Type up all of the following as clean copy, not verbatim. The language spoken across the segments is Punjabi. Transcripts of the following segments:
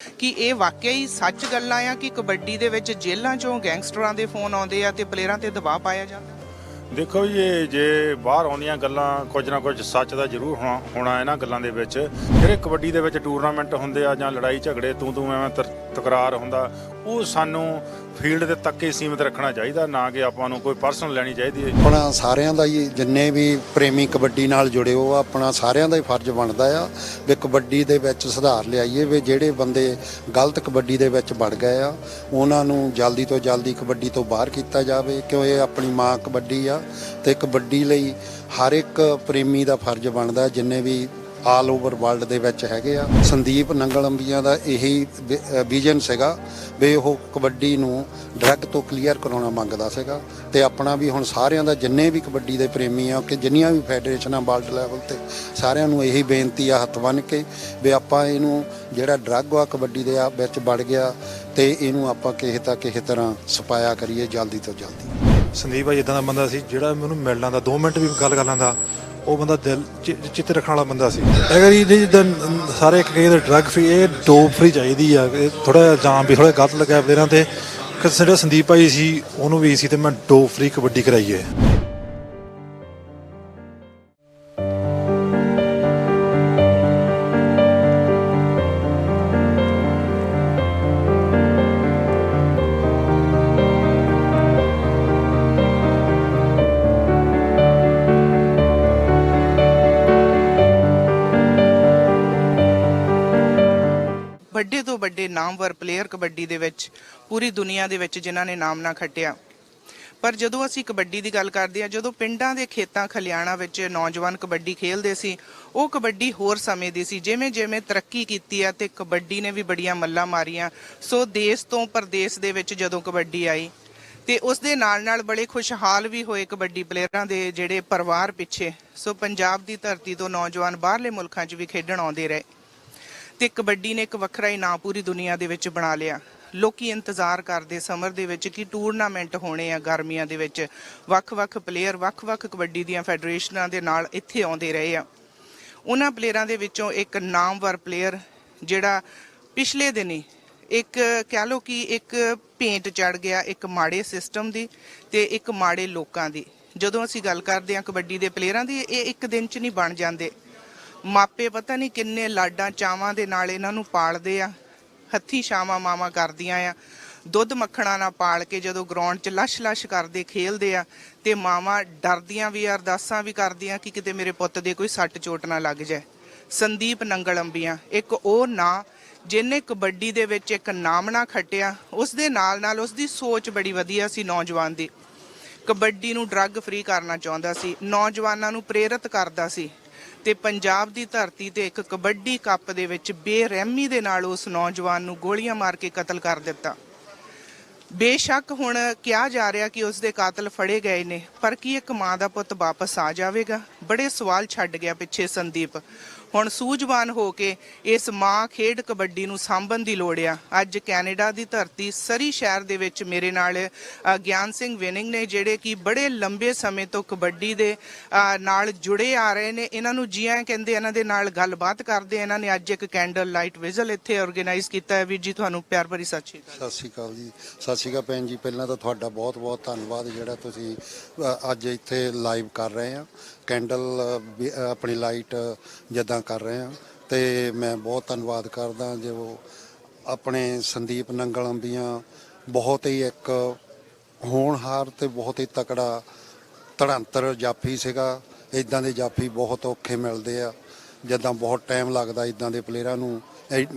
ਕਿ ਇਹ ਵਾਕਿਆ ਹੀ ਸੱਚ ਗੱਲਾਂ ਆ ਕਿ ਕਬੱਡੀ ਦੇ ਵਿੱਚ ਜੇਲ੍ਹਾਂ ਚੋਂ ਗੈਂਗਸਟਰਾਂ ਦੇ ਫੋਨ ਆਉਂਦੇ ਆ ਤੇ ਪਲੇਅਰਾਂ ਤੇ ਦਬਾਅ ਪਾਇਆ ਜਾਂਦਾ? ਦੇਖੋ ਜੀ, ਇਹ ਜੇ ਬਾਹਰ ਆਉਂਦੀਆਂ ਗੱਲਾਂ ਕੁਝ ਨਾ ਕੁਝ ਸੱਚ ਦਾ ਜ਼ਰੂਰ ਹੋਣਾ ਇਹਨਾਂ ਗੱਲਾਂ ਦੇ ਵਿੱਚ। ਜਿਹੜੇ ਕਬੱਡੀ ਦੇ ਵਿੱਚ ਟੂਰਨਾਮੈਂਟ ਹੁੰਦੇ ਆ ਜਾਂ ਲੜਾਈ ਝਗੜੇ ਤੂੰ ਐਵੇਂ ਤਕਰਾਰ ਹੁੰਦਾ, ਉਹ ਸਾਨੂੰ ਫੀਲਡ ਦੇ ਤੱਕ ਹੀ ਸੀਮਿਤ ਰੱਖਣਾ ਚਾਹੀਦਾ, ਨਾ ਕਿ ਆਪਾਂ ਨੂੰ ਕੋਈ ਪਰਸਨਲ ਲੈਣੀ ਚਾਹੀਦੀ ਹੈ। ਆਪਣਾ ਸਾਰਿਆਂ ਦਾ ਹੀ, ਜਿੰਨੇ ਵੀ ਪ੍ਰੇਮੀ ਕਬੱਡੀ ਨਾਲ ਜੁੜੇ ਹੋ, ਆਪਣਾ ਸਾਰਿਆਂ ਦਾ ਹੀ ਫਰਜ਼ ਬਣਦਾ ਆ ਵੀ ਕਬੱਡੀ ਦੇ ਵਿੱਚ ਸੁਧਾਰ ਲਿਆਈਏ। ਵੀ ਜਿਹੜੇ ਬੰਦੇ ਗਲਤ ਕਬੱਡੀ ਦੇ ਵਿੱਚ ਵੜ ਗਏ ਆ ਉਹਨਾਂ ਨੂੰ ਜਲਦੀ ਤੋਂ ਜਲਦੀ ਕਬੱਡੀ ਤੋਂ ਬਾਹਰ ਕੀਤਾ ਜਾਵੇ, ਕਿਉਂ ਇਹ ਆਪਣੀ ਮਾਂ ਕਬੱਡੀ ਆ ਤੇ ਕਬੱਡੀ ਲਈ ਹਰ ਇੱਕ ਪ੍ਰੇਮੀ ਦਾ ਫਰਜ਼ ਬਣਦਾ, ਜਿੰਨੇ ਵੀ ਆਲ ਓਵਰ ਵਰਲਡ ਦੇ ਵਿੱਚ ਹੈਗੇ ਆ। ਸੰਦੀਪ ਨੰਗਲੰਬੀਆਂ ਦਾ ਇਹੀ ਵਿਜ਼ਨ ਸੀਗਾ ਵੀ ਉਹ ਕਬੱਡੀ ਨੂੰ ਡਰੱਗ ਤੋਂ ਕਲੀਅਰ ਕਰਾਉਣਾ ਮੰਗਦਾ ਸੀਗਾ। ਤੇ ਆਪਣਾ ਵੀ ਹੁਣ ਸਾਰਿਆਂ ਦਾ, ਜਿੰਨੇ ਵੀ ਕਬੱਡੀ ਦੇ ਪ੍ਰੇਮੀ ਆ ਕਿ ਜਿੰਨੀਆਂ ਵੀ ਫੈਡਰੇਸ਼ਨਾਂ ਵਰਲਡ ਲੈਵਲ ਤੇ, ਸਾਰਿਆਂ ਨੂੰ ਇਹੀ ਬੇਨਤੀ ਆ ਹੱਥ ਬੰਨ੍ਹ ਕੇ ਵੀ ਆਪਾਂ ਇਹਨੂੰ ਜਿਹੜਾ ਡਰੱਗ ਆ ਕਬੱਡੀ ਦੇ ਵਿੱਚ ਵੜ ਗਿਆ ਤੇ ਇਹਨੂੰ ਆਪਾਂ ਕਿਸੇ ਤਰ੍ਹਾਂ ਸਪਾਇਆ ਕਰੀਏ ਜਲਦੀ ਤੋਂ ਜਲਦੀ। ਸੰਦੀਪ ਭਾਈ ਇੱਦਾਂ ਦਾ ਬੰਦਾ ਸੀ ਜਿਹੜਾ ਮੈਨੂੰ ਮਿਲ ਲੈਂਦਾ, 2 ਮਿੰਟ ਵੀ ਗੱਲ ਕਰ ਲੈਂਦਾ। ਉਹ ਬੰਦਾ ਦਿਲ ਚਿੱਤ ਰੱਖਣ ਵਾਲਾ ਬੰਦਾ ਸੀ। ਅਗਰ ਇਹ ਜਿੱਦਾਂ ਸਾਰੇ ਇੱਕ ਕਹੇ ਡਰੱਗ ਫਰੀ, ਇਹ ਡੋਪ ਫਰੀ ਚਾਹੀਦੀ ਆ। ਥੋੜਾ ਜਾਮ ਵੀ ਥੋੜਾ ਗਲਤ ਲੱਗਿਆ ਪਲੇਅਰਾਂ ਤੇ। ਜਿਹੜਾ ਸੰਦੀਪ ਭਾਈ ਸੀ ਉਹਨੂੰ ਵੀ ਸੀ ਤੇ ਮੈਂ ਡੋਪ ਫਰੀ ਕਬੱਡੀ ਕਰਾਈਏ। ਵੱਡੇ ਤੋਂ ਵੱਡੇ ਨਾਮਵਰ ਪਲੇਅਰ ਕਬੱਡੀ ਦੇ ਵਿੱਚ ਪੂਰੀ ਦੁਨੀਆ ਦੇ ਵਿੱਚ ਜਿਨ੍ਹਾਂ ਨੇ ਨਾਮ ਨਾ ਖੱਟਿਆ। ਪਰ ਜਦੋਂ ਅਸੀਂ ਕਬੱਡੀ ਦੀ ਗੱਲ ਕਰਦੇ ਹਾਂ, ਜਦੋਂ ਪਿੰਡਾਂ ਦੇ ਖੇਤਾਂ ਖਲਿਆਣਾ ਵਿੱਚ ਨੌਜਵਾਨ ਕਬੱਡੀ ਖੇਡਦੇ ਸੀ, ਉਹ ਕਬੱਡੀ ਹੋਰ ਸਮੇਂ ਦੀ ਸੀ। ਜਿਵੇਂ ਜਿਵੇਂ ਤਰੱਕੀ ਕੀਤੀ ਆ ਤੇ ਕਬੱਡੀ ਨੇ ਵੀ ਬੜੀਆਂ ਮੱਲਾਂ ਮਾਰੀਆਂ। ਸੋ ਦੇਸ਼ ਤੋਂ ਪਰਦੇਸ ਦੇ ਵਿੱਚ ਜਦੋਂ ਕਬੱਡੀ ਆਈ ਤੇ ਉਸ ਦੇ ਨਾਲ ਬੜੇ ਖੁਸ਼ਹਾਲ ਵੀ ਹੋਏ ਕਬੱਡੀ ਪਲੇਅਰਾਂ ਦੇ ਜਿਹੜੇ ਪਰਿਵਾਰ ਪਿੱਛੇ। ਸੋ ਪੰਜਾਬ ਦੀ ਧਰਤੀ ਤੋਂ ਨੌਜਵਾਨ ਬਾਹਰਲੇ ਮੁਲਕਾਂ 'ਚ ਵੀ ਖੇਡਣ ਆਉਂਦੇ ਰਹੇ ਤੇ ਕਬੱਡੀ ਨੇ ਇੱਕ ਵੱਖਰਾ ਹੀ ਨਾਂ ਪੂਰੀ ਦੁਨੀਆ ਦੇ ਵਿੱਚ ਬਣਾ ਲਿਆ। ਲੋਕੀ ਇੰਤਜ਼ਾਰ ਕਰਦੇ ਸਮਰ ਦੇ ਵਿੱਚ ਕਿ ਟੂਰਨਾਮੈਂਟ ਹੋਣੇ ਆ, ਗਰਮੀਆਂ ਦੇ ਵਿੱਚ ਵੱਖ-ਵੱਖ ਪਲੇਅਰ ਵੱਖ-ਵੱਖ ਕਬੱਡੀ ਦੀਆਂ ਫੈਡਰੇਸ਼ਨਾਂ ਦੇ ਨਾਲ ਇੱਥੇ ਆਉਂਦੇ ਰਹੇ ਆ। ਉਹਨਾਂ ਪਲੇਅਰਾਂ ਦੇ ਵਿੱਚੋਂ ਇੱਕ ਨਾਮਵਰ ਪਲੇਅਰ ਜਿਹੜਾ ਪਿਛਲੇ ਦਿਨੀ ਇੱਕ ਕਹਿ ਲਓ ਕਿ ਇੱਕ ਭੇਂਟ ਚੜ ਗਿਆ ਇੱਕ ਮਾੜੇ ਸਿਸਟਮ ਦੀ ਤੇ ਇੱਕ ਮਾੜੇ ਲੋਕਾਂ ਦੀ। ਜਦੋਂ ਅਸੀਂ ਗੱਲ ਕਰਦੇ ਹਾਂ ਕਬੱਡੀ ਦੇ ਪਲੇਅਰਾਂ ਦੀ, ਇਹ ਇੱਕ ਦਿਨ 'ਚ ਨਹੀਂ ਬਣ ਜਾਂਦੇ। ਮਾਪੇ ਪਤਾ ਨਹੀਂ ਕਿੰਨੇ ਲਾਡਾਂ ਚਾਵਾਂ ਦੇ ਨਾਲ ਇਹਨਾਂ ਨੂੰ ਪਾਲਦੇ ਆ, ਹੱਥੀਂ ਛਾਵਾਂ ਮਾਵਾਂ ਕਰਦੀਆਂ ਆ, ਦੁੱਧ ਮੱਖਣਾ ਨਾਲ ਪਾਲ ਕੇ ਜਦੋਂ ਗਰਾਊਂਡ 'ਚ ਲਸ਼ ਕਰਦੇ ਖੇਲਦੇ ਆ ਤੇ ਮਾਵਾਂ ਡਰਦੀਆਂ ਵੀ, ਅਰਦਾਸਾਂ ਵੀ ਕਰਦੀਆਂ ਕਿ ਕਿਤੇ ਮੇਰੇ ਪੁੱਤ ਦੇ ਕੋਈ ਸੱਟ ਚੋਟ ਨਾ ਲੱਗ ਜਾਏ। ਸੰਦੀਪ ਨੰਗਲੰਬੀਆਂ ਇੱਕ ਉਹ ਨਾਂ ਜਿਹਨੇ ਕਬੱਡੀ ਦੇ ਵਿੱਚ ਇੱਕ ਨਾਮਣਾ ਖੱਟਿਆ। ਉਸ ਦੇ ਨਾਲ ਉਸ ਦੀ ਸੋਚ ਬੜੀ ਵਧੀਆ ਸੀ ਨੌਜਵਾਨ ਦੀ। ਕਬੱਡੀ ਨੂੰ ਡਰੱਗ ਫਰੀ ਕਰਨਾ ਚਾਹੁੰਦਾ ਸੀ, ਨੌਜਵਾਨਾਂ ਨੂੰ ਪ੍ਰੇਰਿਤ ਕਰਦਾ ਸੀ ਤੇ ਪੰਜਾਬ ਦੀ ਧਰਤੀ ਤੇ ਇੱਕ ਕਬੱਡੀ ਕੱਪ ਦੇ ਵਿੱਚ ਬੇਰਹਿਮੀ ਦੇ ਨਾਲ ਉਸ ਨੌਜਵਾਨ ਨੂੰ ਗੋਲੀਆਂ ਮਾਰ ਕੇ ਕਤਲ ਕਰ ਦਿੱਤਾ। ਬੇਸ਼ੱਕ ਹੁਣ ਕਿਹਾ ਜਾ ਰਿਹਾ ਕਿ ਉਸ ਦੇ ਕਾਤਲ ਫੜੇ ਗਏ ਨੇ, ਪਰ ਕੀ ਇੱਕ ਮਾਂ ਦਾ ਪੁੱਤ ਵਾਪਸ ਆ ਜਾਵੇਗਾ? ਬੜੇ ਸਵਾਲ ਛੱਡ ਗਿਆ ਪਿੱਛੇ ਸੰਦੀਪ। ਹੁਣ ਸੂਝਵਾਨ ਹੋ ਕੇ ਇਸ ਮਾਂ ਖੇਡ ਕਬੱਡੀ ਨੂੰ ਸਾਂਭਣ ਦੀ ਲੋੜ ਆ। ਅੱਜ ਕੈਨੇਡਾ ਦੀ ਧਰਤੀ ਸਰੀ ਸ਼ਹਿਰ ਦੇ ਵਿੱਚ ਮੇਰੇ ਨਾਲ ਗਿਆਨ ਸਿੰਘ ਵਿਨਿੰਗ ਨੇ, ਜਿਹੜੇ ਕਿ ਬੜੇ ਲੰਬੇ ਸਮੇਂ ਤੋਂ ਕਬੱਡੀ ਦੇ ਨਾਲ ਜੁੜੇ ਆ ਰਹੇ ਨੇ। ਇਹਨਾਂ ਨੂੰ ਜੀ ਆਇਆਂ ਕਹਿੰਦੇ, ਇਹਨਾਂ ਦੇ ਨਾਲ ਗੱਲਬਾਤ ਕਰਦੇ। ਇਹਨਾਂ ਨੇ ਅੱਜ ਇੱਕ ਕੈਂਡਲ ਲਾਈਟ ਵਿਜ਼ਲ ਇੱਥੇ ਆਰਗੇਨਾਈਜ਼ ਕੀਤਾ ਹੈ। ਵੀਰ ਜੀ ਤੁਹਾਨੂੰ ਪਿਆਰ ਭਰੀ ਸਤਿ ਸ਼੍ਰੀ ਅਕਾਲ। ਸਤਿ ਸ਼੍ਰੀ ਅਕਾਲ ਜੀ। ਸਤਿ ਸ਼੍ਰੀ ਅਕਾਲ ਭੈਣ ਜੀ। ਪਹਿਲਾਂ ਤਾਂ ਤੁਹਾਡਾ ਬਹੁਤ ਬਹੁਤ ਧੰਨਵਾਦ ਜਿਹੜਾ ਤੁਸੀਂ ਅੱਜ ਇੱਥੇ ਲਾਈਵ ਕਰ ਰਹੇ ਆ, ਕੈਂਡਲ ਆਪਣੀ ਲਾਈਟ ਜਿੱਦਾਂ ਕਰ ਰਹੇ ਆ। ਤੇ ਮੈਂ ਬਹੁਤ ਧੰਨਵਾਦ ਕਰਦਾ ਜੋ ਆਪਣੇ ਸੰਦੀਪ ਨੰਗਲੰਬੀਆਂ ਬਹੁਤ ਹੀ ਇੱਕ ਹੋਣਹਾਰ ਤੇ ਬਹੁਤ ਹੀ ਤਕੜਾ ਧੜੰਤਰ ਜਾਫੀ ਸੀਗਾ। ਇੱਦਾਂ ਦੇ ਜਾਫੀ ਬਹੁਤ ਔਖੇ ਮਿਲਦੇ ਆ, ਜਿੱਦਾਂ ਬਹੁਤ ਟਾਈਮ ਲੱਗਦਾ ਇੱਦਾਂ ਦੇ ਪਲੇਅਰਾਂ ਨੂੰ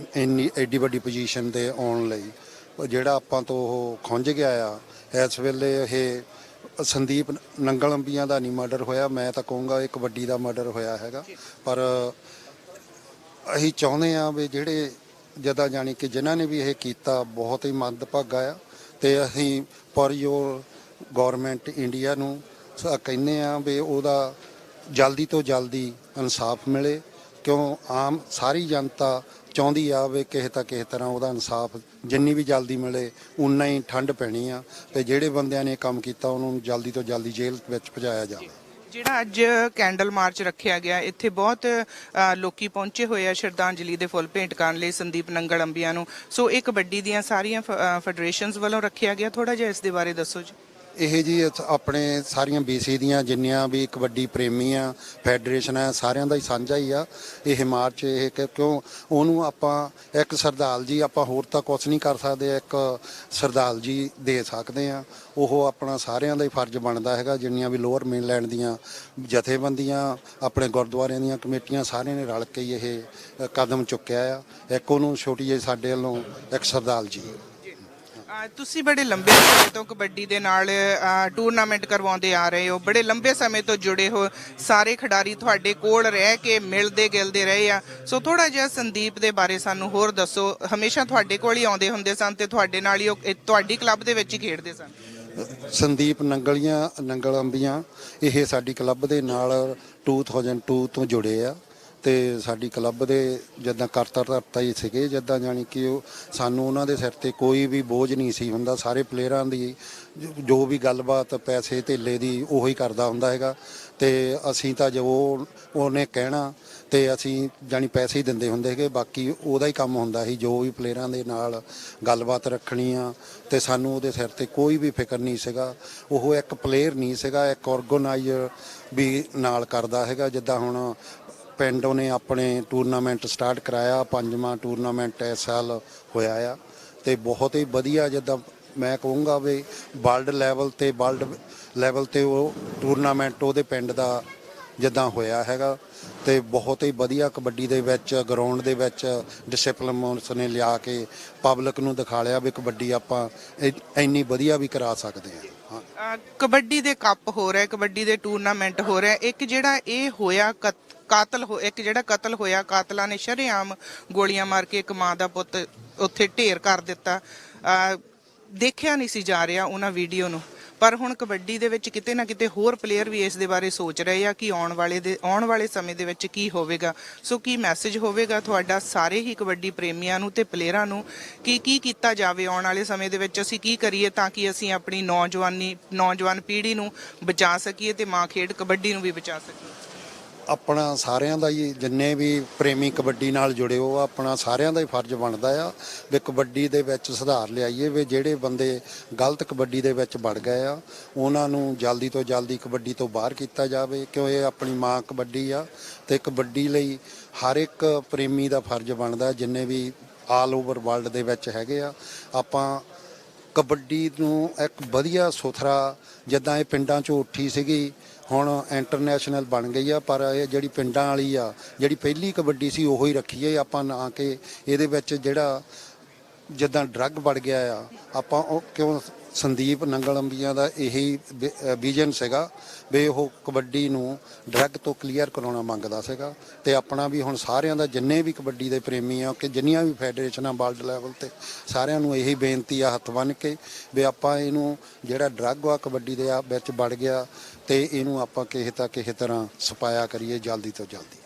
ਐਡੀ ਵੱਡੀ ਪੋਜੀਸ਼ਨ 'ਤੇ ਆਉਣ ਲਈ। ਜਿਹੜਾ ਆਪਾਂ ਤੋਂ ਉਹ ਖੁੰਝ ਗਿਆ ਆ ਇਸ ਵੇਲੇ। ਇਹ ਸੰਦੀਪ ਨੰਗਲੰਬੀਆਂ ਦਾ ਨਹੀਂ ਮਰਡਰ ਹੋਇਆ, ਮੈਂ ਤਾਂ ਕਹੂੰਗਾ ਇਹ ਕਬੱਡੀ ਦਾ ਮਰਡਰ ਹੋਇਆ ਹੈਗਾ। ਪਰ ਅਸੀਂ ਚਾਹੁੰਦੇ ਹਾਂ ਵੀ ਜਿਹੜੇ ਜਿੱਦਾਂ ਜਾਣੀ ਕਿ ਜਿਨ੍ਹਾਂ ਨੇ ਵੀ ਇਹ ਕੀਤਾ ਬਹੁਤ ਹੀ ਮੰਦਭਾਗਾ ਆ। ਤੇ ਅਸੀਂ ਪਰ ਯੋਰ ਗੌਰਮੈਂਟ ਇੰਡੀਆ ਨੂੰ ਕਹਿੰਦੇ ਹਾਂ ਵੀ ਉਹਦਾ ਜਲਦੀ ਤੋਂ ਜਲਦੀ ਇਨਸਾਫ ਮਿਲੇ, ਕਿਉਂ ਆਮ ਸਾਰੀ ਜਨਤਾ ਚਾਹੁੰਦੀ ਆ ਵੀ ਕਿਸੇ ਤਰ੍ਹਾਂ ਉਹਦਾ ਇਨਸਾਫ ਜਿੰਨੀ ਵੀ ਜਲਦੀ ਮਿਲੇ ਉਨਾ ਹੀ ਠੰਡ ਪੈਣੀ ਆ। ਤੇ ਜਿਹੜੇ ਬੰਦਿਆਂ ਨੇ ਕੰਮ ਕੀਤਾ ਉਹਨੂੰ ਜਲਦੀ ਤੋਂ ਜਲਦੀ ਜੇਲ੍ਹ ਵਿੱਚ ਭਜਾਇਆ ਜਾਵੇ। ਜਿਹੜਾ ਅੱਜ ਕੈਂਡਲ ਮਾਰਚ ਰੱਖਿਆ ਗਿਆ, ਇੱਥੇ ਬਹੁਤ ਲੋਕੀ ਪਹੁੰਚੇ ਹੋਏ ਆ ਸ਼ਰਧਾਂਜਲੀ ਦੇ ਫੁੱਲ ਭੇਂਟ ਕਰਨ ਲਈ ਸੰਦੀਪ ਨੰਗਲ ਅੰਬੀਆਂ ਨੂੰ। ਸੋ ਇਹ ਕਬੱਡੀ ਦੀਆਂ ਸਾਰੀਆਂ ਫੈਡਰੇਸ਼ਨਸ ਵੱਲੋਂ ਰੱਖਿਆ ਗਿਆ, ਥੋੜਾ ਜਿਹਾ ਇਸ ਦੇ ਬਾਰੇ ਦੱਸੋ ਜੀ। ਇਹ ਜੀ ਆਪਣੇ ਸਾਰੀਆਂ BC ਦੀਆਂ ਜਿੰਨੀਆਂ ਵੀ ਕਬੱਡੀ ਪ੍ਰੇਮੀ ਆ ਫੈਡਰੇਸ਼ਨ ਆ ਸਾਰਿਆਂ ਦਾ ਹੀ ਸਾਂਝਾ ਹੀ ਆ ਇਹ ਮਾਰਚ। ਇਹ ਕਿਉਂ ਉਹਨੂੰ ਆਪਾਂ ਇੱਕ ਸਰਦਾਲਜੀ ਆਪਾਂ ਹੋਰ ਤਾਂ ਕੁਝ ਨਹੀਂ ਕਰ ਸਕਦੇ, ਇੱਕ ਸਰਦਾਲਜੀ ਦੇ ਸਕਦੇ ਆ। ਉਹ ਆਪਣਾ ਸਾਰਿਆਂ ਦਾ ਹੀ ਫਰਜ਼ ਬਣਦਾ ਹੈਗਾ, ਜਿੰਨੀਆਂ ਵੀ ਲੋਅਰ ਮੇਨਲੈਂਡ ਦੀਆਂ ਜਥੇਬੰਦੀਆਂ ਆਪਣੇ ਗੁਰਦੁਆਰਿਆਂ ਦੀਆਂ ਕਮੇਟੀਆਂ ਸਾਰਿਆਂ ਨੇ ਰਲ ਕੇ ਹੀ ਇਹ ਕਦਮ ਚੁੱਕਿਆ ਆ। ਇੱਕ ਉਹਨੂੰ ਛੋਟੀ ਜਿਹੀ ਸਾਡੇ ਵੱਲੋਂ ਇੱਕ ਸਰਦਾਲਜੀ। ਤੁਸੀਂ ਬੜੇ ਲੰਬੇ ਸਮੇਂ ਤੋਂ ਕਬੱਡੀ ਦੇ ਨਾਲ ਟੂਰਨਾਮੈਂਟ ਕਰਵਾਉਂਦੇ ਆ ਰਹੇ ਹੋ, ਬੜੇ ਲੰਬੇ ਸਮੇਂ ਤੋਂ ਜੁੜੇ ਹੋ, ਸਾਰੇ ਖਿਡਾਰੀ ਤੁਹਾਡੇ ਕੋਲ ਰਹਿ ਕੇ ਮਿਲਦੇ ਗਿਲਦੇ ਰਹੇ ਆ। ਸੋ ਥੋੜਾ ਜਿਹਾ ਸੰਦੀਪ ਦੇ ਬਾਰੇ ਸਾਨੂੰ ਹੋਰ ਦੱਸੋ। ਹਮੇਸ਼ਾ ਤੁਹਾਡੇ ਕੋਲ ਹੀ ਆਉਂਦੇ ਹੁੰਦੇ ਸਨ ਤੇ ਤੁਹਾਡੇ ਨਾਲ ਹੀ ਉਹ ਤੁਹਾਡੀ ਕਲੱਬ ਦੇ ਵਿੱਚ ਹੀ ਖੇਡਦੇ ਸਨ। ਸੰਦੀਪ ਨੰਗਲ ਅੰਬੀਆਂ ਇਹ ਸਾਡੀ ਕਲੱਬ ਦੇ ਨਾਲ 2002 ਤੋਂ ਜੁੜੇ ਆ ਤੇ ਸਾਡੀ ਕਲੱਬ ਦੇ ਜਿੱਦਾਂ ਕਰਤਾ ਹੀ ਸੀਗੇ, ਜਿੱਦਾਂ ਜਾਣੀ ਕਿ ਉਹ ਸਾਨੂੰ ਉਹਨਾਂ ਦੇ ਸਿਰ ਤੇ ਕੋਈ ਵੀ ਬੋਝ ਨਹੀਂ ਸੀ ਹੁੰਦਾ। ਸਾਰੇ ਪਲੇਅਰਾਂ ਦੀ ਜੋ ਵੀ ਗੱਲਬਾਤ ਪੈਸੇ ਧੇਲੇ ਦੀ ਉਹੀ ਕਰਦਾ ਹੁੰਦਾ ਹੈਗਾ ਤੇ ਅਸੀਂ ਤਾਂ ਜੋ ਉਹਨੇ ਕਹਿਣਾ ਤੇ ਅਸੀਂ ਜਾਣੀ ਪੈਸੇ ਹੀ ਦਿੰਦੇ ਹੁੰਦੇ ਹੈਗੇ, ਬਾਕੀ ਉਹਦਾ ਹੀ ਕੰਮ ਹੁੰਦਾ ਸੀ ਜੋ ਵੀ ਪਲੇਅਰਾਂ ਦੇ ਨਾਲ ਗੱਲਬਾਤ ਰੱਖਣੀ ਆ। ਤੇ ਸਾਨੂੰ ਉਹਦੇ ਸਿਰ ਤੇ ਕੋਈ ਵੀ ਫਿਕਰ ਨਹੀਂ ਸੀਗਾ। ਉਹ ਇੱਕ ਪਲੇਅਰ ਨਹੀਂ ਸੀਗਾ, ਇੱਕ ਆਰਗੇਨਾਈਜ਼ਰ ਵੀ ਨਾਲ ਕਰਦਾ ਹੈਗਾ। ਜਿੱਦਾਂ ਹੁਣ ਪਿੰਡ ਉਹਨੇ ਆਪਣੇ ਟੂਰਨਾਮੈਂਟ ਸਟਾਰਟ ਕਰਾਇਆ, 5ਵਾਂ ਟੂਰਨਾਮੈਂਟ ਇਸ ਸਾਲ ਹੋਇਆ ਆ ਤੇ ਬਹੁਤ ਹੀ ਵਧੀਆ। ਜਿੱਦਾਂ ਮੈਂ ਕਹੂੰਗਾ ਵੀ ਵਰਲਡ ਲੈਵਲ ਤੇ ਉਹ ਟੂਰਨਾਮੈਂਟ ਉਹਦੇ ਪਿੰਡ ਦਾ ਜਿੱਦਾਂ ਹੋਇਆ ਹੈਗਾ ਤੇ ਬਹੁਤ ਹੀ ਵਧੀਆ ਕਬੱਡੀ ਦੇ ਵਿੱਚ ਗਰਾਊਂਡ ਦੇ ਵਿੱਚ ਡਿਸਪਲਿਨ ਉਸਨੇ ਲਿਆ ਕੇ ਪਬਲਿਕ ਨੂੰ ਦਿਖਾ ਲਿਆ ਵੀ ਕਬੱਡੀ ਆਪਾਂ ਇੰਨੀ ਵਧੀਆ ਵੀ ਕਰਾ ਸਕਦੇ ਹਾਂ। ਕਬੱਡੀ ਦੇ ਕੱਪ ਹੋ ਰਿਹਾ, ਕਬੱਡੀ ਦੇ ਟੂਰਨਾਮੈਂਟ ਹੋ ਰਿਹਾ। ਇੱਕ ਜਿਹੜਾ ਇਹ ਹੋਇਆ ਇੱਕ ਜਿਹੜਾ ਕਤਲ ਹੋਇਆ, ਕਾਤਲਾਂ ਨੇ ਸ਼ਰੇਆਮ ਗੋਲੀਆਂ ਮਾਰ ਕੇ ਇੱਕ ਮਾਂ ਦਾ ਪੁੱਤ ਉੱਥੇ ਢੇਰ ਕਰ ਦਿੱਤਾ। ਦੇਖਿਆ ਨਹੀਂ ਸੀ ਜਾ ਰਿਹਾ ਉਹਨਾਂ ਵੀਡੀਓ ਨੂੰ, ਪਰ ਹੁਣ ਕਬੱਡੀ ਦੇ ਵਿੱਚ ਕਿਤੇ ਨਾ ਕਿਤੇ ਹੋਰ ਪਲੇਅਰ ਵੀ ਇਸ ਦੇ ਬਾਰੇ ਸੋਚ ਰਹੇ ਆ ਕਿ ਆਉਣ ਵਾਲੇ ਸਮੇਂ ਦੇ ਵਿੱਚ ਕੀ ਹੋਵੇਗਾ। ਸੋ ਕੀ ਮੈਸੇਜ ਹੋਵੇਗਾ ਤੁਹਾਡਾ ਸਾਰੇ ਹੀ ਕਬੱਡੀ ਪ੍ਰੇਮੀਆਂ ਨੂੰ ਤੇ ਪਲੇਅਰਾਂ ਨੂੰ ਕਿ ਕੀ ਕੀਤਾ ਜਾਵੇ ਆਉਣ ਵਾਲੇ ਸਮੇਂ ਦੇ ਵਿੱਚ, ਅਸੀਂ ਕੀ ਕਰੀਏ ਤਾਂ ਕਿ ਅਸੀਂ ਆਪਣੀ ਨੌਜਵਾਨ ਪੀੜ੍ਹੀ ਨੂੰ ਬਚਾ ਸਕੀਏ ਤੇ ਮਾਂ ਖੇਡ ਕਬੱਡੀ ਨੂੰ ਵੀ ਬਚਾ ਸਕੀਏ। ਆਪਣਾ ਸਾਰਿਆਂ ਦਾ ਹੀ ਜਿੰਨੇ ਵੀ ਪ੍ਰੇਮੀ ਕਬੱਡੀ ਨਾਲ ਜੁੜੇ ਹੋ ਆਪਣਾ ਸਾਰਿਆਂ ਦਾ ਹੀ ਫਰਜ਼ ਬਣਦਾ ਆ ਵੀ ਕਬੱਡੀ ਦੇ ਵਿੱਚ ਸੁਧਾਰ ਲਿਆਈਏ। ਵੀ ਜਿਹੜੇ ਬੰਦੇ ਗਲਤ ਕਬੱਡੀ ਦੇ ਵਿੱਚ ਵੜ ਗਏ ਆ ਉਹਨਾਂ ਨੂੰ ਜਲਦੀ ਤੋਂ ਜਲਦੀ ਕਬੱਡੀ ਤੋਂ ਬਾਹਰ ਕੀਤਾ ਜਾਵੇ, ਕਿਉਂ ਇਹ ਆਪਣੀ ਮਾਂ ਕਬੱਡੀ ਆ ਤੇ ਕਬੱਡੀ ਲਈ ਹਰ ਇੱਕ ਪ੍ਰੇਮੀ ਦਾ ਫਰਜ਼ ਬਣਦਾ ਜਿੰਨੇ ਵੀ ਆਲ ਓਵਰ ਵਰਲਡ ਦੇ ਵਿੱਚ ਹੈਗੇ ਆ। ਆਪਾਂ ਕਬੱਡੀ ਨੂੰ ਇੱਕ ਵਧੀਆ ਸੁਥਰਾ ਜਿੱਦਾਂ ਇਹ ਪਿੰਡਾਂ 'ਚੋਂ ਉੱਠੀ ਸੀਗੀ ਹੁਣ ਇੰਟਰਨੈਸ਼ਨਲ ਬਣ ਗਈ ਆ, ਪਰ ਇਹ ਜਿਹੜੀ ਪਿੰਡਾਂ ਵਾਲੀ ਆ ਜਿਹੜੀ ਪਹਿਲੀ ਕਬੱਡੀ ਸੀ ਉਹੋ ਹੀ ਰੱਖੀਏ ਆਪਾਂ ਨਾ ਕਿ ਇਹਦੇ ਵਿੱਚ ਜਿਹੜਾ ਜਿੱਦਾਂ ਡਰੱਗ ਵੜ ਗਿਆ ਆ ਆਪਾਂ ਉਹ ਕਿਉਂ। ਸੰਦੀਪ ਨੰਗਲ ਅੰਬੀਆਂ ਦਾ ਇਹੀ ਵਿਜ਼ਨ ਸੀਗਾ ਵੀ ਉਹ ਕਬੱਡੀ ਨੂੰ ਡਰੱਗ ਤੋਂ ਕਲੀਅਰ ਕਰਾਉਣਾ ਮੰਗਦਾ ਸੀਗਾ ਤੇ ਆਪਣਾ ਵੀ ਹੁਣ ਸਾਰਿਆਂ ਦਾ ਜਿੰਨੇ ਵੀ ਕਬੱਡੀ ਦੇ ਪ੍ਰੇਮੀ ਆ ਕਿ ਜਿੰਨੀਆਂ ਵੀ ਫੈਡਰੇਸ਼ਨਾਂ ਵਰਲਡ ਲੈਵਲ ਤੇ ਸਾਰਿਆਂ ਨੂੰ ਇਹੀ ਬੇਨਤੀ ਆ ਹੱਥ ਬੰਨ੍ਹ ਕੇ ਵੀ ਆਪਾਂ ਇਹਨੂੰ ਜਿਹੜਾ ਡਰੱਗ ਆ ਕਬੱਡੀ ਦੇ ਵਿੱਚ ਵੜ ਗਿਆ ਤੇ ਇਹਨੂੰ ਆਪਾਂ ਕਿਸੇ ਤਰ੍ਹਾਂ ਸਪਾਇਆ ਕਰੀਏ ਜਲਦੀ ਤੋਂ ਜਲਦੀ।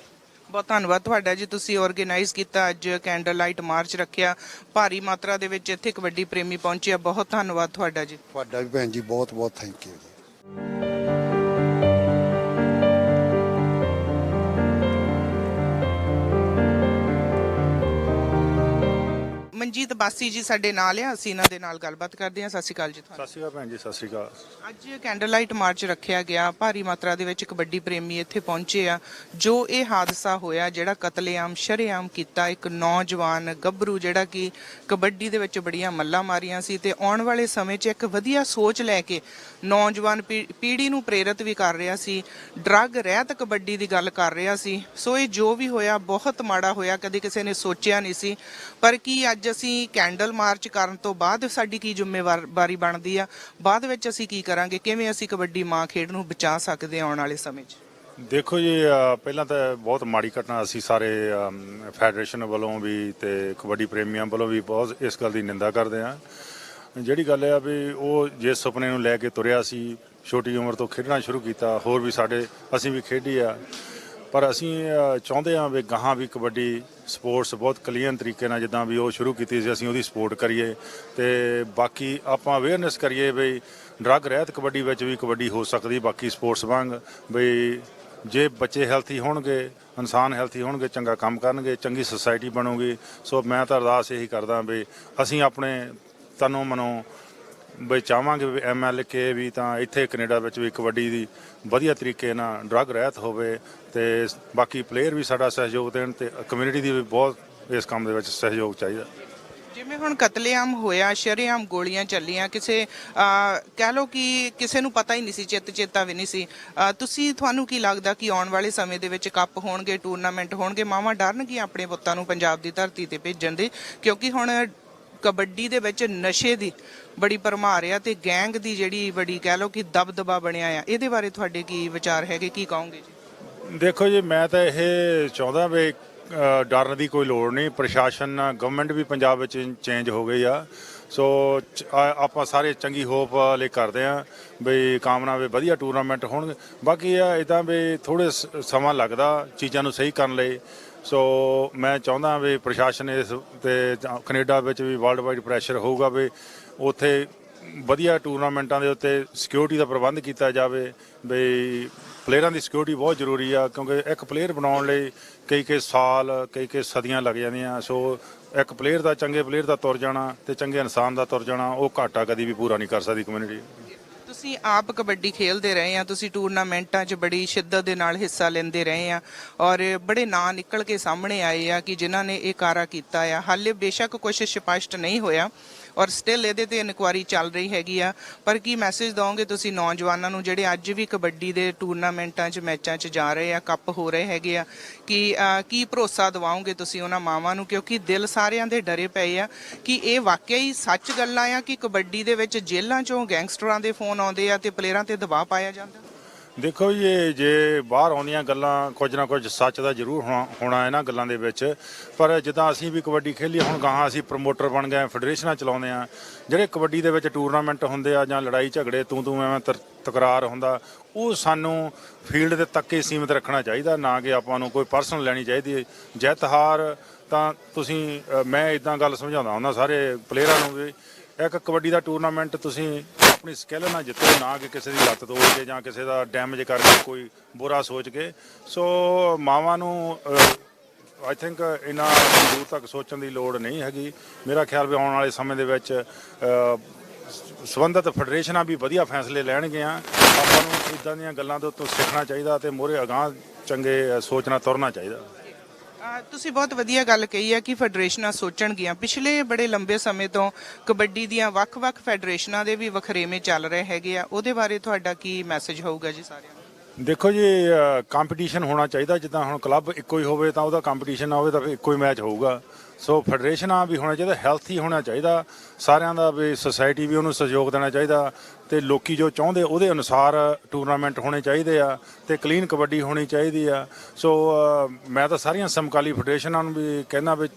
ਬਹੁਤ ਧੰਨਵਾਦ ਤੁਹਾਡਾ ਜੀ, ਤੁਸੀਂ ਆਰਗੇਨਾਈਜ਼ ਕੀਤਾ ਅੱਜ ਕੈਂਡਲ ਲਾਈਟ ਮਾਰਚ ਰੱਖਿਆ, ਭਾਰੀ ਮਾਤਰਾ ਦੇ ਵਿੱਚ ਇੱਥੇ ਕਬੱਡੀ ਪ੍ਰੇਮੀ ਪਹੁੰਚਿਆ। ਬਹੁਤ ਧੰਨਵਾਦ ਤੁਹਾਡਾ ਜੀ। ਤੁਹਾਡਾ ਵੀ ਭੈਣ ਜੀ ਬਹੁਤ ਬਹੁਤ ਥੈਂਕ ਯੂ ਜੀ। ਮਨਜੀਤ ਬਾਸੀ ਜੀ ਸਾਡੇ ਨਾਲ ਆ, ਅਸੀਂ ਇਹਨਾਂ ਦੇ ਨਾਲ ਗੱਲਬਾਤ ਕਰਦੇ ਹਾਂ। ਸਤਿ ਸ਼੍ਰੀ ਅਕਾਲ ਜੀ ਤੁਹਾਨੂੰ। ਸਤਿ ਸ਼੍ਰੀ ਅਕਾਲ ਭੈਣ ਜੀ, ਸਤਿ ਸ਼੍ਰੀ ਅਕਾਲ। ਅੱਜ ਕੈਂਡਲ ਲਾਈਟ ਮਾਰਚ ਰੱਖਿਆ ਗਿਆ, ਭਾਰੀ ਮਾਤਰਾ ਦੇ ਵਿੱਚ ਕਬੱਡੀ ਪ੍ਰੇਮੀ ਇੱਥੇ ਪਹੁੰਚੇ ਆ। ਜੋ ਇਹ ਹਾਦਸਾ ਹੋਇਆ, ਜਿਹੜਾ ਕਤਲੇਆਮ ਸ਼ਰੇਆਮ ਕੀਤਾ ਇੱਕ ਨੌਜਵਾਨ ਗੱਭਰੂ ਜਿਹੜਾ ਕਿ ਕਬੱਡੀ ਦੇ ਵਿੱਚ ਬੜੀਆਂ ਮੱਲਾਂ ਮਾਰੀਆਂ ਸੀ ਤੇ ਆਉਣ ਵਾਲੇ ਸਮੇਂ 'ਚ ਇੱਕ ਵਧੀਆ ਸੋਚ ਲੈ ਕੇ ਨੌਜਵਾਨ ਪੀੜ੍ਹੀ ਨੂੰ ਪ੍ਰੇਰਿਤ ਵੀ ਕਰ ਰਿਹਾ ਸੀ, ਡਰੱਗ ਰਹਿਤ ਕਬੱਡੀ ਦੀ ਗੱਲ ਕਰ ਰਿਹਾ ਸੀ। ਸੋ ਇਹ ਜੋ ਵੀ ਹੋਇਆ ਬਹੁਤ ਮਾੜਾ ਹੋਇਆ, ਕਦੇ ਕਿਸੇ ਨੇ ਸੋਚਿਆ ਨਹੀਂ ਸੀ। ਪਰ ਕੀ ਅੱਜ ਅਸੀਂ ਕੈਂਡਲ ਮਾਰਚ ਕਰਨ ਤੋਂ ਬਾਅਦ ਸਾਡੀ ਕੀ ਜ਼ਿੰਮੇਵਾਰੀ ਬਣਦੀ ਆ, ਬਾਅਦ ਵਿੱਚ ਅਸੀਂ ਕੀ ਕਰਾਂਗੇ, ਕਿਵੇਂ ਅਸੀਂ ਕਬੱਡੀ ਮਾਂ ਖੇਡ ਨੂੰ ਬਚਾ ਸਕਦੇ ਹਾਂ ਆਉਣ ਵਾਲੇ ਸਮੇਂ 'ਚ? ਦੇਖੋ ਜੀ, ਪਹਿਲਾਂ ਤਾਂ ਬਹੁਤ ਮਾੜੀ ਘਟਨਾ ਅਸੀਂ ਸਾਰੇ ਫੈਡਰੇਸ਼ਨ ਵੱਲੋਂ ਵੀ ਤੇ ਕਬੱਡੀ ਪ੍ਰੇਮੀਆਂ ਵੱਲੋਂ ਵੀ ਬਹੁਤ ਇਸ ਗੱਲ ਦੀ ਨਿੰਦਾ ਕਰਦੇ ਹਾਂ। ਜਿਹੜੀ ਗੱਲ ਆ ਵੀ ਉਹ ਜਿਸ ਸੁਪਨੇ ਨੂੰ ਲੈ ਕੇ ਤੁਰਿਆ ਸੀ, ਛੋਟੀ ਉਮਰ ਤੋਂ ਖੇਡਣਾ ਸ਼ੁਰੂ ਕੀਤਾ, ਹੋਰ ਵੀ ਅਸੀਂ ਵੀ ਖੇਡੀ ਆ, ਪਰ ਅਸੀਂ ਚਾਹੁੰਦੇ ਹਾਂ ਵੀ ਗਾਹਾਂ ਵੀ ਕਬੱਡੀ ਸਪੋਰਟਸ ਬਹੁਤ ਕਲੀਅਰ ਤਰੀਕੇ ਨਾਲ ਜਿੱਦਾਂ ਵੀ ਉਹ ਸ਼ੁਰੂ ਕੀਤੀ ਸੀ ਅਸੀਂ ਉਹਦੀ ਸਪੋਰਟ ਕਰੀਏ ਤੇ ਬਾਕੀ ਆਪਾਂ ਅਵੇਅਰਨੈਸ ਕਰੀਏ ਵੀ ਡਰੱਗ ਰਹਿਤ ਕਬੱਡੀ ਵਿੱਚ ਵੀ ਕਬੱਡੀ ਹੋ ਸਕਦੀ ਬਾਕੀ ਸਪੋਰਟਸ ਵਾਂਗ ਵੀ ਜੇ ਬੱਚੇ ਹੈਲਥੀ ਹੋਣਗੇ ਇਨਸਾਨ ਹੈਲਥੀ ਹੋਣਗੇ ਚੰਗਾ ਕੰਮ ਕਰਨਗੇ ਚੰਗੀ ਸੁਸਾਇਟੀ ਬਣੂਗੀ। ਸੋ ਮੈਂ ਤਾਂ ਅਰਦਾਸ ਇਹੀ ਕਰਦਾ ਵੀ ਅਸੀਂ ਆਪਣੇ ਤਨੋਂ ਮਨੋਂ ਵੀ ਚਾਹਾਂਗੇ ਵੀ MLK ਵੀ ਤਾਂ ਇੱਥੇ ਕੈਨੇਡਾ ਵਿੱਚ ਵੀ ਕਬੱਡੀ ਦੀ ਵਧੀਆ ਤਰੀਕੇ ਨਾਲ ਡਰੱਗ ਰਹਿਤ ਹੋਵੇ ਤੇ ਬਾਕੀ ਪਲੇਅਰ ਵੀ ਸਾਡਾ ਸਹਿਯੋਗ ਦੇਣ ਤੇ ਕਮਿਊਨਿਟੀ ਦੀ ਵੀ ਬਹੁਤ ਇਸ ਕੰਮ ਦੇ ਵਿੱਚ ਸਹਿਯੋਗ ਚਾਹੀਦਾ। ਜਿਵੇਂ ਹੁਣ ਕਤਲੇਆਮ ਹੋਇਆ ਸ਼ਰੇਆਮ ਗੋਲੀਆਂ ਚੱਲੀਆਂ ਕਿਸੇ ਕਹਿ ਲਓ ਕਿ ਕਿਸੇ ਨੂੰ ਪਤਾ ਹੀ ਨਹੀਂ ਸੀ ਚੇਤਾ ਵੀ ਨਹੀਂ ਸੀ ਤੁਹਾਨੂੰ ਕੀ ਲੱਗਦਾ ਕਿ ਆਉਣ ਵਾਲੇ ਸਮੇਂ ਦੇ ਵਿੱਚ ਕੱਪ ਹੋਣਗੇ ਟੂਰਨਾਮੈਂਟ ਹੋਣਗੇ ਮਾਵਾਂ ਡਰਨਗੀਆਂ ਆਪਣੇ ਪੁੱਤਾਂ ਨੂੰ ਪੰਜਾਬ ਦੀ ਧਰਤੀ ਤੇ ਭੇਜਣ ਦੇ ਕਿਉਂਕਿ ਹੁਣ ਕਬੱਡੀ ਦੇ ਵਿੱਚ ਨਸ਼ੇ ਦੀ ਬੜੀ ਭਰਮਾਰ ਆ ਤੇ ਗੈਂਗ ਦੀ ਜਿਹੜੀ ਬੜੀ ਕਹਿ ਲਓ ਕਿ ਦਬਦਬਾ ਬਣਿਆ ਆ ਇਹਦੇ ਬਾਰੇ ਤੁਹਾਡੇ ਕੀ ਵਿਚਾਰ ਹੈਗੇ ਕੀ ਕਹੋਗੇ ਜੀ? ਦੇਖੋ ਜੀ ਮੈਂ ਤਾਂ ਇਹ ਚਾਹੁੰਦਾ ਵੀ ਡਰਨ ਦੀ ਕੋਈ ਲੋੜ ਨਹੀਂ ਪ੍ਰਸ਼ਾਸਨ ਗਵਰਨਮੈਂਟ ਵੀ ਪੰਜਾਬ ਵਿੱਚ ਚੇਂਜ ਹੋ ਗਈ ਆ ਸੋ ਆਪਾਂ ਸਾਰੇ ਚੰਗੀ ਹੋਪ ਲਈ ਕਰਦੇ ਆ ਵੀ ਕਾਮਨਾ ਵੀ ਵਧੀਆ ਟੂਰਨਾਮੈਂਟ ਹੋਣਗੇ ਬਾਕੀ ਆ ਇੱਦਾਂ ਵੀ ਥੋੜੇ ਸਮਾਂ ਲੱਗਦਾ ਚੀਜ਼ਾਂ ਨੂੰ ਸਹੀ ਕਰਨ ਲਈ ਸੋ ਮੈਂ ਚਾਹੁੰਦਾ ਵੀ ਪ੍ਰਸ਼ਾਸਨ ਇਸ ਤੇ ਕੈਨੇਡਾ ਵਿੱਚ ਵੀ ਵਰਲਡ ਵਾਈਡ ਪ੍ਰੈਸ਼ਰ ਹੋਊਗਾ ਵੀ ਉੱਥੇ ਵਧੀਆ ਟੂਰਨਾਮੈਂਟਾਂ ਦੇ ਉੱਤੇ ਸਿਕਿਉਰਿਟੀ ਦਾ ਪ੍ਰਬੰਧ ਕੀਤਾ ਜਾਵੇ ਵੀ ਪਲੇਅਰਾਂ ਦੀ ਸਿਕਿਉਰਿਟੀ ਬਹੁਤ ਜ਼ਰੂਰੀ ਆ ਕਿਉਂਕਿ ਇੱਕ ਪਲੇਅਰ ਬਣਾਉਣ ਲਈ ਕਈ ਸਾਲ ਕਈ ਸਦੀਆਂ ਲੱਗ ਜਾਂਦੀਆਂ ਸੋ ਇੱਕ ਪਲੇਅਰ ਦਾ ਚੰਗੇ ਪਲੇਅਰ ਦਾ ਤੁਰ ਜਾਣਾ ਤੇ ਚੰਗੇ ਇਨਸਾਨ ਦਾ ਤੁਰ ਜਾਣਾ ਉਹ ਘਾਟਾ ਕਦੀ ਵੀ ਪੂਰਾ ਨਹੀਂ ਕਰ ਸਕਦੀ ਕਮਿਊਨਿਟੀ। ਤੁਸੀਂ ਆਪ ਕਬੱਡੀ ਖੇਲਦੇ ਰਹੇ ਆ ਤੁਸੀਂ ਟੂਰਨਾਮੈਂਟਾਂ 'ਚ ਬੜੀ ਸ਼ਿੱਦਤ ਦੇ ਨਾਲ ਹਿੱਸਾ ਲੈਂਦੇ ਰਹੇ ਆ ਔਰ ਬੜੇ ਨਾਂ ਨਿਕਲ ਕੇ ਸਾਹਮਣੇ ਆਏ ਆ ਕਿ ਜਿਨ੍ਹਾਂ ਨੇ ਇਹ ਕਾਰਾ ਕੀਤਾ ਆ ਹਾਲੇ ਬੇਸ਼ੱਕ ਕੁਝ ਸਪਸ਼ਟ ਨਹੀਂ ਹੋਇਆ ਔਰ ਸਟਿਲ ਇਹਦੇ ਤੇ ਇਨਕੁਆਇਰੀ ਚੱਲ ਰਹੀ ਹੈਗੀ ਆ ਪਰ ਕੀ ਮੈਸੇਜ ਦਵੋਗੇ ਤੁਸੀਂ ਨੌਜਵਾਨਾਂ ਨੂੰ ਜਿਹੜੇ ਅੱਜ ਵੀ ਕਬੱਡੀ ਦੇ ਟੂਰਨਾਮੈਂਟਾਂ 'ਚ ਮੈਚਾਂ 'ਚ ਜਾ ਰਹੇ ਆ ਕੱਪ ਹੋ ਰਹੇ ਹੈਗੇ ਆ ਕੀ ਭਰੋਸਾ ਦਿਵਾਓਗੇ ਤੁਸੀਂ ਉਹਨਾਂ ਮਾਵਾਂ ਨੂੰ ਕਿਉਂਕਿ ਦਿਲ ਸਾਰਿਆਂ ਦੇ ਡਰੇ ਪਏ ਆ ਕਿ ਇਹ ਵਾਕਿਆ ਹੀ ਸੱਚ ਗੱਲਾਂ ਆ ਕਿ ਕਬੱਡੀ ਦੇ ਵਿੱਚ ਜੇਲ੍ਹਾਂ 'ਚੋਂ ਗੈਂਗਸਟਰਾਂ ਦੇ ਫੋਨ ਆਉਂਦੇ ਆ ਤੇ ਪਲੇਅਰਾਂ ਤੇ ਦਬਾਅ ਪਾਇਆ ਜਾਂਦਾ? ਦੇਖੋ ਜੀ ਜੇ ਬਾਹਰ ਆਉਂਦੀਆਂ ਗੱਲਾਂ ਕੁਝ ਨਾ ਕੁਝ ਸੱਚ ਦਾ ਜ਼ਰੂਰ ਹੋਣਾ ਇਹਨਾਂ ਗੱਲਾਂ ਦੇ ਵਿੱਚ ਪਰ ਜਿੱਦਾਂ ਅਸੀਂ ਵੀ ਕਬੱਡੀ ਖੇਲੀ ਹੁਣ ਗਾਹਾਂ ਅਸੀਂ ਪ੍ਰਮੋਟਰ ਬਣ ਗਏ ਫੈਡਰੇਸ਼ਨਾਂ ਚਲਾਉਂਦੇ ਆ ਜਿਹੜੇ ਕਬੱਡੀ ਦੇ ਵਿੱਚ ਟੂਰਨਾਮੈਂਟ ਹੁੰਦੇ ਆ ਜਾਂ ਲੜਾਈ ਝਗੜੇ ਤੂੰ ਐਵੇਂ ਤਕਰਾਰ ਹੁੰਦਾ ਉਹ ਸਾਨੂੰ ਫੀਲਡ ਦੇ ਤੱਕ ਹੀ ਸੀਮਿਤ ਰੱਖਣਾ ਚਾਹੀਦਾ ਨਾ ਕਿ ਆਪਾਂ ਨੂੰ ਕੋਈ ਪਰਸਨਲ ਲੈਣੀ ਚਾਹੀਦੀ ਜਿੱਤ ਹਾਰ ਤਾਂ ਤੁਸੀਂ ਮੈਂ ਇਦਾਂ ਗੱਲ ਸਮਝਾਉਂਦਾ ਹੁੰਦਾ ਸਾਰੇ ਪਲੇਅਰਾਂ ਨੂੰ ਵੀ ਇੱਕ ਕਬੱਡੀ ਦਾ ਟੂਰਨਾਮੈਂਟ ਤੁਸੀਂ ਆਪਣੀ ਸਕਿੱਲ ਨਾਲ ਜਿੱਤੋ ਨਾ ਕਿ ਕਿਸੇ ਦੀ ਲੱਤ ਤੋੜ ਕੇ ਜਾਂ ਕਿਸੇ ਦਾ ਡੈਮੇਜ ਕਰਕੇ ਕੋਈ ਬੁਰਾ ਸੋਚ ਕੇ ਸੋ ਮਾਵਾਂ ਨੂੰ ਆਈ ਥਿੰਕ ਇਹਨਾਂ ਦੂਰ ਤੱਕ ਸੋਚਣ ਦੀ ਲੋੜ ਨਹੀਂ ਹੈਗੀ ਮੇਰਾ ਖਿਆਲ ਵੀ ਆਉਣ ਵਾਲੇ ਸਮੇਂ ਦੇ ਵਿੱਚ ਸੰਬੰਧਿਤ ਫੈਡਰੇਸ਼ਨਾਂ ਵੀ ਵਧੀਆ ਫੈਸਲੇ ਲੈਣਗੀਆਂ ਆਪਾਂ ਨੂੰ ਇੱਦਾਂ ਦੀਆਂ ਗੱਲਾਂ ਦੇ ਉੱਤੋਂ ਸਿੱਖਣਾ ਚਾਹੀਦਾ ਤੇ ਮੋਹਰੇ ਅਗਾਂਹ ਚੰਗੇ ਸੋਚਣਾ ਤੁਰਨਾ ਚਾਹੀਦਾ। ਤੁਸੀਂ ਬਹੁਤ ਵਧੀਆ ਗੱਲ ਕਹੀ ਹੈ ਕਿ ਫੈਡਰੇਸ਼ਨਾਂ ਸੋਚਣਗੀਆਂ ਪਿਛਲੇ ਬੜੇ ਲੰਬੇ ਸਮੇਂ ਤੋਂ ਕਬੱਡੀ ਦੀਆਂ ਵੱਖ-ਵੱਖ ਫੈਡਰੇਸ਼ਨਾਂ ਦੇ ਵੀ ਵਖਰੇਵੇਂ ਚੱਲ ਰਹੇ ਹੈਗੇ ਆ ਉਹਦੇ ਬਾਰੇ ਤੁਹਾਡਾ ਕੀ ਮੈਸੇਜ ਹੋਊਗਾ ਜੀ ਸਾਰਿਆਂ ਨੂੰ? ਦੇਖੋ ਜੀ ਕੰਪੀਟੀਸ਼ਨ ਹੋਣਾ ਚਾਹੀਦਾ ਜਿੱਦਾਂ ਹੁਣ ਕਲੱਬ ਇੱਕੋ ਹੀ ਹੋਵੇ ਤਾਂ ਉਹਦਾ ਕੰਪੀਟੀਸ਼ਨ ਨਾ ਹੋਵੇ ਤਾਂ ਫਿਰ ਇੱਕੋ ਹੀ ਮੈਚ ਹੋਊਗਾ ਸੋ ਫੈਡਰੇਸ਼ਨਾਂ ਵੀ ਹੋਣਾ ਚਾਹੀਦਾ ਹੈਲਥੀ ਹੋਣਾ ਚਾਹੀਦਾ ਸਾਰਿਆਂ ਦਾ ਵੀ ਸੁਸਾਇਟੀ ਵੀ ਉਹਨੂੰ ਸਹਿਯੋਗ ਦੇਣਾ ਚਾਹੀਦਾ ਤੇ ਲੋਕੀ ਜੋ ਚਾਹੁੰਦੇ ਉਹਦੇ ਅਨੁਸਾਰ ਟੂਰਨਾਮੈਂਟ ਹੋਣੇ ਚਾਹੀਦੇ ਆ ਤੇ ਕਲੀਨ ਕਬੱਡੀ ਹੋਣੀ ਚਾਹੀਦੀ ਆ ਸੋ ਮੈਂ ਤਾਂ ਸਾਰੀਆਂ ਸਮਕਾਲੀ ਫੈਡਰੇਸ਼ਨਾਂ ਨੂੰ ਵੀ ਕਹਿੰਦਾ ਵੀ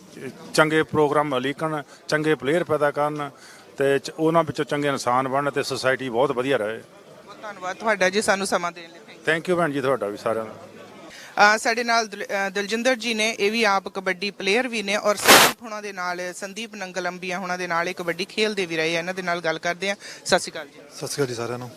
ਚੰਗੇ ਪ੍ਰੋਗਰਾਮ ਉਲੀਕਣ ਚੰਗੇ ਪਲੇਅਰ ਪੈਦਾ ਕਰਨ ਤੇ ਉਹਨਾਂ ਵਿੱਚੋਂ ਚੰਗੇ ਇਨਸਾਨ ਬਣਨ ਤੇ ਸੁਸਾਇਟੀ ਬਹੁਤ ਵਧੀਆ ਰਹੇ। ਬਹੁਤ ਧੰਨਵਾਦ ਤੁਹਾਡਾ ਜੀ ਸਾਨੂੰ ਸਮਾਂ ਦੇਣ ਲਈ। ਥੈਂਕ ਯੂ ਭੈਣ ਜੀ ਤੁਹਾਡਾ ਵੀ ਸਾਰਿਆਂ ਦਾ। ਸਾਡੇ ਨਾਲ ਦਲਜਿੰਦਰ ਜੀ ਨੇ ਇਹ ਵੀ ਆਪ ਕਬੱਡੀ ਪਲੇਅਰ ਵੀ ਨੇ ਔਰ ਸੰਦੀਪ ਹੁਣਾਂ ਦੇ ਨਾਲ ਸੰਦੀਪ ਨੰਗਲੰਬੀਆਂ ਹੁਣਾਂ ਦੇ ਨਾਲ ਇਹ ਕਬੱਡੀ ਖੇਲਦੇ ਵੀ ਰਹੇ ਆ ਇਹਨਾਂ ਦੇ ਨਾਲ ਗੱਲ ਕਰਦੇ ਆ। ਸਤਿ ਸ਼੍ਰੀ ਅਕਾਲ ਜੀ। ਸਤਿ ਸ਼੍ਰੀ ਅਕਾਲ ਜੀ ਸਾਰਿਆਂ ਨੂੰ।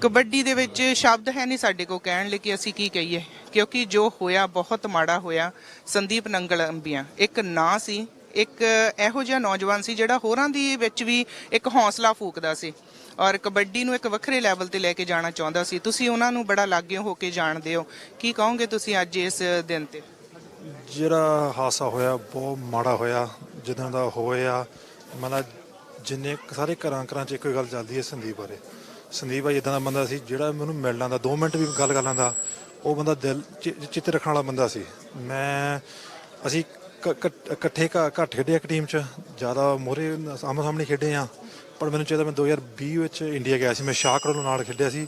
ਕਬੱਡੀ ਦੇ ਵਿੱਚ ਸ਼ਬਦ ਹੈ ਨਹੀਂ ਸਾਡੇ ਕੋਲ ਕਹਿਣ ਲਈ ਕਿ ਅਸੀਂ ਕੀ ਕਹੀਏ ਕਿਉਂਕਿ ਜੋ ਹੋਇਆ ਬਹੁਤ ਮਾੜਾ ਹੋਇਆ। ਸੰਦੀਪ ਨੰਗਲੰਬੀਆਂ ਇੱਕ ਨਾਂ ਸੀ ਇੱਕ ਇਹੋ ਜਿਹਾ ਨੌਜਵਾਨ ਸੀ ਜਿਹੜਾ ਹੋਰਾਂ ਦੀ ਵਿੱਚ ਵੀ ਇੱਕ ਹੌਸਲਾ ਫੂਕਦਾ ਸੀ ਔਰ ਕਬੱਡੀ ਨੂੰ ਇੱਕ ਵੱਖਰੇ ਲੈਵਲ ਤੇ ਲੈ ਕੇ ਜਾਣਾ ਚਾਹੁੰਦਾ ਸੀ। ਤੁਸੀਂ ਉਹਨਾਂ ਨੂੰ ਬੜਾ ਲਾਗਿਓ ਹੋ ਕੇ ਜਾਣਦੇ ਹੋ ਕੀ ਕਹੋਗੇ ਤੁਸੀਂ ਅੱਜ ਇਸ ਦਿਨ ਤੇ? ਜਿਹੜਾ ਹਾਦਸਾ ਹੋਇਆ ਬਹੁਤ ਮਾੜਾ ਹੋਇਆ ਜਿੱਦਾਂ ਦਾ ਹੋਇਆ ਮਤਲਬ ਜਿੰਨੇ ਸਾਰੇ ਘਰਾਂ 'ਚ ਇੱਕੋ ਹੀ ਗੱਲ ਚੱਲਦੀ ਹੈ ਸੰਦੀਪ ਬਾਰੇ। ਸੰਦੀਪ ਭਾਈ ਇੱਦਾਂ ਦਾ ਬੰਦਾ ਸੀ ਜਿਹੜਾ ਮੈਨੂੰ ਮਿਲ ਲੈਂਦਾ 2 ਮਿੰਟ ਵੀ ਗੱਲ ਕਰ ਲੈਂਦਾ ਉਹ ਬੰਦਾ ਦਿਲ ਚਿੱਤ ਰੱਖਣ ਵਾਲਾ ਬੰਦਾ ਸੀ। ਅਸੀਂ ਇਕੱਠੇ ਘੱਟ ਖੇਡੇ ਇੱਕ ਟੀਮ 'ਚ ਜ਼ਿਆਦਾ ਮੋਹਰੇ ਆਮੋ ਸਾਹਮਣੇ ਖੇਡੇ ਆ ਪਰ ਮੈਨੂੰ ਚਾਹੀਦਾ ਮੈਂ 2020 ਵਿੱਚ ਇੰਡੀਆ ਗਿਆ ਸੀ ਮੈਂ ਸ਼ਾਹਕਰੋਲ ਨਾਲ ਖੇਡਿਆ ਸੀ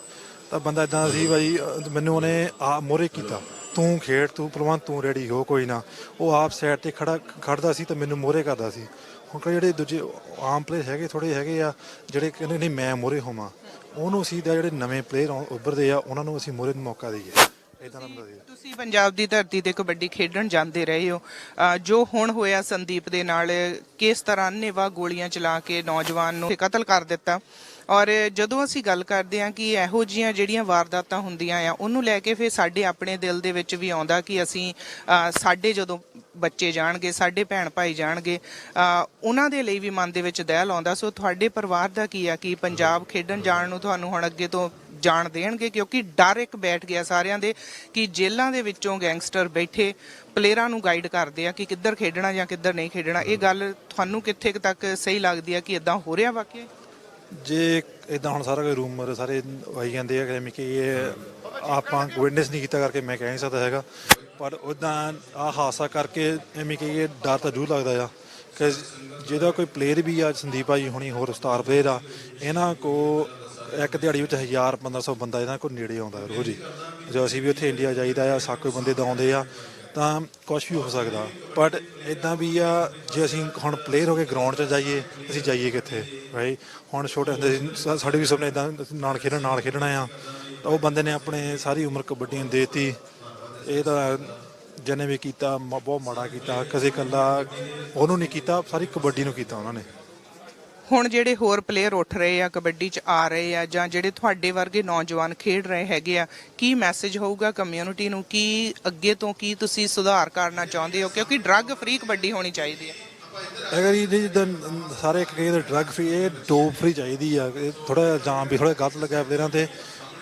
ਤਾਂ ਬੰਦਾ ਇੱਦਾਂ ਸੀ ਭਾਈ ਮੈਨੂੰ ਉਹਨੇ ਮੋਹਰੇ ਕੀਤਾ ਤੂੰ ਖੇਡ ਤੂੰ ਭਲਵਾਨ ਤੂੰ ਰੈਡੀ ਹੋ ਕੋਈ ਨਾ ਉਹ ਆਪ ਸਾਈਡ ਤੇ ਖੜਦਾ ਸੀ ਤਾਂ ਮੈਨੂੰ ਮੋਹਰੇ ਕਰਦਾ ਸੀ। ਹੁਣ ਜਿਹੜੇ ਦੂਜੇ ਆਮ ਪਲੇਅਰ ਹੈਗੇ ਥੋੜ੍ਹੇ ਹੈਗੇ ਆ ਜਿਹੜੇ ਕਹਿੰਦੇ ਨਹੀਂ ਮੈਂ ਮੋਹਰੇ ਹੋਵਾਂ ਉਹਨੂੰ ਅਸੀਂ ਜਿਹੜੇ ਨਵੇਂ ਪਲੇਅਰ ਉੱਭਰਦੇ ਆ ਉਹਨਾਂ ਨੂੰ ਅਸੀਂ ਮੋਹਰੇ ਨੂੰ ਮੌਕਾ ਦਈਏ ਇਦਾਂ ਦਾ ਬੰਦਾ ਸੀ। ਤੁਸੀਂ ਪੰਜਾਬ ਦੀ ਧਰਤੀ ਤੇ ਕਬੱਡੀ ਖੇਡਣ ਜਾਂਦੇ ਰਹੇ ਹੋ, ਜੋ ਹੁਣ ਹੋਇਆ ਸੰਦੀਪ ਦੇ ਨਾਲ, ਕਿਸ ਤਰ੍ਹਾਂ ਅੰਨ੍ਹੇਵਾਹ ਗੋਲੀਆਂ ਚਲਾ ਕੇ ਨੌਜਵਾਨ ਨੂੰ ਕਤਲ ਕਰ ਦਿੱਤਾ, ਔਰ ਜਦੋਂ ਅਸੀਂ ਗੱਲ ਕਰਦੇ ਹਾਂ ਕਿ ਇਹੋ ਜਿਹੀਆਂ ਜਿਹੜੀਆਂ ਵਾਰਦਾਤਾਂ ਹੁੰਦੀਆਂ ਆ ਉਹਨੂੰ ਲੈ ਕੇ ਫਿਰ ਸਾਡੇ ਆਪਣੇ ਦਿਲ ਦੇ ਵਿੱਚ ਵੀ ਆਉਂਦਾ ਕਿ ਅਸੀਂ ਸਾਡੇ ਜਦੋਂ ਬੱਚੇ ਜਾਣਗੇ, ਸਾਡੇ ਭੈਣ ਭਾਈ ਜਾਣਗੇ, ਉਹਨਾਂ ਦੇ ਲਈ ਵੀ ਮਨ ਦੇ ਵਿੱਚ ਦਹਿਲ ਆਉਂਦਾ। ਸੋ ਤੁਹਾਡੇ ਪਰਿਵਾਰ ਦਾ ਕੀ ਆ ਕਿ ਪੰਜਾਬ ਖੇਡਣ ਜਾਣ ਨੂੰ ਤੁਹਾਨੂੰ ਹੁਣ ਅੱਗੇ ਤੋਂ ਜਾਣ ਦੇਣਗੇ? ਕਿਉਂਕਿ ਡਰ ਇੱਕ ਬੈਠ ਗਿਆ ਸਾਰਿਆਂ ਦੇ ਕਿ ਜੇਲ੍ਹਾਂ ਦੇ ਵਿੱਚੋਂ ਗੈਂਗਸਟਰ ਬੈਠੇ ਪਲੇਅਰਾਂ ਨੂੰ ਗਾਈਡ ਕਰਦੇ ਆ ਕਿ ਕਿੱਧਰ ਖੇਡਣਾ ਜਾਂ ਕਿੱਧਰ ਨਹੀਂ ਖੇਡਣਾ। ਇਹ ਗੱਲ ਤੁਹਾਨੂੰ ਕਿੱਥੇ ਕੁ ਤੱਕ ਸਹੀ ਲੱਗਦੀ ਆ ਕਿ ਇਦਾਂ ਹੋ ਰਿਹਾ ਵਾਕਿਆ? ਜੇ ਇਦਾਂ ਹੁਣ ਸਾਰਾ ਕੋਈ ਰੂਮਰ ਸਾਰੇ ਆਈ ਜਾਂਦੇ ਆ ਜਿਵੇਂ ਕਿ ਇਹ ਆਪਾਂ ਵਿਟਨੈਸ ਨਹੀਂ ਕੀਤਾ ਕਰਕੇ ਮੈਂ ਕਹਿ ਨਹੀਂ ਸਕਦਾ ਹੈਗਾ, ਪਰ ਉੱਦਾਂ ਆਹ ਹਾਦਸਾ ਕਰਕੇ ਐਵੇਂ ਕਿ ਇਹ ਡਰ ਤਾਂ ਜ਼ਰੂਰ ਲੱਗਦਾ ਆ ਕਿ ਜਿਹਦਾ ਕੋਈ ਪਲੇਅਰ ਵੀ ਆ, ਸੰਦੀਪ ਭਾਜੀ ਹੁਣੀ ਹੋਰ ਸਟਾਰ ਪਲੇਅਰ ਆ, ਇਹਨਾਂ ਕੋ ਇੱਕ ਦਿਹਾੜੀ ਵਿੱਚ 1000-1500 ਬੰਦਾ ਇਹਨਾਂ ਕੋਲ ਨੇੜੇ ਆਉਂਦਾ ਰੋਜ਼ ਹੀ। ਜਦੋਂ ਅਸੀਂ ਵੀ ਉੱਥੇ ਇੰਡੀਆ ਜਾਈਦਾ ਆ, ਸਾਕੋ ਬੰਦੇ ਤਾਂ ਆਉਂਦੇ ਆ, ਤਾਂ ਕੁਛ ਵੀ ਹੋ ਸਕਦਾ। ਬਟ ਇੱਦਾਂ ਵੀ ਆ ਜੇ ਅਸੀਂ ਹੁਣ ਪਲੇਅਰ ਹੋ ਕੇ ਗਰਾਊਂਡ 'ਚ ਜਾਈਏ, ਅਸੀਂ ਜਾਈਏ ਕਿੱਥੇ ਰਾਈਟ? ਹੁਣ ਛੋਟੇ ਹੁੰਦੇ ਸੀ ਸਾਡੇ ਵੀ ਸੁਪਨੇ ਇੱਦਾਂ ਨਾਲ ਖੇਡਣਾ ਆ, ਤਾਂ ਉਹ ਬੰਦੇ ਨੇ ਆਪਣੇ ਸਾਰੀ ਉਮਰ ਕਬੱਡੀ ਨੂੰ ਦੇਤੀ। ਇਹ ਤਾਂ ਜਿਹਨੇ ਵੀ ਕੀਤਾ ਬਹੁਤ ਮਾੜਾ ਕੀਤਾ, ਕਿਸੇ ਇਕੱਲਾ ਉਹਨੂੰ ਨਹੀਂ ਕੀਤਾ, ਸਾਰੀ ਕਬੱਡੀ ਨੂੰ ਕੀਤਾ ਉਹਨਾਂ ਨੇ। ਹੁਣ ਜਿਹੜੇ ਹੋਰ ਪਲੇਅਰ ਉੱਠ ਰਹੇ ਆ, ਕਬੱਡੀ 'ਚ ਆ ਰਹੇ ਆ, ਜਾਂ ਜਿਹੜੇ ਤੁਹਾਡੇ ਵਰਗੇ ਨੌਜਵਾਨ ਖੇਡ ਰਹੇ ਹੈਗੇ ਆ, ਕੀ ਮੈਸੇਜ ਹੋਊਗਾ ਕਮਿਊਨਿਟੀ ਨੂੰ? ਕੀ ਅੱਗੇ ਤੋਂ ਕੀ ਤੁਸੀਂ ਸੁਧਾਰ ਕਰਨਾ ਚਾਹੁੰਦੇ ਹੋ? ਕਿਉਂਕਿ ਡਰੱਗ ਫ੍ਰੀ ਕਬੱਡੀ ਹੋਣੀ ਚਾਹੀਦੀ ਹੈ। ਅਗਰ ਇਹ ਜਿੱਦਾਂ ਸਾਰੇ ਕਹਿੰਦੇ ਡਰੱਗ ਫ੍ਰੀ, ਇਹ ਡੋਪ ਫ੍ਰੀ ਚਾਹੀਦੀ ਆ। ਥੋੜਾ ਜਾਮ ਵੀ ਥੋੜਾ ਗਲਤ ਲੱਗਾ ਪਲੇਅਰਾਂ ਤੇ।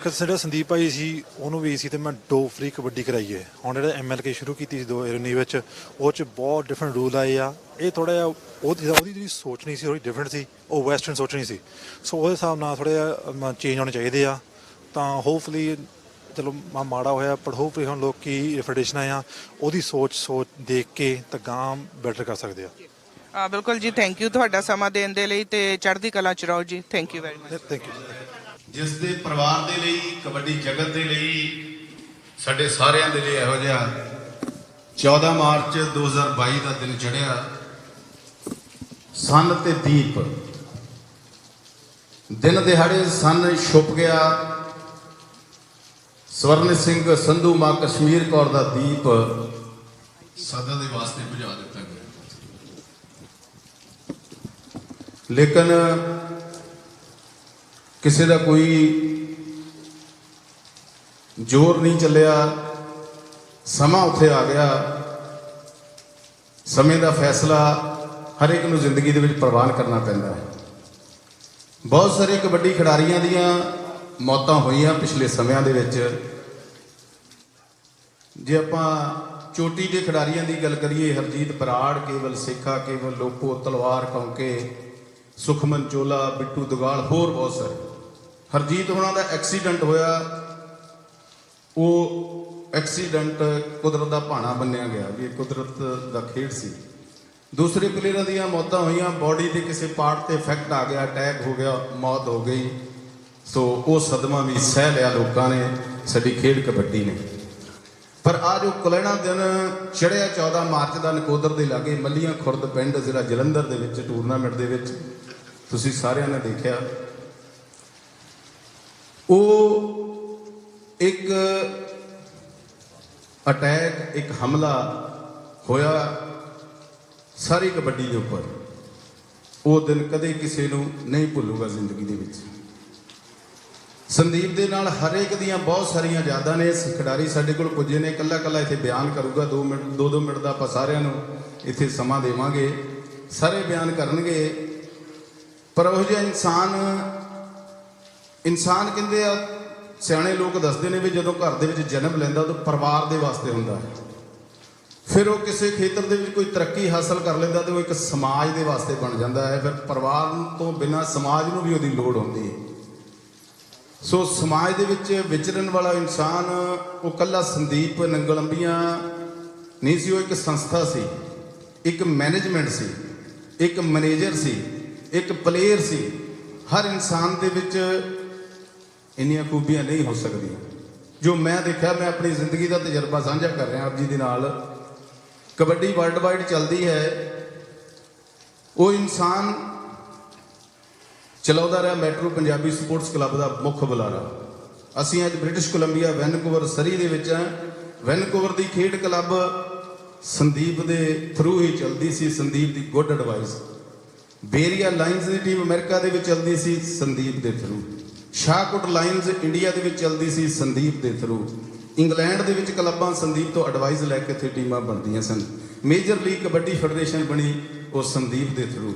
ਜਿਹੜਾ ਸੰਦੀਪ ਭਾਈ ਸੀ ਉਹਨੂੰ ਵੀ ਸੀ ਤੇ ਮੈਂ ਡੋਪ ਫ੍ਰੀ ਕਬੱਡੀ ਕਰਾਈਏ। ਹੁਣ ਜਿਹੜਾ MLK ਸ਼ੁਰੂ ਕੀਤੀ ਸੀ 2019 ਵਿੱਚ, ਉਹ 'ਚ ਬਹੁਤ ਡਿਫਰੈਂਟ ਰੂਲ ਆਏ ਆ। ਇਹ ਥੋੜਾ ਜਿਹਾ ਉਹਦੀ ਜਿਹੜੀ ਸੋਚ ਨਹੀਂ ਸੀ, ਥੋੜੀ ਡਿਫਰੈਂਟ ਸੀ, ਉਹ ਵੈਸਟਰਨ ਸੋਚ ਨਹੀਂ ਸੀ। ਸੋ ਉਹਦੇ ਹਿਸਾਬ ਨਾਲ ਥੋੜਾ ਜਿਹਾ ਚੇਂਜ ਹੋਣੇ ਚਾਹੀਦੇ ਆ। ਤਾਂ ਹੋਪਫੁਲੀ ਚਲੋ ਮਾੜਾ ਹੋਇਆ, ਪਰ ਹੋਪਫੁਲੀ ਹੁਣ ਲੋਕੀ ਫੈਡਰੇਸ਼ਨਾਂ ਆ ਉਹਦੀ ਸੋਚ ਦੇਖ ਕੇ ਤਾਂ ਗਾਂ ਬੈਟਰ ਕਰ ਸਕਦੇ ਆ। ਬਿਲਕੁਲ ਜੀ, ਥੈਂਕ ਯੂ ਤੁਹਾਡਾ ਸਮਾਂ ਦੇਣ ਦੇ ਲਈ, ਤੇ ਚੜ੍ਹਦੀ ਕਲਾ 'ਚ ਰਹੋ ਜੀ। Thank you very much. Thank you. ਜਿਸ ਦੇ ਪਰਿਵਾਰ ਦੇ ਲਈ, ਕਬੱਡੀ ਜਗਤ ਦੇ ਲਈ, ਸਾਡੇ ਸਾਰਿਆਂ ਦੇ ਲਈ ਇਹੋ ਜਿਹਾ 14 ਮਾਰਚ 2022 ਦਾ ਦਿਨ ਚੜ੍ਹਿਆ। ਸੰਨ ਤੇ ਦੀਪ ਦਿਨ ਦਿਹਾੜੇ ਸੰਨ ਛੁਪ ਗਿਆ, ਸਵਰਨ ਸਿੰਘ ਸੰਧੂ ਮਾਂ ਕਸ਼ਮੀਰ ਕੌਰ ਦਾ ਦੀਪ ਸਦਾ ਦੇ ਵਾਸਤੇ ਬੁਝਾ ਦਿੱਤਾ ਗਿਆ। ਲੇਕਿਨ ਕਿਸੇ ਦਾ ਕੋਈ ਜ਼ੋਰ ਨਹੀਂ ਚੱਲਿਆ, ਸਮਾਂ ਉੱਥੇ ਆ ਗਿਆ। ਸਮੇਂ ਦਾ ਫੈਸਲਾ ਹਰ ਇੱਕ ਨੂੰ ਜ਼ਿੰਦਗੀ ਦੇ ਵਿੱਚ ਪ੍ਰਵਾਨ ਕਰਨਾ ਪੈਂਦਾ ਹੈ। ਬਹੁਤ ਸਾਰੇ ਕਬੱਡੀ ਖਿਡਾਰੀਆਂ ਦੀਆਂ ਮੌਤਾਂ ਹੋਈਆਂ ਪਿਛਲੇ ਸਮਿਆਂ ਦੇ ਵਿੱਚ। ਜੇ ਆਪਾਂ ਚੋਟੀ ਦੇ ਖਿਡਾਰੀਆਂ ਦੀ ਗੱਲ ਕਰੀਏ, ਹਰਜੀਤ ਬਰਾੜ, ਕੇਵਲ ਸੇਖਾ, ਕੇਵਲ ਲੋਪੋ, ਤਲਵਾਰ ਕੌਂਕੇ, ਸੁਖਮਨ ਚੋਲਾ, ਬਿੱਟੂ ਦੁਗਾਲ, ਹੋਰ ਬਹੁਤ ਸਾਰੇ। ਹਰਜੀਤ ਹੋਣਾ ਦਾ ਐਕਸੀਡੈਂਟ ਹੋਇਆ, ਉਹ ਐਕਸੀਡੈਂਟ ਕੁਦਰਤ ਦਾ ਭਾਣਾ ਮੰਨਿਆ ਗਿਆ ਵੀ ਇਹ ਕੁਦਰਤ ਦਾ ਖੇਡ ਸੀ। ਦੂਸਰੇ ਪਲੇਅਰਾਂ ਦੀਆਂ ਮੌਤਾਂ ਹੋਈਆਂ, ਬਾਡੀ ਦੇ ਕਿਸੇ ਪਾਰਟ ਤੇ ਇਫੈਕਟ ਆ ਗਿਆ, ਅਟੈਕ ਹੋ ਗਿਆ, ਮੌਤ ਹੋ ਗਈ। ਸੋ ਉਹ ਸਦਮਾ ਵੀ ਸਹਿ ਲਿਆ ਲੋਕਾਂ ਨੇ, ਸਾਡੀ ਖੇਡ ਕਬੱਡੀ ਨੇ। ਪਰ ਆ ਜੋ ਕੁਲੈਣਾ ਦਿਨ ਚੜ੍ਹਿਆ 14 ਮਾਰਚ ਦਾ, ਨਕੋਦਰ ਦੇ ਲਾਗੇ ਮੱਲੀਆਂ ਖੁਰਦ ਪਿੰਡ ਜ਼ਿਲ੍ਹਾ ਜਲੰਧਰ ਦੇ ਵਿੱਚ ਟੂਰਨਾਮੈਂਟ ਦੇ ਵਿੱਚ ਤੁਸੀਂ ਸਾਰਿਆਂ ਨੇ ਦੇਖਿਆ, ਉਹ ਇੱਕ ਅਟੈਕ, ਇੱਕ ਹਮਲਾ ਹੋਇਆ ਸਾਰੀ ਕਬੱਡੀ ਦੇ ਉੱਪਰ। ਉਹ ਦਿਨ ਕਦੇ ਕਿਸੇ ਨੂੰ ਨਹੀਂ ਭੁੱਲੂਗਾ ਜ਼ਿੰਦਗੀ ਦੇ ਵਿੱਚ। ਸੰਦੀਪ ਦੇ ਨਾਲ ਹਰੇਕ ਦੀਆਂ ਬਹੁਤ ਸਾਰੀਆਂ ਯਾਦਾਂ ਨੇ। ਖਿਡਾਰੀ ਸਾਡੇ ਕੋਲ ਪੁੱਜੇ ਨੇ, ਇਕੱਲਾ ਇਕੱਲਾ ਇੱਥੇ ਬਿਆਨ ਕਰੂਗਾ 2 ਮਿੰਟ 2 ਮਿੰਟ ਦਾ ਆਪਾਂ ਸਾਰਿਆਂ ਨੂੰ ਇੱਥੇ ਸਮਾਂ ਦੇਵਾਂਗੇ, ਸਾਰੇ ਬਿਆਨ ਕਰਨਗੇ। ਪਰ ਉਹ ਜਿਹਾ ਇਨਸਾਨ ਕਹਿੰਦੇ ਆ, ਸਿਆਣੇ ਲੋਕ ਦੱਸਦੇ ਨੇ ਵੀ ਜਦੋਂ ਘਰ ਦੇ ਵਿੱਚ ਜਨਮ ਲੈਂਦਾ ਤਾਂ ਪਰਿਵਾਰ ਦੇ ਵਾਸਤੇ ਹੁੰਦਾ ਹੈ। ਫਿਰ ਉਹ ਕਿਸੇ ਖੇਤਰ ਦੇ ਵਿੱਚ ਕੋਈ ਤਰੱਕੀ ਹਾਸਲ ਕਰ ਲੈਂਦਾ ਤੇ ਉਹ ਇੱਕ ਸਮਾਜ ਦੇ ਵਾਸਤੇ ਬਣ ਜਾਂਦਾ ਹੈ। ਫਿਰ ਪਰਿਵਾਰ ਤੋਂ ਬਿਨਾਂ ਸਮਾਜ ਨੂੰ ਵੀ ਉਹਦੀ ਲੋੜ ਹੁੰਦੀ ਹੈ। ਸੋ ਸਮਾਜ ਦੇ ਵਿੱਚ ਵਿਚਰਨ ਵਾਲਾ ਇਨਸਾਨ ਉਹ ਕੱਲਾ ਸੰਦੀਪ ਨੰਗਲੰਬੀਆਂ ਨਹੀਂ ਸੀ, ਉਹ ਇੱਕ ਸੰਸਥਾ ਸੀ, ਇੱਕ ਮੈਨੇਜਮੈਂਟ ਸੀ, ਇੱਕ ਮੈਨੇਜਰ ਸੀ, ਇੱਕ ਪਲੇਅਰ ਸੀ। ਹਰ ਇਨਸਾਨ ਦੇ ਵਿੱਚ ਇੰਨੀਆਂ ਖੂਬੀਆਂ ਨਹੀਂ ਹੋ ਸਕਦੀਆਂ ਜੋ ਮੈਂ ਦੇਖਿਆ। ਮੈਂ ਆਪਣੀ ਜ਼ਿੰਦਗੀ ਦਾ ਤਜਰਬਾ ਸਾਂਝਾ ਕਰ ਰਿਹਾ ਆਪ ਜੀ ਦੇ ਨਾਲ। ਕਬੱਡੀ ਵਰਲਡ ਵਾਈਡ ਚੱਲਦੀ ਹੈ, ਉਹ ਇਨਸਾਨ ਚਲਾਉਂਦਾ ਰਿਹਾ ਮੈਟਰੋ ਪੰਜਾਬੀ ਸਪੋਰਟਸ ਕਲੱਬ ਦਾ ਮੁੱਖ ਬੁਲਾਰਾ। ਅਸੀਂ ਅੱਜ ਬ੍ਰਿਟਿਸ਼ ਕੋਲੰਬੀਆ ਵੈਨਕੂਵਰ ਸਰੀ ਦੇ ਵਿੱਚ ਹਾਂ। ਵੈਨਕੂਵਰ ਦੀ ਖੇਡ ਕਲੱਬ ਸੰਦੀਪ ਦੇ ਥਰੂ ਹੀ ਚੱਲਦੀ ਸੀ, ਸੰਦੀਪ ਦੀ ਗੁੱਡ ਐਡਵਾਈਸ। ਬੇਰੀਆ ਲਾਇਨਸ ਦੀ ਟੀਮ ਅਮਰੀਕਾ ਦੇ ਵਿੱਚ ਚੱਲਦੀ ਸੀ, ਸੰਦੀਪ ਦੇ ਥਰੂ। ਸ਼ਾਹਕੋਟ ਲਾਇਨਸ ਇੰਡੀਆ ਦੇ ਵਿੱਚ ਚੱਲਦੀ ਸੀ, ਸੰਦੀਪ ਦੇ ਥਰੂ। ਇੰਗਲੈਂਡ ਦੇ ਵਿੱਚ ਕਲੱਬਾਂ ਸੰਦੀਪ ਤੋਂ ਐਡਵਾਈਸ ਲੈ ਕੇ ਇੱਥੇ ਟੀਮਾਂ ਬਣਦੀਆਂ ਸਨ। ਮੇਜਰ ਲੀਗ ਕਬੱਡੀ ਫੈਡਰੇਸ਼ਨ ਬਣੀ ਉਹ ਸੰਦੀਪ ਦੇ ਥਰੂ।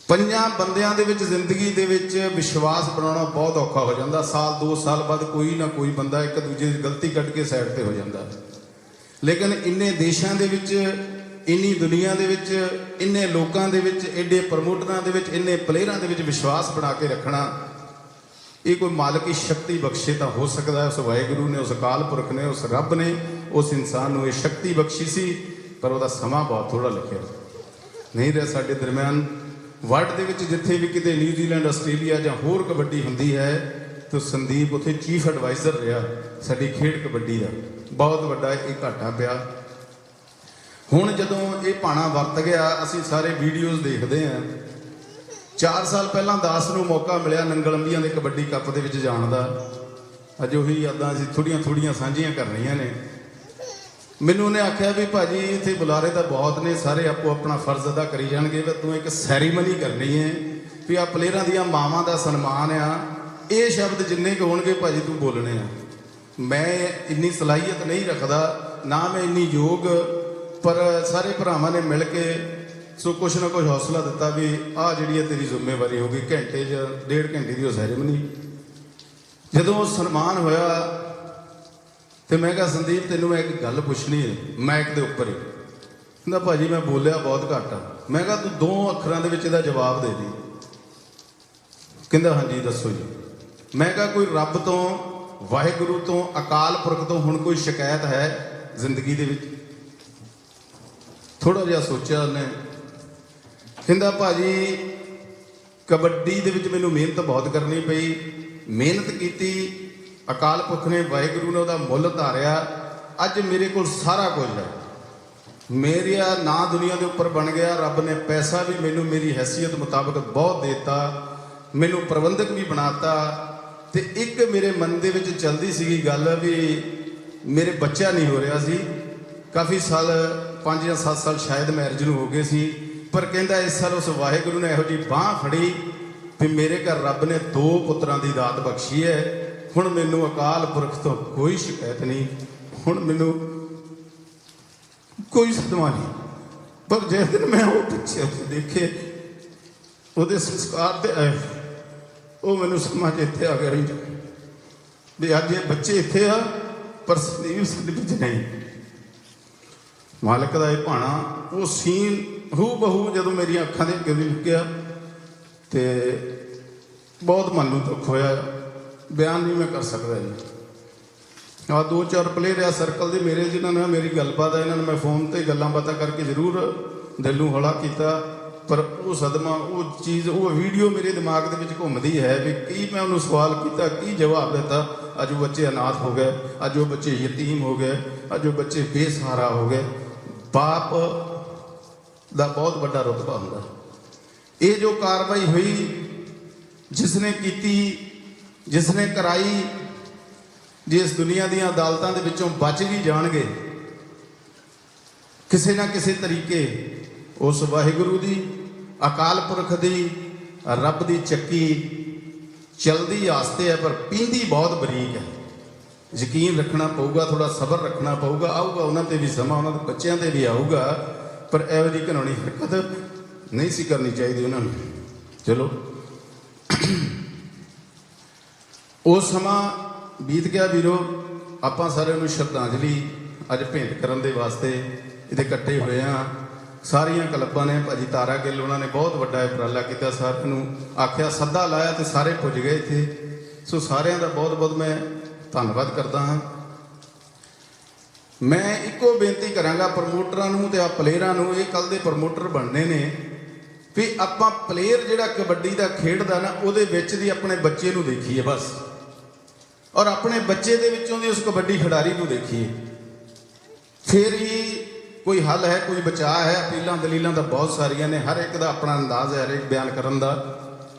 ਪੰਜਾਂ ਬੰਦਿਆਂ ਦੇ ਵਿੱਚ ਜ਼ਿੰਦਗੀ ਦੇ ਵਿੱਚ ਵਿਸ਼ਵਾਸ ਬਣਾਉਣਾ ਬਹੁਤ ਔਖਾ ਹੋ ਜਾਂਦਾ। ਸਾਲ 2 ਸਾਲ ਬਾਅਦ ਕੋਈ ਨਾ ਕੋਈ ਬੰਦਾ ਇੱਕ ਦੂਜੇ ਦੀ ਗਲਤੀ ਕੱਢ ਕੇ ਸਾਈਡ ਤੇ ਹੋ ਜਾਂਦਾ। ਲੇਕਿਨ ਇੰਨੇ ਦੇਸ਼ਾਂ ਦੇ ਵਿੱਚ, ਇੰਨੀ ਦੁਨੀਆ ਦੇ ਵਿੱਚ, ਇੰਨੇ ਲੋਕਾਂ ਦੇ ਵਿੱਚ, ਐਡੇ ਪ੍ਰਮੋਟਰਾਂ ਦੇ ਵਿੱਚ, ਇੰਨੇ ਪਲੇਅਰਾਂ ਦੇ ਵਿੱਚ ਵਿਸ਼ਵਾਸ ਬਣਾ ਕੇ ਰੱਖਣਾ, ਇਹ ਕੋਈ ਮਾਲਕੀ ਸ਼ਕਤੀ ਬਖਸ਼ੇ ਤਾਂ ਹੋ ਸਕਦਾ ਹੈ। ਉਸ ਵਾਹਿਗੁਰੂ ਨੇ, ਉਸ ਅਕਾਲ ਪੁਰਖ ਨੇ, ਉਸ ਰੱਬ ਨੇ ਉਸ ਇਨਸਾਨ ਨੂੰ ਇਹ ਸ਼ਕਤੀ ਬਖਸ਼ੀ ਸੀ, ਪਰ ਉਹਦਾ ਸਮਾਂ ਬਹੁਤ ਥੋੜਾ ਲਿਖਿਆ ਨਹੀਂ ਰਿਹਾ ਸਾਡੇ ਦਰਮਿਆਨ। ਵਰਲਡ ਦੇ ਵਿੱਚ ਜਿੱਥੇ ਵੀ ਕਿਤੇ ਨਿਊਜ਼ੀਲੈਂਡ, ਆਸਟ੍ਰੇਲੀਆ ਜਾਂ ਹੋਰ ਕਬੱਡੀ ਹੁੰਦੀ ਹੈ ਤਾਂ ਸੰਦੀਪ ਉੱਥੇ ਚੀਫ ਐਡਵਾਈਜ਼ਰ ਰਿਹਾ ਸਾਡੀ ਖੇਡ ਕਬੱਡੀ ਦਾ। ਬਹੁਤ ਵੱਡਾ ਇਹ ਘਾਟਾ ਪਿਆ। ਹੁਣ ਜਦੋਂ ਇਹ ਭਾਣਾ ਵਰਤ ਗਿਆ, ਅਸੀਂ ਸਾਰੇ ਵੀਡੀਓਜ਼ ਦੇਖਦੇ ਹਾਂ। 4 ਸਾਲ ਪਹਿਲਾਂ ਦਾਸ ਨੂੰ ਮੌਕਾ ਮਿਲਿਆ ਨੰਗਲ ਅੰਬੀਆਂ ਦੇ ਕਬੱਡੀ ਕੱਪ ਦੇ ਵਿੱਚ ਜਾਣ ਦਾ। ਅੱਜ ਉਹੀ ਯਾਦਾਂ ਅਸੀਂ ਥੋੜੀਆਂ ਸਾਂਝੀਆਂ ਕਰਨੀਆਂ ਨੇ। ਮੈਨੂੰ ਉਹਨੇ ਆਖਿਆ ਵੀ ਭਾਜੀ ਇੱਥੇ ਬੁਲਾਰੇ ਤਾਂ ਬਹੁਤ ਨੇ, ਸਾਰੇ ਆਪੋ ਆਪਣਾ ਫਰਜ਼ ਅਦਾ ਕਰੀ ਜਾਣਗੇ, ਪਰ ਤੂੰ ਇੱਕ ਸੈਰੀਮਨੀ ਕਰਨੀ ਹੈ ਵੀ ਆ ਪਲੇਅਰਾਂ ਦੀਆਂ ਮਾਵਾਂ ਦਾ ਸਨਮਾਨ ਆ। ਇਹ ਸ਼ਬਦ ਜਿੰਨੇ ਕੁ ਹੋਣਗੇ ਭਾਜੀ ਤੂੰ ਬੋਲਣੇ ਆ। ਮੈਂ ਇੰਨੀ ਸਲਾਹੀਅਤ ਨਹੀਂ ਰੱਖਦਾ, ਨਾ ਮੈਂ ਇੰਨੀ ਯੋਗ, ਪਰ ਸਾਰੇ ਭਰਾਵਾਂ ਨੇ ਮਿਲ ਕੇ ਸੋ ਕੁਛ ਨਾ ਕੁਛ ਹੌਸਲਾ ਦਿੱਤਾ ਵੀ ਆਹ ਜਿਹੜੀ ਹੈ ਤੇਰੀ ਜ਼ਿੰਮੇਵਾਰੀ ਹੋਗੀ। ਘੰਟੇ ਜਾਂ 1.5 ਘੰਟੇ ਦੀ ਉਹ ਸੈਰੀਮਨੀ। ਜਦੋਂ ਉਹ ਸਨਮਾਨ ਹੋਇਆ ਤੇ ਮੈਂ ਕਿਹਾ ਸੰਦੀਪ ਤੈਨੂੰ ਮੈਂ ਇੱਕ ਗੱਲ ਪੁੱਛਣੀ ਹੈ ਮਾਈਕ ਦੇ ਉੱਪਰ ਹੀ। ਕਹਿੰਦਾ ਭਾਜੀ ਮੈਂ ਬੋਲਿਆ ਬਹੁਤ ਘੱਟ ਆ। ਮੈਂ ਕਿਹਾ ਤੂੰ 2 ਅੱਖਰਾਂ ਦੇ ਵਿੱਚ ਇਹਦਾ ਜਵਾਬ ਦੇ ਦੇ। ਕਹਿੰਦਾ ਹਾਂਜੀ ਦੱਸੋ ਜੀ। ਮੈਂ ਕਿਹਾ ਕੋਈ ਰੱਬ ਤੋਂ, ਵਾਹਿਗੁਰੂ ਤੋਂ, ਅਕਾਲ ਪੁਰਖ ਤੋਂ ਹੁਣ ਕੋਈ ਸ਼ਿਕਾਇਤ ਹੈ ਜ਼ਿੰਦਗੀ ਦੇ ਵਿੱਚ? ਥੋੜਾ ਜਿਹਾ ਸੋਚਿਆ ਉਹਨੇ। ਕਹਿੰਦਾ ਭਾਜੀ ਕਬੱਡੀ ਦੇ ਵਿੱਚ ਮੈਨੂੰ ਮਿਹਨਤ ਬਹੁਤ ਕਰਨੀ ਪਈ, ਮਿਹਨਤ ਕੀਤੀ, ਅਕਾਲ ਪੁਰਖ ਨੇ, ਵਾਹਿਗੁਰੂ ਨੇ ਉਹਦਾ ਮੁੱਲ ਧਾਰਿਆ। ਅੱਜ ਮੇਰੇ ਕੋਲ ਸਾਰਾ ਕੁਝ ਹੈ, ਮੇਰਾ ਨਾਂ ਦੁਨੀਆ ਦੇ ਉੱਪਰ ਬਣ ਗਿਆ। ਰੱਬ ਨੇ ਪੈਸਾ ਵੀ ਮੈਨੂੰ ਮੇਰੀ ਹੈਸੀਅਤ ਮੁਤਾਬਕ ਬਹੁਤ ਦੇਤਾ, ਮੈਨੂੰ ਪ੍ਰਬੰਧਕ ਵੀ ਬਣਾਤਾ। ਤੇ ਇੱਕ ਮੇਰੇ ਮਨ ਦੇ ਵਿੱਚ ਚਲਦੀ ਸੀਗੀ ਗੱਲ ਵੀ ਮੇਰੇ ਬੱਚਾ ਨਹੀਂ ਹੋ ਰਿਹਾ ਸੀ। ਕਾਫੀ ਸਾਲ 5 ਜਾਂ 7 ਸਾਲ ਸ਼ਾਇਦ ਮੈਰਿਜ ਨੂੰ ਹੋ ਗਏ ਸੀ, ਪਰ ਕਹਿੰਦਾ ਇਸ ਸਾਲ ਉਸ ਵਾਹਿਗੁਰੂ ਨੇ ਇਹੋ ਜਿਹੀ ਬਾਂਹ ਫੜੀ ਵੀ ਮੇਰੇ ਘਰ ਰੱਬ ਨੇ 2 ਪੁੱਤਰਾਂ ਦੀ ਦਾਤ ਬਖਸ਼ੀ ਹੈ। ਹੁਣ ਮੈਨੂੰ ਅਕਾਲ ਪੁਰਖ ਤੋਂ ਕੋਈ ਸ਼ਿਕਾਇਤ ਨਹੀਂ, ਹੁਣ ਮੈਨੂੰ ਕੋਈ ਸਦਮਾ ਨਹੀਂ। ਪਰ ਜਿਸ ਦਿਨ ਮੈਂ ਉਹ ਪਿੱਛੇ ਦੇਖੇ ਉਹਦੇ ਸੰਸਕਾਰ ਤੇ ਆਏ, ਉਹ ਮੈਨੂੰ ਸਮਝ ਇੱਥੇ ਆ ਗਿਆ ਵੀ ਅੱਜ ਇਹ ਬੱਚੇ ਇੱਥੇ ਆ ਪਰ ਸੰਦੀਪ ਵਿੱਚ ਨਹੀਂ। ਮਾਲਕ ਦਾ ਇਹ ਭਾਣਾ, ਉਹ ਸੀਨ ਹੂ ਬਹੂ ਜਦੋਂ ਮੇਰੀਆਂ ਅੱਖਾਂ ਦੇ ਅੱਗੇ ਲੁਕਿਆ ਤੇ ਬਹੁਤ ਮਨ ਨੂੰ ਦੁੱਖ ਹੋਇਆ, ਬਿਆਨ ਨਹੀਂ ਮੈਂ ਕਰ ਸਕਦਾ ਜੀ। ਆ 2-4 ਪਲੇਅਰ ਆ ਸਰਕਲ ਦੇ ਮੇਰੇ, ਜਿਨ੍ਹਾਂ ਨਾਲ ਮੇਰੀ ਗੱਲਬਾਤ ਆ, ਇਹਨਾਂ ਨੂੰ ਮੈਂ ਫੋਨ ਤੇ ਗੱਲਾਂ ਬਾਤਾਂ ਕਰਕੇ ਜ਼ਰੂਰ ਦਿਲ ਨੂੰ ਹੌਲਾ ਕੀਤਾ, ਪਰ ਉਹ ਸਦਮਾ, ਉਹ ਚੀਜ਼, ਉਹ ਵੀਡੀਓ ਮੇਰੇ ਦਿਮਾਗ ਦੇ ਵਿੱਚ ਘੁੰਮਦੀ ਹੈ ਵੀ ਕੀ ਮੈਂ ਉਹਨੂੰ ਸਵਾਲ ਕੀਤਾ, ਕੀ ਜਵਾਬ ਦਿੱਤਾ। ਅੱਜ ਉਹ ਬੱਚੇ ਅਨਾਥ ਹੋ ਗਏ, ਅੱਜ ਉਹ ਬੱਚੇ ਯਤੀਮ ਹੋ ਗਏ, ਅੱਜ ਉਹ ਬੱਚੇ ਬੇਸਹਾਰਾ ਹੋ ਗਏ। ਬਾਪ ਦਾ ਬਹੁਤ ਵੱਡਾ ਰੁਤਬਾ ਹੁੰਦਾ। ਇਹ ਜੋ ਕਾਰਵਾਈ ਹੋਈ, ਜਿਸਨੇ ਕੀਤੀ, ਜਿਸਨੇ ਕਰਾਈ, ਜੇ ਇਸ ਦੁਨੀਆ ਦੀਆਂ ਅਦਾਲਤਾਂ ਦੇ ਵਿੱਚੋਂ ਬਚ ਵੀ ਜਾਣਗੇ ਕਿਸੇ ਨਾ ਕਿਸੇ ਤਰੀਕੇ, ਉਸ ਵਾਹਿਗੁਰੂ ਦੀ, ਅਕਾਲ ਪੁਰਖ ਦੀ, ਰੱਬ ਦੀ ਚੱਕੀ ਚਲਦੀ ਆਸਤੇ ਹੈ, ਪਰ ਪੀਂਦੀ ਬਹੁਤ ਬਰੀਕ ਹੈ। ਯਕੀਨ ਰੱਖਣਾ ਪਊਗਾ, ਥੋੜਾ ਸਬਰ ਰੱਖਣਾ ਪਊਗਾ। ਆਊਗਾ ਉਹਨਾਂ ਤੇ ਵੀ ਸਮਾਂ, ਉਹਨਾਂ ਦੇ ਬੱਚਿਆਂ ਤੇ ਵੀ ਆਊਗਾ, ਪਰ ਇਹੋ ਜਿਹੀ ਘਿਨਾਉਣੀ ਹਰਕਤ ਨਹੀਂ ਸੀ ਕਰਨੀ ਚਾਹੀਦੀ ਉਹਨਾਂ ਨੂੰ। ਚਲੋ ਉਹ ਸਮਾਂ ਬੀਤ ਗਿਆ ਵੀਰੋ। ਆਪਾਂ ਸਾਰਿਆਂ ਨੂੰ ਸ਼ਰਧਾਂਜਲੀ ਅੱਜ ਭੇਂਟ ਕਰਨ ਦੇ ਵਾਸਤੇ ਇਹਦੇ ਇਕੱਠੇ ਹੋਏ ਆ। ਸਾਰੀਆਂ ਕਲੱਬਾਂ ਨੇ, ਭਾਜੀ ਤਾਰਾ ਗਿੱਲ ਉਹਨਾਂ ਨੇ ਬਹੁਤ ਵੱਡਾ ਉਪਰਾਲਾ ਕੀਤਾ, ਸਾਰਿਆਂ ਨੂੰ ਆਖਿਆ, ਸੱਦਾ ਲਾਇਆ ਤੇ ਸਾਰੇ ਪੁੱਜ ਗਏ ਇੱਥੇ। ਸੋ ਸਾਰਿਆਂ ਦਾ ਬਹੁਤ ਬਹੁਤ ਮੈਂ ਧੰਨਵਾਦ ਕਰਦਾ ਹਾਂ। ਮੈਂ ਇੱਕੋ ਬੇਨਤੀ ਕਰਾਂਗਾ ਪ੍ਰਮੋਟਰਾਂ ਨੂੰ ਤੇ ਆ ਪਲੇਅਰਾਂ ਨੂੰ, ਇਹ ਕੱਲ ਦੇ ਪ੍ਰਮੋਟਰ ਬਣਨੇ ਨੇ, ਵੀ ਆਪਾਂ ਪਲੇਅਰ ਜਿਹੜਾ ਕਬੱਡੀ ਦਾ ਖੇਡਦਾ ਨਾ, ਉਹਦੇ ਵਿੱਚ ਦੀ ਆਪਣੇ ਬੱਚੇ ਨੂੰ ਦੇਖੀਏ ਬਸ, ਔਰ ਆਪਣੇ ਬੱਚੇ ਦੇ ਵਿੱਚੋਂ ਦੀ ਉਸ ਕਬੱਡੀ ਖਿਡਾਰੀ ਨੂੰ ਦੇਖੀਏ, ਫਿਰ ਹੀ ਕੋਈ ਹੱਲ ਹੈ, ਕੋਈ ਬਚਾਅ ਹੈ। ਅਪੀਲਾਂ ਦਲੀਲਾਂ ਤਾਂ ਬਹੁਤ ਸਾਰੀਆਂ ਨੇ, ਹਰ ਇੱਕ ਦਾ ਆਪਣਾ ਅੰਦਾਜ਼ ਹੈ ਹਰੇਕ ਬਿਆਨ ਕਰਨ ਦਾ।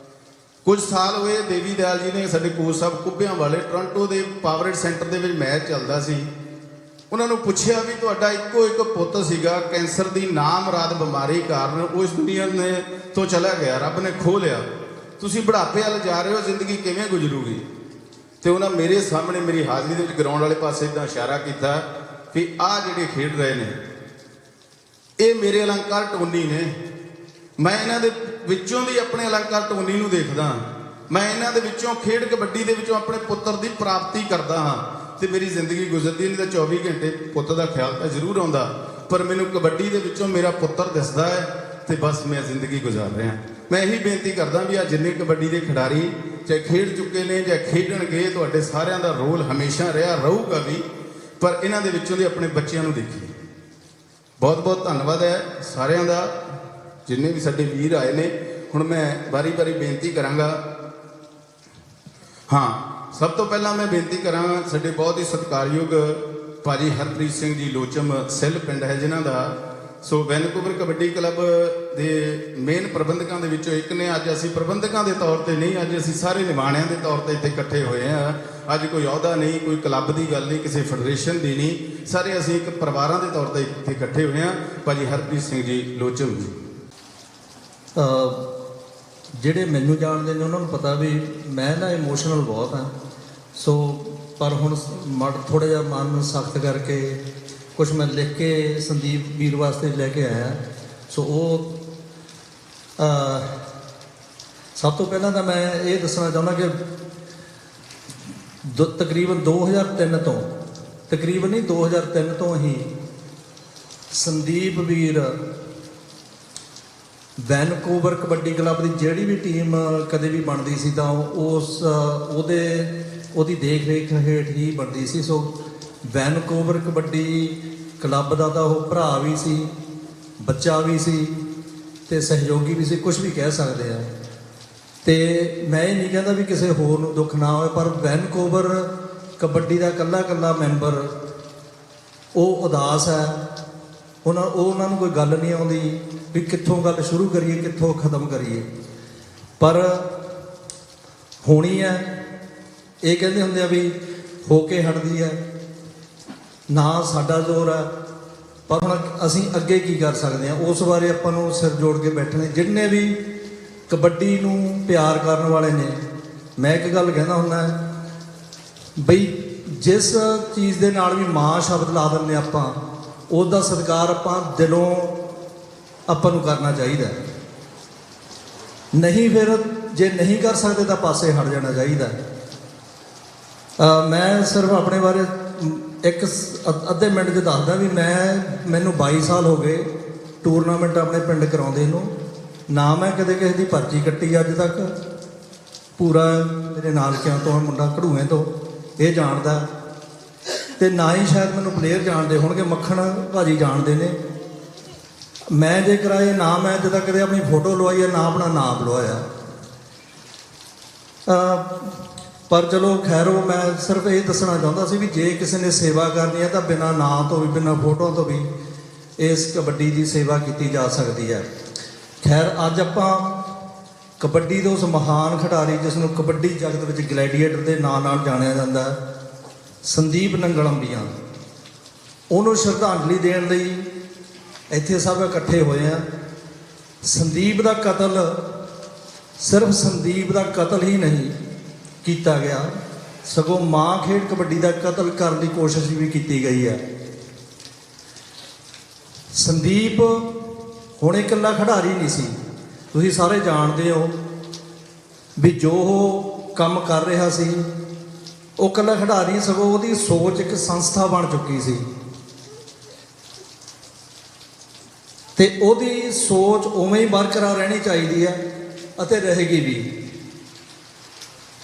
ਕੁਝ ਸਾਲ ਹੋਏ ਦੇਵੀ ਦਿਆਲ ਜੀ ਨੇ, ਸਾਡੇ ਕੋਚ ਸਾਹਿਬ ਕੁੱਬਿਆਂ ਵਾਲੇ, ਟੋਰਾਂਟੋ ਦੇ ਪਾਵਰਡ ਸੈਂਟਰ ਦੇ ਵਿੱਚ ਮੈਚ ਚੱਲਦਾ ਸੀ। ਉਹਨਾਂ ਨੂੰ ਪੁੱਛਿਆ ਵੀ ਤੁਹਾਡਾ ਇੱਕੋ ਇੱਕ ਪੁੱਤ ਸੀਗਾ, ਕੈਂਸਰ ਦੀ ਨਾਮਰਾਦ ਬਿਮਾਰੀ ਕਾਰਨ ਉਹ ਇਸ ਦੁਨੀਆ ਨੇ ਤੋਂ ਚਲਾ ਗਿਆ, ਰੱਬ ਨੇ ਖੋਹ ਲਿਆ, ਤੁਸੀਂ ਬੁਢਾਪੇ ਵੱਲ ਜਾ ਰਹੇ ਹੋ, ਜ਼ਿੰਦਗੀ ਕਿਵੇਂ ਗੁਜ਼ਰੂਗੀ? ਤੇ ਉਹਨਾਂ ਮੇਰੇ ਸਾਹਮਣੇ ਮੇਰੀ ਹਾਜ਼ਰੀ ਦੇ ਵਿੱਚ ਗਰਾਊਂਡ ਵਾਲੇ ਪਾਸੇ ਇਦਾਂ ਇਸ਼ਾਰਾ ਕੀਤਾ ਵੀ ਆਹ ਜਿਹੜੇ ਖੇਡ ਰਹੇ ਨੇ ਇਹ ਮੇਰੇ ਅਲੰਕਾਰ ਟੋਨੀ ਨੇ, ਮੈਂ ਇਹਨਾਂ ਦੇ ਵਿੱਚੋਂ ਦੀ ਆਪਣੇ ਅਲੰਕਾਰ ਟੋਨੀ ਨੂੰ ਦੇਖਦਾ, ਮੈਂ ਇਹਨਾਂ ਦੇ ਵਿੱਚੋਂ ਖੇਡ ਕਬੱਡੀ ਦੇ ਵਿੱਚੋਂ ਆਪਣੇ ਪੁੱਤਰ ਦੀ ਪ੍ਰਾਪਤੀ ਕਰਦਾ ਹਾਂ ਤੇ ਮੇਰੀ ਜ਼ਿੰਦਗੀ ਗੁਜ਼ਰਦੀ। ਨਹੀਂ ਤਾਂ 24 ਘੰਟੇ ਪੁੱਤ ਦਾ ਖਿਆਲ ਤਾਂ ਜ਼ਰੂਰ ਆਉਂਦਾ, ਪਰ ਮੈਨੂੰ ਕਬੱਡੀ ਦੇ ਵਿੱਚੋਂ ਮੇਰਾ ਪੁੱਤਰ ਦਿਸਦਾ ਹੈ ਤੇ ਬਸ ਮੈਂ ਜ਼ਿੰਦਗੀ ਗੁਜ਼ਾਰ ਰਿਹਾ। ਮੈਂ ਇਹੀ ਬੇਨਤੀ ਕਰਦਾ ਵੀ ਆ ਜਿੰਨੇ ਕਬੱਡੀ ਦੇ ਖਿਡਾਰੀ ਚਾਹੇ ਖੇਡ ਚੁੱਕੇ ਨੇ ਜਾਂ ਖੇਡਣਗੇ, ਤੁਹਾਡੇ ਸਾਰਿਆਂ ਦਾ ਰੋਲ ਹਮੇਸ਼ਾ ਰਿਹਾ, ਰਹੂਗਾ ਵੀ, ਪਰ ਇਹਨਾਂ ਦੇ ਵਿੱਚੋਂ ਦੀ ਆਪਣੇ ਬੱਚਿਆਂ ਨੂੰ ਦੇਖੀ। ਬਹੁਤ ਬਹੁਤ ਧੰਨਵਾਦ ਹੈ ਸਾਰਿਆਂ ਦਾ, ਜਿੰਨੇ ਵੀ ਸਾਡੇ ਵੀਰ ਆਏ ਨੇ। ਹੁਣ ਮੈਂ ਵਾਰੀ-ਵਾਰੀ ਬੇਨਤੀ ਕਰਾਂਗਾ। ਹਾਂ, ਸਭ ਤੋਂ ਪਹਿਲਾਂ ਮੈਂ ਬੇਨਤੀ ਕਰਾਂਗਾ ਸਾਡੇ ਬਹੁਤ ਹੀ ਸਤਿਕਾਰਯੋਗ ਭਾਜੀ ਹਰਪ੍ਰੀਤ ਸਿੰਘ ਜੀ ਲੋਚਮ, ਸਿੱਲ ਪਿੰਡ ਹੈ ਜਿਨ੍ਹਾਂ ਦਾ, ਸੋ ਵੈਨਕੂਵਰ ਕਬੱਡੀ ਕਲੱਬ ਦੇ ਮੇਨ ਪ੍ਰਬੰਧਕਾਂ ਦੇ ਵਿੱਚੋਂ ਇੱਕ ਨੇ। ਅੱਜ ਅਸੀਂ ਪ੍ਰਬੰਧਕਾਂ ਦੇ ਤੌਰ ਤੇ ਨਹੀਂ, ਅੱਜ ਅਸੀਂ ਸਾਰੇ ਨਿਮਾਣਿਆਂ ਦੇ ਤੌਰ ਤੇ ਇੱਥੇ ਇਕੱਠੇ ਹੋਏ ਹਾਂ। ਅੱਜ ਕੋਈ ਅਹੁਦਾ ਨਹੀਂ, ਕੋਈ ਕਲੱਬ ਦੀ ਗੱਲ ਨਹੀਂ, ਕਿਸੇ ਫੈਡਰੇਸ਼ਨ ਦੀ ਨਹੀਂ, ਸਾਰੇ ਅਸੀਂ ਇੱਕ ਪਰਿਵਾਰਾਂ ਦੇ ਤੌਰ ਤੇ ਇੱਥੇ ਇਕੱਠੇ ਹੋਏ ਹਾਂ। ਭਾਜੀ ਹਰਪ੍ਰੀਤ ਸਿੰਘ ਜੀ ਲੋਚਮ ਜੀ। ਜਿਹੜੇ ਮੈਨੂੰ ਜਾਣਦੇ ਨੇ ਉਹਨਾਂ ਨੂੰ ਪਤਾ ਵੀ ਮੈਂ ਨਾ ਇਮੋਸ਼ਨਲ ਬਹੁਤ ਹਾਂ, ਸੋ ਪਰ ਹੁਣ ਥੋੜ੍ਹਾ ਜਿਹਾ ਮਨ ਸਖਤ ਕਰਕੇ ਕੁਝ ਮੈਂ ਲਿਖ ਕੇ ਸੰਦੀਪ ਵੀਰ ਵਾਸਤੇ ਲੈ ਕੇ ਆਇਆ। ਸੋ ਉਹ ਸਭ ਤੋਂ ਪਹਿਲਾਂ ਤਾਂ ਮੈਂ ਇਹ ਦੱਸਣਾ ਚਾਹੁੰਦਾ ਕਿ ਤਕਰੀਬਨ 2003 ਤੋਂ, ਤਕਰੀਬਨ ਨਹੀਂ 2003 ਤੋਂ ਹੀ ਸੰਦੀਪ ਵੀਰ ਵੈਨਕੂਵਰ ਕਬੱਡੀ ਕਲੱਬ ਦੀ ਜਿਹੜੀ ਵੀ ਟੀਮ ਕਦੇ ਵੀ ਬਣਦੀ ਸੀ ਤਾਂ ਉਹਦੀ ਦੇਖ ਰੇਖ ਹੇਠ ਹੀ ਬਣਦੀ ਸੀ। ਸੋ ਵੈਨਕੂਵਰ ਕਬੱਡੀ ਕਲੱਬ ਦਾ ਤਾਂ ਉਹ ਭਰਾ ਵੀ ਸੀ, ਬੱਚਾ ਵੀ ਸੀ ਤੇ ਸਹਿਯੋਗੀ ਵੀ ਸੀ, ਕੁਝ ਵੀ ਕਹਿ ਸਕਦੇ ਆ। ਤੇ ਮੈਂ ਇਹ ਨਹੀਂ ਕਹਿੰਦਾ ਵੀ ਕਿਸੇ ਹੋਰ ਨੂੰ ਦੁੱਖ ਨਾ ਹੋਵੇ, ਪਰ ਵੈਨਕੂਵਰ ਕਬੱਡੀ ਦਾ ਇਕੱਲਾ ਮੈਂਬਰ ਉਹ ਉਦਾਸ ਹੈ। ਉਹਨਾਂ ਨੂੰ ਕੋਈ ਗੱਲ ਨਹੀਂ ਆਉਂਦੀ ਵੀ ਕਿੱਥੋਂ ਗੱਲ ਸ਼ੁਰੂ ਕਰੀਏ, ਕਿੱਥੋਂ ਖਤਮ ਕਰੀਏ, ਪਰ ਹੋਣੀ ਹੈ। ਇਹ ਕਹਿੰਦੇ ਹੁੰਦੇ ਆ ਵੀ ਹੋ ਕੇ ਹਟਦੀ ਹੈ, ਨਾ ਸਾਡਾ ਜ਼ੋਰ ਹੈ, ਪਰ ਹੁਣ ਅਸੀਂ ਅੱਗੇ ਕੀ ਕਰ ਸਕਦੇ ਹਾਂ ਉਸ ਬਾਰੇ ਆਪਾਂ ਨੂੰ ਸਿਰ ਜੋੜ ਕੇ ਬੈਠਣੇ। ਜਿੰਨੇ ਵੀ ਕਬੱਡੀ ਨੂੰ ਪਿਆਰ ਕਰਨ ਵਾਲੇ ਨੇ, ਮੈਂ ਇੱਕ ਗੱਲ ਕਹਿੰਦਾ ਹੁੰਦਾ ਬਈ ਜਿਸ ਚੀਜ਼ ਦੇ ਨਾਲ ਵੀ ਮਾਂ ਸ਼ਬਦ ਲਾ ਦਿੰਦੇ ਆਪਾਂ, ਉਹਦਾ ਸਤਿਕਾਰ ਆਪਾਂ ਦਿਲੋਂ ਆਪਾਂ ਨੂੰ ਕਰਨਾ ਚਾਹੀਦਾ। ਨਹੀਂ ਫਿਰ ਜੇ ਨਹੀਂ ਕਰ ਸਕਦੇ ਤਾਂ ਪਾਸੇ ਹਟ ਜਾਣਾ ਚਾਹੀਦਾ। ਮੈਂ ਸਿਰਫ ਆਪਣੇ ਬਾਰੇ ਇੱਕ ਅੱਧੇ ਮਿੰਟ 'ਚ ਦੱਸਦਾ ਵੀ ਮੈਨੂੰ 22 ਸਾਲ ਹੋ ਗਏ ਟੂਰਨਾਮੈਂਟ ਆਪਣੇ ਪਿੰਡ ਕਰਾਉਂਦੇ ਨੂੰ। ਨਾ ਮੈਂ ਕਦੇ ਕਿਸੇ ਦੀ ਪਰਚੀ ਕੱਟੀ ਅੱਜ ਤੱਕ, ਪੂਰਾ ਮੇਰੇ ਨਾਨਕਿਆਂ ਤੋਂ ਮੁੰਡਾ ਘੜੂਏ ਤੋਂ ਇਹ ਜਾਣਦਾ, ਤੇ ਨਾ ਹੀ ਸ਼ਾਇਦ ਮੈਨੂੰ ਪਲੇਅਰ ਜਾਣਦੇ ਹੋਣਗੇ। ਮੱਖਣ ਭਾਜੀ ਜਾਣਦੇ ਨੇ। ਮੈਂ ਜੇ ਕਰਾਏ ਨਾ, ਮੈਂ ਅੱਜ ਤੱਕ ਕਦੇ ਆਪਣੀ ਫੋਟੋ ਲਵਾਈ ਹੈ, ਨਾ ਆਪਣਾ ਨਾਮ ਲਵਾਇਆ। ਪਰ ਚਲੋ ਖੈਰ, ਉਹ ਮੈਂ ਸਿਰਫ ਇਹ ਦੱਸਣਾ ਚਾਹੁੰਦਾ ਸੀ ਵੀ ਜੇ ਕਿਸੇ ਨੇ ਸੇਵਾ ਕਰਨੀ ਹੈ ਤਾਂ ਬਿਨਾਂ ਨਾਂ ਤੋਂ ਵੀ, ਬਿਨਾਂ ਫੋਟੋਆਂ ਤੋਂ ਵੀ ਇਸ ਕਬੱਡੀ ਦੀ ਸੇਵਾ ਕੀਤੀ ਜਾ ਸਕਦੀ ਹੈ। ਖੈਰ, ਅੱਜ ਆਪਾਂ ਕਬੱਡੀ ਦੇ ਉਸ ਮਹਾਨ ਖਿਡਾਰੀ ਜਿਸ ਨੂੰ ਕਬੱਡੀ ਜਗਤ ਵਿੱਚ ਗਲੈਡੀਏਟਰ ਦੇ ਨਾਂ ਨਾਲ ਜਾਣਿਆ ਜਾਂਦਾ, ਸੰਦੀਪ ਨੰਗਲੰਬੀਆਂ, ਉਹਨੂੰ ਸ਼ਰਧਾਂਜਲੀ ਦੇਣ ਲਈ ਇੱਥੇ ਸਭ ਇਕੱਠੇ ਹੋਏ ਆ। ਸੰਦੀਪ ਦਾ ਕਤਲ ਸਿਰਫ ਸੰਦੀਪ ਦਾ ਕਤਲ ਹੀ ਨਹੀਂ ਕੀਤਾ ਗਿਆ, ਸਗੋਂ ਮਾਂ ਖੇਡ ਕਬੱਡੀ ਦਾ ਕਤਲ ਕਰਨ ਦੀ ਕੋਸ਼ਿਸ਼ ਵੀ ਕੀਤੀ ਗਈ ਹੈ। ਸੰਦੀਪ ਹੁਣ ਇਕੱਲਾ ਖਿਡਾਰੀ ਨਹੀਂ ਸੀ। ਤੁਸੀਂ ਸਾਰੇ ਜਾਣਦੇ ਹੋ ਵੀ ਜੋ ਉਹ ਕੰਮ ਕਰ ਰਿਹਾ ਸੀ, ਉਹ ਇਕੱਲਾ ਖਿਡਾਰੀ, ਸਗੋਂ ਉਹਦੀ ਸੋਚ ਇੱਕ ਸੰਸਥਾ ਬਣ ਚੁੱਕੀ ਸੀ ਤੇ ਉਹਦੀ ਸੋਚ ਉਵੇਂ ਹੀ ਬਰਕਰਾਰ ਰਹਿਣੀ ਚਾਹੀਦੀ ਹੈ ਅਤੇ ਰਹੇਗੀ ਵੀ।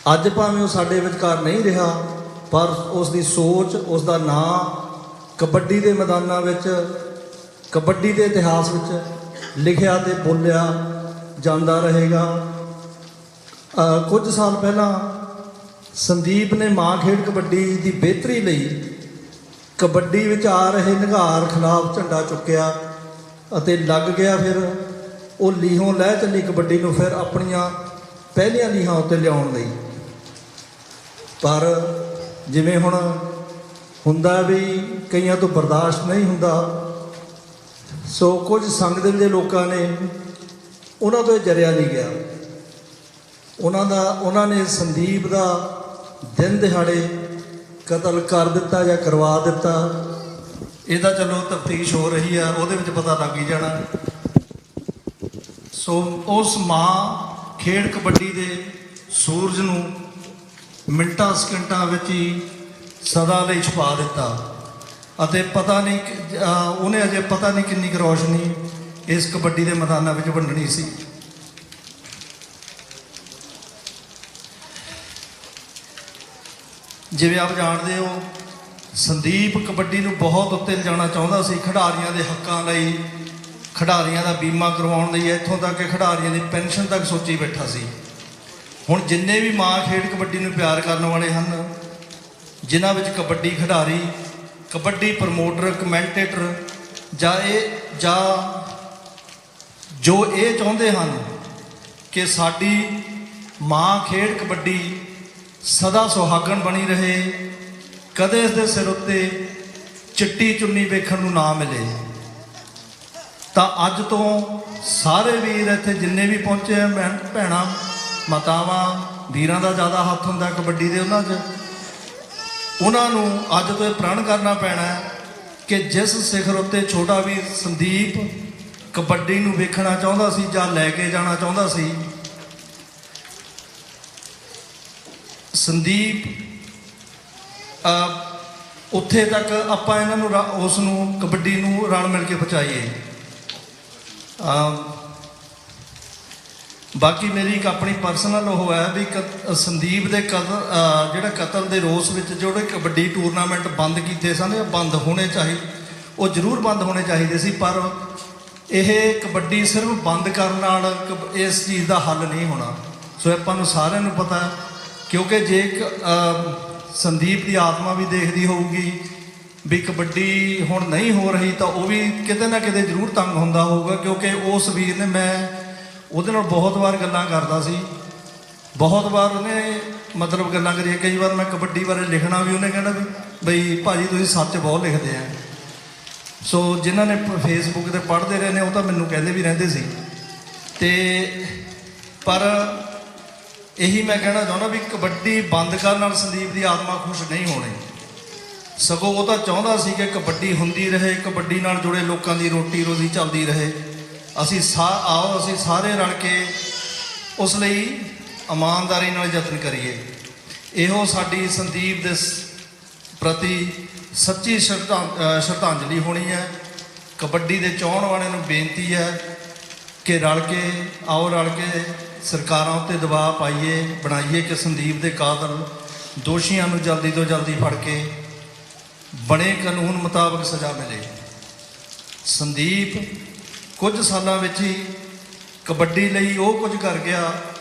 ਅੱਜ ਭਾਵੇਂ ਉਹ ਸਾਡੇ ਵਿਚਕਾਰ ਨਹੀਂ ਰਿਹਾ, ਪਰ ਉਸ ਦੀ ਸੋਚ, ਉਸ ਦਾ ਨਾਂ ਕਬੱਡੀ ਦੇ ਮੈਦਾਨਾਂ ਵਿੱਚ, ਕਬੱਡੀ ਦੇ ਇਤਿਹਾਸ ਵਿੱਚ ਲਿਖਿਆ ਤੇ ਬੋਲਿਆ ਜਾਂਦਾ ਰਹੇਗਾ। ਕੁਝ ਸਾਲ ਪਹਿਲਾਂ ਸੰਦੀਪ ਨੇ ਮਾਂ ਖੇਡ ਕਬੱਡੀ ਦੀ ਬਿਹਤਰੀ ਲਈ ਕਬੱਡੀ ਵਿੱਚ ਆ ਰਹੇ ਨਿਘਾਰ ਖਿਲਾਫ ਝੰਡਾ ਚੁੱਕਿਆ ਅਤੇ ਲੱਗ ਗਿਆ। ਫਿਰ ਉਹ ਲੀਹੋਂ ਲੈ ਚੱਲੀ ਕਬੱਡੀ ਨੂੰ ਫਿਰ ਆਪਣੀਆਂ ਪਹਿਲੀਆਂ ਲੀਹਾਂ ਉੱਤੇ ਲਿਆਉਣ ਲਈ। ਪਰ ਜਿਵੇਂ ਹੁਣ ਹੁੰਦਾ ਵੀ ਕਈਆਂ ਤੋਂ ਬਰਦਾਸ਼ਤ ਨਹੀਂ ਹੁੰਦਾ, ਸੋ ਕੁਝ ਸੰਗਤ ਦੇ ਲੋਕਾਂ ਨੇ ਉਹਨਾਂ ਤੋਂ ਇਹ ਜਰਿਆ ਨਹੀਂ ਗਿਆ। ਉਹਨਾਂ ਨੇ ਸੰਦੀਪ ਦਾ ਦਿਨ ਦਿਹਾੜੇ ਕਤਲ ਕਰ ਦਿੱਤਾ ਜਾਂ ਕਰਵਾ ਦਿੱਤਾ। ਇਹਦਾ ਚਲੋ ਤਫਤੀਸ਼ ਹੋ ਰਹੀ ਆ, ਉਹਦੇ ਵਿੱਚ ਪਤਾ ਲੱਗ ਹੀ ਜਾਣਾ। ਸੋ ਉਸ ਮਾਂ ਖੇਡ ਕਬੱਡੀ ਦੇ ਸੂਰਜ ਨੂੰ ਮਿੰਟਾਂ ਸਕਿੰਟਾਂ ਵਿੱਚ ਹੀ ਸਦਾ ਲਈ ਛੁਪਾ ਦਿੱਤਾ ਅਤੇ ਪਤਾ ਨਹੀਂ ਉਹਨੇ ਅਜੇ ਪਤਾ ਨਹੀਂ ਕਿੰਨੀ ਕੁ ਰੌਸ਼ਨੀ ਇਸ ਕਬੱਡੀ ਦੇ ਮੈਦਾਨਾਂ ਵਿੱਚ ਵੰਡਣੀ ਸੀ। ਜਿਵੇਂ ਆਪ ਜਾਣਦੇ ਹੋ, ਸੰਦੀਪ ਕਬੱਡੀ ਨੂੰ ਬਹੁਤ ਉੱਤੇ ਲਿਜਾਣਾ ਚਾਹੁੰਦਾ ਸੀ, ਖਿਡਾਰੀਆਂ ਦੇ ਹੱਕਾਂ ਲਈ, ਖਿਡਾਰੀਆਂ ਦਾ ਬੀਮਾ ਕਰਵਾਉਣ ਲਈ, ਇੱਥੋਂ ਤੱਕ ਕਿ ਖਿਡਾਰੀਆਂ ਦੀ ਪੈਨਸ਼ਨ ਤੱਕ ਸੋਚੀ ਬੈਠਾ ਸੀ। ਹੁਣ ਜਿੰਨੇ ਵੀ ਮਾਂ ਖੇਡ ਕਬੱਡੀ ਨੂੰ ਪਿਆਰ ਕਰਨ ਵਾਲੇ ਹਨ, ਜਿਨ੍ਹਾਂ ਵਿੱਚ ਕਬੱਡੀ ਖਿਡਾਰੀ, ਕਬੱਡੀ ਪ੍ਰਮੋਟਰ, ਕਮੈਂਟੇਟਰ ਜਾਂ ਜੋ ਇਹ ਚਾਹੁੰਦੇ ਹਨ ਕਿ ਸਾਡੀ ਮਾਂ ਖੇਡ ਕਬੱਡੀ ਸਦਾ ਸੁਹਾਗਣ ਬਣੀ ਰਹੇ, ਕਦੇ ਇਸ ਦੇ ਸਿਰ ਉੱਤੇ ਚਿੱਟੀ ਚੁੰਨੀ ਵੇਖਣ ਨੂੰ ਨਾ ਮਿਲੇ, ਤਾਂ ਅੱਜ ਤੋਂ ਸਾਰੇ ਵੀਰ ਇੱਥੇ ਜਿੰਨੇ ਵੀ ਪਹੁੰਚੇ ਆ, ਭੈਣਾਂ ਮਾਤਾਵਾਂ ਵੀਰਾਂ ਦਾ ਜ਼ਿਆਦਾ ਹੱਥ ਹੁੰਦਾ ਕਬੱਡੀ ਦੇ, ਉਹਨਾਂ ਨੂੰ ਅੱਜ ਤੋਂ ਇਹ ਪ੍ਰਣ ਕਰਨਾ ਪੈਣਾ ਕਿ ਜਿਸ ਸਿਖਰ ਉੱਤੇ ਛੋਟਾ ਵੀਰ ਸੰਦੀਪ ਕਬੱਡੀ ਨੂੰ ਵੇਖਣਾ ਚਾਹੁੰਦਾ ਸੀ ਜਾਂ ਲੈ ਕੇ ਜਾਣਾ ਚਾਹੁੰਦਾ ਸੀ, ਸੰਦੀਪ ਉੱਥੇ ਤੱਕ ਆਪਾਂ ਇਹਨਾਂ ਨੂੰ ਉਸ ਨੂੰ ਕਬੱਡੀ ਨੂੰ ਰਲ ਮਿਲ ਕੇ ਪਹੁੰਚਾਈਏ। ਬਾਕੀ ਮੇਰੀ ਇੱਕ ਆਪਣੀ ਪਰਸਨਲ ਉਹ ਹੈ ਵੀ ਸੰਦੀਪ ਦੇ ਜਿਹੜਾ ਕਤਲ ਦੇ ਰੋਸ ਵਿੱਚ ਜਿਹੜੇ ਕਬੱਡੀ ਟੂਰਨਾਮੈਂਟ ਬੰਦ ਕੀਤੇ ਸਨ, ਇਹ ਬੰਦ ਹੋਣੇ ਚਾਹੀਦੇ, ਉਹ ਜ਼ਰੂਰ ਬੰਦ ਹੋਣੇ ਚਾਹੀਦੇ ਸੀ। ਪਰ ਇਹ ਕਬੱਡੀ ਸਿਰਫ ਬੰਦ ਕਰਨ ਨਾਲ ਇਸ ਚੀਜ਼ ਦਾ ਹੱਲ ਨਹੀਂ ਹੋਣਾ। ਸੋ ਆਪਾਂ ਨੂੰ ਸਾਰਿਆਂ ਨੂੰ ਪਤਾ, ਕਿਉਂਕਿ ਜੇ ਸੰਦੀਪ ਦੀ ਆਤਮਾ ਵੀ ਦੇਖਦੀ ਹੋਊਗੀ ਵੀ ਕਬੱਡੀ ਹੁਣ ਨਹੀਂ ਹੋ ਰਹੀ, ਤਾਂ ਉਹ ਵੀ ਕਿਤੇ ਨਾ ਕਿਤੇ ਜ਼ਰੂਰ ਤੰਗ ਹੁੰਦਾ ਹੋਊਗਾ। ਕਿਉਂਕਿ ਉਸ ਵੀਰ ਨੇ, ਮੈਂ ਉਹਦੇ ਨਾਲ ਬਹੁਤ ਵਾਰ ਗੱਲਾਂ ਕਰਦਾ ਸੀ, ਬਹੁਤ ਵਾਰ ਉਹਨੇ ਮਤਲਬ ਗੱਲਾਂ ਕਰੀਆਂ। ਕਈ ਵਾਰ ਮੈਂ ਕਬੱਡੀ ਬਾਰੇ ਲਿਖਣਾ ਵੀ, ਉਹਨੇ ਕਹਿਣਾ ਵੀ ਬਈ ਭਾਜੀ ਤੁਸੀਂ ਸੱਚ ਬਹੁਤ ਲਿਖਦੇ ਆ। ਸੋ ਜਿਨ੍ਹਾਂ ਨੇ ਫੇਸਬੁੱਕ 'ਤੇ ਪੜ੍ਹਦੇ ਰਹੇ ਨੇ, ਉਹ ਤਾਂ ਮੈਨੂੰ ਕਹਿੰਦੇ ਵੀ ਰਹਿੰਦੇ ਸੀ। ਤੇ ਪਰ ਇਹੀ ਮੈਂ ਕਹਿਣਾ ਚਾਹੁੰਦਾ ਵੀ ਕਬੱਡੀ ਬੰਦ ਕਰਨ ਨਾਲ ਸੰਦੀਪ ਦੀ ਆਤਮਾ ਖੁਸ਼ ਨਹੀਂ ਹੋਣੀ, ਸਗੋਂ ਉਹ ਤਾਂ ਚਾਹੁੰਦਾ ਸੀ ਕਿ ਕਬੱਡੀ ਹੁੰਦੀ ਰਹੇ, ਕਬੱਡੀ ਨਾਲ ਜੁੜੇ ਲੋਕਾਂ ਦੀ ਰੋਟੀ ਰੋਜ਼ੀ ਚੱਲਦੀ ਰਹੇ। ਅਸੀਂ ਸਾਰੇ ਰਲ ਕੇ ਉਸ ਲਈ ਇਮਾਨਦਾਰੀ ਨਾਲ ਯਤਨ ਕਰੀਏ। ਇਹੋ ਸਾਡੀ ਸੰਦੀਪ ਦੇ ਪ੍ਰਤੀ ਸੱਚੀ ਸ਼ਰਧਾਂਜਲੀ ਹੋਣੀ ਹੈ। ਕਬੱਡੀ ਦੇ ਚਾਹਣ ਵਾਲਿਆਂ ਨੂੰ ਬੇਨਤੀ ਹੈ ਕਿ ਰਲ ਕੇ ਸਰਕਾਰਾਂ ਉੱਤੇ ਦਬਾਅ ਪਾਈਏ, ਬਣਾਈਏ ਕਿ ਸੰਦੀਪ ਦੇ ਕਾਤਲ ਦੋਸ਼ੀਆਂ ਨੂੰ ਜਲਦੀ ਤੋਂ ਜਲਦੀ ਫੜ ਕੇ ਬਣੇ ਕਾਨੂੰਨ ਮੁਤਾਬਕ ਸਜ਼ਾ ਮਿਲੇ। ਸੰਦੀਪ ਕੁਝ ਸਾਲਾਂ ਵਿੱਚ ਹੀ ਕਬੱਡੀ ਲਈ ਉਹ ਕੁਝ ਕਰ ਗਿਆ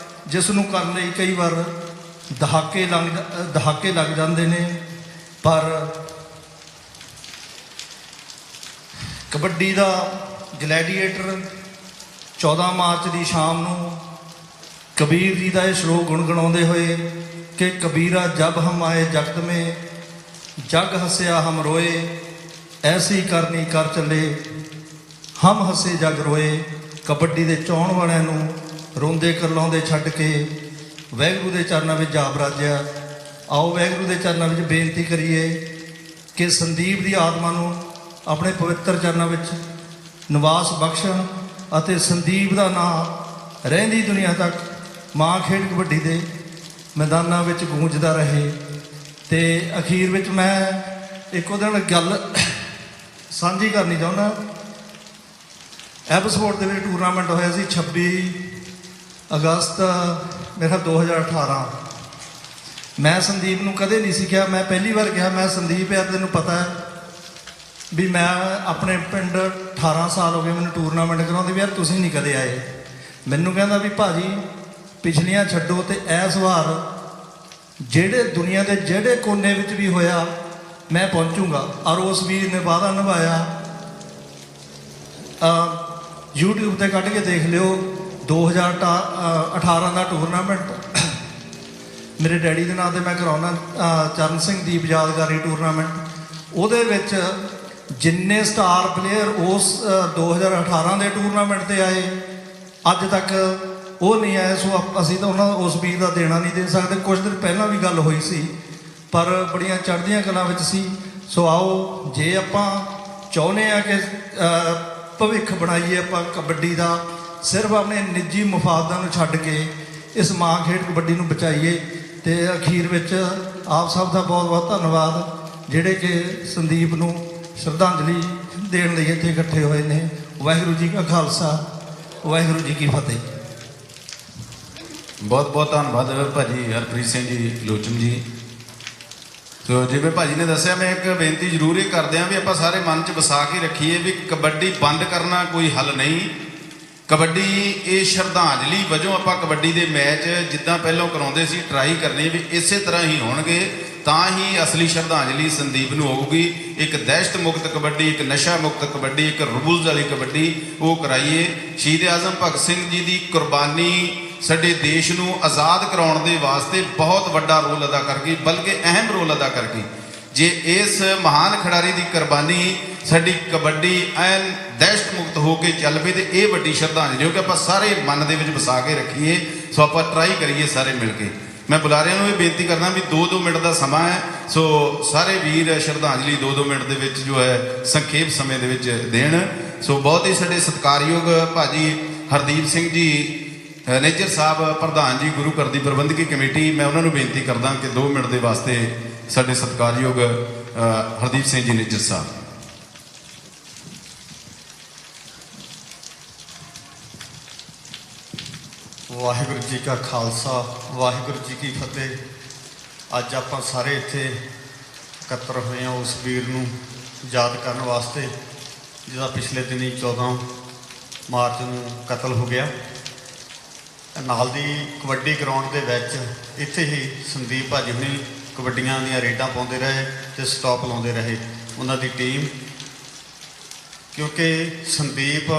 ਜਿਸ ਨੂੰ ਕਰਨ ਲਈ ਕਈ ਵਾਰ ਦਹਾਕੇ ਲੱਗ ਜਾਂਦੇ ਨੇ। ਪਰ ਕਬੱਡੀ ਦਾ ਗਲੈਡੀਏਟਰ 14 ਮਾਰਚ ਦੀ ਸ਼ਾਮ ਨੂੰ ਕਬੀਰ ਜੀ ਦਾ ਇਹ ਸ਼ਲੋਕ ਗੁਣਗੁਣਾਉਂਦੇ ਹੋਏ ਕਿ ਕਬੀਰਾ ਜਬ ਹਮ ਆਏ ਜਗਤ ਮੇਂ, ਜਗ ਹੱਸਿਆ ਹਮ ਰੋਏ, ਐਸੀ ਕਰਨੀ ਕਰ ਚੱਲੇ ਹਮ ਹੱਸੇ ਜਗ ਰੋਏ। ਕਬੱਡੀ ਦੇ ਚਾਹਣ ਵਾਲਿਆਂ ਨੂੰ ਰੋਂਦੇ ਕਰਲਾਉਂਦੇ ਛੱਡ ਕੇ ਵਾਹਿਗੁਰੂ ਦੇ ਚਰਨਾਂ ਵਿੱਚ ਜਾ ਬਰਾਜਿਆ। ਆਓ ਵਾਹਿਗੁਰੂ ਦੇ ਚਰਨਾਂ ਵਿੱਚ ਬੇਨਤੀ ਕਰੀਏ ਕਿ ਸੰਦੀਪ ਦੀ ਆਤਮਾ ਨੂੰ ਆਪਣੇ ਪਵਿੱਤਰ ਚਰਨਾਂ ਵਿੱਚ ਨਿਵਾਸ ਬਖਸ਼ਣ ਅਤੇ ਸੰਦੀਪ ਦਾ ਨਾਂ ਰਹਿੰਦੀ ਦੁਨੀਆ ਤੱਕ ਮਾਂ ਖੇਡ ਕਬੱਡੀ ਦੇ ਮੈਦਾਨਾਂ ਵਿੱਚ ਗੂੰਜਦਾ ਰਹੇ। ਤੇ ਅਖੀਰ ਵਿੱਚ ਮੈਂ ਇੱਕ ਉਹਦੇ ਨਾਲ ਗੱਲ ਸਾਂਝੀ ਕਰਨੀ ਚਾਹੁੰਦਾ। ਐਪਸਪੋਰਟ ਦੇ ਵਿੱਚ ਟੂਰਨਾਮੈਂਟ ਹੋਇਆ ਸੀ 26 ਅਗਸਤ ਮੇਰਾ 2018। ਮੈਂ ਸੰਦੀਪ ਨੂੰ ਕਦੇ ਨਹੀਂ ਸੀ ਕਿਹਾ, ਮੈਂ ਪਹਿਲੀ ਵਾਰ ਕਿਹਾ, ਮੈਂ ਸੰਦੀਪ ਯਾਰ ਤੈਨੂੰ ਪਤਾ ਹੈ ਵੀ ਮੈਂ ਆਪਣੇ ਪਿੰਡ 18 ਸਾਲ ਹੋ ਗਏ ਮੈਨੂੰ ਟੂਰਨਾਮੈਂਟ ਕਰਾਉਂਦੇ ਵੀ, ਯਾਰ ਤੁਸੀਂ ਨਹੀਂ ਕਦੇ ਆਏ। ਮੈਨੂੰ ਕਹਿੰਦਾ ਵੀ ਭਾਜੀ ਪਿਛਲੀਆਂ ਛੱਡੋ ਤੇ ਇਸ ਵਾਰ ਜਿਹੜੇ ਦੁਨੀਆ ਦੇ ਜਿਹੜੇ ਕੋਨੇ ਵਿੱਚ ਵੀ ਹੋਇਆ ਮੈਂ ਪਹੁੰਚੂਗਾ। ਔਰ ਉਸ ਵੀਰ ਨੇ ਵਾਅਦਾ ਨਿਭਾਇਆ। YouTube ਤੇ ਕੱਢ ਕੇ ਦੇਖ ਲਿਓ, 2018 ਦਾ ਟੂਰਨਾਮੈਂਟ ਮੇਰੇ ਡੈਡੀ ਦੇ ਨਾਂ ਤੇ ਮੈਂ ਕਰਾਉਣਾ, ਚਰਨ ਸਿੰਘ ਦੀਪ ਯਾਦਗਾਰੀ ਟੂਰਨਾਮੈਂਟ। ਉਹਦੇ ਵਿੱਚ ਜਿੰਨੇ ਸਟਾਰ ਪਲੇਅਰ ਉਸ 2018 ਦੇ ਟੂਰਨਾਮੈਂਟ ਤੇ ਆਏ ਅੱਜ ਤੱਕ ਉਹ ਨਹੀਂ ਆਏ। ਸੋ ਅਸੀਂ ਤਾਂ ਉਹਨਾਂ ਉਸ ਵੀਰ ਦਾ ਦੇਣਾ ਨਹੀਂ ਦੇ ਸਕਦੇ। ਕੁਝ ਦਿਨ ਪਹਿਲਾਂ ਵੀ ਗੱਲ ਹੋਈ ਸੀ, ਪਰ ਬੜੀਆਂ ਚੜ੍ਹਦੀਆਂ ਕਲਾਂ ਵਿੱਚ ਸੀ। ਸੋ ਆਓ, ਜੇ ਆਪਾਂ ਚਾਹੁੰਦੇ ਆ ਕਿ ਭਵਿੱਖ ਬਣਾਈਏ ਆਪਾਂ ਕਬੱਡੀ ਦਾ, ਸਿਰਫ ਆਪਣੇ ਨਿੱਜੀ ਮਫਾਦਾਂ ਨੂੰ ਛੱਡ ਕੇ ਇਸ ਮਾਂ ਖੇਡ ਕਬੱਡੀ ਨੂੰ ਬਚਾਈਏ। ਤੇ ਅਖੀਰ ਵਿੱਚ ਆਪ ਸਭ ਦਾ ਬਹੁਤ ਬਹੁਤ ਧੰਨਵਾਦ, ਜਿਹੜੇ ਕਿ ਸੰਦੀਪ ਨੂੰ ਸ਼ਰਧਾਂਜਲੀ ਦੇਣ ਲਈ ਇੱਥੇ ਇਕੱਠੇ ਹੋਏ ਨੇ। ਵਾਹਿਗੁਰੂ ਜੀ ਕਾ ਖਾਲਸਾ, ਵਾਹਿਗੁਰੂ ਜੀ ਕੀ ਫਤਿਹ। ਬਹੁਤ ਬਹੁਤ ਧੰਨਵਾਦ ਭਾਜੀ ਹਰਪ੍ਰੀਤ ਸਿੰਘ ਜੀ, ਲੋਚਨ ਜੀ। ਸੋ ਜਿਵੇਂ ਭਾਜੀ ਨੇ ਦੱਸਿਆ, ਮੈਂ ਇੱਕ ਬੇਨਤੀ ਜ਼ਰੂਰ ਇਹ ਕਰਦੇ ਹਾਂ ਵੀ ਆਪਾਂ ਸਾਰੇ ਮਨ 'ਚ ਵਸਾ ਕੇ ਰੱਖੀਏ ਵੀ ਕਬੱਡੀ ਬੰਦ ਕਰਨਾ ਕੋਈ ਹੱਲ ਨਹੀਂ। ਕਬੱਡੀ ਇਹ ਸ਼ਰਧਾਂਜਲੀ ਵਜੋਂ ਆਪਾਂ ਕਬੱਡੀ ਦੇ ਮੈਚ ਜਿੱਦਾਂ ਪਹਿਲਾਂ ਕਰਾਉਂਦੇ ਸੀ ਟਰਾਈ ਕਰਨੀ ਵੀ ਇਸੇ ਤਰ੍ਹਾਂ ਹੀ ਹੋਣਗੇ, ਤਾਂ ਹੀ ਅਸਲੀ ਸ਼ਰਧਾਂਜਲੀ ਸੰਦੀਪ ਨੂੰ ਹੋਊਗੀ। ਇੱਕ ਦਹਿਸ਼ਤ ਮੁਕਤ ਕਬੱਡੀ, ਇੱਕ ਨਸ਼ਾ ਮੁਕਤ ਕਬੱਡੀ, ਇੱਕ ਰੂਲਸ ਵਾਲੀ ਕਬੱਡੀ ਉਹ ਕਰਾਈਏ। ਸ਼ਹੀਦ ਆਜ਼ਮ ਭਗਤ ਸਿੰਘ ਜੀ ਦੀ ਕੁਰਬਾਨੀ ਸਾਡੇ ਦੇਸ਼ ਨੂੰ ਆਜ਼ਾਦ ਕਰਾਉਣ ਦੇ ਵਾਸਤੇ ਬਹੁਤ ਵੱਡਾ ਰੋਲ ਅਦਾ ਕਰ ਗਈ, ਬਲਕਿ ਅਹਿਮ ਰੋਲ ਅਦਾ ਕਰ ਗਈ। ਜੇ ਇਸ ਮਹਾਨ ਖਿਡਾਰੀ ਦੀ ਕੁਰਬਾਨੀ ਸਾਡੀ ਕਬੱਡੀ ਐਨ ਦਹਿਸ਼ਤ ਮੁਕਤ ਹੋ ਕੇ ਚੱਲ ਪਈ ਤੇ ਇਹ ਵੱਡੀ ਸ਼ਰਧਾਂਜਲੀ ਹੋ ਕਿ ਆਪਾਂ ਸਾਰੇ ਮਨ ਦੇ ਵਿੱਚ ਵਸਾ ਕੇ ਰੱਖੀਏ। ਸੋ ਆਪਾਂ ਟਰਾਈ ਕਰੀਏ ਸਾਰੇ ਮਿਲ ਕੇ। ਮੈਂ ਬੁਲਾਰਿਆਂ ਨੂੰ ਇਹ ਬੇਨਤੀ ਕਰਦਾ ਵੀ 2-2 ਮਿੰਟ ਦਾ ਸਮਾਂ ਹੈ। ਸੋ ਸਾਰੇ ਵੀਰ ਸ਼ਰਧਾਂਜਲੀ 2-2 ਮਿੰਟ ਦੇ ਵਿੱਚ ਜੋ ਹੈ ਸੰਖੇਪ ਸਮੇਂ ਦੇ ਵਿੱਚ ਦੇਣ। ਸੋ ਬਹੁਤ ਹੀ ਸਾਡੇ ਸਤਿਕਾਰਯੋਗ ਭਾਜੀ ਹਰਦੀਪ ਸਿੰਘ ਜੀ ਨੇਜਰ ਸਾਹਿਬ, ਪ੍ਰਧਾਨ ਜੀ ਗੁਰੂ ਘਰ ਦੀ ਪ੍ਰਬੰਧਕੀ ਕਮੇਟੀ, ਮੈਂ ਉਹਨਾਂ ਨੂੰ ਬੇਨਤੀ ਕਰਦਾ ਕਿ 2 ਮਿੰਟ ਦੇ ਵਾਸਤੇ ਸਾਡੇ ਸਤਿਕਾਰਯੋਗ ਹਰਦੀਪ ਸਿੰਘ ਜੀ ਨੇਜਰ ਸਾਹਿਬ। ਵਾਹਿਗੁਰੂ ਜੀ ਕਾ ਖਾਲਸਾ, ਵਾਹਿਗੁਰੂ ਜੀ ਕੀ ਫਤਿਹ। ਅੱਜ ਆਪਾਂ ਸਾਰੇ ਇੱਥੇ ਇਕੱਤਰ ਹੋਏ ਹਾਂ ਉਸ ਵੀਰ ਨੂੰ ਯਾਦ ਕਰਨ ਵਾਸਤੇ ਜਿਹਦਾ ਪਿਛਲੇ ਦਿਨੀ 14 ਮਾਰਚ ਨੂੰ ਕਤਲ ਹੋ ਗਿਆ। ਨਾਲ ਦੀ ਕਬੱਡੀ ਗਰਾਊਂਡ ਦੇ ਵਿੱਚ ਇੱਥੇ ਹੀ ਸੰਦੀਪ ਭਾਜੀ ਹੁਣੀ ਕਬੱਡੀਆਂ ਦੀਆਂ ਰੇਡਾਂ ਪਾਉਂਦੇ ਰਹੇ ਤੇ ਸਟਾਪ ਲਾਉਂਦੇ ਰਹੇ ਉਹਨਾਂ ਦੀ ਟੀਮ, ਕਿਉਂਕਿ ਸੰਦੀਪ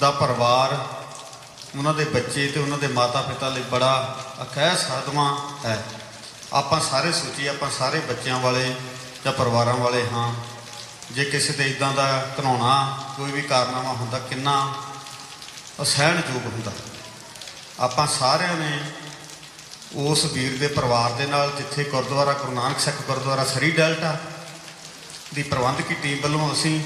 ਦਾ ਪਰਿਵਾਰ, ਉਹਨਾਂ ਦੇ ਬੱਚੇ ਤੇ ਉਹਨਾਂ ਦੇ ਮਾਤਾ ਪਿਤਾ ਲਈ ਬੜਾ ਅਖਾਹ ਸਾਧਵਾਂ ਹੈ। ਆਪਾਂ ਸਾਰੇ ਸੋਚੀਏ, ਆਪਾਂ ਸਾਰੇ ਬੱਚਿਆਂ ਵਾਲੇ ਜਾਂ ਪਰਿਵਾਰਾਂ ਵਾਲੇ ਹਾਂ। ਜੇ ਕਿਸੇ ਤੇ ਇਦਾਂ ਦਾ ਘਿਨਾਉਣਾ ਕੋਈ ਵੀ ਕਾਰਨਾਮਾ ਹੁੰਦਾ ਕਿੰਨਾ ਅਸਹਿਣਯੋਗ ਹੁੰਦਾ। ਆਪਾਂ ਸਾਰਿਆਂ ਨੇ ਉਸ ਵੀਰ ਦੇ ਪਰਿਵਾਰ ਦੇ ਨਾਲ, ਜਿੱਥੇ ਗੁਰਦੁਆਰਾ ਗੁਰੂ ਨਾਨਕ ਸਿੱਖ ਗੁਰਦੁਆਰਾ ਸਰੀ ਡੈਲਟਾ ਦੀ ਪ੍ਰਬੰਧਕੀ ਟੀਮ ਵੱਲੋਂ ਅਸੀਂ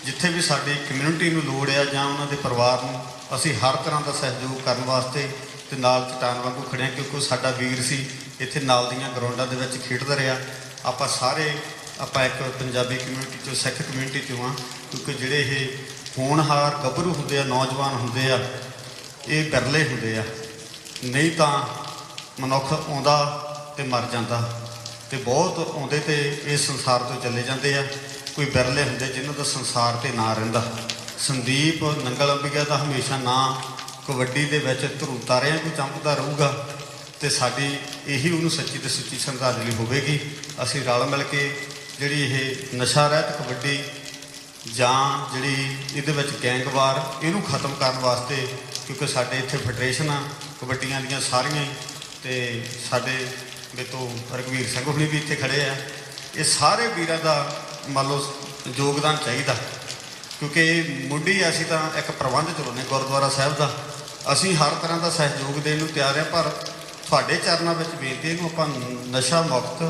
ਜਿੱਥੇ ਵੀ ਸਾਡੀ ਕਮਿਊਨਿਟੀ ਨੂੰ ਲੋੜ ਆ ਜਾਂ ਉਹਨਾਂ ਦੇ ਪਰਿਵਾਰ ਨੂੰ, ਅਸੀਂ ਹਰ ਤਰ੍ਹਾਂ ਦਾ ਸਹਿਯੋਗ ਕਰਨ ਵਾਸਤੇ ਤੇ ਨਾਲ ਚਟਾਨ ਵਾਂਗੂ ਖੜੇ ਹਾਂ, ਕਿਉਂਕਿ ਸਾਡਾ ਵੀਰ ਸੀ, ਇੱਥੇ ਨਾਲ ਦੀਆਂ ਗਰਾਊਂਡਾਂ ਦੇ ਵਿੱਚ ਖੇਡਦਾ ਰਿਹਾ। ਆਪਾਂ ਸਾਰੇ ਇੱਕ ਪੰਜਾਬੀ ਕਮਿਊਨਿਟੀ 'ਚੋਂ, ਸਿੱਖ ਕਮਿਊਨਿਟੀ 'ਚੋਂ ਹਾਂ, ਕਿਉਂਕਿ ਜਿਹੜੇ ਇਹ ਹੋਣਹਾਰ ਗੱਭਰੂ ਹੁੰਦੇ ਆ, ਨੌਜਵਾਨ ਹੁੰਦੇ ਆ, ਇਹ ਬਿਰਲੇ ਹੁੰਦੇ ਆ। ਨਹੀਂ ਤਾਂ ਮਨੁੱਖ ਆਉਂਦਾ ਤੇ ਮਰ ਜਾਂਦਾ, ਤੇ ਬਹੁਤ ਆਉਂਦੇ ਤੇ ਇਸ ਸੰਸਾਰ ਤੋਂ ਚਲੇ ਜਾਂਦੇ ਆ। ਕੋਈ ਬਿਰਲੇ ਹੁੰਦੇ ਜਿਨ੍ਹਾਂ ਦਾ ਸੰਸਾਰ ਤੇ ਨਾਂ ਰਹਿੰਦਾ। ਸੰਦੀਪ ਨੰਗਲ ਅੰਬਿਕਾ ਦਾ ਹਮੇਸ਼ਾ ਨਾਂ ਕਬੱਡੀ ਦੇ ਵਿੱਚ ਧਰੂ ਤਾਰਿਆਂ ਕੋਈ ਚਮਕਦਾ ਰਹੂਗਾ, ਤੇ ਸਾਡੀ ਇਹੀ ਉਹਨੂੰ ਸੱਚੀ ਤੇ ਸੁੱਚੀ ਸ਼ਰਧਾਂਜਲੀ ਹੋਵੇਗੀ। ਅਸੀਂ ਰਲ ਮਿਲ ਕੇ ਜਿਹੜੀ ਇਹ ਨਸ਼ਾ ਰਹਿਤ ਕਬੱਡੀ ਜਾਂ ਜਿਹੜੀ ਇਹਦੇ ਵਿੱਚ ਗੈਂਗਵਾਰ, ਇਹਨੂੰ ਖਤਮ ਕਰਨ ਵਾਸਤੇ, ਕਿਉਂਕਿ ਸਾਡੇ ਇੱਥੇ ਫੈਡਰੇਸ਼ਨ ਆ ਕਬੱਡੀਆਂ ਦੀਆਂ ਸਾਰੀਆਂ ਹੀ, ਤੇ ਸਾਡੇ ਮੇਤੋਂ ਰਘਵੀਰ ਸਿੰਘ ਹੁਣੀ ਵੀ ਇੱਥੇ ਖੜੇ ਆ। ਇਹ ਸਾਰੇ ਵੀਰਾਂ ਦਾ ਮੰਨ ਲਓ ਯੋਗਦਾਨ ਚਾਹੀਦਾ, ਕਿਉਂਕਿ ਮੁੱਢੀ ਅਸੀਂ ਤਾਂ ਇੱਕ ਪ੍ਰਬੰਧ ਚਲਾਉਂਦੇ ਗੁਰਦੁਆਰਾ ਸਾਹਿਬ ਦਾ। ਅਸੀਂ ਹਰ ਤਰ੍ਹਾਂ ਦਾ ਸਹਿਯੋਗ ਦੇਣ ਨੂੰ ਤਿਆਰ ਹਾਂ, ਪਰ ਤੁਹਾਡੇ ਚਰਨਾਂ ਵਿੱਚ ਬੇਨਤੀ ਇਹਨੂੰ ਆਪਾਂ ਨਸ਼ਾ ਮੁਕਤ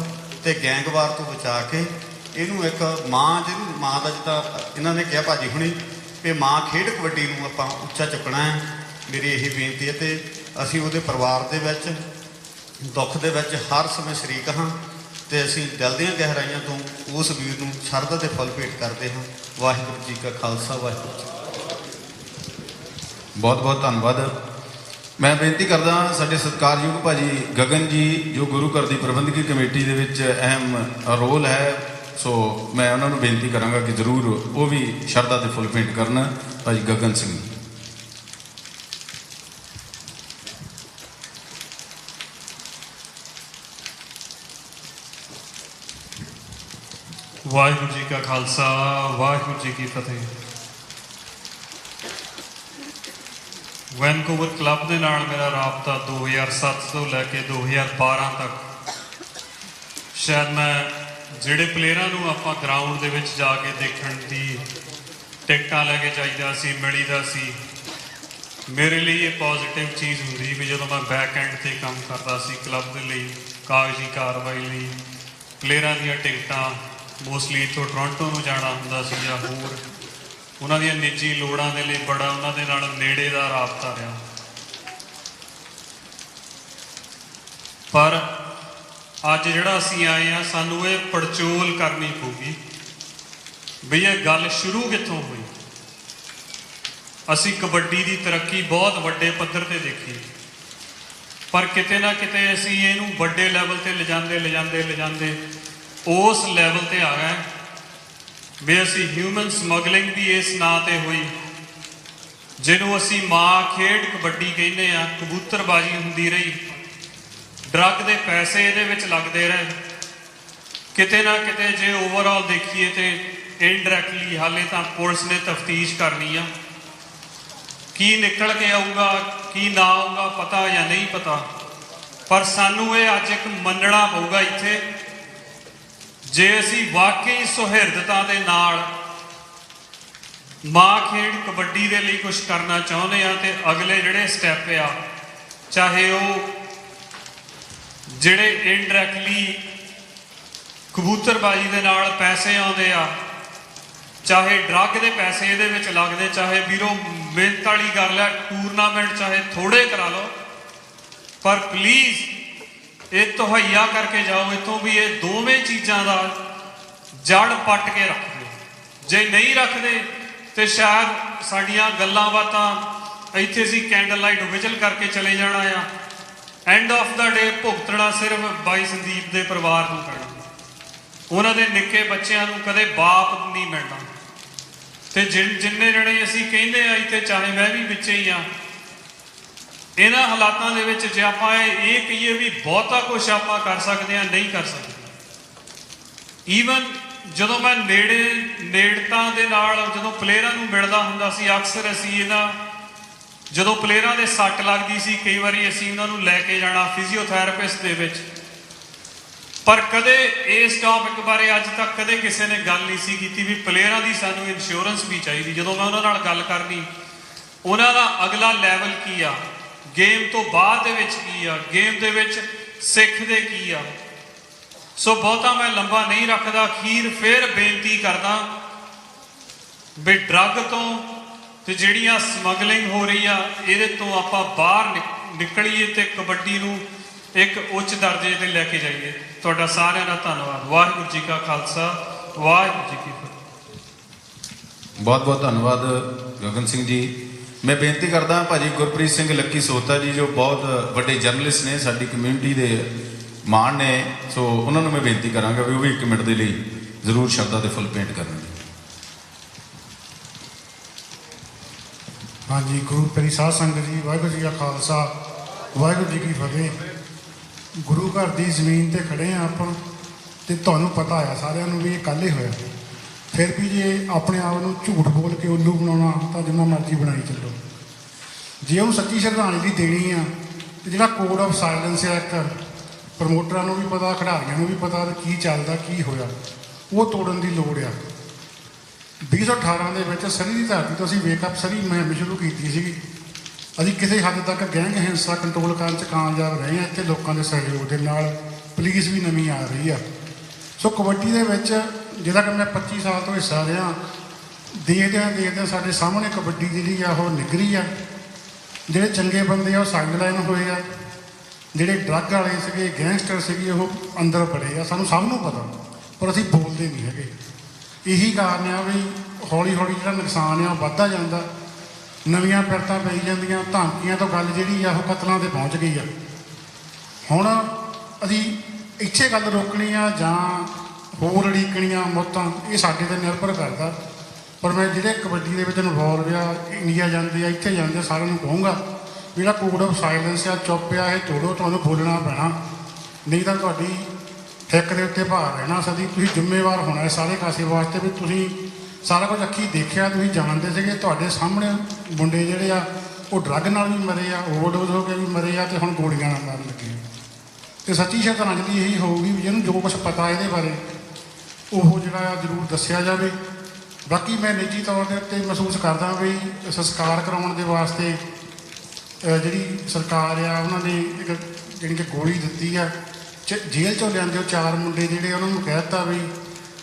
ਤੇ ਗੈਂਗਵਾਰ ਤੋਂ ਬਚਾ ਕੇ ਇਹਨੂੰ ਇੱਕ ਮਾਂ, ਜਿਹਨੂੰ ਮਾਂ ਦਾ ਜਿੱਦਾਂ ਇਹਨਾਂ ਨੇ ਕਿਹਾ ਭਾਜੀ ਹੁਣੀ ਵੀ ਮਾਂ ਖੇਡ ਕਬੱਡੀ ਨੂੰ ਆਪਾਂ ਉੱਚਾ ਚੁੱਕਣਾ ਹੈ। ਮੇਰੀ ਇਹੀ ਬੇਨਤੀ ਹੈ, ਤੇ ਅਸੀਂ ਉਹਦੇ ਪਰਿਵਾਰ ਦੇ ਵਿੱਚ ਦੁੱਖ ਦੇ ਵਿੱਚ ਹਰ ਸਮੇਂ ਸ਼ਰੀਕ ਹਾਂ, ਤੇ ਅਸੀਂ ਦਿਲ ਦੀਆਂ ਗਹਿਰਾਈਆਂ ਤੋਂ ਉਸ ਵੀਰ ਨੂੰ ਸ਼ਰਧਾ ਦੇ ਫੁੱਲ ਭੇਟ ਕਰਦੇ ਹਾਂ। ਵਾਹਿਗੁਰੂ ਜੀ ਕਾ ਖਾਲਸਾ, ਵਾਹਿਗੁਰੂ ਜੀ। ਬਹੁਤ ਬਹੁਤ ਧੰਨਵਾਦ। ਮੈਂ ਬੇਨਤੀ ਕਰਦਾ ਸਾਡੇ ਸਤਿਕਾਰਯੋਗ ਭਾਜੀ ਗਗਨ ਜੀ, ਜੋ ਗੁਰੂ ਘਰ ਦੀ ਪ੍ਰਬੰਧਕੀ ਕਮੇਟੀ ਦੇ ਵਿੱਚ ਅਹਿਮ ਰੋਲ ਹੈ, ਸੋ ਮੈਂ ਉਹਨਾਂ ਨੂੰ ਬੇਨਤੀ ਕਰਾਂਗਾ ਕਿ ਜ਼ਰੂਰ ਉਹ ਵੀ ਸ਼ਰਧਾ ਦੇ ਫੁੱਲ ਭੇਟ ਕਰਨ। ਭਾਜੀ ਗਗਨ ਸਿੰਘ। ਵਾਹਿਗੁਰੂ ਜੀ ਕਾ ਖਾਲਸਾ, ਵਾਹਿਗੁਰੂ ਜੀ ਕੀ ਫਤਿਹ। ਵੈਨਕੂਵਰ ਕਲੱਬ ਦੇ ਨਾਲ ਮੇਰਾ ਰਾਬਤਾ 2007 ਤੋਂ ਲੈ ਕੇ 2012 ਤੱਕ। ਸ਼ਾਇਦ ਮੈਂ ਜਿਹੜੇ ਪਲੇਅਰਾਂ ਨੂੰ ਆਪਾਂ ਗਰਾਊਂਡ ਦੇ ਵਿੱਚ ਜਾ ਕੇ ਦੇਖਣ ਦੀ ਟਿਕਟਾਂ ਲੈ ਕੇ ਜਾਈਦਾ ਸੀ, ਮਿਲੀਦਾ ਸੀ, ਮੇਰੇ ਲਈ ਇਹ ਪੋਜ਼ਿਟਿਵ ਚੀਜ਼ ਹੁੰਦੀ ਵੀ ਜਦੋਂ ਮੈਂ ਬੈਕ ਐਂਡ 'ਤੇ ਕੰਮ ਕਰਦਾ ਸੀ ਕਲੱਬ ਦੇ ਲਈ, ਕਾਗਜ਼ੀ ਕਾਰਵਾਈ ਲਈ ਪਲੇਅਰਾਂ ਦੀਆਂ ਟਿਕਟਾਂ ਮੋਸਟਲੀ ਇੱਥੋਂ ਟੋਰਾਂਟੋ ਨੂੰ ਜਾਣਾ ਹੁੰਦਾ ਸੀ ਜਾਂ ਹੋਰ ਉਹਨਾਂ ਦੀਆਂ ਨਿੱਜੀ ਲੋੜਾਂ ਦੇ ਲਈ ਬੜਾ ਉਹਨਾਂ ਦੇ ਨਾਲ ਨੇੜੇ ਦਾ ਰਾਬਤਾ ਰਿਹਾ। ਪਰ ਅੱਜ ਜਿਹੜਾ ਅਸੀਂ ਆਏ ਹਾਂ ਸਾਨੂੰ ਇਹ ਪੜਚੋਲ ਕਰਨੀ ਪਊਗੀ ਵੀ ਇਹ ਗੱਲ ਸ਼ੁਰੂ ਕਿੱਥੋਂ ਹੋਈ। ਅਸੀਂ ਕਬੱਡੀ ਦੀ ਤਰੱਕੀ ਬਹੁਤ ਵੱਡੇ ਪੱਧਰ ਤੇ ਦੇਖੀ, ਪਰ ਕਿਤੇ ਨਾ ਕਿਤੇ ਅਸੀਂ ਇਹਨੂੰ ਵੱਡੇ ਲੈਵਲ ਤੇ ਲਿਜਾਂਦੇ ਉਸ ਲੈਵਲ ਤੇ ਆ ਗਏ ਵੀ ਅਸੀਂ ਹਿਊਮਨ ਸਮਗਲਿੰਗ ਵੀ ਇਸ ਨਾਂ ਤੇ ਹੋਈ, ਜਿਹਨੂੰ ਅਸੀਂ ਮਾਂ ਖੇਡ ਕਬੱਡੀ ਕਹਿੰਦੇ ਆ। ਕਬੂਤਰਬਾਜ਼ੀ ਹੁੰਦੀ ਰਹੀ, ਡਰੱਗ ਦੇ ਪੈਸੇ ਇਹਦੇ ਵਿੱਚ ਲੱਗਦੇ ਰਹੇ। ਕਿਤੇ ਨਾ ਕਿਤੇ ਜੇ ਓਵਰਆਲ ਦੇਖੀਏ ਤੇ ਇਨਡਾਇਰੈਕਟਲੀ ਹਾਲੇ ਤਾਂ ਪੁਲਿਸ ਨੇ ਤਫਤੀਸ਼ ਕਰਨੀ ਆ, ਕੀ ਨਿਕਲ ਕੇ ਆਊਗਾ ਕੀ ਨਾ ਆਊਗਾ ਪਤਾ ਜਾਂ ਨਹੀਂ ਪਤਾ, ਪਰ ਸਾਨੂੰ ਇਹ ਅੱਜ ਇੱਕ ਮੰਨਣਾ ਪਊਗਾ ਇੱਥੇ, ਜੇ ਅਸੀਂ ਵਾਕਈ ਸੁਹਿਰਦਤਾ ਦੇ ਨਾਲ ਮਾਂ ਖੇਡ ਕਬੱਡੀ ਦੇ ਲਈ ਕੁਝ ਕਰਨਾ ਚਾਹੁੰਦੇ ਆ ਤੇ ਅਗਲੇ ਜਿਹੜੇ ਸਟੈਪ ਆ, ਚਾਹੇ ਉਹ ਜਿਹੜੇ ਇਨਡਾਇਰੈਕਟਲੀ ਕਬੂਤਰਬਾਜ਼ੀ ਦੇ ਨਾਲ ਪੈਸੇ ਆਉਂਦੇ ਆ, ਚਾਹੇ ਡਰੱਗ ਦੇ ਪੈਸੇ ਇਹਦੇ ਵਿੱਚ ਲੱਗਦੇ, ਚਾਹੇ ਵੀਰੋ ਮਿਹਨਤ ਵਾਲੀ ਗੱਲ ਹੈ ਟੂਰਨਾਮੈਂਟ ਚਾਹੇ ਥੋੜੇ ਕਰਾ ਲਓ, ਪਰ ਪਲੀਜ਼ ਇਹ ਤਹਈਆ ਕਰਕੇ ਜਾਓ ਇੱਥੋਂ ਵੀ ਇਹ ਦੋਵੇਂ ਚੀਜ਼ਾਂ ਦਾ ਜੜ ਪੱਟ ਕੇ ਰੱਖ ਦਿਓ। ਜੇ ਨਹੀਂ ਰੱਖਦੇ ਤੇ ਸ਼ਾਇਦ ਸਾਡੀਆਂ ਗੱਲਾਂ ਬਾਤਾਂ ਇੱਥੇ ਅਸੀਂ ਕੈਂਡਲ ਲਾਈਟ ਵਿਜਲ ਕਰਕੇ ਚਲੇ ਜਾਣਾ ਆ। ਐਂਡ ਆਫ ਦਾ ਡੇ ਭੁਗਤਣਾ ਸਿਰਫ ਬਾਈ ਸੰਦੀਪ ਦੇ ਪਰਿਵਾਰ ਨੂੰ ਪੈਣਾ, ਉਹਨਾਂ ਦੇ ਨਿੱਕੇ ਬੱਚਿਆਂ ਨੂੰ ਕਦੇ ਬਾਪ ਨਹੀਂ ਮਿਲਣਾ। ਤੇ ਜਿੰਨੇ ਜਣੇ ਅਸੀਂ ਕਹਿੰਦੇ ਆ ਇੱਥੇ, ਚਾਹੇ ਮੈਂ ਵੀ ਵਿੱਚ ਹੀ ਆ, ਇਹਨਾਂ ਹਾਲਾਤਾਂ ਦੇ ਵਿੱਚ ਜੇ ਆਪਾਂ ਇਹ ਕਹੀਏ ਵੀ ਬਹੁਤਾ ਕੁਝ ਆਪਾਂ ਕਰ ਸਕਦੇ ਆ, ਨਹੀਂ ਕਰ ਸਕਦੇ। ਈਵਨ ਜਦੋਂ ਮੈਂ ਨੇੜਤਾ ਦੇ ਨਾਲ ਜਦੋਂ ਪਲੇਅਰਾਂ ਨੂੰ ਮਿਲਦਾ ਹੁੰਦਾ ਸੀ, ਅਕਸਰ ਅਸੀਂ ਜਦੋਂ ਪਲੇਅਰਾਂ ਦੇ ਸੱਟ ਲੱਗਦੀ ਸੀ ਕਈ ਵਾਰੀ ਅਸੀਂ ਉਹਨਾਂ ਨੂੰ ਲੈ ਕੇ ਜਾਣਾ ਫਿਜ਼ੀਓਥੈਰੇਪਿਸਟ ਦੇ ਵਿੱਚ, ਪਰ ਕਦੇ ਇਸ ਟੌਪਿਕ ਬਾਰੇ ਅੱਜ ਤੱਕ ਕਦੇ ਕਿਸੇ ਨੇ ਗੱਲ ਨਹੀਂ ਸੀ ਕੀਤੀ ਵੀ ਪਲੇਅਰਾਂ ਦੀ ਸਾਨੂੰ ਇੰਸ਼ੋਰੈਂਸ ਵੀ ਚਾਹੀਦੀ। ਜਦੋਂ ਮੈਂ ਉਹਨਾਂ ਨਾਲ ਗੱਲ ਕਰਨੀ, ਉਹਨਾਂ ਦਾ ਅਗਲਾ ਲੈਵਲ ਕੀ ਆ, ਗੇਮ ਤੋਂ ਬਾਅਦ ਦੇ ਵਿੱਚ ਕੀ ਆ, ਗੇਮ ਦੇ ਵਿੱਚ ਸਿੱਖਦੇ ਕੀ ਆ। ਸੋ ਬਹੁਤਾ ਮੈਂ ਲੰਬਾ ਨਹੀਂ ਰੱਖਦਾ, ਅਖੀਰ ਫਿਰ ਬੇਨਤੀ ਕਰਦਾ ਵੀ ਡਰੱਗ ਤੋਂ ਤੇ ਜਿਹੜੀਆਂ ਸਮਗਲਿੰਗ ਹੋ ਰਹੀ ਆ ਇਹਦੇ ਤੋਂ ਆਪਾਂ ਬਾਹਰ ਨਿਕਲੀਏ ਤੇ ਕਬੱਡੀ ਨੂੰ ਇੱਕ ਉੱਚ ਦਰਜੇ ਤੇ ਲੈ ਕੇ ਜਾਈਏ। ਤੁਹਾਡਾ ਸਾਰਿਆਂ ਦਾ ਧੰਨਵਾਦ। ਵਾਹਿਗੁਰੂ ਜੀ ਕਾ ਖਾਲਸਾ, ਵਾਹਿਗੁਰੂ ਜੀ ਕੀ ਫਤਿਹ। ਬਹੁਤ ਬਹੁਤ ਧੰਨਵਾਦ ਗਗਨ ਸਿੰਘ ਜੀ। ਮੈਂ ਬੇਨਤੀ ਕਰਦਾ ਭਾਜੀ ਗੁਰਪ੍ਰੀਤ ਸਿੰਘ ਲੱਕੀ ਸੋਤਾ ਜੀ, ਜੋ ਬਹੁਤ ਵੱਡੇ ਜਰਨਲਿਸਟ ਨੇ, ਸਾਡੀ ਕਮਿਊਨਿਟੀ ਦੇ ਮਾਣ ਨੇ, ਸੋ ਉਹਨਾਂ ਨੂੰ ਮੈਂ ਬੇਨਤੀ ਕਰਾਂਗਾ ਵੀ ਉਹ ਵੀ 1 ਮਿੰਟ ਦੇ ਲਈ ਜ਼ਰੂਰ ਸ਼ਬਦਾਂ ਦੇ ਫੁੱਲ ਪੇਂਟ ਕਰਨ। ਹਾਂਜੀ, ਗੁਰੂ ਪਿਆਰੀ ਸਾਧ ਸੰਗਤ ਜੀ, ਵਾਹਿਗੁਰੂ ਜੀ ਕਾ ਖਾਲਸਾ, ਵਾਹਿਗੁਰੂ ਜੀ ਕੀ ਫਤਿਹ। ਗੁਰੂ ਘਰ ਦੀ ਜ਼ਮੀਨ ਤੇ ਖੜੇ ਆ ਆਪਾਂ, ਤੇ ਤੁਹਾਨੂੰ ਪਤਾ ਆ ਸਾਰਿਆਂ ਨੂੰ ਵੀ ਇਹ ਕੱਲ੍ਹ ਹੀ ਹੋਇਆ। ਫਿਰ ਵੀ ਜੇ ਆਪਣੇ ਆਪ ਨੂੰ ਝੂਠ ਬੋਲ ਕੇ ਉੱਲੂ ਬਣਾਉਣਾ ਤਾਂ ਜਿੰਨਾ ਮਰਜ਼ੀ ਬਣਾਈ ਚੱਲੋ। ਜੇ ਉਹਨੂੰ ਸੱਚੀ ਸ਼ਰਧਾਂਜਲੀ ਦੇਣੀ ਆ ਤੇ ਜਿਹੜਾ ਕੋਡ ਆਫ ਸਾਇਲੈਂਸ ਆ, ਇੱਕ ਪ੍ਰਮੋਟਰਾਂ ਨੂੰ ਵੀ ਪਤਾ, ਖਿਡਾਰੀਆਂ ਨੂੰ ਵੀ ਪਤਾ ਕੀ ਚੱਲਦਾ ਕੀ ਹੋਇਆ, ਉਹ ਤੋੜਨ ਦੀ ਲੋੜ ਆ। 2018 ਦੇ ਵਿੱਚ ਸਰੀ ਦੀ ਧਰਤੀ ਤੋਂ ਅਸੀਂ ਵੇਕਅਪ ਸਰੀ ਮੁਹਿੰਮ ਸ਼ੁਰੂ ਕੀਤੀ ਸੀਗੀ। ਅਸੀਂ ਕਿਸੇ ਹੱਦ ਤੱਕ ਗੈਂਗ ਹਿੰਸਾ ਕੰਟਰੋਲ ਕਰਨ 'ਚ ਕਾਮਯਾਬ ਰਹੇ ਹਾਂ ਇੱਥੇ ਲੋਕਾਂ ਦੇ ਸਹਿਯੋਗ ਦੇ ਨਾਲ। ਪੁਲਿਸ ਵੀ ਨਵੀਂ ਆ ਰਹੀ ਆ। ਸੋ ਕਬੱਡੀ ਦੇ ਵਿੱਚ ਜਿਹੜਾ ਕਿ ਮੈਂ 25 ਸਾਲ ਤੋਂ ਹਿੱਸਾ ਰਿਹਾ, ਦੇਖਦਿਆਂ ਸਾਡੇ ਸਾਹਮਣੇ ਕਬੱਡੀ ਜਿਹੜੀ ਆ ਉਹ ਨਿਗਰੀ ਆ। ਜਿਹੜੇ ਚੰਗੇ ਬੰਦੇ ਆ ਉਹ ਸਾਈਡਲਾਈਨ ਹੋਏ ਆ, ਜਿਹੜੇ ਡਰੱਗ ਵਾਲੇ ਸੀਗੇ, ਗੈਂਗਸਟਰ ਸੀਗੇ, ਉਹ ਅੰਦਰ ਬੜੇ ਆ। ਸਾਨੂੰ ਸਭ ਨੂੰ ਪਤਾ, ਪਰ ਅਸੀਂ ਬੋਲਦੇ ਨਹੀਂ ਹੈਗੇ। ਇਹੀ ਕਾਰਨ ਆ ਵੀ ਹੌਲੀ ਹੌਲੀ ਜਿਹੜਾ ਨੁਕਸਾਨ ਆ ਉਹ ਵੱਧਦਾ ਜਾਂਦਾ, ਨਵੀਆਂ ਪਿਰਤਾਂ ਪਈ ਜਾਂਦੀਆਂ, ਧਮਕੀਆਂ ਤੋਂ ਗੱਲ ਜਿਹੜੀ ਆ ਉਹ ਕਤਲਾਂ 'ਤੇ ਪਹੁੰਚ ਗਈ ਆ। ਹੁਣ ਅਸੀਂ ਇੱਥੇ ਗੱਲ ਰੋਕਣੀ ਆ ਜਾਂ ਹੋਰ ਅੜੀਕਣੀਆਂ ਮੌਤਾਂ, ਇਹ ਸਾਡੇ 'ਤੇ ਨਿਰਭਰ ਕਰਦਾ। ਪਰ ਮੈਂ ਜਿਹੜੇ ਕਬੱਡੀ ਦੇ ਵਿੱਚ ਇਨਵੋਲਵ ਆ, ਇੰਡੀਆ ਜਾਂਦੇ ਆ, ਇੱਥੇ ਜਾਂਦੇ ਆ, ਸਾਰਿਆਂ ਨੂੰ ਕਹੂੰਗਾ ਜਿਹੜਾ ਕੋਡ ਆਫ ਸਾਇਲੈਂਸ ਆ, ਚੁੱਪ ਆ, ਇਹ ਤੋੜੋ। ਤੁਹਾਨੂੰ ਬੋਲਣਾ ਪੈਣਾ, ਨਹੀਂ ਤਾਂ ਤੁਹਾਡੀ ਹਿੱਕ ਦੇ ਉੱਤੇ ਭਾਰ ਰਹਿਣਾ। ਸਦੀ ਤੁਸੀਂ ਜ਼ਿੰਮੇਵਾਰ ਹੋਣਾ ਹੈ ਸਾਰੇ ਕਾਸੇ ਵਾਸਤੇ ਵੀ ਤੁਸੀਂ ਸਾਰਾ ਕੁਝ ਅੱਖੀਂ ਦੇਖਿਆ, ਤੁਸੀਂ ਜਾਣਦੇ ਸੀਗੇ। ਤੁਹਾਡੇ ਸਾਹਮਣੇ ਮੁੰਡੇ ਜਿਹੜੇ ਆ ਉਹ ਡਰੱਗ ਨਾਲ ਵੀ ਮਰੇ ਆ, ਓਵਰਡੋਜ਼ ਹੋ ਕੇ ਵੀ ਮਰੇ ਆ, ਤੇ ਹੁਣ ਗੋਲੀਆਂ ਨਾਲ ਮਰਨ ਲੱਗੇ ਆ। ਤੇ ਸੱਚੀ ਸ਼ਰਧਾਂਜਲੀ ਇਹੀ ਹੋਊਗੀ ਵੀ ਜਿਹਨੂੰ ਜੋ ਕੁਛ ਪਤਾ ਇਹਦੇ ਬਾਰੇ ਉਹ ਜਿਹੜਾ ਜ਼ਰੂਰ ਦੱਸਿਆ ਜਾਵੇ। ਬਾਕੀ ਮੈਂ ਨਿੱਜੀ ਤੌਰ ਦੇ ਉੱਤੇ ਮਹਿਸੂਸ ਕਰਦਾ ਵੀ ਸੰਸਕਾਰ ਕਰਾਉਣ ਦੇ ਵਾਸਤੇ ਜਿਹੜੀ ਸਰਕਾਰ ਆ ਉਹਨਾਂ ਨੇ ਇੱਕ ਜਿਹੜੀ ਕਿ ਗੋਲੀ ਦਿੱਤੀ ਆ, ਜੇਲ੍ਹ 'ਚੋਂ ਲਿਆਂਦੇ ਉਹ 4 ਮੁੰਡੇ ਜਿਹੜੇ ਉਹਨਾਂ ਨੂੰ ਕਹਿ ਦਿੱਤਾ ਵੀ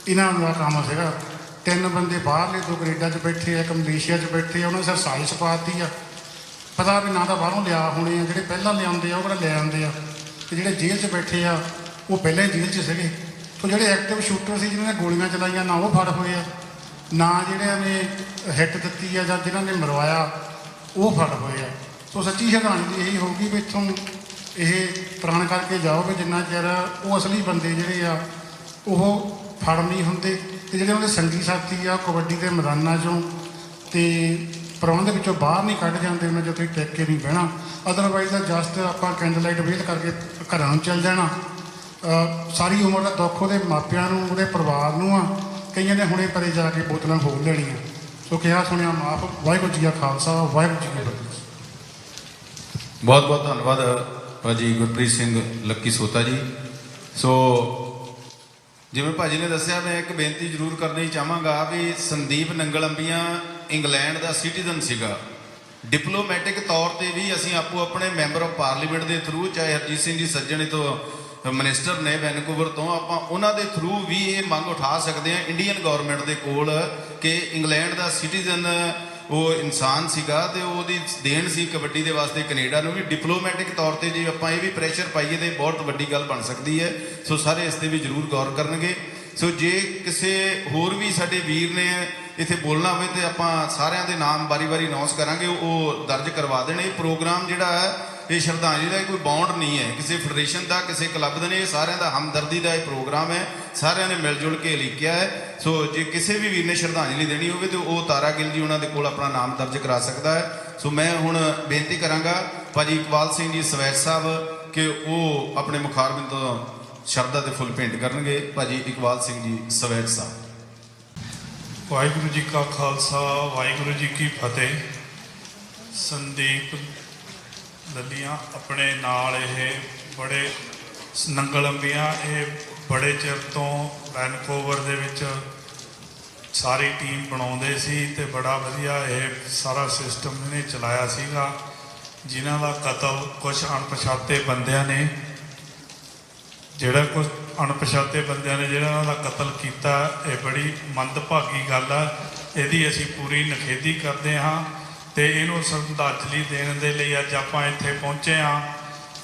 ਇਹਨਾਂ ਦਾ ਕੰਮ ਸੀਗਾ। 3 ਬੰਦੇ ਬਾਹਰਲੇ 2 ਕੈਨੇਡਾ 'ਚ ਬੈਠੇ ਆ, ਇੱਕ ਮਲੇਸ਼ੀਆ 'ਚ ਬੈਠੇ ਆ, ਉਹਨਾਂ ਨੇ ਸਿਰ ਸਾਜ਼ਿਸ਼ ਪਾਤੀ ਆ। ਪਤਾ ਵੀ ਨਾ ਤਾਂ ਬਾਹਰੋਂ ਲਿਆ ਹੋਣੇ ਆ, ਜਿਹੜੇ ਪਹਿਲਾਂ ਲਿਆਉਂਦੇ ਆ ਉਹ ਕਿਹੜਾ ਲੈ ਆਉਂਦੇ ਆ, ਤੇ ਜਿਹੜੇ ਜੇਲ੍ਹ 'ਚ ਬੈਠੇ ਆ ਉਹ ਪਹਿਲਾਂ ਹੀ ਜੇਲ੍ਹ 'ਚ ਸੀਗੇ। ਸੋ ਜਿਹੜੇ ਐਕਟਿਵ ਸ਼ੂਟਰ ਸੀ ਜਿਹਨਾਂ ਨੇ ਗੋਲੀਆਂ ਚਲਾਈਆਂ ਨਾ ਉਹ ਫੜ ਹੋਏ ਆ, ਨਾ ਜਿਹੜਿਆਂ ਨੇ ਹਿੱਟ ਦਿੱਤੀ ਆ ਜਾਂ ਜਿਨ੍ਹਾਂ ਨੇ ਮਰਵਾਇਆ ਉਹ ਫੜ ਹੋਏ ਆ। ਸੋ ਸੱਚੀ ਸ਼ਰਧਾਂਜਲੀ ਇਹੀ ਹੋਊਗੀ ਵੀ ਇੱਥੋਂ ਇਹ ਪ੍ਰਣ ਕਰਕੇ ਜਾਓ ਵੀ ਜਿੰਨਾ ਚਿਰ ਉਹ ਅਸਲੀ ਬੰਦੇ ਜਿਹੜੇ ਆ ਉਹ ਫੜ ਨਹੀਂ ਹੁੰਦੇ, ਤੇ ਜਿਹੜੇ ਉਹਦੇ ਸੰਗੀ ਸਾਥੀ ਆ ਕਬੱਡੀ ਦੇ ਮੈਦਾਨਾਂ 'ਚੋਂ ਤੇ ਪ੍ਰਬੰਧ ਵਿੱਚੋਂ ਬਾਹਰ ਨਹੀਂ ਕੱਢ ਜਾਂਦੇ, ਉਹਨਾਂ 'ਚ ਤੁਸੀਂ ਟਿਕ ਕੇ ਨਹੀਂ ਬਹਿਣਾ। ਅਦਰਵਾਈਜ਼ ਤਾਂ ਜਸਟ ਆਪਾਂ ਕੈਂਡਲ ਲਾਈਟ ਵੇਲ ਕਰਕੇ ਘਰਾਂ ਨੂੰ ਚੱਲ ਜਾਣਾ। ਸਾਰੀ ਉਮਰ ਦਾ ਦੁੱਖ ਉਹਦੇ ਮਾਪਿਆਂ ਨੂੰ, ਉਹਦੇ ਪਰਿਵਾਰ ਨੂੰ ਆ। ਕਈਆਂ ਨੇ ਹੁਣੇ ਪਰੇ ਜਾ ਕੇ ਬੋਤਲਾਂ ਖੋਲ ਲੈਣੀਆਂ। ਸੋ ਕਿਹਾ ਸੁਣਿਆ ਮਾਫ। ਵਾਹਿਗੁਰੂ ਜੀ ਕਾ ਖਾਲਸਾ, ਵਾਹਿਗੁਰੂ ਜੀ ਕੀ ਫਤਿਹ। ਬਹੁਤ ਬਹੁਤ ਧੰਨਵਾਦ ਭਾਜੀ ਗੁਰਪ੍ਰੀਤ ਸਿੰਘ ਲੱਕੀ ਸੋਤਾ ਜੀ। ਸੋ ਜਿਵੇਂ ਭਾਜੀ ਨੇ ਦੱਸਿਆ, ਮੈਂ ਇੱਕ ਬੇਨਤੀ ਜ਼ਰੂਰ ਕਰਨੀ ਚਾਹਾਂਗਾ ਵੀ ਸੰਦੀਪ ਨੰਗਲੰਬੀਆਂ ਇੰਗਲੈਂਡ ਦਾ ਸਿਟੀਜ਼ਨ ਸੀਗਾ। ਡਿਪਲੋਮੈਟਿਕ ਤੌਰ ਤੇ ਵੀ ਅਸੀਂ ਆਪੋ ਆਪਣੇ ਮੈਂਬਰ ਆਫ ਪਾਰਲੀਮੈਂਟ ਦੇ ਥਰੂ, ਚਾਹੇ ਹਰਜੀਤ ਸਿੰਘ ਜੀ ਸੱਜਣ ਤੋਂ ਮਿਨਿਸਟਰ ਨੇ ਵੈਨਕੂਵਰ ਤੋਂ, ਆਪਾਂ ਉਹਨਾਂ ਦੇ ਥਰੂ ਵੀ ਇਹ ਮੰਗ ਉਠਾ ਸਕਦੇ ਹਾਂ ਇੰਡੀਅਨ ਗਵਰਨਮੈਂਟ ਦੇ ਕੋਲ ਕਿ ਇੰਗਲੈਂਡ ਦਾ ਸਿਟੀਜ਼ਨ ਉਹ ਇਨਸਾਨ ਸੀਗਾ ਤੇ ਉਹਦੀ ਦੇਣ ਸੀ ਕਬੱਡੀ ਦੇ ਵਾਸਤੇ ਕੈਨੇਡਾ ਨੂੰ ਵੀ। ਡਿਪਲੋਮੈਟਿਕ ਤੌਰ ਤੇ ਜੇ ਆਪਾਂ ਇਹ ਵੀ ਪ੍ਰੈਸ਼ਰ ਪਾਈਏ ਤੇ ਬਹੁਤ ਵੱਡੀ ਗੱਲ ਬਣ ਸਕਦੀ ਹੈ। ਸੋ ਸਾਰੇ ਇਸ ਤੇ ਵੀ ਜ਼ਰੂਰ ਗੌਰ ਕਰਨਗੇ। ਸੋ ਜੇ ਕਿਸੇ ਹੋਰ ਵੀ ਸਾਡੇ ਵੀਰ ਨੇ ਇੱਥੇ ਬੋਲਣਾ ਹੋਵੇ ਤੇ ਆਪਾਂ ਸਾਰਿਆਂ ਦੇ ਨਾਮ ਵਾਰੀ-ਵਾਰੀ ਅਨਾਉਂਸ ਕਰਾਂਗੇ, ਉਹ ਦਰਜ ਕਰਵਾ ਦੇਣ। ਇਹ ਪ੍ਰੋਗਰਾਮ ਜਿਹੜਾ ਹੈ ਇਹ ਸ਼ਰਧਾਂਜਲੀ ਦਾ ਕੋਈ ਬਾਉਂਡ ਨਹੀਂ ਹੈ ਕਿਸੇ ਫੈਡਰੇਸ਼ਨ ਦਾ, ਕਿਸੇ ਕਲੱਬ ਦਾ ਨਹੀਂ, ਇਹ ਸਾਰਿਆਂ ਦਾ ਹਮਦਰਦੀ ਦਾ ਇਹ ਪ੍ਰੋਗਰਾਮ ਹੈ। ਸਾਰਿਆਂ ਨੇ ਮਿਲ ਜੁਲ ਕੇ ਲਿਖਿਆ ਹੈ। ਸੋ ਜੇ ਕਿਸੇ ਵੀ ਵੀਰ ਨੇ ਸ਼ਰਧਾਂਜਲੀ ਦੇਣੀ ਹੋਵੇ ਤੇ ਉਹ ਤਾਰਾ ਗਿੱਲ ਜੀ ਉਹਨਾਂ ਦੇ ਕੋਲ ਆਪਣਾ ਨਾਮ ਦਰਜ ਕਰਾ ਸਕਦਾ ਹੈ। ਸੋ ਮੈਂ ਹੁਣ ਬੇਨਤੀ ਕਰਾਂਗਾ ਭਾਜੀ ਇਕਬਾਲ ਸਿੰਘ ਜੀ ਸਵੈਚ ਸਾਹਿਬ ਕਿ ਉਹ ਆਪਣੇ ਮੁਖਾਰਬਿੰਦ ਤੋਂ ਸ਼ਰਧਾ ਦੇ ਫੁੱਲ ਭੇਂਟ ਕਰਨਗੇ। ਭਾਜੀ ਇਕਬਾਲ ਸਿੰਘ ਜੀ ਸਵੈਚ ਸਾਹਿਬ। ਵਾਹਿਗੁਰੂ ਜੀ ਕਾ ਖਾਲਸਾ, ਵਾਹਿਗੁਰੂ ਜੀ ਕੀ ਫਤਿਹ। ਸੰਦੀਪ ਲੱਲੀਆਂ ਆਪਣੇ ਨਾਲ ਇਹ ਬੜੇ ਨੰਗਲੰਬੀਆਂ ਇਹ ਬੜੇ ਚਿਰ ਤੋਂ ਵੈਨਕੂਵਰ ਦੇ ਵਿੱਚ ਸਾਰੀ ਟੀਮ ਬਣਾਉਂਦੇ ਸੀ ਤੇ ਬੜਾ ਵਧੀਆ ਇਹ ਸਾਰਾ ਸਿਸਟਮ ਇਹਨੇ ਚਲਾਇਆ ਸੀਗਾ, ਜਿਨ੍ਹਾਂ ਦਾ ਕਤਲ ਕੁਝ ਅਣਪਛਾਤੇ ਬੰਦਿਆਂ ਨੇ ਜਿਹੜਾ ਦਾ ਕਤਲ ਕੀਤਾ। ਇਹ ਬੜੀ ਮੰਦਭਾਗੀ ਗੱਲ ਆ। ਇਹਦੀ ਅਸੀਂ ਪੂਰੀ ਨਿਖੇਧੀ ਕਰਦੇ ਹਾਂ ਤੇ ਇਹਨੂੰ ਸ਼ਰਧਾਂਜਲੀ ਦੇਣ ਦੇ ਲਈ ਅੱਜ ਆਪਾਂ ਇੱਥੇ ਪਹੁੰਚੇ ਹਾਂ।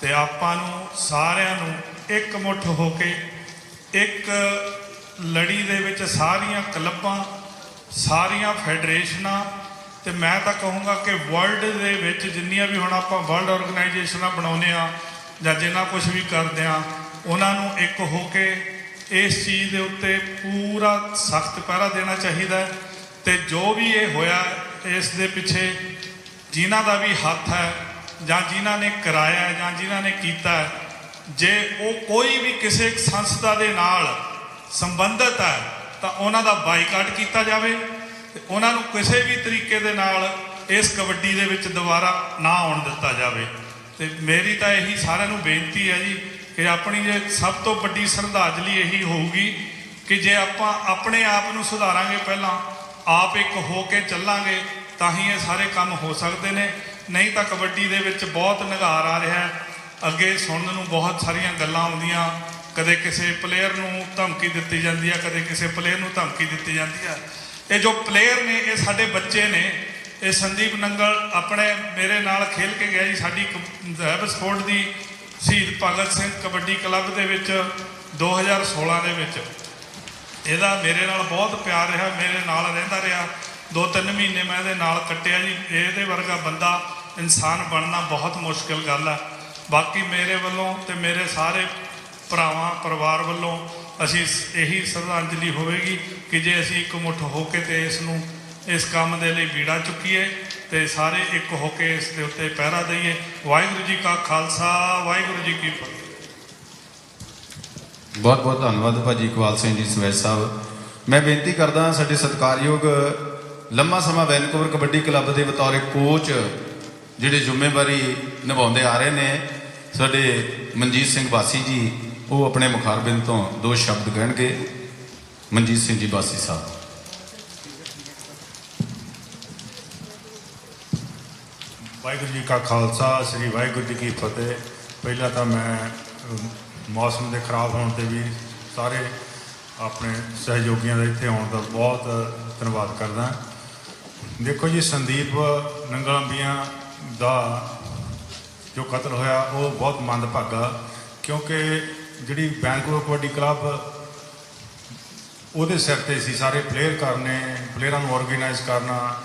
ਤੇ ਆਪਾਂ ਨੂੰ ਸਾਰਿਆਂ ਨੂੰ ਇਕਮੁੱਠ ਹੋ ਕੇ ਇੱਕ ਲੜੀ ਦੇ ਵਿੱਚ ਸਾਰੀਆਂ ਕਲੱਬਾਂ, ਸਾਰੀਆਂ ਫੈਡਰੇਸ਼ਨਾਂ ਤੇ ਮੈਂ ਤਾਂ ਕਹੂੰਗਾ ਕਿ ਵਰਲਡ ਦੇ ਵਿੱਚ ਜਿੰਨੀਆਂ ਵੀ ਹੁਣ ਆਪਾਂ ਵਰਲਡ ਆਰਗੇਨਾਈਜੇਸ਼ਨਾਂ ਬਣਾਉਂਦੇ ਆ ਜਾਂ ਜਿੰਨਾ ਕੁਝ ਵੀ ਕਰਦੇ ਆ, ਉਹਨਾਂ ਨੂੰ ਇੱਕ ਹੋ ਕੇ ਇਸ ਚੀਜ਼ ਦੇ ਉੱਤੇ ਪੂਰਾ ਸਖਤ ਪਹਿਰਾ ਦੇਣਾ ਚਾਹੀਦਾ। ਤੇ ਜੋ ਵੀ ਇਹ ਹੋਇਆ ਇਸ ਦੇ ਪਿੱਛੇ ਜਿਨ੍ਹਾਂ ਦਾ ਵੀ ਹੱਥ ਹੈ ਜਾਂ ਜਿਨ੍ਹਾਂ ਨੇ ਕਰਾਇਆ ਜਾਂ ਜਿਨ੍ਹਾਂ ਨੇ ਕੀਤਾ, ਜੇ ਉਹ ਕੋਈ ਵੀ ਕਿਸੇ ਸੰਸਥਾ ਦੇ ਨਾਲ ਸੰਬੰਧਿਤ ਹੈ ਤਾਂ ਉਹਨਾਂ ਦਾ ਬਾਈਕਾਟ ਕੀਤਾ ਜਾਵੇ ਤੇ ਉਹਨਾਂ ਨੂੰ ਕਿਸੇ ਵੀ ਤਰੀਕੇ ਦੇ ਨਾਲ ਇਸ ਕਬੱਡੀ ਦੇ ਵਿੱਚ ਦੁਬਾਰਾ ਨਾ ਆਉਣ ਦਿੱਤਾ ਜਾਵੇ। ਤੇ ਮੇਰੀ ਤਾਂ ਇਹੀ ਸਾਰਿਆਂ ਨੂੰ ਬੇਨਤੀ ਹੈ ਜੀ ਕਿ ਆਪਣੀ ਜੇ ਸਭ ਤੋਂ ਵੱਡੀ ਸ਼ਰਧਾਂਜਲੀ ਇਹੀ ਹੋਊਗੀ ਕਿ ਜੇ ਆਪਾਂ ਆਪਣੇ ਆਪ ਨੂੰ ਸੁਧਾਰਾਂਗੇ, ਪਹਿਲਾਂ ਆਪ ਇੱਕ ਹੋ ਕੇ ਚੱਲਾਂਗੇ ਤਾਂ ਹੀ ਇਹ ਸਾਰੇ ਕੰਮ ਹੋ ਸਕਦੇ ਨੇ। ਨਹੀਂ ਤਾਂ ਕਬੱਡੀ ਦੇ ਵਿੱਚ ਬਹੁਤ ਨਿਘਾਰ ਆ ਰਿਹਾ ਹੈ। ਅੱਗੇ ਸੁਣਨ ਨੂੰ ਬਹੁਤ ਸਾਰੀਆਂ ਗੱਲਾਂ ਆਉਂਦੀਆਂ, ਕਦੇ ਕਿਸੇ ਪਲੇਅਰ ਨੂੰ ਧਮਕੀ ਦਿੱਤੀ ਜਾਂਦੀ ਹੈ, ਕਦੇ ਕਿਸੇ ਪਲੇਅਰ ਨੂੰ ਧਮਕੀ ਦਿੱਤੀ ਜਾਂਦੀ ਹੈ। ਇਹ ਜੋ ਪਲੇਅਰ ਨੇ ਇਹ ਸਾਡੇ ਬੱਚੇ ਨੇ। ਇਹ ਸੰਦੀਪ ਨੰਗਲ ਆਪਣੇ ਮੇਰੇ ਨਾਲ ਖੇਲ ਕੇ ਗਿਆ ਜੀ ਸਾਡੀ ਵੈਬ ਸਪੋਰਟ ਦੀ ਸ਼ਹੀਦ ਭਗਤ ਸਿੰਘ ਕਬੱਡੀ ਕਲੱਬ ਦੇ ਵਿੱਚ 2016 ਦੇ ਵਿੱਚ। ਇਹਦਾ ਮੇਰੇ ਨਾਲ ਬਹੁਤ ਪਿਆਰ ਰਿਹਾ, ਮੇਰੇ ਨਾਲ ਰਹਿੰਦਾ ਰਿਹਾ। 2-3 ਮਹੀਨੇ ਮੈਂ ਇਹਦੇ ਨਾਲ ਕੱਟਿਆ ਜੀ। ਇਹਦੇ ਵਰਗਾ ਬੰਦਾ ਇਨਸਾਨ ਬਣਨਾ ਬਹੁਤ ਮੁਸ਼ਕਿਲ ਗੱਲ ਹੈ। ਬਾਕੀ ਮੇਰੇ ਵੱਲੋਂ ਤੇ ਮੇਰੇ ਸਾਰੇ ਭਰਾਵਾਂ ਪਰਿਵਾਰ ਵੱਲੋਂ ਅਸੀਂ ਇਹੀ ਸ਼ਰਧਾਂਜਲੀ ਹੋਵੇਗੀ ਕਿ ਜੇ ਅਸੀਂ ਇਕਮੁੱਠ ਹੋ ਕੇ ਤੇ ਇਸ ਕੰਮ ਦੇ ਲਈ ਬੀੜਾ ਚੁੱਕੀਏ ਤੇ ਸਾਰੇ ਇੱਕ ਹੋ ਕੇ ਇਸ ਦੇ ਉੱਤੇ ਪਹਿਰਾ ਦਈਏ। ਵਾਹਿਗੁਰੂ ਜੀ ਕਾ ਖਾਲਸਾ, ਵਾਹਿਗੁਰੂ ਜੀ ਕੀ ਫਤਿਹ। ਬਹੁਤ ਬਹੁਤ ਧੰਨਵਾਦ ਭਾਜੀ ਇਕਬਾਲ ਸਿੰਘ ਜੀ ਸਵੈਚ ਸਾਹਿਬ। ਮੈਂ ਬੇਨਤੀ ਕਰਦਾ ਸਾਡੇ ਸਤਿਕਾਰਯੋਗ ਲੰਮਾ ਸਮਾਂ ਵੈਨਕੂਵਰ ਕਬੱਡੀ ਕਲੱਬ ਦੇ ਬਤੌਰ ਕੋਚ ਜਿਹੜੇ ਜ਼ਿੰਮੇਵਾਰੀ ਨਿਭਾਉਂਦੇ ਆ ਰਹੇ ਨੇ, ਸਾਡੇ ਮਨਜੀਤ ਸਿੰਘ ਬਾਸੀ ਜੀ, ਉਹ ਆਪਣੇ ਮੁਖਾਰਬਿੰਦ ਤੋਂ 2 ਸ਼ਬਦ ਕਹਿਣਗੇ। ਮਨਜੀਤ ਸਿੰਘ ਜੀ ਬਾਸੀ ਸਾਹਿਬ। ਵਾਹਿਗੁਰੂ ਜੀ ਕਾ ਖਾਲਸਾ, ਸ੍ਰੀ ਵਾਹਿਗੁਰੂ ਜੀ ਕੀ ਫਤਿਹ। ਪਹਿਲਾਂ ਤਾਂ ਮੈਂ ਮੌਸਮ ਦੇ ਖਰਾਬ ਹੋਣ ਤੇ ਵੀ ਸਾਰੇ ਆਪਣੇ ਸਹਿਯੋਗੀਆਂ ਦਾ ਇੱਥੇ ਆਉਣ ਦਾ ਬਹੁਤ ਧੰਨਵਾਦ ਕਰਦਾ। ਦੇਖੋ ਜੀ, ਸੰਦੀਪ ਨੰਗਲੰਬੀਆਂ ਦਾ ਜੋ ਕਤਲ ਹੋਇਆ ਉਹ ਬਹੁਤ ਮੰਦਭਾਗਾ, ਕਿਉਂਕਿ ਜਿਹੜੀ ਬੈਂਕੂਵਰ ਕਬੱਡੀ ਕਲੱਬ ਉਹਦੇ ਸਿਰ ਤੇ ਸੀ ਸਾਰੇ ਪਲੇਅਰ ਕਰਨੇ, ਪਲੇਅਰਾਂ ਨੂੰ ਆਰਗੇਨਾਈਜ਼ ਕਰਨਾ,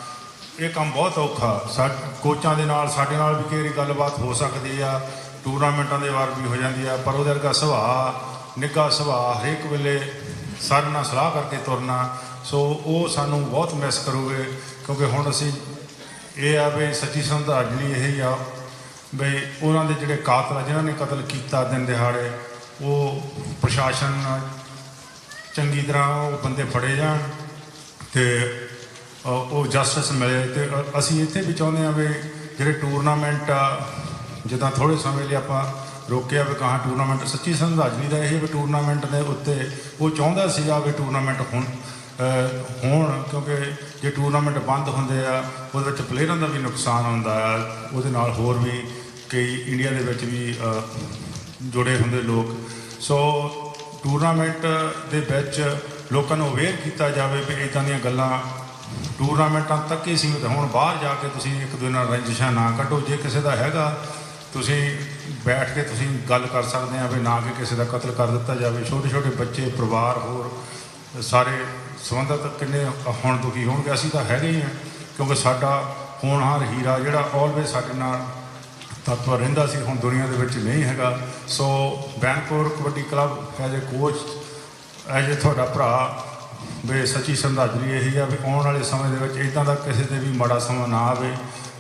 ਇਹ ਕੰਮ ਬਹੁਤ ਔਖਾ। ਕੋਚਾਂ ਦੇ ਨਾਲ ਸਾਡੇ ਨਾਲ ਵੀ ਕਈ ਵਾਰੀ ਗੱਲਬਾਤ ਹੋ ਸਕਦੀ ਆ, ਟੂਰਨਾਮੈਂਟਾਂ ਦੇ ਵਾਰ ਵੀ ਹੋ ਜਾਂਦੀ ਆ, ਪਰ ਉਹਦੇ ਵਰਗਾ ਸੁਭਾਅ, ਨਿੱਘਾ ਸੁਭਾਅ, ਹਰੇਕ ਵੇਲੇ ਸਾਡੇ ਨਾਲ ਸਲਾਹ ਕਰਕੇ ਤੁਰਨਾ, ਸੋ ਉਹ ਸਾਨੂੰ ਬਹੁਤ ਮਿਸ ਕਰੂਗੇ। ਕਿਉਂਕਿ ਹੁਣ ਅਸੀਂ ਇਹ ਆ ਵੀ ਸੱਚੀ ਸ਼ਰਧਾਂਜਲੀ ਇਹ ਆ ਬਈ ਉਹਨਾਂ ਦੇ ਜਿਹੜੇ ਕਾਤਲ ਆ, ਜਿਨ੍ਹਾਂ ਨੇ ਕਤਲ ਕੀਤਾ ਦਿਨ ਦਿਹਾੜੇ, ਉਹ ਪ੍ਰਸ਼ਾਸਨ ਚੰਗੀ ਤਰ੍ਹਾਂ ਉਹ ਬੰਦੇ ਫੜੇ ਜਾਣ ਅਤੇ ਉਹ ਜਸਟਿਸ ਮਿਲੇ। ਅਤੇ ਅਸੀਂ ਇੱਥੇ ਵੀ ਚਾਹੁੰਦੇ ਹਾਂ ਵੀ ਜਿਹੜੇ ਟੂਰਨਾਮੈਂਟ ਆ, ਜਿੱਦਾਂ ਥੋੜ੍ਹੇ ਸਮੇਂ ਲਈ ਆਪਾਂ ਰੋਕਿਆ ਵੀ ਕਹਾਂ ਟੂਰਨਾਮੈਂਟ, ਸੱਚੀ ਸ਼ਰਧਾਂਜਲੀ ਦਾ ਇਹ ਵੀ ਟੂਰਨਾਮੈਂਟ ਦੇ ਉੱਤੇ ਉਹ ਚਾਹੁੰਦਾ ਸੀਗਾ ਵੀ ਟੂਰਨਾਮੈਂਟ ਹੋਣ, ਕਿਉਂਕਿ ਜੇ ਟੂਰਨਾਮੈਂਟ ਬੰਦ ਹੁੰਦੇ ਆ ਉਹਦੇ ਵਿੱਚ ਪਲੇਅਰਾਂ ਦਾ ਵੀ ਨੁਕਸਾਨ ਹੁੰਦਾ ਆ, ਉਹਦੇ ਨਾਲ ਹੋਰ ਵੀ ਕਈ ਇੰਡੀਆ ਦੇ ਵਿੱਚ ਵੀ ਜੁੜੇ ਹੁੰਦੇ ਲੋਕ। ਸੋ ਟੂਰਨਾਮੈਂਟ ਦੇ ਵਿੱਚ ਲੋਕਾਂ ਨੂੰ ਅਵੇਅਰ ਕੀਤਾ ਜਾਵੇ ਵੀ ਇੱਦਾਂ ਦੀਆਂ ਗੱਲਾਂ ਟੂਰਨਾਮੈਂਟਾਂ ਤੱਕ ਹੀ ਸੀਮਿਤ ਹੋਣ। ਬਾਹਰ ਜਾ ਕੇ ਤੁਸੀਂ ਇੱਕ ਦੂਜੇ ਨਾਲ ਰੰਜਿਸ਼ਾਂ ਨਾ ਕੱਢੋ। ਜੇ ਕਿਸੇ ਦਾ ਹੈਗਾ ਤੁਸੀਂ ਬੈਠ ਕੇ ਤੁਸੀਂ ਗੱਲ ਕਰ ਸਕਦੇ ਆ ਵੀ ਨਾ ਕਿ ਕਿਸੇ ਦਾ ਕਤਲ ਕਰ ਦਿੱਤਾ ਜਾਵੇ। ਛੋਟੇ ਛੋਟੇ ਬੱਚੇ, ਪਰਿਵਾਰ, ਹੋਰ ਸਾਰੇ ਸੰਬੰਧਿਤ ਕਿੰਨੇ ਹੁਣ ਦੁਖੀ ਹੋਣਗੇ। ਅਸੀਂ ਤਾਂ ਹੈਗੇ ਹੀ ਹਾਂ, ਕਿਉਂਕਿ ਸਾਡਾ ਹੋਣਹਾਰ ਹੀਰਾ ਜਿਹੜਾ ਆਲਵੇਜ਼ ਸਾਡੇ ਨਾਲ ਤਤਪਰ ਰਹਿੰਦਾ ਸੀ, ਹੁਣ ਦੁਨੀਆ ਦੇ ਵਿੱਚ ਨਹੀਂ ਹੈਗਾ। So Vancouver kabaddi club as a coach, as a ਤੁਹਾਡਾ ਭਰਾ, ਵੀ ਸੱਚੀ ਸ਼ਰਧਾਂਜਲੀ ਇਹੀ ਆ ਵੀ ਆਉਣ ਵਾਲੇ ਸਮੇਂ ਦੇ ਵਿੱਚ ਇੱਦਾਂ ਦਾ ਕਿਸੇ 'ਤੇ ਵੀ ਮਾੜਾ ਸਮਾਂ ਨਾ ਆਵੇ।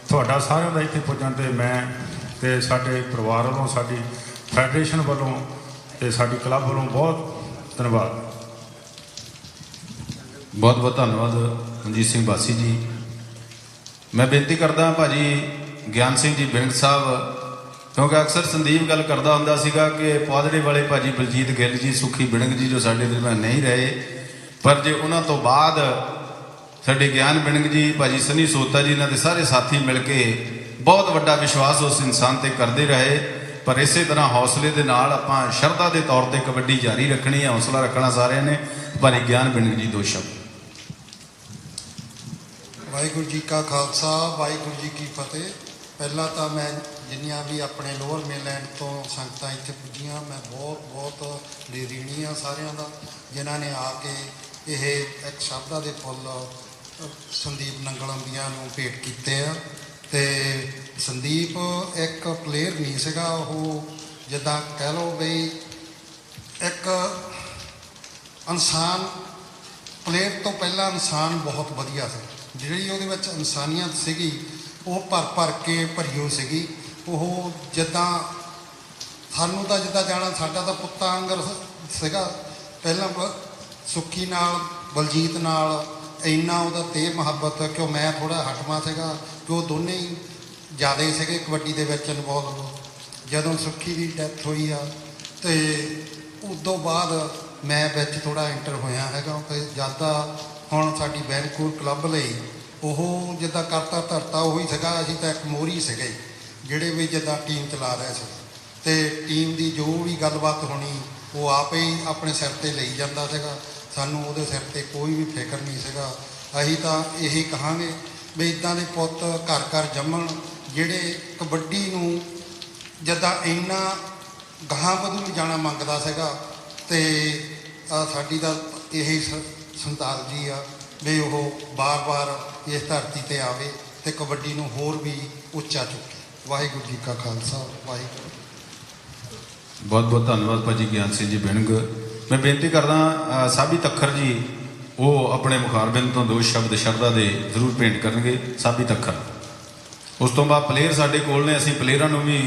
ਤੁਹਾਡਾ ਸਾਰਿਆਂ ਦਾ ਇੱਥੇ ਪੁੱਜਣ 'ਤੇ ਮੈਂ ਅਤੇ ਸਾਡੇ ਪਰਿਵਾਰ ਵੱਲੋਂ, ਸਾਡੀ ਫੈਡਰੇਸ਼ਨ ਵੱਲੋਂ ਅਤੇ ਸਾਡੀ ਕਲੱਬ ਵੱਲੋਂ ਬਹੁਤ ਧੰਨਵਾਦ। ਬਹੁਤ ਬਹੁਤ ਧੰਨਵਾਦ ਮਨਜੀਤ ਸਿੰਘ ਬਾਸੀ ਜੀ। ਮੈਂ ਬੇਨਤੀ ਕਰਦਾ ਭਾਜੀ ਗਿਆਨ ਸਿੰਘ ਜੀ ਬਿੰਗ ਸਾਹਿਬ, ਕਿਉਂਕਿ ਅਕਸਰ ਸੰਦੀਪ ਗੱਲ ਕਰਦਾ ਹੁੰਦਾ ਸੀਗਾ ਕਿ ਪਾਦੜੇ ਵਾਲੇ ਭਾਜੀ ਬਲਜੀਤ ਗਿੱਲ ਜੀ, ਸੁਖੀ ਬਿੰਗ ਜੀ ਜੋ ਸਾਡੇ ਦਰਮਿਆਨ ਨਹੀਂ ਰਹੇ, ਪਰ ਜੇ ਉਹਨਾਂ ਤੋਂ ਬਾਅਦ ਸਾਡੇ ਗਿਆਨ ਬਿੰਗ ਜੀ, ਭਾਜੀ ਸਨੀ ਸੋਤਾ ਜੀ, ਇਹਨਾਂ ਦੇ ਸਾਰੇ ਸਾਥੀ ਮਿਲ ਕੇ ਬਹੁਤ ਵੱਡਾ ਵਿਸ਼ਵਾਸ ਉਸ ਇਨਸਾਨ ਤੇ ਕਰਦੇ ਰਹੇ। ਪਰ ਇਸੇ ਤਰ੍ਹਾਂ ਹੌਸਲੇ ਦੇ ਨਾਲ ਆਪਾਂ ਸ਼ਰਧਾ ਦੇ ਤੌਰ ਤੇ ਕਬੱਡੀ ਜਾਰੀ ਰੱਖਣੀ ਹੈ, ਹੌਸਲਾ ਰੱਖਣਾ ਸਾਰਿਆਂ ਨੇ। ਭਾਜੀ ਗਿਆਨ ਬਿੰਗ ਜੀ 2 ਸ਼ਬਦ। ਵਾਹਿਗੁਰੂ ਜੀ ਕਾ ਖਾਲਸਾ, ਵਾਹਿਗੁਰੂ ਜੀ ਕੀ ਫਤਿਹ। ਪਹਿਲਾਂ ਤਾਂ ਮੈਂ ਜਿੰਨੀਆਂ ਵੀ ਆਪਣੇ ਲੋਅਰ ਮੇਨਲੈਂਡ ਤੋਂ ਸੰਗਤਾਂ ਇੱਥੇ ਪੁੱਜੀਆਂ, ਮੈਂ ਬਹੁਤ ਬਹੁਤ ঋਣੀ ਹਾਂ ਸਾਰਿਆਂ ਦਾ, ਜਿਨ੍ਹਾਂ ਨੇ ਆ ਕੇ ਇਹ ਇੱਕ ਸ਼ਬਦਾਂ ਦੇ ਫੁੱਲ ਸੰਦੀਪ ਨੰਗਲੰਬੀਆਂ ਨੂੰ ਭੇਟ ਕੀਤੇ ਆ। ਅਤੇ ਸੰਦੀਪ ਇੱਕ ਪਲੇਅਰ ਨਹੀਂ ਸੀਗਾ, ਉਹ ਜਿੱਦਾਂ ਕਹਿ ਲਓ ਵੀ ਇੱਕ ਇਨਸਾਨ, ਪਲੇਅਰ ਤੋਂ ਪਹਿਲਾਂ ਇਨਸਾਨ ਬਹੁਤ ਵਧੀਆ ਸੀ। ਜਿਹੜੀ ਉਹਦੇ ਵਿੱਚ ਇਨਸਾਨੀਅਤ ਸੀਗੀ ਉਹ ਭਰ ਕੇ ਭਰੀ ਹੋਈ ਸੀਗੀ। ਉਹ ਜਿੱਦਾਂ ਸਾਨੂੰ ਤਾਂ ਜਿੱਦਾਂ ਜਾਣਾ, ਸਾਡਾ ਤਾਂ ਪੁੱਤਾਂ ਵਾਂਗਰ ਸੀਗਾ। ਪਹਿਲਾਂ ਸੁੱਖੀ ਨਾਲ, ਬਲਜੀਤ ਨਾਲ ਇੰਨਾ ਉਹਦਾ ਤੇ ਮੁਹੱਬਤ, ਕਿਉਂ ਮੈਂ ਥੋੜ੍ਹਾ ਹਟਵਾਂ ਸੀਗਾ, ਕਿ ਉਹ ਦੋਨੇ ਹੀ ਜ਼ਿਆਦਾ ਸੀਗੇ ਕਬੱਡੀ ਦੇ ਵਿੱਚ ਇਨਵੋਲਵ। ਜਦੋਂ ਸੁੱਖੀ ਦੀ ਡੈਥ ਹੋਈ ਆ ਅਤੇ ਉਸ ਤੋਂ ਬਾਅਦ ਮੈਂ ਵਿੱਚ ਥੋੜ੍ਹਾ ਐਂਟਰ ਹੋਇਆ ਹੈਗਾ। ਅਤੇ ਜ਼ਿਆਦਾ ਹੁਣ ਸਾਡੀ ਬੈਂਕੂਵਰ ਕਲੱਬ ਲਈ ਉਹ ਜਿੱਦਾਂ ਕਰਤਾ ਧਰਤਾ ਉਹੀ ਸੀਗਾ। ਅਸੀਂ ਤਾਂ ਇੱਕ ਮੋਹਰੀ ਸੀਗੇ ਜਿਹੜੇ ਵੀ ਜਿੱਦਾਂ ਟੀਮ ਚਲਾ ਰਹੇ ਸੀ, ਅਤੇ ਟੀਮ ਦੀ ਜੋ ਵੀ ਗੱਲਬਾਤ ਹੋਣੀ ਉਹ ਆਪ ਹੀ ਆਪਣੇ ਸਿਰ 'ਤੇ ਲਈ ਜਾਂਦਾ ਸੀਗਾ। ਸਾਨੂੰ ਉਹਦੇ ਸਿਰ 'ਤੇ ਕੋਈ ਵੀ ਫਿਕਰ ਨਹੀਂ ਸੀਗਾ। ਅਸੀਂ ਤਾਂ ਇਹੀ ਕਹਾਂਗੇ ਵੀ ਇੱਦਾਂ ਦੇ ਪੁੱਤ ਘਰ ਘਰ ਜੰਮਣ, ਜਿਹੜੇ ਕਬੱਡੀ ਨੂੰ ਜਿੱਦਾਂ ਇੰਨਾ ਗਾਹਾਂ ਵਧੂ ਜਾਣਾ ਮੰਗਦਾ ਸੀਗਾ। ਅਤੇ ਸਾਡੀ ਤਾਂ ਇਹੀ ਸੰਤਾਪ ਆ ਵੀ ਉਹ ਬਾਰ-ਬਾਰ ਇਸ ਧਰਤੀ 'ਤੇ ਆਵੇ ਅਤੇ ਕਬੱਡੀ ਨੂੰ ਹੋਰ ਵੀ ਉੱਚਾ ਚੁੱਕੇ। ਵਾਹਿਗੁਰੂ ਜੀ ਕਾ ਖਾਲਸਾ, ਵਾਹਿਗੁਰੂ। ਬਹੁਤ ਬਹੁਤ ਧੰਨਵਾਦ ਭਾਜੀ ਗਿਆਨ ਸਿੰਘ ਜੀ ਬਿੰਗ। ਮੈਂ ਬੇਨਤੀ ਕਰਦਾ ਸਾਬੀ ਤੱਖਰ ਜੀ, ਉਹ ਆਪਣੇ ਮੁਖਾਰਬਿੰਦ ਤੋਂ 2 ਸ਼ਬਦ ਸ਼ਰਧਾ ਦੇ ਜ਼ਰੂਰ ਭੇਂਟ ਕਰਨਗੇ। ਸਾਬੀ ਤੱਖਰ। ਉਸ ਤੋਂ ਬਾਅਦ ਪਲੇਅਰ ਸਾਡੇ ਕੋਲ ਨੇ, ਅਸੀਂ ਪਲੇਅਰਾਂ ਨੂੰ ਵੀ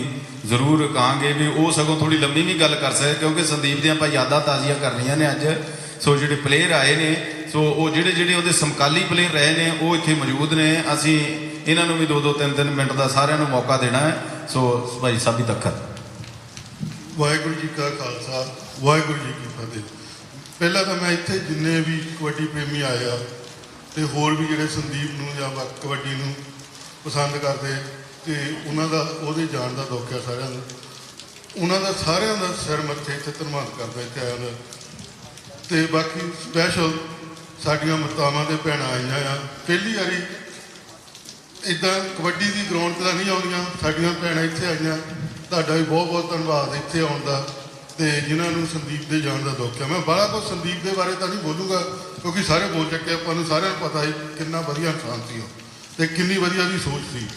ਜ਼ਰੂਰ ਕਹਾਂਗੇ ਵੀ ਉਹ ਸਗੋਂ ਥੋੜ੍ਹੀ ਲੰਮੀ ਵੀ ਗੱਲ ਕਰ ਸਕਦੇ, ਕਿਉਂਕਿ ਸੰਦੀਪ ਦੀਆਂ ਆਪਾਂ ਯਾਦਾਂ ਤਾਜ਼ੀਆਂ ਕਰਨੀਆਂ ਨੇ ਅੱਜ। ਸੋ ਜਿਹੜੇ ਪਲੇਅਰ ਆਏ ਨੇ, ਸੋ ਉਹ ਜਿਹੜੇ ਉਹਦੇ ਸਮਕਾਲੀ ਪਲੇਅਰ ਰਹੇ ਨੇ ਉਹ ਇੱਥੇ ਮੌਜੂਦ ਨੇ। ਅਸੀਂ ਇਹਨਾਂ ਨੂੰ ਵੀ 2-2 3-3 ਮਿੰਟ ਦਾ ਸਾਰਿਆਂ ਨੂੰ ਮੌਕਾ ਦੇਣਾ ਹੈ। ਸੋ ਭਾਈ ਸਾਹਿਬ ਦੀ ਦਖਲ। ਵਾਹਿਗੁਰੂ ਜੀ ਕਾ ਖਾਲਸਾ ਵਾਹਿਗੁਰੂ ਜੀ ਕੀ ਫਤਿਹ। ਪਹਿਲਾਂ ਤਾਂ ਮੈਂ ਇੱਥੇ ਜਿੰਨੇ ਵੀ ਕਬੱਡੀ ਪ੍ਰੇਮੀ ਆਏ ਆ ਤੇ ਹੋਰ ਵੀ ਜਿਹੜੇ ਸੰਦੀਪ ਨੂੰ ਜਾਂ ਕਬੱਡੀ ਨੂੰ ਪਸੰਦ ਕਰਦੇ ਤੇ ਉਹਨਾਂ ਦਾ ਉਹਦੇ ਜਾਣ ਦਾ ਦੁੱਖ ਆ ਸਾਰਿਆਂ ਨੂੰ, ਉਹਨਾਂ ਦਾ ਸਾਰਿਆਂ ਦਾ ਸਿਰ ਮੱਥੇ ਇੱਥੇ ਧੰਨਵਾਦ ਕਰਦਾ ਇੱਥੇ ਆਇਆ ਦਾ। ਤੇ ਬਾਕੀ ਸਪੈਸ਼ਲ ਸਾਡੀਆਂ ਮਾਤਾਵਾਂ ਦੇ ਭੈਣਾਂ ਆਈਆਂ ਆ, ਪਹਿਲੀ ਵਾਰੀ ਇੱਦਾਂ ਕਬੱਡੀ ਦੀ ਗਰਾਊਂਡ 'ਤੇ ਤਾਂ ਨਹੀਂ ਆਉਂਦੀਆਂ, ਸਾਡੀਆਂ ਭੈਣਾਂ ਇੱਥੇ ਆਈਆਂ, ਤੁਹਾਡਾ ਵੀ ਬਹੁਤ ਬਹੁਤ ਧੰਨਵਾਦ ਇੱਥੇ ਆਉਣ ਦਾ। ਤੇ ਜਿਨ੍ਹਾਂ ਨੂੰ ਸੰਦੀਪ ਦੇ ਜਾਣ ਦਾ ਦੁੱਖ ਹੈ, ਮੈਂ ਬੜਾ ਕੁਝ ਸੰਦੀਪ ਦੇ ਬਾਰੇ ਤਾਂ ਨਹੀਂ ਬੋਲੂੰਗਾ ਕਿਉਂਕਿ ਸਾਰੇ ਬੋਲ ਚੱਕੇ, ਆਪਾਂ ਨੂੰ ਸਾਰਿਆਂ ਨੂੰ ਪਤਾ ਹੈ ਕਿੰਨਾ ਵਧੀਆ ਇਨਸਾਨ ਸੀ ਉਹ ਤੇ ਕਿੰਨੀ ਵਧੀਆ ਦੀ ਸੋਚ ਸੀ।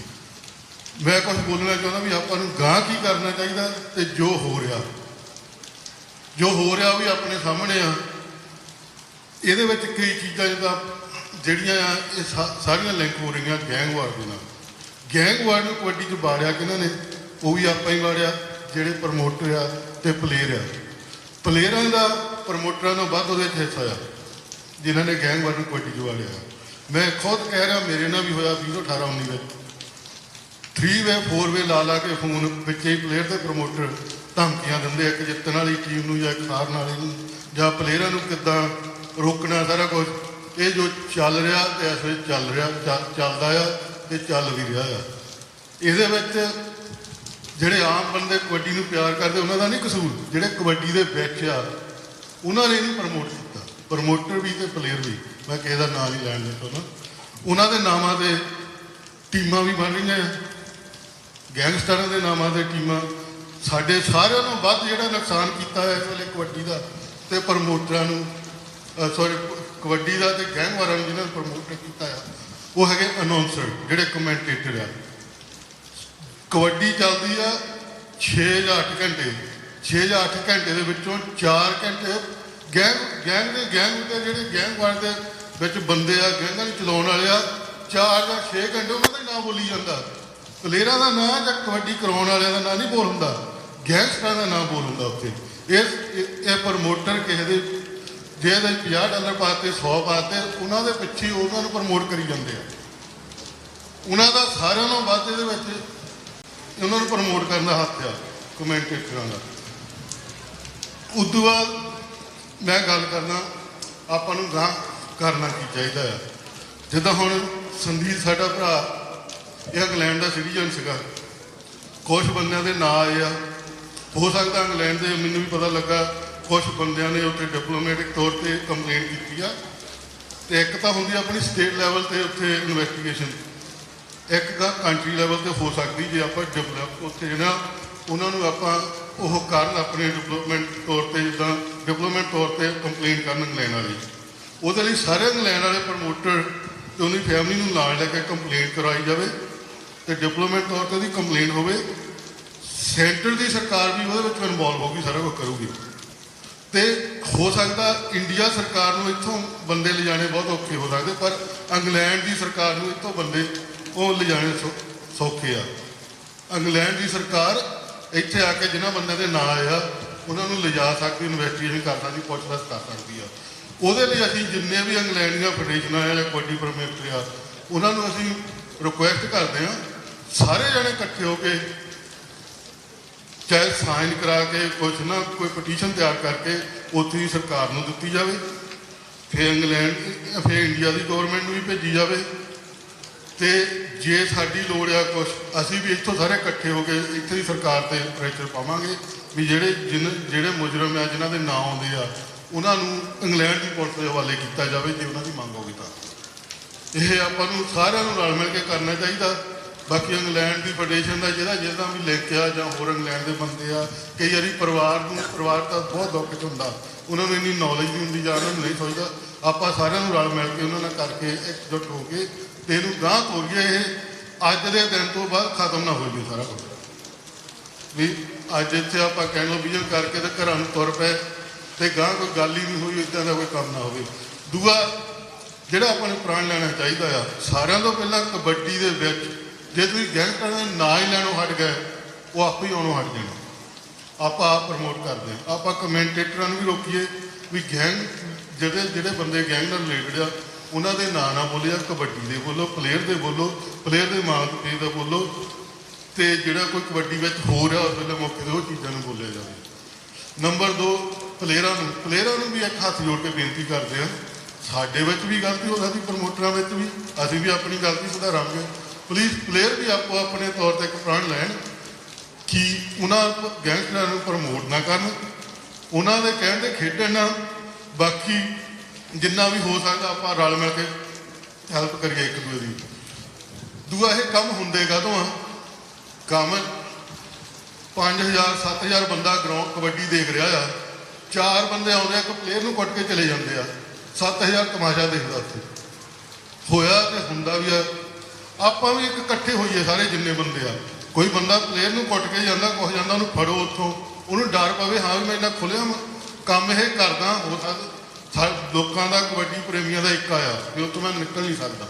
ਮੈਂ ਕੁਝ ਬੋਲਣਾ ਚਾਹੁੰਦਾ ਵੀ ਆਪਾਂ ਨੂੰ ਗਾਂਹ ਕੀ ਕਰਨਾ ਚਾਹੀਦਾ ਤੇ ਜੋ ਹੋ ਰਿਹਾ ਉਹ ਵੀ ਆਪਣੇ ਸਾਹਮਣੇ ਆ। ਇਹਦੇ ਵਿੱਚ ਕਈ ਚੀਜ਼ਾਂ ਜਿੱਦਾਂ ਜਿਹੜੀਆਂ ਆ ਇਹ ਸਾਰੀਆਂ ਲਿੰਕ ਹੋ ਰਹੀਆਂ ਗੈਂਗਵਾਰ ਦੇ ਨਾਲ। ਗੈਂਗਵਾਰ ਨੂੰ ਕਬੱਡੀ 'ਚ ਵਾੜਿਆ ਕਿਹਨਾਂ ਨੇ? ਉਹ ਵੀ ਆਪਾਂ ਹੀ ਵਾੜਿਆ, ਜਿਹੜੇ ਪ੍ਰਮੋਟਰ ਆ ਤੇ ਪਲੇਅਰ ਆ। ਪਲੇਅਰਾਂ ਦਾ ਪ੍ਰਮੋਟਰਾਂ ਤੋਂ ਵੱਧ ਉਹਦੇ 'ਚ ਹਿੱਸਾ ਆ ਜਿਨ੍ਹਾਂ ਨੇ ਗੈਂਗਵਾਰ ਨੂੰ ਕਬੱਡੀ 'ਚ ਵਾੜਿਆ। ਮੈਂ ਖੁਦ ਕਹਿ ਰਿਹਾ, ਮੇਰੇ ਨਾਲ ਵੀ ਹੋਇਆ 2018-19 ਵਿੱਚ 3-ਵੇ 4-ਵੇ ਲਾ ਕੇ ਫੋਨ ਵਿੱਚ ਹੀ ਪਲੇਅਰ ਤੇ ਪ੍ਰਮੋਟਰ ਧਮਕੀਆਂ ਦਿੰਦੇ, ਇੱਕ ਜਿੱਤਣ ਵਾਲੀ ਟੀਮ ਨੂੰ ਜਾਂ ਇੱਕ ਹਾਰਨ ਵਾਲੀ ਨੂੰ, ਜਾਂ ਪਲੇਅਰਾਂ ਨੂੰ ਕਿੱਦਾਂ ਰੋਕਣਾ, ਸਾਰਾ ਕੁਝ ਇਹ ਜੋ ਚੱਲ ਰਿਹਾ ਤੇ ਇਸ ਵਿੱਚ ਚੱਲਦਾ ਆ ਤੇ ਚੱਲ ਵੀ ਰਿਹਾ ਆ। ਇਹਦੇ ਵਿੱਚ ਜਿਹੜੇ ਆਮ ਬੰਦੇ ਕਬੱਡੀ ਨੂੰ ਪਿਆਰ ਕਰਦੇ ਉਹਨਾਂ ਦਾ ਨਹੀਂ ਕਸੂਰ, ਜਿਹੜੇ ਕਬੱਡੀ ਦੇ ਵਿੱਚ ਆ ਉਹਨਾਂ ਨੇ ਨਹੀਂ ਪ੍ਰਮੋਟ ਕੀਤਾ, ਪ੍ਰਮੋਟਰ ਵੀ ਤੇ ਪਲੇਅਰ ਵੀ। ਮੈਂ ਕਿਸੇ ਦਾ ਨਾਂ ਨਹੀਂ ਲੈਣ ਦਿੱਤਾ ਨਾ, ਉਹਨਾਂ ਦੇ ਨਾਮਾਂ 'ਤੇ ਟੀਮਾਂ ਵੀ ਬਣ ਰਹੀਆਂ, ਗੈਂਗਸਟਰਾਂ ਦੇ ਨਾਮਾਂ 'ਤੇ ਟੀਮਾਂ। ਸਾਡੇ ਸਾਰਿਆਂ ਨੂੰ ਵੱਧ ਜਿਹੜਾ ਨੁਕਸਾਨ ਕੀਤਾ ਹੈ ਇਸ ਵੇਲੇ ਕਬੱਡੀ ਦਾ ਤੇ ਪ੍ਰਮੋਟਰਾਂ ਨੂੰ, ਕਬੱਡੀ ਦਾ ਤੇ ਗੈਂਗਵਾਰਾਂ ਨੂੰ ਜਿਹਨਾਂ ਨੇ ਪ੍ਰਮੋਟ ਕੀਤਾ ਆ ਉਹ ਹੈਗੇ ਅਨਾਉਂਸਰ, ਜਿਹੜੇ ਕਮੈਂਟੇਟਰ ਆ। ਕਬੱਡੀ ਚੱਲਦੀ ਆ 6 ਜਾਂ 8 ਘੰਟੇ, 6 ਜਾਂ 8 ਘੰਟੇ ਦੇ ਵਿੱਚੋਂ 4 ਘੰਟੇ ਗੈਂਗ ਦੇ ਜਿਹੜੇ ਗੈਂਗਵਾਰ ਦੇ ਵਿੱਚ ਬੰਦੇ ਆ, ਗੈਂਗਾਂ ਨੂੰ ਚਲਾਉਣ ਵਾਲੇ ਆ, 4 ਜਾਂ 6 ਘੰਟੇ ਉਹਨਾਂ ਦਾ ਹੀ ਨਾਂ ਬੋਲੀ ਜਾਂਦਾ। ਪਲੇਅਰਾਂ ਦਾ ਨਾਂ ਜਾਂ ਕਬੱਡੀ ਕਰਾਉਣ ਵਾਲਿਆਂ ਦਾ ਨਾਂ ਨਹੀਂ ਬੋਲ ਹੁੰਦਾ, ਗੈਂਗਸਟਰਾਂ ਦਾ ਨਾਂ ਬੋਲ ਹੁੰਦਾ ਉੱਥੇ। ਇਹ ਪ੍ਰਮੋਟਰ ਕਿਸੇ ਦੇ ਜੇ ਦੇ $50 ਪਾਤੇ 100 ਪਾਤੇ, ਉਹਨਾਂ ਦੇ ਪਿੱਛੇ ਉਹਨਾਂ ਨੂੰ ਪ੍ਰਮੋਟ ਕਰੀ ਜਾਂਦੇ ਆ। ਉਹਨਾਂ ਦਾ ਸਾਰਿਆਂ ਨਾਲੋਂ ਵੱਧ ਇਹਦੇ ਵਿੱਚ ਉਹਨਾਂ ਨੂੰ ਪ੍ਰਮੋਟ ਕਰਨ ਦਾ ਹੱਥ ਆ ਕਮੈਂਟੇਟਰਾਂ ਦਾ। ਉਸ ਤੋਂ ਬਾਅਦ ਮੈਂ ਗੱਲ ਕਰਦਾ ਆਪਾਂ ਨੂੰ ਗਾਂਹ ਕਰਨਾ ਕੀ ਚਾਹੀਦਾ ਆ। ਜਿੱਦਾਂ ਹੁਣ ਸੰਦੀਪ ਸਾਡਾ ਭਰਾ ਇਹ ਇੰਗਲੈਂਡ ਦਾ ਸਿਟੀਜ਼ਨ ਸੀਗਾ, ਕੁਛ ਬੰਦਿਆਂ ਦੇ ਨਾਂ ਆਏ ਆ, ਹੋ ਸਕਦਾ ਇੰਗਲੈਂਡ ਦੇ, ਮੈਨੂੰ ਵੀ ਪਤਾ ਲੱਗਾ ਕੁਛ ਬੰਦਿਆਂ ਨੇ ਉੱਥੇ ਡਿਪਲੋਮੈਟਿਕ ਤੌਰ 'ਤੇ ਕੰਪਲੇਂਟ ਕੀਤੀ ਆ। ਤੇ ਇੱਕ ਤਾਂ ਹੁੰਦੀ ਆਪਣੀ ਸਟੇਟ ਲੈਵਲ 'ਤੇ ਉੱਥੇ ਇਨਵੈਸਟੀਗੇਸ਼ਨ, ਇੱਕ ਤਾਂ ਕੰਟਰੀ ਲੈਵਲ 'ਤੇ ਹੋ ਸਕਦੀ ਜੇ ਆਪਾਂ ਡਿਵੈਲਪ ਉੱਥੇ ਜਿਹੜਾ ਉਹਨਾਂ ਨੂੰ ਆਪਾਂ ਉਹ ਕਰਨ ਆਪਣੇ ਡਿਵੈਲਪਮੈਂਟ ਤੌਰ 'ਤੇ, ਜਿੱਦਾਂ ਡਿਵੈਲਪਮੈਂਟ ਤੌਰ 'ਤੇ ਕੰਪਲੇਂਟ ਕਰਨ ਇੰਗਲੈਂਡ ਵਾਲੀ। ਉਹਦੇ ਲਈ ਸਾਰੇ ਇੰਗਲੈਂਡ ਵਾਲੇ ਪ੍ਰਮੋਟਰ ਤੇ ਉਹਦੀ ਫੈਮਿਲੀ ਨੂੰ ਨਾਲ ਲੈ ਕੇ ਕੰਪਲੇਂਟ ਕਰਵਾਈ ਜਾਵੇ ਤੇ ਡਿਵੈਲਪਮੈਂਟ ਤੌਰ 'ਤੇ ਉਹਦੀ ਕੰਪਲੇਂਟ ਹੋਵੇ। ਸੈਂਟਰ ਦੀ ਸਰਕਾਰ ਵੀ ਉਹਦੇ ਵਿੱਚ ਇਨਵੋਲਵ ਹੋਊਗੀ, ਸਾਰਾ ਕੁਝ ਕਰੂਗੀ। ਤੇ ਹੋ ਸਕਦਾ ਇੰਡੀਆ ਸਰਕਾਰ ਨੂੰ ਇੱਥੋਂ ਬੰਦੇ ਲਿਜਾਣੇ ਬਹੁਤ ਔਖੇ ਹੋ ਸਕਦੇ, ਪਰ ਇੰਗਲੈਂਡ ਦੀ ਸਰਕਾਰ ਨੂੰ ਇੱਥੋਂ ਬੰਦੇ ਉਹ ਲਿਜਾਣੇ ਸੌਖੇ ਆ। ਇੰਗਲੈਂਡ ਦੀ ਸਰਕਾਰ ਇੱਥੇ ਆ ਕੇ ਜਿਨ੍ਹਾਂ ਬੰਦਿਆਂ ਦੇ ਨਾਂ ਆਇਆ ਉਹਨਾਂ ਨੂੰ ਲਿਜਾ ਸਕਦੀ, ਇਨਵੈਸਟੀਗੇਸ਼ਨ ਕਰ ਸਕਦੀ, ਪੁੱਛਗਿੱਛ ਕਰ ਸਕਦੀ ਆ। ਉਹਦੇ ਲਈ ਅਸੀਂ ਜਿੰਨੇ ਵੀ ਇੰਗਲੈਂਡ ਦੀਆਂ ਫੈਡਰੇਸ਼ਨਾਂ ਆ ਜਾਂ ਕਬੱਡੀ ਪ੍ਰਮੋਟਰ ਆ, ਉਹਨਾਂ ਨੂੰ ਅਸੀਂ ਰਿਕੁਐਸਟ ਕਰਦੇ ਹਾਂ ਸਾਰੇ ਜਣੇ ਇਕੱਠੇ ਹੋ ਕੇ ਚਾਹੇ ਸਾਈਨ ਕਰਾ ਕੇ ਕੁਛ ਨਾ ਕੋਈ ਪਟੀਸ਼ਨ ਤਿਆਰ ਕਰਕੇ ਉੱਥੇ ਦੀ ਸਰਕਾਰ ਨੂੰ ਦਿੱਤੀ ਜਾਵੇ, ਫਿਰ ਇੰਡੀਆ ਦੀ ਗਵਰਨਮੈਂਟ ਨੂੰ ਵੀ ਭੇਜੀ ਜਾਵੇ। ਤੇ ਜੇ ਸਾਡੀ ਲੋੜ ਆ ਕੁਛ, ਅਸੀਂ ਵੀ ਇੱਥੋਂ ਸਾਰੇ ਇਕੱਠੇ ਹੋ ਕੇ ਇੱਥੇ ਦੀ ਸਰਕਾਰ 'ਤੇ ਪ੍ਰੈਸ਼ਰ ਪਾਵਾਂਗੇ ਵੀ ਜਿਹੜੇ ਮੁਜਰਮ ਆ ਜਿਨ੍ਹਾਂ ਦੇ ਨਾਂ ਆਉਂਦੇ ਆ ਉਹਨਾਂ ਨੂੰ ਇੰਗਲੈਂਡ ਦੀ ਪੁਲਿਸ ਦੇ ਹਵਾਲੇ ਕੀਤਾ ਜਾਵੇ ਜੇ ਉਹਨਾਂ ਦੀ ਮੰਗ ਹੋਵੇ ਤਾਂ। ਇਹ ਆਪਾਂ ਨੂੰ ਸਾਰਿਆਂ ਨੂੰ ਰਲ ਮਿਲ ਕੇ ਕਰਨਾ ਚਾਹੀਦਾ। ਬਾਕੀ ਇੰਗਲੈਂਡ ਦੀ ਫੈਡਰੇਸ਼ਨ ਦਾ ਜਿਹਦਾ ਵੀ ਲਿਖਿਆ ਜਾਂ ਹੋਰ ਇੰਗਲੈਂਡ ਦੇ ਬੰਦੇ ਆ, ਕਈ ਵਾਰੀ ਪਰਿਵਾਰ ਤਾਂ ਬਹੁਤ ਦੁੱਖ 'ਚ ਹੁੰਦਾ, ਉਹਨਾਂ ਨੂੰ ਇੰਨੀ ਨੌਲੇਜ ਨਹੀਂ ਹੁੰਦੀ ਜਾਂ ਉਹਨਾਂ ਨੂੰ ਨਹੀਂ ਸੋਚਦਾ। ਆਪਾਂ ਸਾਰਿਆਂ ਨੂੰ ਰਲ ਮਿਲ ਕੇ ਉਹਨਾਂ ਨਾਲ ਕਰਕੇ ਇਕਜੁੱਟ ਹੋ ਕੇ ਤੇ ਇਹਨੂੰ ਗਾਂਹ ਤੋਰੀਏ। ਇਹ ਅੱਜ ਦੇ ਦਿਨ ਤੋਂ ਬਾਅਦ ਖਤਮ ਨਾ ਹੋ ਜਾਵੇ ਸਾਰਾ ਕੁਝ। ਵੀ ਅੱਜ ਇੱਥੇ ਆਪਾਂ ਕਹਿ ਲਓ ਵਿਜ਼ਨ ਕਰਕੇ ਤੇ ਘਰਾਂ ਨੂੰ ਤੁਰ ਪਏ ਤੇ ਗਾਂਹ ਕੋਈ ਗੱਲ ਹੀ ਨਹੀਂ ਹੋਈ, ਇੱਦਾਂ ਦਾ ਕੋਈ ਕੰਮ ਨਾ ਹੋਵੇ। ਦੂਆ ਜਿਹੜਾ ਆਪਾਂ ਨੂੰ ਪ੍ਰਾਣ ਲੈਣਾ ਚਾਹੀਦਾ ਆ, ਸਾਰਿਆਂ ਤੋਂ ਪਹਿਲਾਂ ਕਬੱਡੀ ਦੇ ਵਿੱਚ ਜੇ ਤੁਸੀਂ ਗੈਂਗਸਟਰਾਂ ਦੇ ਨਾਂ ਹੀ ਲੈਣੋਂ ਹਟ ਗਏ, ਉਹ ਆਪੇ ਹੀ ਆਉਣੋਂ ਹਟ ਜਾਣਾ। ਆਪਾਂ ਆਪ ਪ੍ਰਮੋਟ ਕਰਦੇ ਹਾਂ। ਆਪਾਂ ਕਮੈਂਟੇਟਰਾਂ ਨੂੰ ਵੀ ਰੋਕੀਏ ਵੀ ਗੈਂਗ ਜਿਹੜੇ ਬੰਦੇ ਗੈਂਗ ਨਾਲ ਰਿਲੇਟਡ ਆ ਉਹਨਾਂ ਦੇ ਨਾਂ ਨਾ ਬੋਲਿਆ, ਕਬੱਡੀ ਦੇ ਬੋਲੋ, ਪਲੇਅਰ ਦੇ ਬੋਲੋ, ਪਲੇਅਰ ਦੇ ਮਾਂ ਪਿਓ ਦਾ ਬੋਲੋ, ਤੇ ਜਿਹੜਾ ਕੋਈ ਕਬੱਡੀ ਵਿੱਚ ਹੋ ਰਿਹਾ ਉਸ ਵੇਲੇ ਮੌਕੇ 'ਤੇ ਉਹ ਚੀਜ਼ਾਂ ਨੂੰ ਬੋਲਿਆ ਜਾਵੇ। ਨੰਬਰ 2, ਪਲੇਅਰਾਂ ਨੂੰ ਵੀ ਇੱਕ ਹੱਥ ਜੋੜ ਕੇ ਬੇਨਤੀ ਕਰਦੇ ਹਾਂ, ਸਾਡੇ ਵਿੱਚ ਵੀ ਗਲਤੀ ਹੋ ਸਕਦੀ, ਪ੍ਰਮੋਟਰਾਂ ਵਿੱਚ ਵੀ, ਅਸੀਂ ਵੀ ਆਪਣੀ ਗਲਤੀ ਸੁਧਾਰਾਂਗੇ। ਪਲੀਜ਼ ਪਲੇਅਰ ਵੀ ਆਪੋ ਆਪਣੇ ਤੌਰ 'ਤੇ ਇੱਕ ਪ੍ਰਣ ਲੈਣ ਕਿ ਉਹਨਾਂ ਗੈਂਗਸਟਰਾਂ ਨੂੰ ਪ੍ਰਮੋਟ ਨਾ ਕਰਨ, ਉਹਨਾਂ ਦੇ ਕਹਿਣ 'ਤੇ ਖੇਡਣ ਨਾ, ਬਾਕੀ ਜਿੰਨਾ ਵੀ ਹੋ ਸਕਦਾ ਆਪਾਂ ਰਲ ਮਿਲ ਕੇ ਹੈਲਪ ਕਰੀਏ ਇੱਕ ਦੂਜੇ ਦੀ। ਦੂਆ, ਇਹ ਕੰਮ ਹੁੰਦੇ ਕਾਹਤੋਂ ਆ? ਕੰਮ 5000 7000 ਬੰਦਾ ਗਰਾਊਂਡ ਕਬੱਡੀ ਦੇਖ ਰਿਹਾ ਆ, 4 ਬੰਦੇ ਆਉਂਦੇ ਆ, ਇੱਕ ਪਲੇਅਰ ਨੂੰ ਕੁੱਟ ਕੇ ਚਲੇ ਜਾਂਦੇ ਆ, 7000 ਤਮਾਸ਼ਾ ਦੇਖਦਾ ਉੱਥੇ। ਹੋਇਆ ਤੇ ਹੁੰਦਾ ਵੀ ਆ, ਆਪਾਂ ਵੀ ਇੱਕ ਇਕੱਠੇ ਹੋਈਏ ਸਾਰੇ ਜਿੰਨੇ ਬੰਦੇ ਆ। ਕੋਈ ਬੰਦਾ ਪਲੇਅਰ ਨੂੰ ਕੁੱਟ ਕੇ ਜਾਂਦਾ, ਕੁਛ ਜਾਂਦਾ, ਉਹਨੂੰ ਫੜੋ ਉੱਥੋਂ, ਉਹਨੂੰ ਡਰ ਪਵੇ, ਹਾਂ ਵੀ ਮੈਂ ਇੰਨਾ ਖੁੱਲਿਆ ਕੰਮ ਇਹ ਕਰਦਾ। ਹੋ ਸਕਦਾ ਲੋਕਾਂ ਦਾ, ਕਬੱਡੀ ਪ੍ਰੇਮੀਆਂ ਦਾ ਇੱਕ ਆਇਆ ਵੀ ਉੱਥੋਂ ਮੈਂ ਨਿਕਲ ਨਹੀਂ ਸਕਦਾ,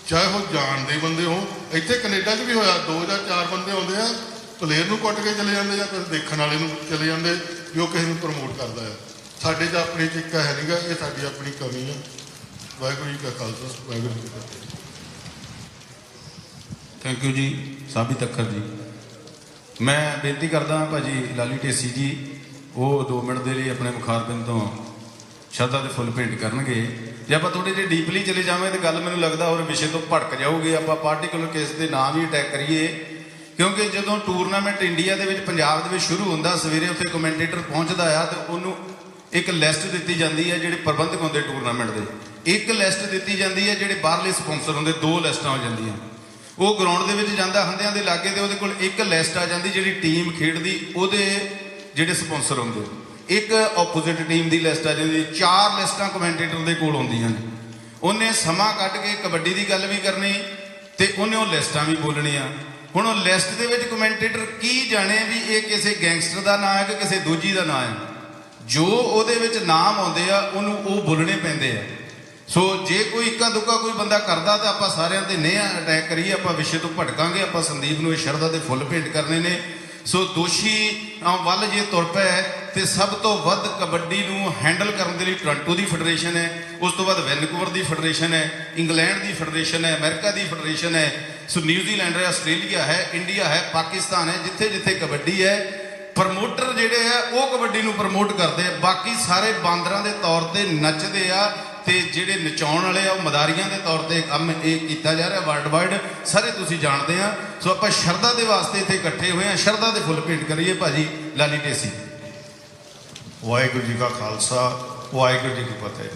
ਚਾਹੇ ਉਹ ਜਾਣਦੇ ਬੰਦੇ ਹੋ। ਇੱਥੇ ਕੈਨੇਡਾ 'ਚ ਵੀ ਹੋਇਆ, 2 ਜਾਂ 4 ਬੰਦੇ ਆਉਂਦੇ ਆ, ਪਲੇਅਰ ਨੂੰ ਕੁੱਟ ਕੇ ਚਲੇ ਜਾਂਦੇ ਜਾਂ ਕਿਸੇ ਦੇਖਣ ਵਾਲੇ ਨੂੰ ਚਲੇ ਜਾਂਦੇ ਵੀ ਉਹ ਕਿਸੇ ਨੂੰ ਪ੍ਰਮੋਟ ਕਰਦਾ ਆ। ਸਾਡੇ 'ਚ ਆਪਣੀ ਚਿੱਕਾ ਹੈ ਨਹੀਂਗਾ, ਇਹ ਸਾਡੀ ਆਪਣੀ ਕਮੀ ਆ। ਵਾਹਿਗੁਰੂ ਜੀ ਕਾ ਖਾਲਸਾ, ਵਾਹਿਗੁਰੂ ਜੀ ਕੀ ਫਤਿਹ। ਥੈਂਕ ਯੂ ਜੀ ਸਾਬੀ ਤੱਖਰ ਜੀ। ਮੈਂ ਬੇਨਤੀ ਕਰਦਾ ਭਾਜੀ ਲਾਲੀ ਢੇਸੀ ਜੀ, ਉਹ 2 ਮਿੰਟ ਦੇ ਲਈ ਆਪਣੇ ਮੁਖਾਰਬਿੰਦ ਤੋਂ ਸ਼ਰਧਾ ਦੇ ਫੁੱਲ ਭੇਂਟ ਕਰਨਗੇ। ਜੇ ਆਪਾਂ ਥੋੜੇ ਜਿਹੇ ਡੀਪਲੀ ਚਲੇ ਜਾਵਾਂਗੇ ਤਾਂ ਗੱਲ ਮੈਨੂੰ ਲੱਗਦਾ ਹੋਰ ਵਿਸ਼ੇ ਤੋਂ ਭੜਕ ਜਾਊਗੀ। ਆਪਾਂ ਪਾਰਟੀਕੂਲਰ ਕੇਸ ਦੇ ਨਾਂ ਵੀ ਅਟੈਕ ਕਰੀਏ, ਕਿਉਂਕਿ ਜਦੋਂ ਟੂਰਨਾਮੈਂਟ ਇੰਡੀਆ ਦੇ ਵਿੱਚ ਪੰਜਾਬ ਦੇ ਵਿੱਚ ਸ਼ੁਰੂ ਹੁੰਦਾ, ਸਵੇਰੇ ਉੱਥੇ ਕਮੈਂਟੇਟਰ ਪਹੁੰਚਦਾ ਆ ਤੇ ਉਹਨੂੰ ਇੱਕ ਲਿਸਟ ਦਿੱਤੀ ਜਾਂਦੀ ਹੈ ਜਿਹੜੇ ਪ੍ਰਬੰਧਕ ਹੁੰਦੇ ਟੂਰਨਾਮੈਂਟ ਦੇ, ਇੱਕ ਲਿਸਟ ਦਿੱਤੀ ਜਾਂਦੀ ਹੈ ਜਿਹੜੇ ਬਾਹਰਲੇ ਸਪਾਂਸਰ ਹੁੰਦੇ, 2 ਲਿਸਟਾਂ ਹੋ ਜਾਂਦੀਆਂ। ਉਹ ਗਰਾਊਂਡ ਦੇ ਵਿੱਚ ਜਾਂਦਾ ਹੰਦਿਆਂ ਦੇ ਲਾਗੇ ਤੇ ਉਹਦੇ ਕੋਲ ਇੱਕ ਲਿਸਟ ਆ ਜਾਂਦੀ ਜਿਹੜੀ ਟੀਮ ਖੇਡਦੀ, ਉਹਦੇ ਜਿਹੜੇ ਸਪਾਂਸਰ ਹੁੰਦੇ, ਇੱਕ ਆਪੋਜ਼ਿਟ ਟੀਮ ਦੀ ਲਿਸਟ ਆ ਜਾਂਦੀ। 4 ਲਿਸਟਾਂ ਕਮੈਂਟੇਟਰ ਦੇ ਕੋਲ ਹੁੰਦੀਆਂ ਨੇ। ਉਹਨੇ ਸਮਾਂ ਕੱਢ ਕੇ ਕਬੱਡੀ ਦੀ ਗੱਲ ਵੀ ਕਰਨੀ ਤੇ ਉਹਨੇ ਉਹ ਲਿਸਟਾਂ ਵੀ ਬੋਲਣੀਆਂ। ਹੁਣ ਉਹ ਲਿਸਟ ਦੇ ਵਿੱਚ ਕਮੈਂਟੇਟਰ ਕੀ ਜਾਣੇ ਵੀ ਇਹ ਕਿਸੇ ਗੈਂਗਸਟਰ ਦਾ ਨਾਂ ਹੈ ਕਿ ਕਿਸੇ ਦੂਜੀ ਦਾ ਨਾਂ ਹੈ। ਜੋ ਉਹਦੇ ਵਿੱਚ ਨਾਮ ਆਉਂਦੇ ਆ ਉਹਨੂੰ ਉਹ ਬੋਲਣੇ ਪੈਂਦੇ ਆ। ਸੋ ਜੇ ਕੋਈ ਇੱਕਾ ਦੁੱਕਾ ਕੋਈ ਬੰਦਾ ਕਰਦਾ ਤਾਂ ਆਪਾਂ ਸਾਰਿਆਂ ਤੇ ਨਹੀਂ ਅਟੈਕ ਕਰੀਏ, ਆਪਾਂ ਵਿਸ਼ੇ ਤੋਂ ਭਟਕਾਂਗੇ। ਆਪਾਂ ਸੰਦੀਪ ਨੂੰ ਇਹ ਸ਼ਰਧਾ ਦੇ ਫੁੱਲ ਭੇਂਟ ਕਰਨੇ ਨੇ। ਸੋ ਦੋਸ਼ੀ ਵੱਲ ਜੇ ਤੁਰ ਪਏ ਤੇ ਸਭ ਤੋਂ ਵੱਧ ਕਬੱਡੀ ਨੂੰ ਹੈਂਡਲ ਕਰਨ ਦੇ ਲਈ ਟੋਰਾਂਟੋ ਦੀ ਫੈਡਰੇਸ਼ਨ ਹੈ, ਉਸ ਤੋਂ ਬਾਅਦ ਵੈਨਕੂਵਰ ਦੀ ਫੈਡਰੇਸ਼ਨ ਹੈ, ਇੰਗਲੈਂਡ ਦੀ ਫੈਡਰੇਸ਼ਨ ਹੈ, ਅਮਰੀਕਾ ਦੀ ਫੈਡਰੇਸ਼ਨ ਹੈ, ਸੋ ਨਿਊਜ਼ੀਲੈਂਡ ਹੈ, ਆਸਟ੍ਰੇਲੀਆ ਹੈ, ਇੰਡੀਆ ਹੈ, ਪਾਕਿਸਤਾਨ ਹੈ। ਜਿੱਥੇ ਜਿੱਥੇ ਕਬੱਡੀ ਹੈ, ਪ੍ਰਮੋਟਰ ਜਿਹੜੇ ਆ ਉਹ ਕਬੱਡੀ ਨੂੰ ਪ੍ਰਮੋਟ ਕਰਦੇ ਆ, ਬਾਕੀ ਸਾਰੇ ਬਾਂਦਰਾਂ ਦੇ ਤੌਰ ਤੇ ਨੱਚਦੇ ਆ ਤੇ ਜਿਹੜੇ ਨਚਾਉਣ ਵਾਲੇ ਆ ਉਹ ਮਦਾਰੀਆਂ ਦੇ ਤੌਰ ਤੇ ਕੰਮ ਇਹ ਕੀਤਾ ਜਾ ਰਿਹਾ ਵਰਲਡ ਵਾਈਡ, ਸਾਰੇ ਤੁਸੀਂ ਜਾਣਦੇ ਆ। ਸੋ ਆਪਾਂ ਸ਼ਰਧਾ ਦੇ ਵਾਸਤੇ ਇੱਥੇ ਇਕੱਠੇ ਹੋਏ ਆ, ਸ਼ਰਧਾ ਦੇ ਫੁੱਲ ਭੇਂਟ ਕਰੀਏ ਭਾਜੀ ਲਾਲੀ ਢੇਸੀ। ਵਾਹਿਗੁਰੂ ਜੀ ਕਾ ਖਾਲਸਾ, ਵਾਹਿਗੁਰੂ ਜੀ ਕੀ ਫਤਿਹ।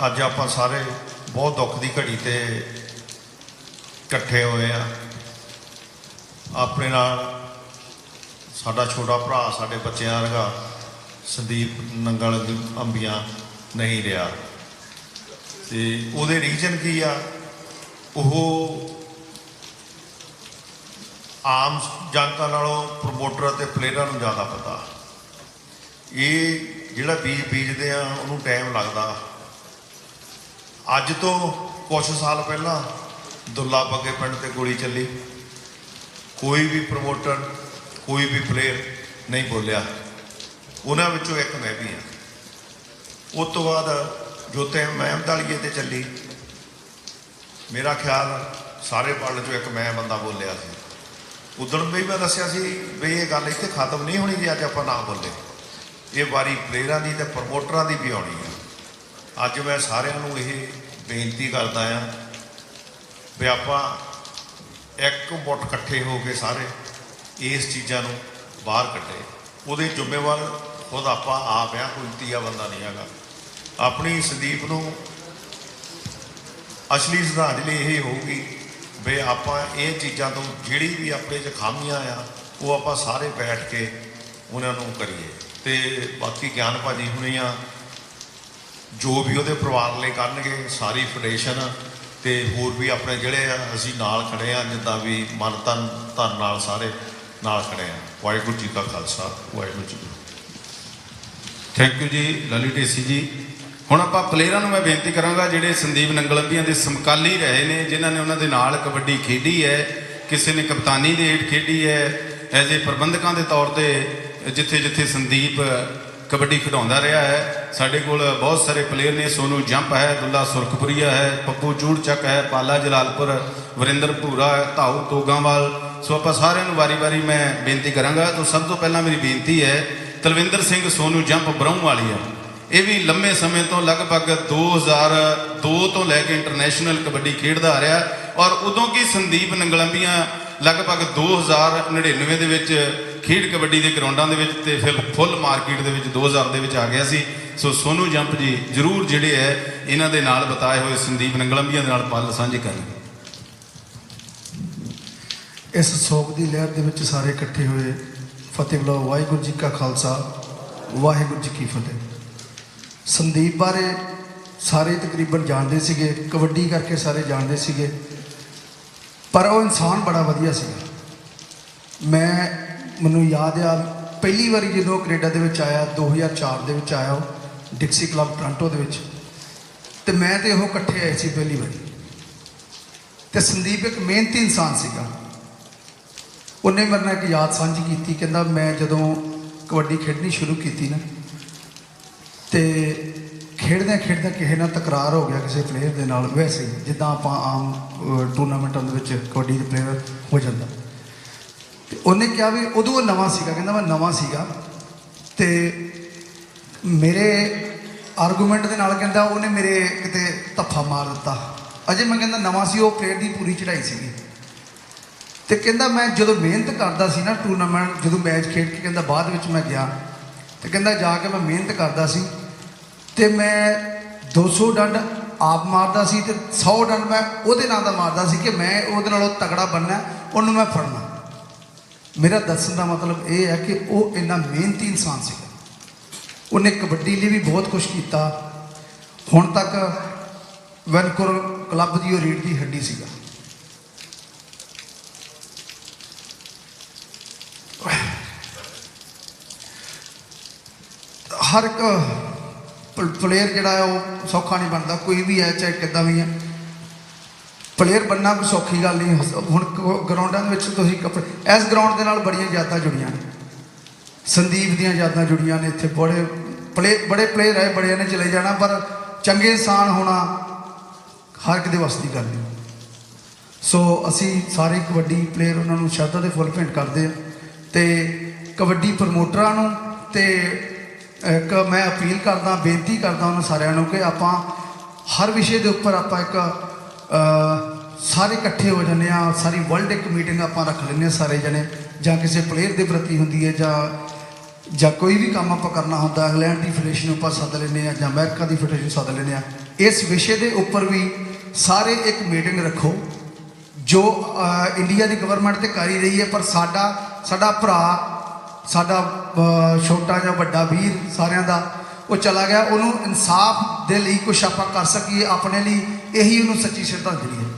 ਅੱਜ ਆਪਾਂ ਸਾਰੇ ਬਹੁਤ ਦੁੱਖ ਦੀ ਘੜੀ ਤੇ ਇਕੱਠੇ ਹੋਏ ਆ। ਆਪਣੇ ਨਾਲ ਸਾਡਾ ਛੋਟਾ ਭਰਾ, ਸਾਡੇ ਬੱਚਿਆਂ ਵਰਗਾ ਸੰਦੀਪ ਨੰਗਲ ਅੰਬੀਆਂ ਨਹੀਂ ਰਿਹਾ ਤੇ ਉਹਦੇ ਰੀਜ਼ਨ ਕੀ ਆ? ਉਹ ਆਮ ਜਨਤਾ ਨਾਲੋਂ ਪ੍ਰਮੋਟਰ ਅਤੇ ਪਲੇਅਰਾਂ ਨੂੰ ਜ਼ਿਆਦਾ ਪਤਾ। ਇਹ ਜਿਹੜਾ ਬੀਜ ਬੀਜਦੇ ਆ ਉਹਨੂੰ ਟਾਈਮ ਲੱਗਦਾ। ਅੱਜ ਤੋਂ ਕੁਝ ਸਾਲ ਪਹਿਲਾਂ ਦੁੱਲਾ ਬੱਗੇ ਪਿੰਡ ਤੇ ਗੋਲੀ ਚੱਲੀ, ਕੋਈ ਵੀ ਪ੍ਰਮੋਟਰ, ਕੋਈ ਵੀ ਪਲੇਅਰ ਨਹੀਂ ਬੋਲਿਆ। ਉਹਨਾਂ ਵਿੱਚੋਂ ਇੱਕ ਮੈਂ ਵੀ ਹਾਂ। ਉਸ ਤੋਂ ਬਾਅਦ ਜੋਤੇ ਮਹਿਮਦਾਲੀਏ ਤੇ ਚੱਲੀ, ਮੇਰਾ ਖਿਆਲ ਸਾਰੇ ਪਿੰਡ 'ਚੋਂ ਇੱਕ ਮੈਂ ਬੰਦਾ ਬੋਲਿਆ ਸੀ। ਉਦੋਂ ਵੀ ਮੈਂ ਦੱਸਿਆ ਸੀ ਵੀ ਇਹ ਗੱਲ ਇੱਥੇ ਖਤਮ ਨਹੀਂ ਹੋਣੀ ਜੇ ਅੱਜ ਆਪਾਂ ਨਾ ਬੋਲੇ। ਇਹ ਵਾਰੀ ਪਲੇਅਰਾਂ ਦੀ ਤੇ ਪ੍ਰਮੋਟਰਾਂ ਦੀ ਵੀ ਆਉਣੀ ਆ। ਅੱਜ ਮੈਂ ਸਾਰਿਆਂ ਨੂੰ ਇਹ ਬੇਨਤੀ ਕਰਦਾ ਆ ਵੀ ਆਪਾਂ ਇੱਕ ਮੁੱਠ ਇਕੱਠੇ ਹੋ ਕੇ ਸਾਰੇ ਇਸ ਚੀਜ਼ਾਂ ਨੂੰ ਬਾਹਰ ਕੱਢੇ। ਉਹਦੇ ਜ਼ਿੰਮੇਵਾਰ ਖੁਦ ਆਪਾਂ ਆਪ ਆ, ਕੋਈ ਤੀਆ ਬੰਦਾ ਨਹੀਂ ਹੈਗਾ। ਆਪਣੀ ਸੰਦੀਪ ਨੂੰ ਅਸਲੀ ਸ਼ਰਧਾਂਜਲੀ ਇਹ ਹੋਊਗੀ ਵੀ ਆਪਾਂ ਇਹ ਚੀਜ਼ਾਂ ਤੋਂ ਜਿਹੜੀ ਵੀ ਆਪਣੇ 'ਚ ਖਾਮੀਆਂ ਆ ਉਹ ਆਪਾਂ ਸਾਰੇ ਬੈਠ ਕੇ ਉਹਨਾਂ ਨੂੰ ਕਰੀਏ। ਤੇ ਬਾਕੀ ਗਿਆਨ ਭਾਜੀ ਹੁਣੇ ਆ ਜੋ ਵੀ ਉਹਦੇ ਪਰਿਵਾਰ ਲਈ ਕਰਨਗੇ, ਸਾਰੀ ਫੈਡਰੇਸ਼ਨ ਤੇ ਹੋਰ ਵੀ ਆਪਣੇ ਜਿਹੜੇ ਆ ਅਸੀਂ ਨਾਲ ਖੜੇ ਆ, ਜਿੱਦਾਂ ਵੀ ਮਨ ਤਨ ਨਾਲ ਸਾਰੇ ਨਾਲ ਖੜੇ ਆ। ਵਾਹਿਗੁਰੂ ਜੀ ਕਾ ਖਾਲਸਾ, ਵਾਹਿਗੁਰੂ ਜੀ ਕੀ ਫਤਿਹ। ਥੈਂਕ ਯੂ ਜੀ ਲਾਲੀ ਢੇਸੀ ਜੀ। ਹੁਣ ਆਪਾਂ ਪਲੇਅਰਾਂ ਨੂੰ ਮੈਂ ਬੇਨਤੀ ਕਰਾਂਗਾ ਜਿਹੜੇ ਸੰਦੀਪ ਨੰਗਲੰਬੀਆਂ ਦੇ ਸਮਕਾਲੀ ਰਹੇ ਨੇ, ਜਿਨ੍ਹਾਂ ਨੇ ਉਹਨਾਂ ਦੇ ਨਾਲ ਕਬੱਡੀ ਖੇਡੀ ਹੈ, ਕਿਸੇ ਨੇ ਕਪਤਾਨੀ ਦੇ ਹੇਠ ਖੇਡੀ ਹੈ, ਐਜ਼ ਏ ਪ੍ਰਬੰਧਕਾਂ ਦੇ ਤੌਰ ਤੇ ਜਿੱਥੇ ਜਿੱਥੇ ਸੰਦੀਪ ਕਬੱਡੀ ਖਿਡਾਉਂਦਾ ਰਿਹਾ ਹੈ। ਸਾਡੇ ਕੋਲ ਬਹੁਤ ਸਾਰੇ ਪਲੇਅਰ ਨੇ, ਸੋਨੂ ਜੰਪ ਹੈ, ਦੁੱਲਾ ਸੁਰਖਪੁਰੀਆ ਹੈ, ਪੱਪੂ ਚੂੜਚੱਕ ਹੈ, ਪਾਲਾ ਜਲਾਲਪੁਰ, ਵਰਿੰਦਰ ਭੂਰਾ, ਧਾਊ ਤੋਗਾਂਵਾਲ। ਸੋ ਆਪਾਂ ਸਾਰਿਆਂ ਨੂੰ ਵਾਰੀ-ਵਾਰੀ ਮੈਂ ਬੇਨਤੀ ਕਰਾਂਗਾ। ਤਾਂ ਸਭ ਤੋਂ ਪਹਿਲਾਂ ਮੇਰੀ ਬੇਨਤੀ ਹੈ ਤਲਵਿੰਦਰ ਸਿੰਘ ਸੋਨੂ ਜੰਪ ਬਰਹਮ ਵਾਲੀ ਆ। ਇਹ ਵੀ ਲੰਮੇ ਸਮੇਂ ਤੋਂ ਲਗਭਗ 2002 ਤੋਂ ਲੈ ਕੇ ਇੰਟਰਨੈਸ਼ਨਲ ਕਬੱਡੀ ਖੇਡਦਾ ਆ ਰਿਹਾ, ਔਰ ਉਦੋਂ ਕੀ ਸੰਦੀਪ ਨੰਗਲੰਬੀਆਂ ਲਗਭਗ 2099 ਦੇ ਵਿੱਚ ਖੇਡ ਕਬੱਡੀ ਦੇ ਗਰਾਊਂਡਾਂ ਦੇ ਵਿੱਚ ਤੇ ਫਿਰ ਫੁੱਲ ਮਾਰਕੀਟ ਦੇ ਵਿੱਚ 2000 ਦੇ ਵਿੱਚ ਆ ਗਿਆ ਸੀ। ਸੋ ਸੋਨੂ ਜੰਪ ਜੀ ਜ਼ਰੂਰ ਜਿਹੜੇ ਹੈ ਇਹਨਾਂ ਦੇ ਨਾਲ ਬਤਾਏ ਹੋਏ ਸੰਦੀਪ ਨੰਗਲੰਬੀਆਂ ਦੇ ਨਾਲ ਪਲ ਸਾਂਝੇ ਕਰਨ। ਇਸ ਸੋਗ ਦੀ ਲਹਿਰ ਦੇ ਵਿੱਚ ਸਾਰੇ ਇਕੱਠੇ ਹੋਏ ਫਤਿਹ ਬੁਲਾਓ। ਵਾਹਿਗੁਰੂ ਜੀ ਕਾ ਖਾਲਸਾ, ਵਾਹਿਗੁਰੂ ਜੀ ਕੀ ਫਤਿਹ। ਸੰਦੀਪ ਬਾਰੇ ਸਾਰੇ ਤਕਰੀਬਨ ਜਾਣਦੇ ਸੀਗੇ, ਕਬੱਡੀ ਕਰਕੇ ਸਾਰੇ ਜਾਣਦੇ ਸੀਗੇ, ਪਰ ਉਹ ਇਨਸਾਨ ਬੜਾ ਵਧੀਆ ਸੀਗਾ। ਮੈਨੂੰ ਯਾਦ ਆ ਪਹਿਲੀ ਵਾਰੀ ਜਦੋਂ ਕੈਨੇਡਾ ਦੇ ਵਿੱਚ ਆਇਆ 2004 ਦੇ ਵਿੱਚ ਆਇਆ, ਉਹ ਡਿਕਸੀ ਕਲੱਬ ਟੋਰਾਂਟੋ ਦੇ ਵਿੱਚ, ਤੇ ਮੈਂ ਤੇ ਉਹ ਇਕੱਠੇ ਆਏ ਸੀ ਪਹਿਲੀ ਵਾਰੀ। ਤੇ ਸੰਦੀਪ ਇੱਕ ਮਿਹਨਤੀ ਇਨਸਾਨ ਸੀਗਾ। ਉਹਨੇ ਮੇਰੇ ਨਾਲ ਇੱਕ ਯਾਦ ਸਾਂਝੀ ਕੀਤੀ, ਕਹਿੰਦਾ ਮੈਂ ਜਦੋਂ ਕਬੱਡੀ ਖੇਡਣੀ ਸ਼ੁਰੂ ਕੀਤੀ ਨਾ, ਤੇ ਖੇਡਦਿਆਂ ਕਿਸੇ ਨਾਲ ਤਕਰਾਰ ਹੋ ਗਿਆ ਕਿਸੇ ਪਲੇਅਰ ਦੇ ਨਾਲ, ਵੈਸੇ ਜਿੱਦਾਂ ਆਪਾਂ ਆਮ ਟੂਰਨਾਮੈਂਟਾਂ ਦੇ ਵਿੱਚ ਕਬੱਡੀ ਦੇ ਪਲੇਅਰ ਹੋ ਜਾਂਦਾ। ਤੇ ਉਹਨੇ ਕਿਹਾ ਵੀ ਉਦੋਂ ਉਹ ਨਵਾਂ ਸੀਗਾ, ਕਹਿੰਦਾ ਮੈਂ ਨਵਾਂ ਸੀਗਾ, ਤੇ ਮੇਰੇ ਆਰਗੂਮੈਂਟ ਦੇ ਨਾਲ ਕਹਿੰਦਾ ਉਹਨੇ ਮੇਰੇ ਕਿਤੇ ਧੱਫਾ ਮਾਰ ਦਿੱਤਾ। ਅਜੇ ਮੈਂ ਕਹਿੰਦਾ ਨਵਾਂ ਸੀ, ਉਹ ਪਲੇਅਰ ਦੀ ਪੂਰੀ ਚੜ੍ਹਾਈ ਸੀਗੀ। ਤੇ ਕਹਿੰਦਾ ਮੈਂ ਜਦੋਂ ਮਿਹਨਤ ਕਰਦਾ ਸੀ ਨਾ ਟੂਰਨਾਮੈਂਟ, ਜਦੋਂ ਮੈਚ ਖੇਡ ਕੇ ਕਹਿੰਦਾ ਬਾਅਦ ਵਿੱਚ ਮੈਂ ਗਿਆ, ਤੇ ਕਹਿੰਦਾ ਜਾ ਕੇ ਮੈਂ ਮਿਹਨਤ ਕਰਦਾ ਸੀ, ਤੇ ਮੈਂ 200 ਡੰਡ ਆਪ ਮਾਰਦਾ ਸੀ, ਤੇ 100 ਡੰਡ ਮੈਂ ਉਹਦੇ ਨਾਂ ਦਾ ਮਾਰਦਾ ਸੀ ਕਿ ਮੈਂ ਉਹਦੇ ਨਾਲੋਂ ਤਗੜਾ ਬਣਨਾ, ਉਹਨੂੰ ਮੈਂ ਫੜਨਾ। ਮੇਰਾ ਦੱਸਣ ਦਾ ਮਤਲਬ ਇਹ ਹੈ ਕਿ ਉਹ ਇੰਨਾ ਮਿਹਨਤੀ ਇਨਸਾਨ ਸੀਗਾ। ਉਹਨੇ ਕਬੱਡੀ ਲਈ ਵੀ ਬਹੁਤ ਕੁਛ ਕੀਤਾ। ਹੁਣ ਤੱਕ ਵੈਨਕੂਵਰ ਕਲੱਬ ਦੀ ਉਹ ਰੀੜ੍ਹ ਦੀ ਹੱਡੀ ਸੀਗਾ। ਹਰ ਇੱਕ ਪਲੇਅਰ ਜਿਹੜਾ ਹੈ ਉਹ ਸੌਖਾ ਨਹੀਂ ਬਣਦਾ, ਕੋਈ ਵੀ ਹੈ ਚਾਹੇ ਕਿੱਦਾਂ ਵੀ ਹੈ। ਪਲੇਅਰ ਬਣਨਾ ਕੋਈ ਸੌਖੀ ਗੱਲ ਨਹੀਂ। ਹੁਣ ਗਰਾਊਂਡਾਂ ਦੇ ਵਿੱਚ ਤੁਸੀਂ ਇਸ ਗਰਾਊਂਡ ਦੇ ਨਾਲ ਬੜੀਆਂ ਯਾਦਾਂ ਜੁੜੀਆਂ ਨੇ, ਸੰਦੀਪ ਦੀਆਂ ਯਾਦਾਂ ਜੁੜੀਆਂ ਨੇ। ਇੱਥੇ ਬੜੇ ਪਲੇਅਰ ਆਏ, ਬੜਿਆਂ ਨੇ ਚਲੇ ਜਾਣਾ, ਪਰ ਚੰਗੇ ਇਨਸਾਨ ਹੋਣਾ ਹਰ ਇੱਕ ਦੇ ਵੱਸ ਦੀ ਗੱਲ ਨਹੀਂ। ਸੋ ਅਸੀਂ ਸਾਰੇ ਕਬੱਡੀ ਪਲੇਅਰ ਉਹਨਾਂ ਨੂੰ ਸ਼ਰਧਾ ਦੇ ਫੁੱਲ ਭੇਂਟ ਕਰਦੇ ਹਾਂ, ਤੇ ਕਬੱਡੀ ਪ੍ਰਮੋਟਰਾਂ ਨੂੰ ਤੇ ਇੱਕ ਮੈਂ ਅਪੀਲ ਕਰਦਾ, ਬੇਨਤੀ ਕਰਦਾ ਉਹਨਾਂ ਸਾਰਿਆਂ ਨੂੰ ਕਿ ਆਪਾਂ ਹਰ ਵਿਸ਼ੇ ਦੇ ਉੱਪਰ ਆਪਾਂ ਇੱਕ ਸਾਰੇ ਇਕੱਠੇ ਹੋ ਜਾਂਦੇ ਹਾਂ। ਸਾਰੀ ਵਰਲਡ ਇੱਕ ਮੀਟਿੰਗ ਆਪਾਂ ਰੱਖ ਲੈਂਦੇ ਹਾਂ ਸਾਰੇ ਜਣੇ, ਜਾਂ ਕਿਸੇ ਪਲੇਅਰ ਦੇ ਪ੍ਰਤੀ ਹੁੰਦੀ ਹੈ, ਜਾਂ ਕੋਈ ਵੀ ਕੰਮ ਆਪਾਂ ਕਰਨਾ ਹੁੰਦਾ, ਇੰਗਲੈਂਡ ਦੀ ਫੈਡਰੇਸ਼ਨ ਨੂੰ ਆਪਾਂ ਸੱਦ ਲੈਂਦੇ ਹਾਂ, ਜਾਂ ਅਮਰੀਕਾ ਦੀ ਫੈਡਰੇਸ਼ਨ ਸੱਦ ਲੈਂਦੇ ਹਾਂ। ਇਸ ਵਿਸ਼ੇ ਦੇ ਉੱਪਰ ਵੀ ਸਾਰੇ ਇੱਕ ਮੀਟਿੰਗ ਰੱਖੋ, ਜੋ ਇੰਡੀਆ ਦੀ ਗਵਰਨਮੈਂਟ ਤੇ ਕਰ ਹੀ ਰਹੀ ਹੈ, ਪਰ ਸਾਡਾ ਭਰਾ, ਸਾਡਾ ਛੋਟਾ ਜਾਂ ਵੱਡਾ ਵੀਰ ਸਾਰਿਆਂ ਦਾ ਉਹ ਚਲਾ ਗਿਆ, ਉਹਨੂੰ ਇਨਸਾਫ ਦੇ ਲਈ ਕੁਛ ਆਪਾਂ ਕਰ ਸਕੀਏ ਆਪਣੇ ਲਈ, ਇਹੀ ਉਹਨੂੰ ਸੱਚੀ ਸ਼ਰਧਾਂਜਲੀ ਹੈ।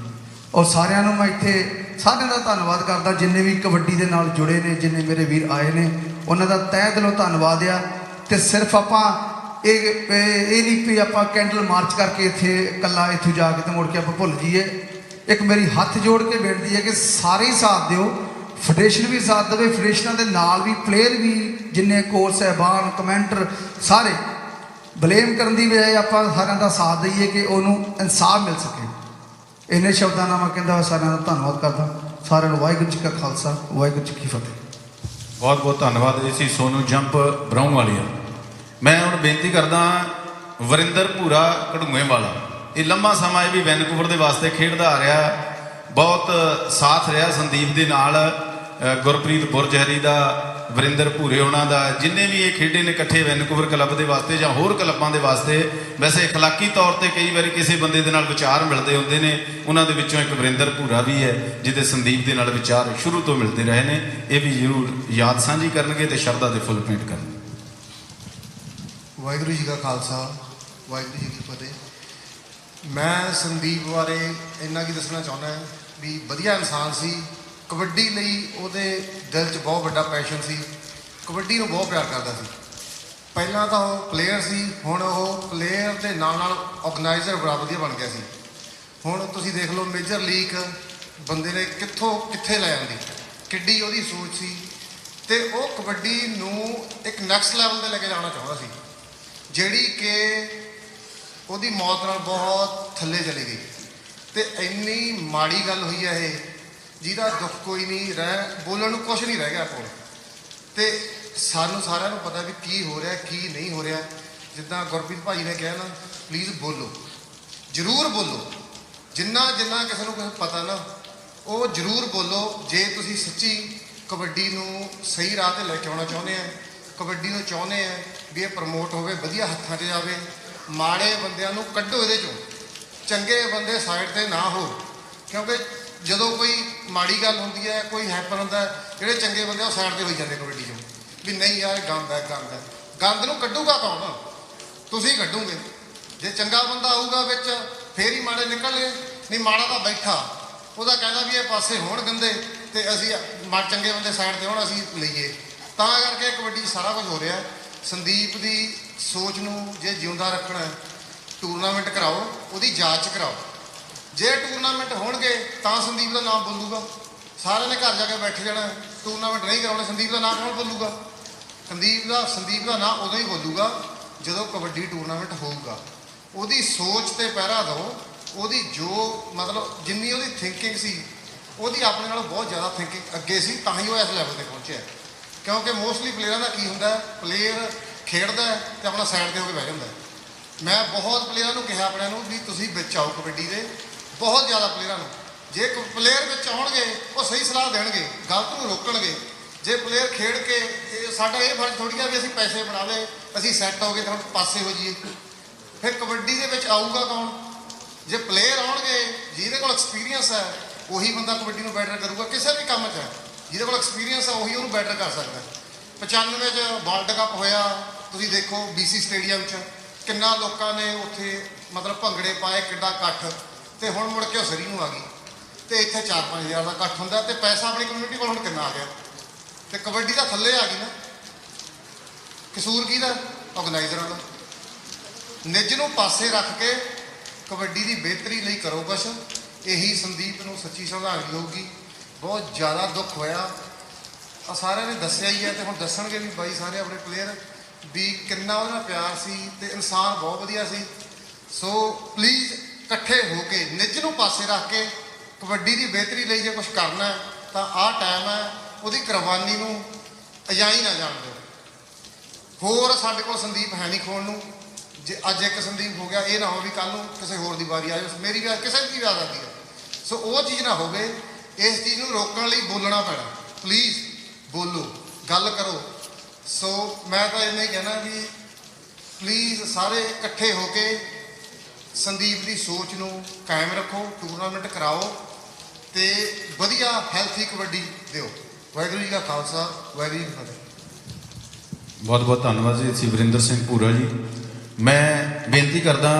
ਔਰ ਸਾਰਿਆਂ ਨੂੰ ਮੈਂ ਇੱਥੇ ਸਾਰਿਆਂ ਦਾ ਧੰਨਵਾਦ ਕਰਦਾ, ਜਿੰਨੇ ਵੀ ਕਬੱਡੀ ਦੇ ਨਾਲ ਜੁੜੇ ਨੇ, ਜਿੰਨੇ ਮੇਰੇ ਵੀਰ ਆਏ ਨੇ, ਉਹਨਾਂ ਦਾ ਤਹਿ ਦਿਲੋਂ ਧੰਨਵਾਦ ਆ। ਤੇ ਸਿਰਫ ਆਪਾਂ ਇਹ ਨਹੀਂ ਵੀ ਆਪਾਂ ਕੈਂਡਲ ਮਾਰਚ ਕਰਕੇ ਇੱਥੇ ਇਕੱਲਾ ਇੱਥੋਂ ਜਾ ਕੇ ਤੇ ਮੁੜ ਕੇ ਆਪਾਂ ਭੁੱਲ ਜਾਈਏ। ਇੱਕ ਮੇਰੀ ਹੱਥ ਜੋੜ ਕੇ ਬੇਨਤੀ ਹੈ ਕਿ ਸਾਰੇ ਹੀ ਸਾਥ ਦਿਓ, ਫੈਡਰੇਸ਼ਨ ਵੀ ਸਾਥ ਦੇਵੇ, ਫੈਡਰੇਸ਼ਨਾਂ ਦੇ ਨਾਲ ਵੀ ਪਲੇਅਰ ਵੀ, ਜਿੰਨੇ ਕੋਚ ਸਾਹਿਬਾਨ, ਕਮੈਂਟਰ, ਸਾਰੇ ਬਲੇਮ ਕਰਨ ਦੀ ਬਜਾਏ ਆਪਾਂ ਸਾਰਿਆਂ ਦਾ ਸਾਥ ਦਈਏ ਕਿ ਉਹਨੂੰ ਇਨਸਾਫ ਮਿਲ ਸਕੇ। ਇੰਨੇ ਸ਼ਬਦਾਂ ਨਾਲ ਮੈਂ ਕਹਿੰਦਾ ਸਾਰਿਆਂ ਦਾ ਧੰਨਵਾਦ ਕਰਦਾ। ਸਾਰਿਆਂ ਨੂੰ ਵਾਹਿਗੁਰੂ ਜੀ ਕਾ ਖਾਲਸਾ, ਵਾਹਿਗੁਰੂ ਜੀ ਕੀ ਫਤਿਹ। ਬਹੁਤ ਬਹੁਤ ਧੰਨਵਾਦ ਜੀ ਸੋਨੂ ਜੰਪ ਬਰਹਮ ਵਾਲੀਆ। ਮੈਂ ਹੁਣ ਬੇਨਤੀ ਕਰਦਾ ਵਰਿੰਦਰ ਭੂਰਾ ਘੜੂਏ ਵਾਲਾ। ਇਹ ਲੰਮਾ ਸਮਾਂ ਇਹ ਵੀ ਵੈਨਕੂਵਰ ਦੇ ਵਾਸਤੇ ਖੇਡਦਾ ਆ ਰਿਹਾ, ਬਹੁਤ ਸਾਥ ਰਿਹਾ ਸੰਦੀਪ ਦੇ ਨਾਲ, ਗੁਰਪ੍ਰੀਤ ਬੁਰਜਹਰੀ ਦਾ, ਵਰਿੰਦਰ ਭੂਰੇ ਉਹਨਾਂ ਦਾ, ਜਿੰਨੇ ਵੀ ਇਹ ਖੇਡੇ ਨੇ ਇਕੱਠੇ ਵੈਨਕੂਵਰ ਕਲੱਬ ਦੇ ਵਾਸਤੇ ਜਾਂ ਹੋਰ ਕਲੱਬਾਂ ਦੇ ਵਾਸਤੇ। ਵੈਸੇ ਅਖਲਾਕੀ ਤੌਰ ਤੇ ਕਈ ਵਾਰੀ ਕਿਸੇ ਬੰਦੇ ਦੇ ਨਾਲ ਵਿਚਾਰ ਮਿਲਦੇ ਹੁੰਦੇ ਨੇ, ਉਹਨਾਂ ਦੇ ਵਿੱਚੋਂ ਇੱਕ ਵਰਿੰਦਰ ਭੂਰਾ ਵੀ ਹੈ ਜਿਹਦੇ ਸੰਦੀਪ ਦੇ ਨਾਲ ਵਿਚਾਰ ਸ਼ੁਰੂ ਤੋਂ ਮਿਲਦੇ ਰਹੇ ਨੇ। ਇਹ ਵੀ ਜ਼ਰੂਰ ਯਾਦ ਸਾਂਝੀ ਕਰਨਗੇ ਤੇ ਸ਼ਰਧਾ ਦੇ ਫੁੱਲ ਭੇਂਟ ਕਰਨਗੇ। ਵਾਹਿਗੁਰੂ ਜੀ ਕਾ ਖਾਲਸਾ, ਵਾਹਿਗੁਰੂ ਜੀ ਕੀ ਫਤਿਹ। ਮੈਂ ਸੰਦੀਪ ਬਾਰੇ ਇੰਨਾ ਕੀ ਦੱਸਣਾ ਚਾਹੁੰਦਾ ਵੀ ਵਧੀਆ ਇਨਸਾਨ ਸੀ। ਕਬੱਡੀ ਲਈ ਉਹਦੇ ਦਿਲ 'ਚ ਬਹੁਤ ਵੱਡਾ ਪੈਸ਼ਨ ਸੀ, ਕਬੱਡੀ ਨੂੰ ਬਹੁਤ ਪਿਆਰ ਕਰਦਾ ਸੀ। ਪਹਿਲਾਂ ਤਾਂ ਉਹ ਪਲੇਅਰ ਸੀ, ਹੁਣ ਉਹ ਪਲੇਅਰ ਦੇ ਨਾਲ ਨਾਲ ਆਰਗੇਨਾਈਜ਼ਰ ਬੜਾ ਵਧੀਆ ਬਣ ਗਿਆ ਸੀ। ਹੁਣ ਤੁਸੀਂ ਦੇਖ ਲਓ ਮੇਜਰ ਲੀਗ ਬੰਦੇ ਨੇ ਕਿੱਥੋਂ ਕਿੱਥੇ ਲੈ ਜਾਂਦੀ, ਕਿੱਡੀ ਉਹਦੀ ਸੋਚ ਸੀ। ਤੇ ਉਹ ਕਬੱਡੀ ਨੂੰ ਇੱਕ ਨੈਕਸਟ ਲੈਵਲ ਤੇ ਲੈ ਕੇ ਜਾਣਾ ਚਾਹੁੰਦਾ ਸੀ, ਜਿਹੜੀ ਕਿ ਉਹਦੀ ਮੌਤ ਨਾਲ ਬਹੁਤ ਥੱਲੇ ਚਲੀ ਗਈ। ਤੇ ਇੰਨੀ ਮਾੜੀ ਗੱਲ ਹੋਈ ਹੈ ਇਹ, ਜਿਹਦਾ ਦੁੱਖ ਕੋਈ ਨਹੀਂ ਬੋਲਣ ਨੂੰ ਕੁਝ ਨਹੀਂ ਰਹਿ ਗਿਆ ਕੋਲ। ਤੇ ਸਾਨੂੰ ਸਾਰਿਆਂ ਨੂੰ ਪਤਾ ਵੀ ਕੀ ਹੋ ਰਿਹਾ ਕੀ ਨਹੀਂ ਹੋ ਰਿਹਾ। ਜਿੱਦਾਂ ਗੁਰਪ੍ਰੀਤ ਭਾਜੀ ਨੇ ਕਿਹਾ ਨਾ, ਪਲੀਜ਼ ਬੋਲੋ, ਜ਼ਰੂਰ ਬੋਲੋ, ਜਿੰਨਾ ਕਿਸੇ ਨੂੰ ਕੁਝ ਪਤਾ ਨਾ ਉਹ ਜ਼ਰੂਰ ਬੋਲੋ। ਜੇ ਤੁਸੀਂ ਸੱਚੀ ਕਬੱਡੀ ਨੂੰ ਸਹੀ ਰਾਹ ਤੇ ਲੈ ਕੇ ਆਉਣਾ ਚਾਹੁੰਦੇ ਆ, ਕਬੱਡੀ ਨੂੰ ਚਾਹੁੰਦੇ ਆ ਵੀ ਇਹ ਪ੍ਰਮੋਟ ਹੋਵੇ, ਵਧੀਆ ਹੱਥਾਂ 'ਚ ਜਾਵੇ, ਮਾੜੇ ਬੰਦਿਆਂ ਨੂੰ ਕੱਢੋ ਇਹਦੇ 'ਚੋਂ, ਚੰਗੇ ਬੰਦੇ ਸਾਈਡ ਤੇ ਨਾ ਹੋ। ਕਿਉਂਕਿ ਜਦੋਂ ਕੋਈ ਮਾੜੀ ਗੱਲ ਹੁੰਦੀ ਹੈ, ਕੋਈ ਹੈਪਨ ਹੁੰਦਾ, ਜਿਹੜੇ ਚੰਗੇ ਬੰਦੇ ਉਹ ਸਾਈਡ ਤੇ ਹੋਈ ਜਾਂਦੇ ਕਬੱਡੀ 'ਚੋਂ, ਵੀ ਨਹੀਂ ਯਾਰ ਗੰਦ ਹੈ। ਗੰਦ ਨੂੰ ਕੱਢੂਗਾ ਕੌਣ? ਤੁਸੀਂ ਕੱਢੋਗੇ। ਜੇ ਚੰਗਾ ਬੰਦਾ ਆਊਗਾ ਵਿੱਚ ਫੇਰ ਹੀ ਮਾੜੇ ਨਿਕਲਣਗੇ, ਨਹੀਂ ਮਾੜਾ ਤਾਂ ਬੈਠਾ, ਉਹਦਾ ਕਹਿੰਦਾ ਵੀ ਇਹ ਪਾਸੇ ਹੋਣ ਗੰਦੇ ਤੇ ਅਸੀਂ ਚੰਗੇ ਬੰਦੇ ਸਾਈਡ ਤੇ ਹੋਣ, ਅਸੀਂ ਲਈਏ। ਤਾਂ ਕਰਕੇ ਕਬੱਡੀ 'ਚ ਸਾਰਾ ਕੁਝ ਹੋ ਰਿਹਾ। ਸੰਦੀਪ ਦੀ ਸੋਚ ਨੂੰ ਜੇ ਜਿਉਂਦਾ ਰੱਖਣਾ, ਟੂਰਨਾਮੈਂਟ ਕਰਾਓ, ਉਹਦੀ ਜਾਂਚ ਕਰਾਓ। ਜੇ ਟੂਰਨਾਮੈਂਟ ਹੋਣਗੇ ਤਾਂ ਸੰਦੀਪ ਦਾ ਨਾਮ ਬੋਲੂਗਾ। ਸਾਰਿਆਂ ਨੇ ਘਰ ਜਾ ਕੇ ਬੈਠ ਜਾਣਾ, ਟੂਰਨਾਮੈਂਟ ਨਹੀਂ ਕਰਾਉਣੇ, ਸੰਦੀਪ ਦਾ ਨਾਮ ਕੌਣ ਬੋਲੂਗਾ? ਸੰਦੀਪ ਦਾ ਨਾਮ ਉਦੋਂ ਹੀ ਬੋਲੂਗਾ ਜਦੋਂ ਕਬੱਡੀ ਟੂਰਨਾਮੈਂਟ ਹੋਊਗਾ। ਉਹਦੀ ਸੋਚ ਤੇ ਪਹਿਰਾ ਦਿਓ। ਉਹਦੀ ਜੋ ਮਤਲਬ ਜਿੰਨੀ ਉਹਦੀ ਥਿੰਕਿੰਗ ਸੀ, ਉਹਦੀ ਆਪਣੇ ਨਾਲੋਂ ਬਹੁਤ ਜ਼ਿਆਦਾ ਥਿੰਕਿੰਗ ਅੱਗੇ ਸੀ, ਤਾਂ ਹੀ ਉਹ ਇਸ ਲੈਵਲ ਤੇ ਪਹੁੰਚਿਆ। ਕਿਉਂਕਿ ਮੋਸਟਲੀ ਪਲੇਅਰਾਂ ਦਾ ਕੀ ਹੁੰਦਾ, ਪਲੇਅਰ ਖੇਡਦਾ ਤੇ ਆਪਣਾ ਸਾਈਡ ਤੇ ਹੋ ਕੇ ਬਹਿ ਜਾਂਦਾ। ਮੈਂ ਬਹੁਤ ਪਲੇਅਰਾਂ ਨੂੰ ਕਿਹਾ ਆਪਣਿਆਂ ਨੂੰ ਵੀ ਤੁਸੀਂ ਵਿੱਚ ਆਓ ਕਬੱਡੀ ਦੇ, ਬਹੁਤ ਜ਼ਿਆਦਾ ਪਲੇਅਰਾਂ ਨੂੰ। ਜੇ ਪਲੇਅਰ ਵਿੱਚ ਆਉਣਗੇ ਉਹ ਸਹੀ ਸਲਾਹ ਦੇਣਗੇ, ਗਲਤ ਨੂੰ ਰੋਕਣਗੇ। ਜੇ ਪਲੇਅਰ ਖੇਡ ਕੇ ਸਾਡਾ ਇਹ ਫਰਜ਼ ਥੋੜ੍ਹੀ ਆ ਵੀ ਅਸੀਂ ਪੈਸੇ ਬਣਾ ਲਏ, ਅਸੀਂ ਸੈੱਟ ਹੋ ਗਏ ਤਾਂ ਪਾਸੇ ਹੋ ਜਾਈਏ। ਫਿਰ ਕਬੱਡੀ ਦੇ ਵਿੱਚ ਆਊਗਾ ਕੌਣ? ਜੇ ਪਲੇਅਰ ਆਉਣਗੇ ਜਿਹਦੇ ਕੋਲ ਐਕਸਪੀਰੀਅੰਸ ਹੈ, ਉਹੀ ਬੰਦਾ ਕਬੱਡੀ ਨੂੰ ਬੈਟਰ ਕਰੂਗਾ। ਕਿਸੇ ਵੀ ਕੰਮ 'ਚ ਹੈ ਜਿਹਦੇ ਕੋਲ ਐਕਸਪੀਰੀਅੰਸ ਹੈ ਉਹੀ ਉਹਨੂੰ ਬੈਟਰ ਕਰ ਸਕਦਾ। 95 'ਚ ਵਰਲਡ ਕੱਪ ਹੋਇਆ, ਤੁਸੀਂ ਦੇਖੋ BC ਸਟੇਡੀਅਮ 'ਚ ਕਿੰਨਾ ਲੋਕਾਂ ਨੇ ਉੱਥੇ ਮਤਲਬ ਭੰਗੜੇ ਪਾਏ, ਕਿੱਡਾ ਇਕੱਠ। ਤੇ ਹੁਣ ਮੁੜ ਕੇ ਉਹ ਸਰੀ ਨੂੰ ਆ ਗਈ ਤੇ ਇੱਥੇ 4-5 ਹਜ਼ਾਰ ਦਾ ਇਕੱਠ ਹੁੰਦਾ ਤੇ ਪੈਸਾ ਆਪਣੀ ਕਮਿਊਨਿਟੀ ਕੋਲ ਹੁਣ ਕਿੰਨਾ ਆ ਗਿਆ। ਤੇ ਕਬੱਡੀ ਤਾਂ ਥੱਲੇ ਆ ਗਈ ਨਾ। ਕਸੂਰ ਕਿਹਦਾ? ਆਰਗੇਨਾਈਜ਼ਰਾਂ ਦਾ। ਨਿੱਜ ਨੂੰ ਪਾਸੇ ਰੱਖ ਕੇ ਕਬੱਡੀ ਦੀ ਬਿਹਤਰੀ ਲਈ ਕਰੋ ਕੁਛ। ਇਹੀ ਸੰਦੀਪ ਨੂੰ ਸੱਚੀ ਸ਼ਰਧਾਂਜਲੀ ਹੋਊਗੀ। ਬਹੁਤ ਜ਼ਿਆਦਾ ਦੁੱਖ ਹੋਇਆ, ਸਾਰਿਆਂ ਨੇ ਦੱਸਿਆ ਹੀ ਹੈ ਤੇ ਹੁਣ ਦੱਸਣਗੇ ਵੀ ਬਾਈ ਸਾਰੇ ਆਪਣੇ ਪਲੇਅਰ ਵੀ ਕਿੰਨਾ ਉਹਦੇ ਨਾਲ ਪਿਆਰ ਸੀ ਤੇ ਇਨਸਾਨ ਬਹੁਤ ਵਧੀਆ ਸੀ। ਸੋ ਪਲੀਜ਼ ਇਕੱਠੇ ਹੋ ਕੇ ਨਿੱਜ ਨੂੰ ਪਾਸੇ ਰੱਖ ਕੇ ਕਬੱਡੀ ਦੀ ਬਿਹਤਰੀ ਲਈ ਜੇ ਕੁਝ ਕਰਨਾ ਤਾਂ ਆਹ ਟਾਈਮ ਹੈ। ਉਹਦੀ ਕੁਰਬਾਨੀ ਨੂੰ ਅਜਾਈ ਨਾ ਜਾਣ ਦਿਓ। ਹੋਰ ਸਾਡੇ ਕੋਲ ਸੰਦੀਪ ਹੈ ਨਹੀਂ ਖੋਣ ਨੂੰ। ਜੇ ਅੱਜ ਇੱਕ ਸੰਦੀਪ ਹੋ ਗਿਆ, ਇਹ ਨਾ ਹੋ ਵੀ ਕੱਲ ਨੂੰ ਕਿਸੇ ਹੋਰ ਦੀ ਵਾਰੀ ਆਏ, ਮੇਰੀ ਵੀ ਕਿਸੇ ਦੀ ਵੀ ਆ ਜਾਂਦੀ ਹੈ। ਸੋ ਉਹ ਚੀਜ਼ ਨਾ ਹੋਵੇ। ਇਸ ਚੀਜ਼ ਨੂੰ ਰੋਕਣ ਲਈ ਬੋਲਣਾ ਪੈਣਾ। ਪਲੀਜ਼ ਬੋਲੋ, ਗੱਲ ਕਰੋ। ਸੋ ਮੈਂ ਤਾਂ ਇੰਨਾ ਹੀ ਕਹਿਣਾ ਵੀ ਪਲੀਜ਼ ਸਾਰੇ ਇਕੱਠੇ ਹੋ ਕੇ ਸੰਦੀਪ ਦੀ ਸੋਚ ਨੂੰ ਕਾਇਮ ਰੱਖੋ, ਟੂਰਨਾਮੈਂਟ ਕਰਾਓ ਤੇ ਵਧੀਆ ਹੈਲਥੀ ਕਬੱਡੀ ਦਿਓ। ਵਾਹਿਗੁਰੂ ਜੀ ਦਾ ਖਾਲਸਾ, ਵਾਹਿਗੁਰੂ ਜੀ ਕੀ ਫਤਿਹ। ਬਹੁਤ ਬਹੁਤ ਧੰਨਵਾਦ ਜੀ ਵਰਿੰਦਰ ਸਿੰਘ ਭੂਰਾ ਜੀ। ਮੈਂ ਬੇਨਤੀ ਕਰਦਾ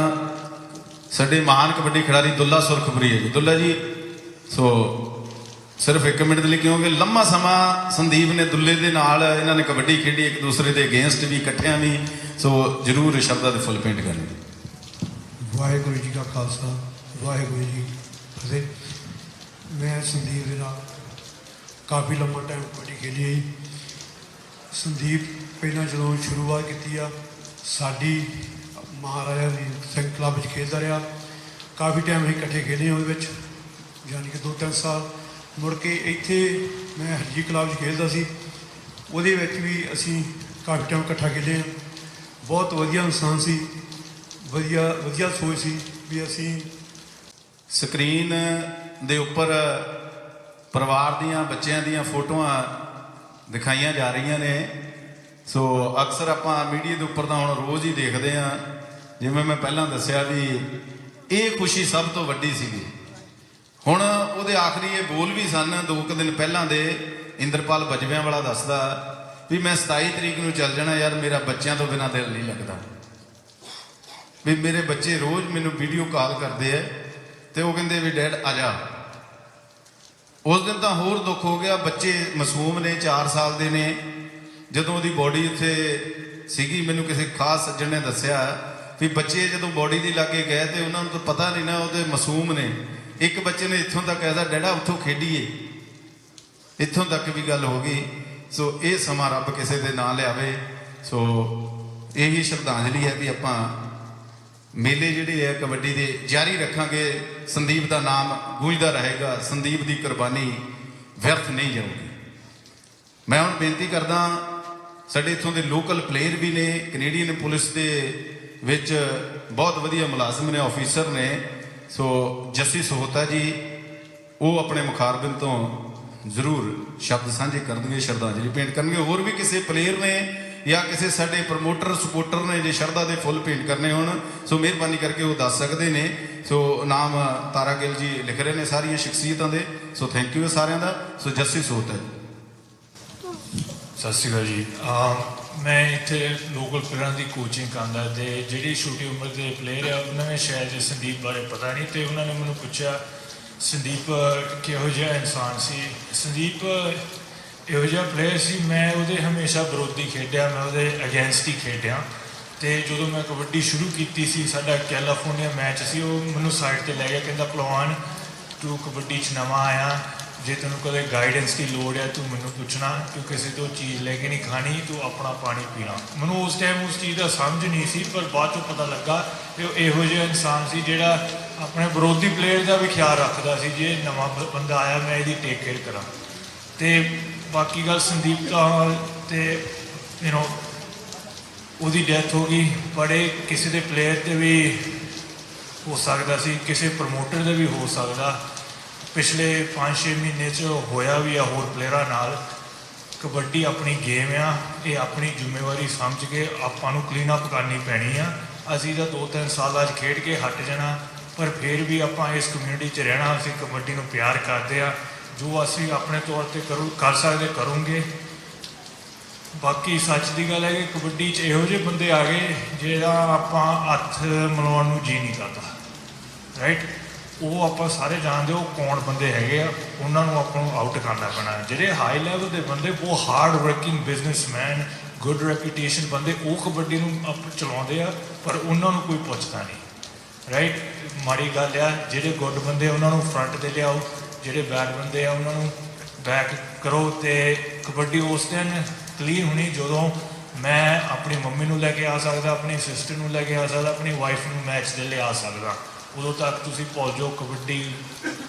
ਸਾਡੇ ਮਹਾਨ ਕਬੱਡੀ ਖਿਡਾਰੀ ਦੁੱਲਾ ਸੁਰਖਪੁਰੀ ਹੈ ਜੀ। ਦੁੱਲਾ ਜੀ ਸੋ ਸਿਰਫ 1 ਮਿੰਟ ਦੇ ਲਈ, ਕਿਉਂਕਿ ਲੰਮਾ ਸਮਾਂ ਸੰਦੀਪ ਨੇ ਦੁੱਲੇ ਦੇ ਨਾਲ ਇਹਨਾਂ ਨੇ ਕਬੱਡੀ ਖੇਡੀ, ਇੱਕ ਦੂਸਰੇ ਦੇ ਅਗੇਂਸਟ ਵੀ, ਇਕੱਠਿਆਂ ਵੀ। ਸੋ ਜ਼ਰੂਰ ਸ਼ਬਦਾਂ ਦੇ ਫੁੱਲ ਪੇਂਟ ਕਰਨੀ। ਵਾਹਿਗੁਰੂ ਜੀ ਕਾ ਖਾਲਸਾ, ਵਾਹਿਗੁਰੂ ਜੀ ਫਤਿਹ। ਮੈਂ ਸੰਦੀਪ ਦੇ ਨਾਲ ਕਾਫੀ ਲੰਮਾ ਟਾਈਮ ਕਬੱਡੀ ਖੇਡੀ ਹੈ ਜੀ। ਸੰਦੀਪ ਪਹਿਲਾਂ ਜਦੋਂ ਸ਼ੁਰੂਆਤ ਕੀਤੀ ਆ, ਸਾਡੀ ਮਹਾਰਾਜਾ ਦੀ ਸਿੰਘ ਕਲੱਬ ਵਿੱਚ ਖੇਡਦਾ ਰਿਹਾ। ਕਾਫੀ ਟਾਈਮ ਅਸੀਂ ਇਕੱਠੇ ਖੇਡੇ ਉਹਦੇ ਵਿੱਚ, ਯਾਨੀ ਕਿ 2-3 ਸਾਲ। ਮੁੜ ਕੇ ਇੱਥੇ ਮੈਂ ਹਰਜੀ ਕਲੱਬ ਵਿੱਚ ਖੇਡਦਾ ਸੀ, ਉਹਦੇ ਵਿੱਚ ਵੀ ਅਸੀਂ ਕਾਫੀ ਟਾਈਮ ਇਕੱਠਾ ਖੇਡੇ ਹਾਂ। ਬਹੁਤ ਵਧੀਆ ਇਨਸਾਨ ਸੀ, ਵਧੀਆ ਸੋਚ ਸੀ ਵੀ ਅਸੀਂ। ਸਕਰੀਨ ਦੇ ਉੱਪਰ ਪਰਿਵਾਰ ਦੀਆਂ, ਬੱਚਿਆਂ ਦੀਆਂ ਫੋਟੋਆਂ ਦਿਖਾਈਆਂ ਜਾ ਰਹੀਆਂ ਨੇ। ਸੋ ਅਕਸਰ ਆਪਾਂ ਮੀਡੀਆ ਦੇ ਉੱਪਰ ਤਾਂ ਹੁਣ ਰੋਜ਼ ਹੀ ਦੇਖਦੇ ਹਾਂ। ਜਿਵੇਂ ਮੈਂ ਪਹਿਲਾਂ ਦੱਸਿਆ ਵੀ ਇਹ ਖੁਸ਼ੀ ਸਭ ਤੋਂ ਵੱਡੀ ਸੀਗੀ। ਹੁਣ ਉਹਦੇ ਆਖਰੀ ਇਹ ਬੋਲ ਵੀ ਸਨ 2 ਦਿਨ ਪਹਿਲਾਂ ਦੇ। ਇੰਦਰਪਾਲ ਬਜਵਿਆਂ ਵਾਲਾ ਦੱਸਦਾ ਵੀ ਮੈਂ 27 ਤਰੀਕ ਨੂੰ ਚੱਲ ਜਾਣਾ ਯਾਰ, ਮੇਰਾ ਬੱਚਿਆਂ ਤੋਂ ਬਿਨਾਂ ਦਿਲ ਨਹੀਂ ਲੱਗਦਾ। ਵੀ ਮੇਰੇ ਬੱਚੇ ਰੋਜ਼ ਮੈਨੂੰ ਵੀਡੀਓ ਕਾਲ ਕਰਦੇ ਆ ਤੇ ਉਹ ਕਹਿੰਦੇ ਵੀ ਡੈਡ ਆ ਜਾ। ਉਸ ਦਿਨ ਤਾਂ ਹੋਰ ਦੁੱਖ ਹੋ ਗਿਆ। ਬੱਚੇ ਮਾਸੂਮ ਨੇ, 4 ਸਾਲ ਦੇ ਨੇ। ਜਦੋਂ ਉਹਦੀ ਬੋਡੀ ਉੱਥੇ ਸੀਗੀ, ਮੈਨੂੰ ਕਿਸੇ ਖਾਸ ਸੱਜਣ ਨੇ ਦੱਸਿਆ ਵੀ ਬੱਚੇ ਜਦੋਂ ਬੋਡੀ ਦੇ ਲਾਗੇ ਗਏ ਤੇ ਉਹਨਾਂ ਨੂੰ ਤਾਂ ਪਤਾ ਨਹੀਂ ਨਾ ਉਹਦੇ ਮਾਸੂਮ ਨੇ। ਇੱਕ ਬੱਚੇ ਨੇ ਇੱਥੋਂ ਤੱਕ ਕਹਿਦਾ ਡੈਡਾ ਉੱਥੋਂ ਖੇਡੀਏ, ਇੱਥੋਂ ਤੱਕ ਵੀ ਗੱਲ ਹੋ ਗਈ। ਸੋ ਇਹ ਸਮਾਂ ਰੱਬ ਕਿਸੇ ਦੇ ਨਾਂ ਲਿਆਵੇ। ਸੋ ਇਹੀ ਸ਼ਰਧਾਂਜਲੀ ਹੈ ਵੀ ਆਪਾਂ ਮੇਲੇ ਜਿਹੜੇ ਹੈ ਕਬੱਡੀ ਦੇ ਜਾਰੀ ਰੱਖਾਂਗੇ। ਸੰਦੀਪ ਦਾ ਨਾਮ ਗੂੰਜਦਾ ਰਹੇਗਾ, ਸੰਦੀਪ ਦੀ ਕੁਰਬਾਨੀ ਵਿਅਰਥ ਨਹੀਂ ਜਾਊਗੀ। ਮੈਂ ਹੁਣ ਬੇਨਤੀ ਕਰਦਾ, ਸਾਡੇ ਇੱਥੋਂ ਦੇ ਲੋਕਲ ਪਲੇਅਰ ਵੀ ਨੇ, ਕੈਨੇਡੀਅਨ ਪੁਲਿਸ ਦੇ ਵਿੱਚ ਬਹੁਤ ਵਧੀਆ ਮੁਲਾਜ਼ਮ ਨੇ, ਆਫੀਸਰ ਨੇ। ਸੋ ਜੱਸੀ ਸਹੋਤਾ ਜੀ ਉਹ ਆਪਣੇ ਮੁਖਾਰਬਿੰਦ ਤੋਂ ਜ਼ਰੂਰ ਸ਼ਬਦ ਸਾਂਝੇ ਕਰਨਗੇ, ਸ਼ਰਧਾਂਜਲੀ ਭੇਂਟ ਕਰਨਗੇ। ਹੋਰ ਵੀ ਕਿਸੇ ਪਲੇਅਰ ਨੇ ਜਾਂ ਕਿਸੇ ਸਾਡੇ ਪ੍ਰਮੋਟਰ ਸਪੋਰਟਰ ਨੇ ਜੇ ਸ਼ਰਧਾ ਦੇ ਫੁੱਲ ਭੇਂਟ ਕਰਨੇ ਹੋਣ, ਸੋ ਮਿਹਰਬਾਨੀ ਕਰਕੇ ਉਹ ਦੱਸ ਸਕਦੇ ਨੇ। ਸੋ ਨਾਮ ਤਾਰਾ ਗਿੱਲ ਜੀ ਲਿਖ ਰਹੇ ਨੇ ਸਾਰੀਆਂ ਸ਼ਖਸੀਅਤਾਂ ਦੇ। ਸੋ ਥੈਂਕ ਯੂ ਸਾਰਿਆਂ ਦਾ। ਸੋ ਜੱਸੀ ਸਹੋਤਾ ਜੀ। ਸਤਿ ਸ਼੍ਰੀ ਅਕਾਲ ਜੀ। ਮੈਂ ਇੱਥੇ ਲੋਕਲ ਪਲੇਅਰਾਂ ਦੀ ਕੋਚਿੰਗ ਕਰਦਾ ਅਤੇ ਜਿਹੜੀ ਛੋਟੀ ਉਮਰ ਦੇ ਪਲੇਅਰ ਆ ਉਹਨਾਂ ਨੇ ਸ਼ਾਇਦ ਸੰਦੀਪ ਬਾਰੇ ਪਤਾ ਨਹੀਂ, ਅਤੇ ਉਹਨਾਂ ਨੇ ਮੈਨੂੰ ਪੁੱਛਿਆ ਸੰਦੀਪ ਕਿਹੋ ਜਿਹਾ ਇਨਸਾਨ ਸੀ। ਸੰਦੀਪ ਇਹੋ ਜਿਹਾ ਪਲੇਅਰ ਸੀ, ਮੈਂ ਉਹਦੇ ਹਮੇਸ਼ਾ ਵਿਰੋਧੀ ਖੇਡਿਆ, ਮੈਂ ਉਹਦੇ ਅਗੇਂਸਟ ਹੀ ਖੇਡਿਆ। ਅਤੇ ਜਦੋਂ ਮੈਂ ਕਬੱਡੀ ਸ਼ੁਰੂ ਕੀਤੀ ਸੀ, ਸਾਡਾ ਕੈਲੀਫੋਰਨੀਆ ਮੈਚ ਸੀ, ਉਹ ਮੈਨੂੰ ਸਾਈਡ 'ਤੇ ਲੈ ਗਿਆ, ਕਹਿੰਦਾ ਭਲਵਾਨ ਤੂੰ ਕਬੱਡੀ 'ਚ ਨਵਾਂ ਆਇਆ, ਜੇ ਤੈਨੂੰ ਕਦੇ ਗਾਈਡੈਂਸ ਦੀ ਲੋੜ ਹੈ ਤੂੰ ਮੈਨੂੰ ਪੁੱਛਣਾ, ਤੂੰ ਕਿਸੇ ਤੋਂ ਚੀਜ਼ ਲੈ ਕੇ ਨਹੀਂ ਖਾਣੀ, ਤੂੰ ਆਪਣਾ ਪਾਣੀ ਪੀਣਾ। ਮੈਨੂੰ ਉਸ ਟਾਈਮ ਉਸ ਚੀਜ਼ ਦਾ ਸਮਝ ਨਹੀਂ ਸੀ, ਪਰ ਬਾਅਦ 'ਚੋਂ ਪਤਾ ਲੱਗਾ ਕਿ ਉਹ ਇਹੋ ਜਿਹਾ ਇਨਸਾਨ ਸੀ ਜਿਹੜਾ ਆਪਣੇ ਵਿਰੋਧੀ ਪਲੇਅਰ ਦਾ ਵੀ ਖਿਆਲ ਰੱਖਦਾ ਸੀ, ਜੇ ਨਵਾਂ ਬੰਦਾ ਆਇਆ ਮੈਂ ਇਹਦੀ ਟੇਕ ਕੇਅਰ ਕਰਾਂ। ਅਤੇ ਬਾਕੀ ਗੱਲ ਸੰਦੀਪ ਦਾ ਅਤੇ ਉਹਦੀ ਡੈਥ ਹੋ ਗਈ, ਬੜੇ ਕਿਸੇ ਦੇ ਪਲੇਅਰ 'ਤੇ ਵੀ ਹੋ ਸਕਦਾ ਸੀ, ਕਿਸੇ ਪ੍ਰਮੋਟਰ ਦੇ ਵੀ ਹੋ ਸਕਦਾ। ਪਿਛਲੇ 5-6 ਮਹੀਨੇ 'ਚ ਹੋਇਆ ਵੀ ਆ ਹੋਰ ਪਲੇਅਰਾਂ ਨਾਲ। ਕਬੱਡੀ ਆਪਣੀ ਗੇਮ ਆ, ਇਹ ਆਪਣੀ ਜ਼ਿੰਮੇਵਾਰੀ ਸਮਝ ਕੇ ਆਪਾਂ ਨੂੰ ਕਲੀਨ ਅਪ ਕਰਨੀ ਪੈਣੀ ਆ। ਅਸੀਂ ਤਾਂ 2-3 ਸਾਲਾਂ 'ਚ ਖੇਡ ਕੇ ਹਟ ਜਾਣਾ, ਪਰ ਫਿਰ ਵੀ ਆਪਾਂ ਇਸ ਕਮਿਊਨਿਟੀ 'ਚ ਰਹਿਣਾ। ਅਸੀਂ ਕਬੱਡੀ ਨੂੰ ਪਿਆਰ ਕਰਦੇ ਆ, ਜੋ ਅਸੀਂ ਆਪਣੇ ਤੌਰ 'ਤੇ ਕਰ ਸਕਦੇ ਕਰੂੰਗੇ। ਬਾਕੀ ਸੱਚ ਦੀ ਗੱਲ ਹੈ ਕਿ ਕਬੱਡੀ 'ਚ ਇਹੋ ਜਿਹੇ ਬੰਦੇ ਆ ਗਏ ਜਿਹੜਾ ਆਪਾਂ ਹੱਥ ਮਿਲਾਉਣ ਨੂੰ ਜੀ ਨਹੀਂ ਕਰਦਾ, ਰਾਈਟ। ਉਹ ਆਪਾਂ ਸਾਰੇ ਜਾਣਦੇ ਉਹ ਕੌਣ ਬੰਦੇ ਹੈਗੇ ਆ, ਉਹਨਾਂ ਨੂੰ ਆਪਾਂ ਨੂੰ ਆਊਟ ਕਰਨਾ ਪੈਣਾ। ਜਿਹੜੇ ਹਾਈ ਲੈਵਲ ਦੇ ਬੰਦੇ, ਬਹੁਤ hard working businessman, good reputation ਬੰਦੇ, ਉਹ ਕਬੱਡੀ ਨੂੰ ਚਲਾਉਂਦੇ ਆ, ਪਰ ਉਹਨਾਂ ਨੂੰ ਕੋਈ ਪੁੱਛਦਾ ਨਹੀਂ, ਰਾਈਟ। ਮਾੜੀ ਗੱਲ ਆ, ਜਿਹੜੇ ਗੁੱਡ ਬੰਦੇ ਉਹਨਾਂ ਨੂੰ ਫਰੰਟ 'ਤੇ ਲਿਆਓ, ਜਿਹੜੇ ਬੈਡ ਬੰਦੇ ਆ ਉਹਨਾਂ ਨੂੰ ਬੈਕ ਕਰੋ। ਅਤੇ ਕਬੱਡੀ ਉਸ ਦਿਨ ਕਲੀਨ ਹੋਣੀ ਜਦੋਂ ਮੈਂ ਆਪਣੀ ਮੰਮੀ ਨੂੰ ਲੈ ਕੇ ਆ ਸਕਦਾ, ਆਪਣੀ ਸਿਸਟਰ ਨੂੰ ਲੈ ਕੇ ਆ ਸਕਦਾ, ਆਪਣੀ ਵਾਈਫ ਨੂੰ ਮੈਚ ਦੇ ਲਿਆ ਸਕਦਾ। ਉਦੋਂ ਤੱਕ ਤੁਸੀਂ ਭੁੱਲ ਜਾਓ, ਕਬੱਡੀ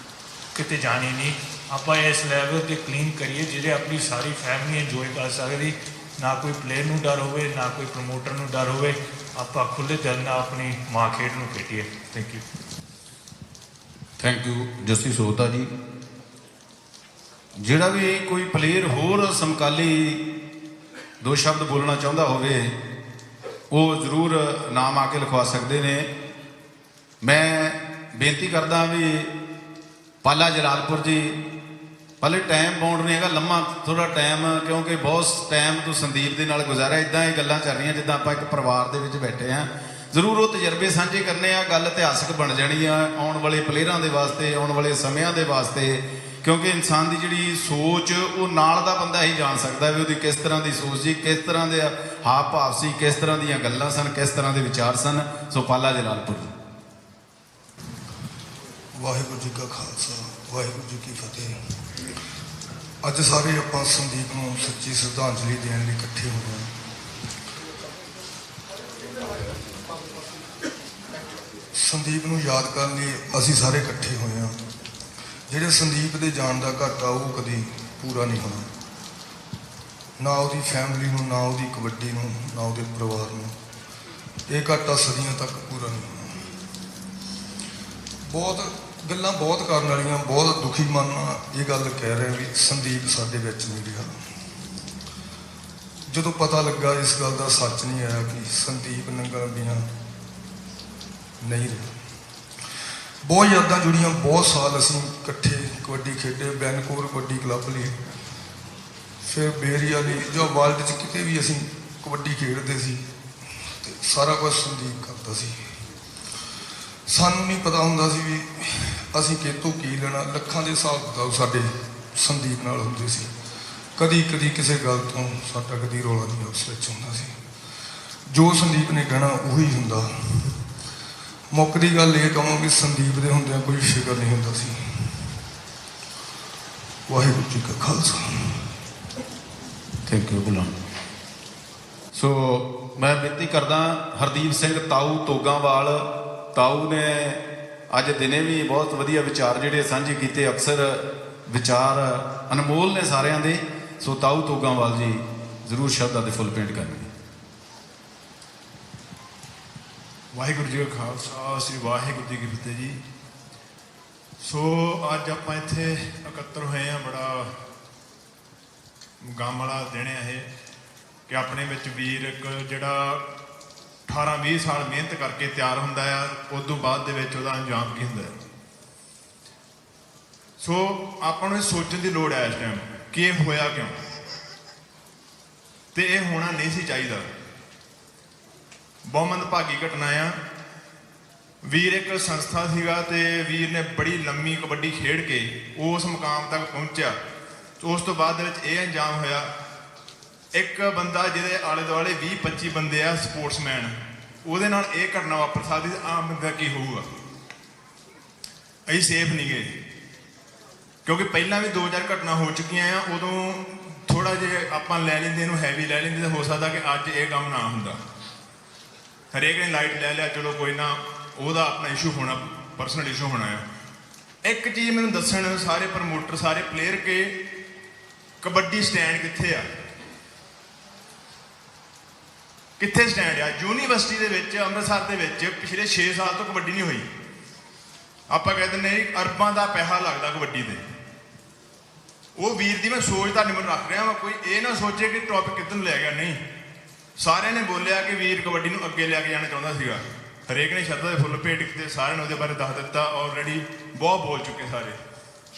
ਕਿਤੇ ਜਾਣੀ ਨਹੀਂ। ਆਪਾਂ ਇਸ ਲੈਵਲ 'ਤੇ ਕਲੀਨ ਕਰੀਏ ਜਿਹੜੇ ਆਪਣੀ ਸਾਰੀ ਫੈਮਿਲੀ ਇੰਜੋਏ ਕਰ ਸਕਦੀ, ਨਾ ਕੋਈ ਪਲੇਅਰ ਨੂੰ ਡਰ ਹੋਵੇ, ਨਾ ਕੋਈ ਪ੍ਰਮੋਟਰ ਨੂੰ ਡਰ ਹੋਵੇ। ਆਪਾਂ ਖੁੱਲ੍ਹੇ ਦਿਲ ਨਾਲ ਆਪਣੀ ਮਾਂ ਖੇਡ ਨੂੰ ਖੇਡੀਏ। Thank you. Thank you Jassi Sahota ਜੀ। ਜਿਹੜਾ ਵੀ ਕੋਈ ਪਲੇਅਰ ਹੋਰ ਸਮਕਾਲੀ 2 ਸ਼ਬਦ ਬੋਲਣਾ ਚਾਹੁੰਦਾ ਹੋਵੇ, ਉਹ ਜ਼ਰੂਰ ਨਾਮ ਆ ਕੇ ਲਿਖਵਾ ਸਕਦੇ ਨੇ। ਮੈਂ ਬੇਨਤੀ ਕਰਦਾ ਵੀ ਪਾਲਾ ਜਲਾਲਪੁਰ ਜੀ, ਪਹਿਲੇ ਟਾਈਮ ਬਾਉਂਡ ਨਹੀਂ ਹੈਗਾ, ਲੰਮਾ ਥੋੜ੍ਹਾ ਟਾਈਮ, ਕਿਉਂਕਿ ਬਹੁਤ ਟਾਈਮ ਤੋਂ ਸੰਦੀਪ ਦੇ ਨਾਲ ਗੁਜ਼ਾਰਿਆ। ਇੱਦਾਂ ਇਹ ਗੱਲਾਂ ਚੱਲ ਰਹੀਆਂ ਜਿੱਦਾਂ ਆਪਾਂ ਇੱਕ ਪਰਿਵਾਰ ਦੇ ਵਿੱਚ ਬੈਠੇ ਹਾਂ। ਜ਼ਰੂਰ ਉਹ ਤਜਰਬੇ ਸਾਂਝੇ ਕਰਨੇ ਆ, ਗੱਲ ਇਤਿਹਾਸਕ ਬਣ ਜਾਣੀ ਆ ਆਉਣ ਵਾਲੇ ਪਲੇਅਰਾਂ ਦੇ ਵਾਸਤੇ, ਆਉਣ ਵਾਲੇ ਸਮਿਆਂ ਦੇ ਵਾਸਤੇ। ਕਿਉਂਕਿ ਇਨਸਾਨ ਦੀ ਜਿਹੜੀ ਸੋਚ, ਉਹ ਨਾਲ ਦਾ ਬੰਦਾ ਹੀ ਜਾਣ ਸਕਦਾ ਵੀ ਉਹਦੀ ਕਿਸ ਤਰ੍ਹਾਂ ਦੀ ਸੋਚ ਸੀ, ਕਿਸ ਤਰ੍ਹਾਂ ਦੇ ਹਾਵ ਭਾਵ ਸੀ, ਕਿਸ ਤਰ੍ਹਾਂ ਦੀਆਂ ਗੱਲਾਂ ਸਨ, ਕਿਸ ਤਰ੍ਹਾਂ ਦੇ ਵਿਚਾਰ ਸਨ। ਸੋ ਪਾਲਾ ਜਲਾਲਪੁਰ। ਵਾਹਿਗੁਰੂ ਜੀ ਕਾ ਖਾਲਸਾ, ਵਾਹਿਗੁਰੂ ਜੀ ਕੀ ਫਤਿਹ। ਅੱਜ ਸਾਰੇ ਆਪਾਂ ਸੰਦੀਪ ਨੂੰ ਸੱਚੀ ਸ਼ਰਧਾਂਜਲੀ ਦੇਣ ਲਈ ਇਕੱਠੇ ਹੋਏ ਹਾਂ। ਸੰਦੀਪ ਨੂੰ ਯਾਦ ਕਰਨ ਲਈ ਅਸੀਂ ਸਾਰੇ ਇਕੱਠੇ ਹੋਏ ਹਾਂ। ਜਿਹੜੇ ਸੰਦੀਪ ਦੇ ਜਾਣ ਦਾ ਘਾਟਾ ਉਹ ਕਦੀ ਪੂਰਾ ਨਹੀਂ ਹੋਣਾ, ਨਾ ਉਹਦੀ ਫੈਮਿਲੀ ਨੂੰ, ਨਾ ਉਹਦੀ ਕਬੱਡੀ ਨੂੰ, ਨਾ ਉਹਦੇ ਪਰਿਵਾਰ ਨੂੰ। ਇਹ ਘਾਟਾ ਸਦੀਆਂ ਤੱਕ ਪੂਰਾ ਨਹੀਂ ਹੋਣਾ। ਬਹੁਤ ਗੱਲਾਂ ਬਹੁਤ ਕਰਨ ਵਾਲੀਆਂ, ਬਹੁਤ ਦੁਖੀ ਮਨ ਨਾਲ ਇਹ ਗੱਲ ਕਹਿ ਰਹੇ ਵੀ ਸੰਦੀਪ ਸਾਡੇ ਵਿੱਚ ਨਹੀਂ ਰਿਹਾ। ਜਦੋਂ ਪਤਾ ਲੱਗਾ ਇਸ ਗੱਲ ਦਾ ਸੱਚ ਨਹੀਂ ਆਇਆ ਕਿ ਸੰਦੀਪ ਨੰਗਲ ਦੀਆਂ ਨਹੀਂ ਰਿਹਾ। ਬਹੁਤ ਯਾਦਾਂ ਜੁੜੀਆਂ, ਬਹੁਤ ਸਾਲ ਅਸੀਂ ਇਕੱਠੇ ਕਬੱਡੀ ਖੇਡੇ, ਵੈਨਕੂਵਰ ਕਬੱਡੀ ਕਲੱਬ ਲਈ, ਫਿਰ ਬੇਰੀਆ ਲਈ, ਜੋ ਵਰਲਡ 'ਚ ਕਿਤੇ ਵੀ ਅਸੀਂ ਕਬੱਡੀ ਖੇਡਦੇ ਸੀ ਅਤੇ ਸਾਰਾ ਕੁਝ ਸੰਦੀਪ ਕਰਦਾ ਸੀ। ਸਾਨੂੰ ਨਹੀਂ ਪਤਾ ਹੁੰਦਾ ਸੀ ਵੀ ਅਸੀਂ ਕਿਤੋਂ ਕੀ ਲੈਣਾ। ਲੱਖਾਂ ਦੇ ਹਿਸਾਬ ਕਿਤਾਬ ਸਾਡੇ ਸੰਦੀਪ ਨਾਲ ਹੁੰਦੇ ਸੀ। ਕਦੀ ਕਦੀ ਕਿਸੇ ਗੱਲ ਤੋਂ ਸਾਡਾ ਕਦੀ ਰੌਲਾ ਨਹੀਂ ਉਸ ਵਿੱਚ ਹੁੰਦਾ ਸੀ। ਜੋ ਸੰਦੀਪ ਨੇ ਕਹਿਣਾ ਉਹੀ ਹੁੰਦਾ। ਮੁੱਖ ਦੀ ਗੱਲ ਇਹ ਕਹਾਂ ਕਿ ਸੰਦੀਪ ਦੇ ਹੁੰਦਿਆਂ ਕੋਈ ਫਿਕਰ ਨਹੀਂ ਹੁੰਦਾ ਸੀ। ਵਾਹਿਗੁਰੂ ਜੀ ਕਾ ਖਾਲਸਾ। ਥੈਂਕ ਯੂ ਗੁਲਾਮ। ਸੋ ਮੈਂ ਬੇਨਤੀ ਕਰਦਾ ਹਰਦੀਪ ਸਿੰਘ ਤਾਊ ਤੋਗਾਂਵਾਲ, ਤਾਊ ਨੇ ਅੱਜ ਦਿਨੇ ਵੀ ਬਹੁਤ ਵਧੀਆ ਵਿਚਾਰ ਜਿਹੜੇ ਸਾਂਝੇ ਕੀਤੇ, ਅਕਸਰ ਵਿਚਾਰ ਅਨਮੋਲ ਨੇ ਸਾਰਿਆਂ ਦੇ। ਸੋ ਤਾਊ ਤੋਗਾਂਵਾਲ ਜੀ ਜ਼ਰੂਰ ਸ਼ਬਦਾਂ ਦੇ ਫੁੱਲ ਪੇਂਟ ਕਰਨਗੇ। ਵਾਹਿਗੁਰੂ ਜੀ ਕਾ ਖਾਲਸਾ, ਸ੍ਰੀ ਵਾਹਿਗੁਰੂ ਜੀ ਕੀ ਫਤਿਹ ਜੀ। ਸੋ ਅੱਜ ਆਪਾਂ ਇੱਥੇ ਇਕੱਤਰ ਹੋਏ ਹਾਂ, ਬੜਾ ਗਮ ਵਾਲਾ ਦਿਨ ਹੈ ਇਹ ਕਿ ਆਪਣੇ ਵਿੱਚ ਵੀਰ ਇੱਕ ਜਿਹੜਾ 18-20 ਸਾਲ ਮਿਹਨਤ ਕਰਕੇ ਤਿਆਰ ਹੁੰਦਾ ਆ, ਉਸ ਤੋਂ ਬਾਅਦ ਦੇ ਵਿੱਚ ਉਹਦਾ ਅੰਜਾਮ ਕੀ ਹੁੰਦਾ ਹੈ। ਸੋ ਆਪਾਂ ਨੂੰ ਇਹ ਸੋਚਣ ਦੀ ਲੋੜ ਹੈ ਇਸ ਟਾਈਮ ਕਿ ਇਹ ਹੋਇਆ ਕਿਉਂ, ਤੇ ਇਹ ਹੋਣਾ ਨਹੀਂ ਸੀ ਚਾਹੀਦਾ। ਬਹੁਤ ਮੰਦਭਾਗੀ ਘਟਨਾ ਆ। ਵੀਰ ਇੱਕ ਸੰਸਥਾ ਸੀਗਾ ਤੇ ਵੀਰ ਨੇ ਬੜੀ ਲੰਮੀ ਕਬੱਡੀ ਖੇਡ ਕੇ ਉਸ ਮੁਕਾਮ ਤੱਕ ਪਹੁੰਚਿਆ। ਉਸ ਤੋਂ ਬਾਅਦ ਦੇ ਵਿੱਚ ਇਹ ਅੰਜਾਮ ਹੋਇਆ, ਇੱਕ ਬੰਦਾ ਜਿਹਦੇ ਆਲੇ ਦੁਆਲੇ 20-25 ਬੰਦੇ ਆ ਸਪੋਰਟਸਮੈਨ, ਉਹਦੇ ਨਾਲ ਇਹ ਘਟਨਾ ਵਾਪਰ ਸਕਦੀ, ਆਮ ਬੰਦਾ ਕੀ ਹੋਊਗਾ। ਅਸੀਂ ਸੇਫ ਨਹੀਂ ਗਏ ਕਿਉਂਕਿ ਪਹਿਲਾਂ ਵੀ 2-4 ਘਟਨਾ ਹੋ ਚੁੱਕੀਆਂ ਆ। ਉਦੋਂ ਥੋੜਾ ਜਿਹਾ ਆਪਾਂ ਲੈ ਲੈਂਦੇ, ਇਹਨੂੰ ਹੈਵੀ ਲੈ ਲੈਂਦੇ, ਤਾਂ ਹੋ ਸਕਦਾ ਕਿ ਅੱਜ ਇਹ ਕੰਮ ਨਾ ਹੁੰਦਾ। ਹਰੇਕ ਨੇ ਲਾਈਟ ਲੈ ਲਿਆ, ਚਲੋ ਕੋਈ ਨਾ, ਉਹਦਾ ਆਪਣਾ ਇਸ਼ੂ ਹੋਣਾ, ਪਰਸਨਲ ਇਸ਼ੂ ਹੋਣਾ ਆ। ਇੱਕ ਚੀਜ਼ ਮੈਨੂੰ ਦੱਸਣ ਸਾਰੇ ਪ੍ਰਮੋਟਰ, ਸਾਰੇ ਪਲੇਅਰ, ਕਿ ਕਬੱਡੀ ਸਟੈਂਡ ਕਿੱਥੇ ਆ, ਕਿੱਥੇ ਸਟੈਂਡ ਆ। ਯੂਨੀਵਰਸਿਟੀ ਦੇ ਵਿੱਚ, ਅੰਮ੍ਰਿਤਸਰ ਦੇ ਵਿੱਚ ਪਿਛਲੇ 6 ਸਾਲ ਤੋਂ ਕਬੱਡੀ ਨਹੀਂ ਹੋਈ। ਆਪਾਂ ਕਹਿ ਦਿੰਦੇ ਹਾਂ ਅਰਬਾਂ ਦਾ ਪੈਸਾ ਲੱਗਦਾ ਕਬੱਡੀ ਤੇ। ਉਹ ਵੀਰ ਦੀ ਮੈਂ ਸੋਚ ਤੁਹਾਡੇ ਮਨ ਰੱਖ ਰਿਹਾ ਵਾਂ, ਕੋਈ ਇਹ ਨਾ ਸੋਚੇ ਕਿ ਟੌਪਿਕ ਕਿੱਧਰ ਨੂੰ ਲੈ ਗਿਆ। ਨਹੀਂ, ਸਾਰਿਆਂ ਨੇ ਬੋਲਿਆ ਕਿ ਵੀਰ ਕਬੱਡੀ ਨੂੰ ਅੱਗੇ ਲੈ ਕੇ ਜਾਣਾ ਚਾਹੁੰਦਾ ਸੀਗਾ। ਹਰੇਕ ਨੇ ਸ਼ਰਧਾ ਦੇ ਫੁੱਲ ਭੇਟ ਕੀਤੇ, ਸਾਰਿਆਂ ਨੇ ਉਹਦੇ ਬਾਰੇ ਦੱਸ ਦਿੱਤਾ। ਆਲਰੇਡੀ ਬਹੁਤ ਬੋਲ ਚੁੱਕੇ ਸਾਰੇ,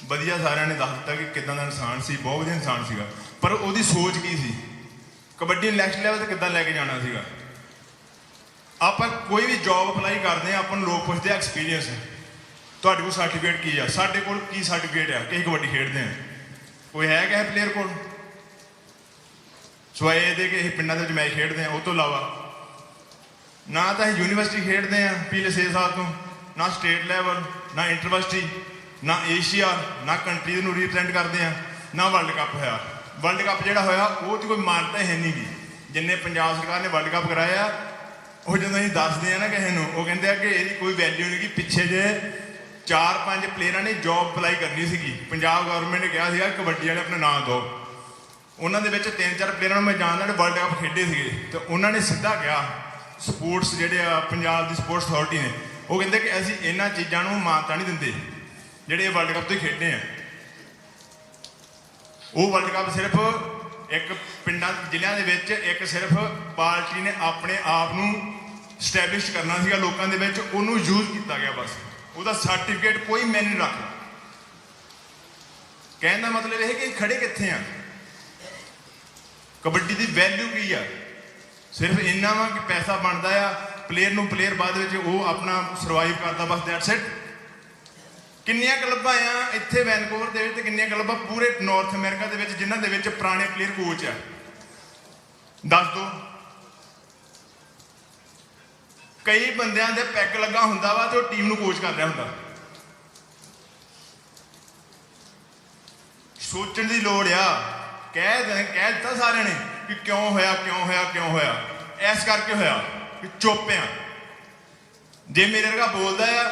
ਵਧੀਆ ਸਾਰਿਆਂ ਨੇ ਦੱਸ ਦਿੱਤਾ ਕਿ ਕਿੱਦਾਂ ਦਾ ਇਨਸਾਨ ਸੀ, ਬਹੁਤ ਵਧੀਆ ਇਨਸਾਨ ਸੀਗਾ। ਪਰ ਉਹਦੀ ਸੋਚ ਕੀ ਸੀ, ਕਬੱਡੀ ਨੈਕਸਟ ਲੈਵਲ ਤੇ ਕਿੱਦਾਂ ਲੈ ਕੇ ਜਾਣਾ ਸੀਗਾ। ਆਪਾਂ ਕੋਈ ਵੀ ਜੌਬ ਅਪਲਾਈ ਕਰਦੇ ਹਾਂ, ਆਪਾਂ ਨੂੰ ਲੋਕ ਪੁੱਛਦੇ ਆ ਐਕਸਪੀਰੀਅੰਸ, ਤੁਹਾਡੇ ਕੋਲ ਸਰਟੀਫਿਕੇਟ ਕੀ ਆ। ਸਾਡੇ ਕੋਲ ਕੀ ਸਰਟੀਫਿਕੇਟ ਆ ਕਿ ਅਸੀਂ ਕਬੱਡੀ ਖੇਡਦੇ ਹਾਂ? ਕੋਈ ਹੈ ਕਿਸੇ ਪਲੇਅਰ ਕੋਲ? ਸਵਾਏ ਇਹਦੇ ਕਿ ਅਸੀਂ ਪਿੰਡਾਂ ਦੇ ਵਿੱਚ ਮੈਚ ਖੇਡਦੇ ਹਾਂ, ਉਹ ਤੋਂ ਇਲਾਵਾ ਨਾ ਤਾਂ ਅਸੀਂ ਯੂਨੀਵਰਸਿਟੀ ਖੇਡਦੇ ਹਾਂ ਪਿਛਲੇ 6 ਸਾਲ ਤੋਂ, ਨਾ ਸਟੇਟ ਲੈਵਲ, ਨਾ ਇੰਟਰਵਰਸਿਟੀ, ਨਾ ਏਸ਼ੀਆ, ਨਾ ਕੰਟਰੀ ਨੂੰ ਰੀਪ੍ਰੈਜ਼ੈਂਟ ਕਰਦੇ ਹਾਂ, ਨਾ ਵਰਲਡ ਕੱਪ ਹੋਇਆ। ਵਰਲਡ ਕੱਪ ਜਿਹੜਾ ਹੋਇਆ ਉਹ 'ਚ ਕੋਈ ਮਾਨਤਾ ਹੈ ਨਹੀਂ ਗੀ। ਜਿੰਨੇ ਪੰਜਾਬ ਸਰਕਾਰ ਨੇ ਵਰਲਡ ਕੱਪ ਕਰਾਇਆ, ਉਹ ਜਦੋਂ ਅਸੀਂ ਦੱਸਦੇ ਆ ਨਾ ਕਿਸੇ ਨੂੰ, ਉਹ ਕਹਿੰਦੇ ਆ ਕਿ ਇਹਦੀ ਕੋਈ ਵੈਲਿਊ ਨਹੀਂ ਗੀ। ਪਿੱਛੇ ਜੇ 4-5 ਪਲੇਅਰਾਂ ਨੇ ਜੌਬ ਅਪਲਾਈ ਕਰਨੀ ਸੀਗੀ, ਪੰਜਾਬ ਗਵਰਨਮੈਂਟ ਨੇ ਕਿਹਾ ਸੀਗਾ ਕਬੱਡੀ ਵਾਲੇ ਆਪਣਾ ਨਾਮ ਦਿਓ। ਉਹਨਾਂ ਦੇ ਵਿੱਚ 3-4 ਪਲੇਅਰਾਂ ਨੂੰ ਮੈਂ ਜਾਣਦਾ ਜਿਹੜੇ ਵਰਲਡ ਕੱਪ ਖੇਡੇ ਸੀਗੇ, ਤੇ ਉਹਨਾਂ ਨੇ ਸਿੱਧਾ ਕਿਹਾ, ਸਪੋਰਟਸ ਜਿਹੜੇ ਆ ਪੰਜਾਬ ਦੀ ਸਪੋਰਟਸ ਅਥਾਰਟੀ ਨੇ, ਉਹ ਕਹਿੰਦੇ ਕਿ ਅਸੀਂ ਇਹਨਾਂ ਚੀਜ਼ਾਂ ਨੂੰ ਮਾਨਤਾ ਨਹੀਂ ਦਿੰਦੇ ਜਿਹੜੇ ਵਰਲਡ ਕੱਪ ਤੋਂ ਹੀ ਖੇਡੇ ਆ। ਉਹ ਵਰਲਡ ਕੱਪ ਸਿਰਫ ਇੱਕ ਪਿੰਡਾਂ ਜ਼ਿਲ੍ਹਿਆਂ ਦੇ ਵਿੱਚ ਇੱਕ ਸਿਰਫ ਪਾਰਟੀ ਨੇ ਆਪਣੇ ਆਪ ਨੂੰ ਸਟੈਬਲਿਸ਼ ਕਰਨਾ ਸੀਗਾ ਲੋਕਾਂ ਦੇ ਵਿੱਚ, ਉਹਨੂੰ ਯੂਜ਼ ਕੀਤਾ ਗਿਆ ਬਸ। ਉਹਦਾ ਸਰਟੀਫਿਕੇਟ ਕੋਈ ਮੈਨ ਨਹੀਂ ਰੱਖਦਾ। ਕਹਿਣ ਦਾ ਮਤਲਬ ਇਹ ਕਿ ਖੜੇ ਕਿੱਥੇ ਆ, ਕਬੱਡੀ ਦੀ ਵੈਲਿਊ ਕੀ ਆ। ਸਿਰਫ ਇੰਨਾ ਵਾ ਕਿ ਪੈਸਾ ਬਣਦਾ ਆ, ਪਲੇਅਰ ਨੂੰ ਪਲੇਅਰ ਬਾਅਦ ਵਿੱਚ ਉਹ ਆਪਣਾ ਸਰਵਾਈਵ ਕਰਦਾ, ਬਸ ਦੈਟਸ ਇਟ। ਕਿੰਨੀਆਂ ਕਲੱਬਾਂ ਆ ਇੱਥੇ ਵੈਨਕੂਵਰ ਦੇ ਵਿੱਚ, ਤੇ ਕਿੰਨੀਆਂ ਕਲੱਬਾਂ ਪੂਰੇ ਨਾਰਥ ਅਮਰੀਕਾ ਦੇ ਵਿੱਚ ਜਿਨ੍ਹਾਂ ਦੇ ਵਿੱਚ ਪੁਰਾਣੇ ਪਲੇਅਰ ਕੋਚ ਆ, ਦੱਸ ਦਿਓ। ਕਈ ਬੰਦਿਆਂ ਦੇ ਪੈਗ ਲੱਗਾ ਹੁੰਦਾ ਵਾ ਤੇ ਉਹ ਟੀਮ ਨੂੰ ਕੋਚ ਕਰ ਰਿਹਾ ਹੁੰਦਾ। ਸੋਚਣ ਦੀ ਲੋੜ ਆ। ਕਹਿ ਦਿੱਤਾ ਸਾਰਿਆਂ ਨੇ ਕਿ ਕਿਉਂ ਹੋਇਆ, ਕਿਉਂ ਹੋਇਆ, ਕਿਉਂ ਹੋਇਆ। ਇਸ ਕਰਕੇ ਹੋਇਆ ਕਿ ਚੁੱਪ ਆ। ਜੇ ਮੇਰੇ ਵਰਗਾ ਬੋਲਦਾ ਆ,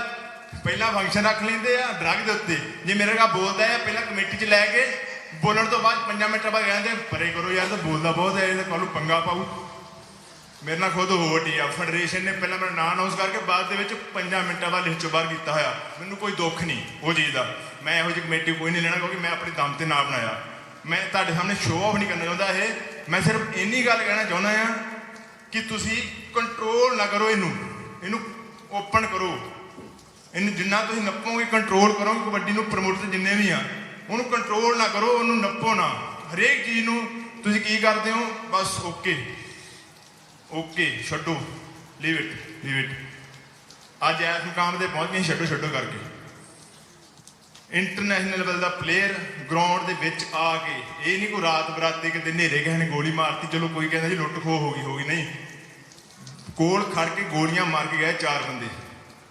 ਪਹਿਲਾਂ ਫੰਕਸ਼ਨ ਰੱਖ ਲੈਂਦੇ ਆ ਡਰੱਗ ਦੇ ਉੱਤੇ। ਜੇ ਮੇਰੇ ਵਰਗਾ ਬੋਲਦਾ ਆ, ਪਹਿਲਾਂ ਕਮੇਟੀ 'ਚ ਲੈ ਕੇ ਬੋਲਣ ਤੋਂ ਬਾਅਦ 5 ਮਿੰਟ ਬਾਅਦ ਕਹਿੰਦੇ ਪਰੇ ਕਰੋ ਯਾਰ, ਤਾਂ ਬੋਲਦਾ ਬਹੁਤ ਹੈ, ਇਹਦਾ ਕੱਲ੍ਹ ਨੂੰ ਪੰਗਾ ਪਾਊ। ਮੇਰੇ ਨਾਲ ਖੁਦ ਹੋਟ ਹੀ ਆ। ਫੈਡਰੇਸ਼ਨ ਨੇ ਪਹਿਲਾਂ ਮੇਰਾ ਨਾਂ ਅਨਾਉਂਸ ਕਰਕੇ ਬਾਅਦ ਦੇ ਵਿੱਚ 5 ਮਿੰਟਾਂ ਬਾਅਦ ਲਿਸਟ 'ਚੋਂ ਬਾਹਰ ਕੀਤਾ ਹੋਇਆ। ਮੈਨੂੰ ਕੋਈ ਦੁੱਖ ਨਹੀਂ ਉਹ ਚੀਜ਼ ਦਾ। ਮੈਂ ਇਹੋ ਜਿਹੀ ਕਮੇਟੀ ਕੋਈ ਨਹੀਂ ਲੈਣਾ, ਕਿਉਂਕਿ ਮੈਂ ਆਪਣੇ ਦਮ ਤੇ ਨਾ ਬਣਾਇਆ। ਮੈਂ ਤੁਹਾਡੇ ਸਾਹਮਣੇ ਸ਼ੋਅ ਆਫ ਨਹੀਂ ਕਰਨਾ ਚਾਹੁੰਦਾ ਇਹ। ਮੈਂ ਸਿਰਫ ਇੰਨੀ ਗੱਲ ਕਹਿਣਾ ਚਾਹੁੰਦਾ ਆ ਕਿ ਤੁਸੀਂ ਕੰਟਰੋਲ ਨਾ ਕਰੋ, ਇਹਨੂੰ ਓਪਨ ਕਰੋ। ਇਹਨੂੰ ਜਿੰਨਾ ਤੁਸੀਂ ਨੱਪੋਗੇ, ਕੰਟਰੋਲ ਕਰੋ। ਕਬੱਡੀ ਨੂੰ ਪ੍ਰਮੋਟਰ ਜਿੰਨੇ ਵੀ ਆ, ਉਹਨੂੰ ਕੰਟਰੋਲ ਨਾ ਕਰੋ, ਉਹਨੂੰ ਨੱਪੋ ਨਾ। ਹਰੇਕ ਚੀਜ਼ ਨੂੰ ਤੁਸੀਂ ਕੀ ਕਰਦੇ ਹੋ, ਬਸ ਓਕੇ ਛੱਡੋ, ਲੀਵ ਇਟ। ਅੱਜ ਇਸ ਮੁਕਾਮ ਤੇ ਪਹੁੰਚ ਗਏ ਛੱਡੋ ਕਰਕੇ। ਇੰਟਰਨੈਸ਼ਨਲ ਲੈਵਲ ਦਾ ਪਲੇਅਰ ਗਰਾਊਂਡ ਦੇ ਵਿੱਚ ਆ ਕੇ, ਇਹ ਨਹੀਂ ਕੋਈ ਰਾਤ ਬਰਾਤੇ ਕਿਤੇ ਹਨੇਰੇ ਕਿਸੇ ਨੇ ਗੋਲੀ ਮਾਰਤੀ, ਚਲੋ ਕੋਈ ਕਹਿੰਦਾ ਜੀ ਲੁੱਟ ਖੋਹ ਹੋ ਗਈ। ਨਹੀਂ, ਕੋਲ ਖੜ ਕੇ ਗੋਲੀਆਂ ਮਾਰ ਕੇ ਗਏ 4 ਬੰਦੇ।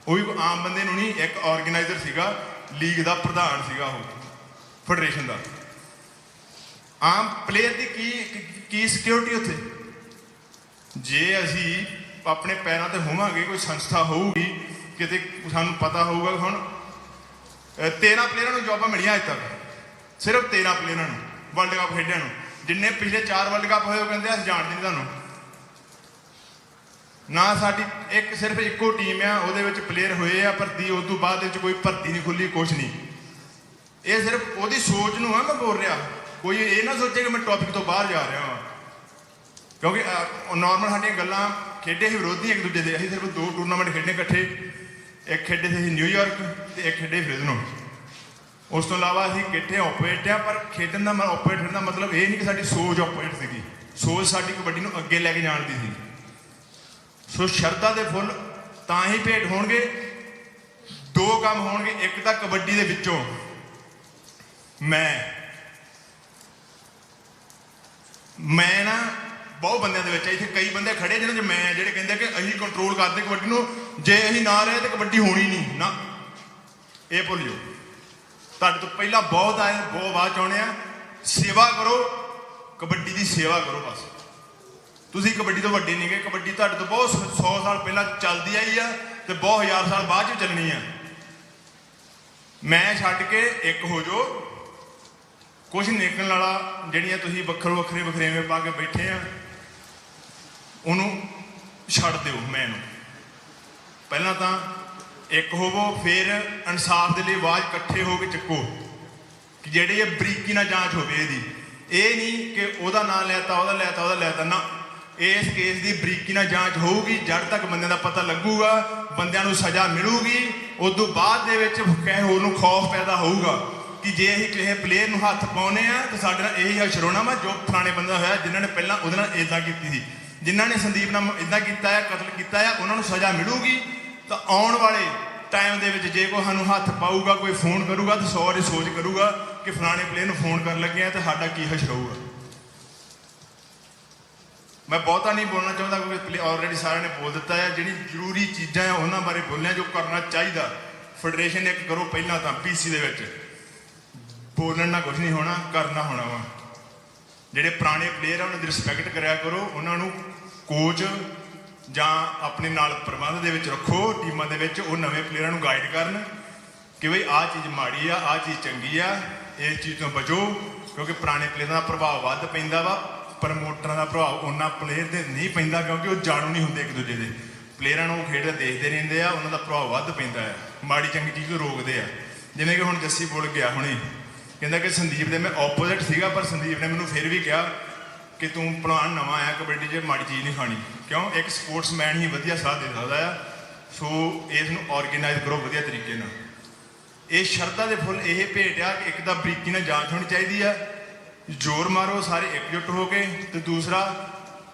ਉਹ ਵੀ ਆਮ ਬੰਦੇ ਨੂੰ ਨਹੀਂ, ਇੱਕ ਆਰਗੇਨਾਈਜ਼ਰ ਸੀਗਾ, ਲੀਗ ਦਾ ਪ੍ਰਧਾਨ ਸੀਗਾ ਉਹ, ਫੈਡਰੇਸ਼ਨ ਦਾ। ਆਮ ਪਲੇਅਰ ਦੀ ਕੀ ਸਿਕਿਉਰਿਟੀ ਉੱਥੇ? ਜੇ ਅਸੀਂ ਆਪਣੇ ਪੈਰਾਂ ਤੇ ਹੋਵਾਂਗੇ, ਕੋਈ ਸੰਸਥਾ ਹੋਊਗੀ ਕਿਤੇ, ਸਾਨੂੰ ਪਤਾ ਹੋਊਗਾ। ਹੁਣ 13 ਪਲੇਅਰਾਂ ਨੂੰ ਜੌਬਾਂ ਮਿਲੀਆਂ ਅੱਜ ਤੱਕ, ਸਿਰਫ 13 ਪਲੇਅਰਾਂ ਨੂੰ ਵਰਲਡ ਕੱਪ ਖੇਡਿਆਂ ਨੂੰ। ਜਿੰਨੇ ਪਿਛਲੇ 4 ਵਰਲਡ ਕੱਪ ਹੋਏ ਉਹ ਕਹਿੰਦੇ ਅਸੀਂ ਜਾਣਦੇ ਨਹੀਂ ਤੁਹਾਨੂੰ। ਨਾ ਸਾਡੀ ਸਿਰਫ ਇੱਕੋ ਟੀਮ ਆ, ਉਹਦੇ ਵਿੱਚ ਪਲੇਅਰ ਹੋਏ ਆ ਭਰਤੀ, ਉਸ ਤੋਂ ਬਾਅਦ ਵਿੱਚ ਕੋਈ ਭਰਤੀ ਨਹੀਂ ਖੁੱਲੀ, ਕੁਛ ਨਹੀਂ। ਇਹ ਸਿਰਫ ਉਹਦੀ ਸੋਚ ਨੂੰ ਆ ਮੈਂ ਬੋਲ ਰਿਹਾ। ਕੋਈ ਇਹ ਨਾ ਸੋਚੇ ਕਿ ਮੈਂ ਟੌਪਿਕ ਤੋਂ ਬਾਹਰ ਜਾ ਰਿਹਾ ਹਾਂ, ਕਿਉਂਕਿ ਨੋਰਮਲ ਸਾਡੀਆਂ ਗੱਲਾਂ, ਖੇਡੇ ਹੀ ਵਿਰੋਧੀ ਇੱਕ ਦੂਜੇ ਦੇ। ਅਸੀਂ ਸਿਰਫ 2 ਟੂਰਨਾਮੈਂਟ ਖੇਡੇ ਇਕੱਠੇ, ਇੱਕ ਖੇਡੇ ਸੀ ਨਿਊਯਾਰਕ ਤੇ ਇੱਕ ਖੇਡੇ ਫ੍ਰਿਜ਼ਨੋ। ਉਸ ਤੋਂ ਇਲਾਵਾ ਅਸੀਂ ਇਕੱਠੇ ਆਪੋਜੀਟ ਆ, ਪਰ ਖੇਡਣ ਦਾ ਆਪੋਜੀਟ ਦਾ ਮਤਲਬ ਇਹ ਨਹੀਂ ਕਿ ਸਾਡੀ ਸੋਚ ਆਪੋਜੀਟ ਸੀਗੀ। ਸੋਚ ਸਾਡੀ ਕਬੱਡੀ ਨੂੰ ਅੱਗੇ ਲੈ ਕੇ ਜਾਣ ਦੀ ਸੀ। ਸੋ ਸ਼ਰਧਾ ਦੇ ਫੁੱਲ ਤਾਂ ਹੀ ਭੇਟ ਹੋਣਗੇ, 2 ਕੰਮ ਹੋਣਗੇ। ਇੱਕ ਤਾਂ ਕਬੱਡੀ ਦੇ ਵਿੱਚੋਂ ਮੈਂ ਨਾ ਬਹੁਤ ਬੰਦਿਆਂ ਦੇ ਵਿੱਚ ਇੱਥੇ ਕਈ ਬੰਦੇ ਖੜੇ ਜਿਹਨਾਂ 'ਚ ਮੈਂ, ਜਿਹੜੇ ਕਹਿੰਦੇ ਕਿ ਅਸੀਂ ਕੰਟਰੋਲ ਕਰਦੇ ਕਬੱਡੀ ਨੂੰ, ਜੇ ਅਸੀਂ ਨਾ ਰਹੇ ਤਾਂ ਕਬੱਡੀ ਹੋਣੀ ਨਹੀਂ। ਨਾ, ਇਹ ਭੁੱਲ ਜਾਓ। ਤੁਹਾਡੇ ਤੋਂ ਪਹਿਲਾਂ ਬਹੁਤ ਆਏ, ਬਹੁਤ ਬਾਅਦ ਚਾਹੁੰਦੇ ਆ। ਸੇਵਾ ਕਰੋ, ਕਬੱਡੀ ਦੀ ਸੇਵਾ ਕਰੋ ਬਸ। ਤੁਸੀਂ ਕਬੱਡੀ ਤੋਂ ਵੱਡੇ ਨਹੀਂ ਗਏ। ਕਬੱਡੀ ਤੁਹਾਡੇ ਤੋਂ ਬਹੁਤ 100 ਸਾਲ ਪਹਿਲਾਂ ਚੱਲਦੀ ਆਈ ਆ ਤੇ ਬਹੁਤ 1000 ਸਾਲ ਬਾਅਦ 'ਚ ਚੱਲਣੀ ਆ। ਮੈਂ ਛੱਡ ਕੇ ਇੱਕ ਹੋ ਜਾਓ। ਕੁਛ ਨਿਕਲਣ ਵਾਲਾ ਜਿਹੜੀਆਂ ਤੁਸੀਂ ਵੱਖਰੇ ਵਖਰੇਵੇਂ ਪਾ ਕੇ ਬੈਠੇ ਆ, ਉਹਨੂੰ ਛੱਡ ਦਿਓ। ਮੈਨੂੰ ਪਹਿਲਾਂ ਤਾਂ ਇੱਕ ਹੋਵੋ, ਫਿਰ ਇਨਸਾਫ ਦੇ ਲਈ ਆਵਾਜ਼ ਇਕੱਠੇ ਹੋ ਕੇ ਚੱਕੋ ਕਿ ਜਿਹੜੀ ਇਹ ਬਰੀਕੀ ਨਾਲ ਜਾਂਚ ਹੋਵੇ ਇਹਦੀ। ਇਹ ਨਹੀਂ ਕਿ ਉਹਦਾ ਨਾਂ ਲੈਤਾ, ਉਹਦਾ ਲੈਤਾ ਨਾ। ਇਸ ਕੇਸ ਦੀ ਬਰੀਕੀ ਨਾਲ ਜਾਂਚ ਹੋਊਗੀ, ਜਦ ਤੱਕ ਬੰਦਿਆਂ ਦਾ ਪਤਾ ਲੱਗੂਗਾ, ਬੰਦਿਆਂ ਨੂੰ ਸਜ਼ਾ ਮਿਲੂਗੀ। ਉਸ ਤੋਂ ਬਾਅਦ ਦੇ ਵਿੱਚ ਕਿਸੇ ਹੋਰ ਨੂੰ ਖੌਫ ਪੈਦਾ ਹੋਊਗਾ ਕਿ ਜੇ ਅਸੀਂ ਕਿਸੇ ਪਲੇਅਰ ਨੂੰ ਹੱਥ ਪਾਉਂਦੇ ਆ ਤਾਂ ਸਾਡੇ ਨਾਲ ਇਹੀ ਹਸ਼ਰ ਹੋਣਾ ਵਾ ਜੋ ਫਲਾਣੇ ਬੰਦਾ ਹੋਇਆ, ਜਿਨ੍ਹਾਂ ਨੇ ਪਹਿਲਾਂ ਉਹਦੇ ਨਾਲ ਇੱਦਾਂ ਕੀਤੀ ਸੀ, ਜਿਨ੍ਹਾਂ ਨੇ ਸੰਦੀਪ ਨਾਲ ਇੱਦਾਂ ਕੀਤਾ ਹੈ, ਕਤਲ ਕੀਤਾ ਹੈ, ਉਹਨਾਂ ਨੂੰ ਸਜ਼ਾ ਮਿਲੂਗੀ। ਤਾਂ ਆਉਣ ਵਾਲੇ ਟਾਈਮ ਦੇ ਵਿੱਚ ਜੇ ਕੋਈ ਸਾਨੂੰ ਹੱਥ ਪਾਊਗਾ, ਕੋਈ ਫੋਨ ਕਰੂਗਾ ਤਾਂ 100 ਵਾਰੀ ਸੋਚ ਕਰੂਗਾ ਕਿ ਫਲਾਣੇ ਪਲੇਅਰ ਨੂੰ ਫੋਨ ਕਰਨ ਲੱਗੇ ਆ ਤਾਂ ਸਾਡਾ ਕੀ ਹਸ਼ਰ ਹੋਊਗਾ। ਮੈਂ ਬਹੁਤਾ ਨਹੀਂ ਬੋਲਣਾ ਚਾਹੁੰਦਾ ਕਿਉਂਕਿ ਆਲਰੇਡੀ ਸਾਰਿਆਂ ਨੇ ਬੋਲ ਦਿੱਤਾ ਹੈ। ਜਿਹੜੀ ਜ਼ਰੂਰੀ ਚੀਜ਼ਾਂ ਆ ਉਹਨਾਂ ਬਾਰੇ ਬੋਲਿਆ, ਜੋ ਕਰਨਾ ਚਾਹੀਦਾ। ਫੈਡਰੇਸ਼ਨ ਇੱਕ ਕਰੋ ਪਹਿਲਾਂ ਤਾਂ ਪੀਸੀ ਦੇ ਵਿੱਚ। ਬੋਲਣ ਨਾਲ ਕੁਝ ਨਹੀਂ ਹੋਣਾ, ਕਰਨਾ ਹੋਣਾ ਵਾ। ਜਿਹੜੇ ਪੁਰਾਣੇ ਪਲੇਅਰ ਆ ਉਹਨਾਂ ਦੀ ਰਿਸਪੈਕਟ ਕਰਿਆ ਕਰੋ, ਉਹਨਾਂ ਨੂੰ ਕੋਚ ਜਾਂ ਆਪਣੇ ਨਾਲ ਪ੍ਰਬੰਧ ਦੇ ਵਿੱਚ ਰੱਖੋ, ਟੀਮਾਂ ਦੇ ਵਿੱਚ। ਉਹ ਨਵੇਂ ਪਲੇਅਰਾਂ ਨੂੰ ਗਾਈਡ ਕਰਨ ਕਿ ਬਈ ਆਹ ਚੀਜ਼ ਮਾੜੀ ਆ, ਆਹ ਚੀਜ਼ ਚੰਗੀ ਆ, ਇਸ ਚੀਜ਼ ਤੋਂ ਬਚੋ। ਕਿਉਂਕਿ ਪੁਰਾਣੇ ਪਲੇਅਰਾਂ ਦਾ ਪ੍ਰਭਾਵ ਵੱਧ ਪੈਂਦਾ ਵਾ, ਪ੍ਰਮੋਟਰਾਂ ਦਾ ਪ੍ਰਭਾਵ ਉਹਨਾਂ ਪਲੇਅਰ ਦੇ ਨਹੀਂ ਪੈਂਦਾ ਕਿਉਂਕਿ ਉਹ ਜਾਣੂ ਨਹੀਂ ਹੁੰਦੇ ਇੱਕ ਦੂਜੇ ਦੇ। ਪਲੇਅਰਾਂ ਨੂੰ ਉਹ ਖੇਡਦੇ ਦੇਖਦੇ ਰਹਿੰਦੇ ਆ, ਉਹਨਾਂ ਦਾ ਪ੍ਰਭਾਵ ਵੱਧ ਪੈਂਦਾ ਹੈ, ਮਾੜੀ ਚੰਗੀ ਚੀਜ਼ ਨੂੰ ਰੋਕਦੇ ਆ। ਜਿਵੇਂ ਕਿ ਹੁਣ ਜੱਸੀ ਬੋਲ ਗਿਆ ਹੁਣੇ, ਕਹਿੰਦਾ ਕਿ ਸੰਦੀਪ ਦੇ ਮੈਂ ਆਪੋਜ਼ਿਟ ਸੀਗਾ, ਪਰ ਸੰਦੀਪ ਨੇ ਮੈਨੂੰ ਫਿਰ ਵੀ ਕਿਹਾ ਕਿ ਤੂੰ ਪਲਾਨ ਨਵਾਂ ਆਇਆ ਕਬੱਡੀ 'ਚ, ਮਾੜੀ ਚੀਜ਼ ਨਹੀਂ ਖਾਣੀ। ਕਿਉਂ? ਇੱਕ ਸਪੋਰਟਸਮੈਨ ਹੀ ਵਧੀਆ ਸਾਥ ਦੇ ਸਕਦਾ ਆ। ਸੋ ਇਸ ਨੂੰ ਆਰਗੇਨਾਈਜ਼ ਕਰੋ ਵਧੀਆ ਤਰੀਕੇ ਨਾਲ। ਇਹ ਸ਼ਰਧਾ ਦੇ ਫੁੱਲ ਇਹ ਭੇਟ ਆ ਕਿ ਇੱਕ ਤਾਂ ਬਰੀਕੀ ਨਾਲ ਜਾਂਚ ਹੋਣੀ ਚਾਹੀਦੀ ਆ, ਜ਼ੋਰ ਮਾਰੋ ਸਾਰੇ ਇਕਜੁੱਟ ਹੋ ਕੇ, ਤੇ ਦੂਸਰਾ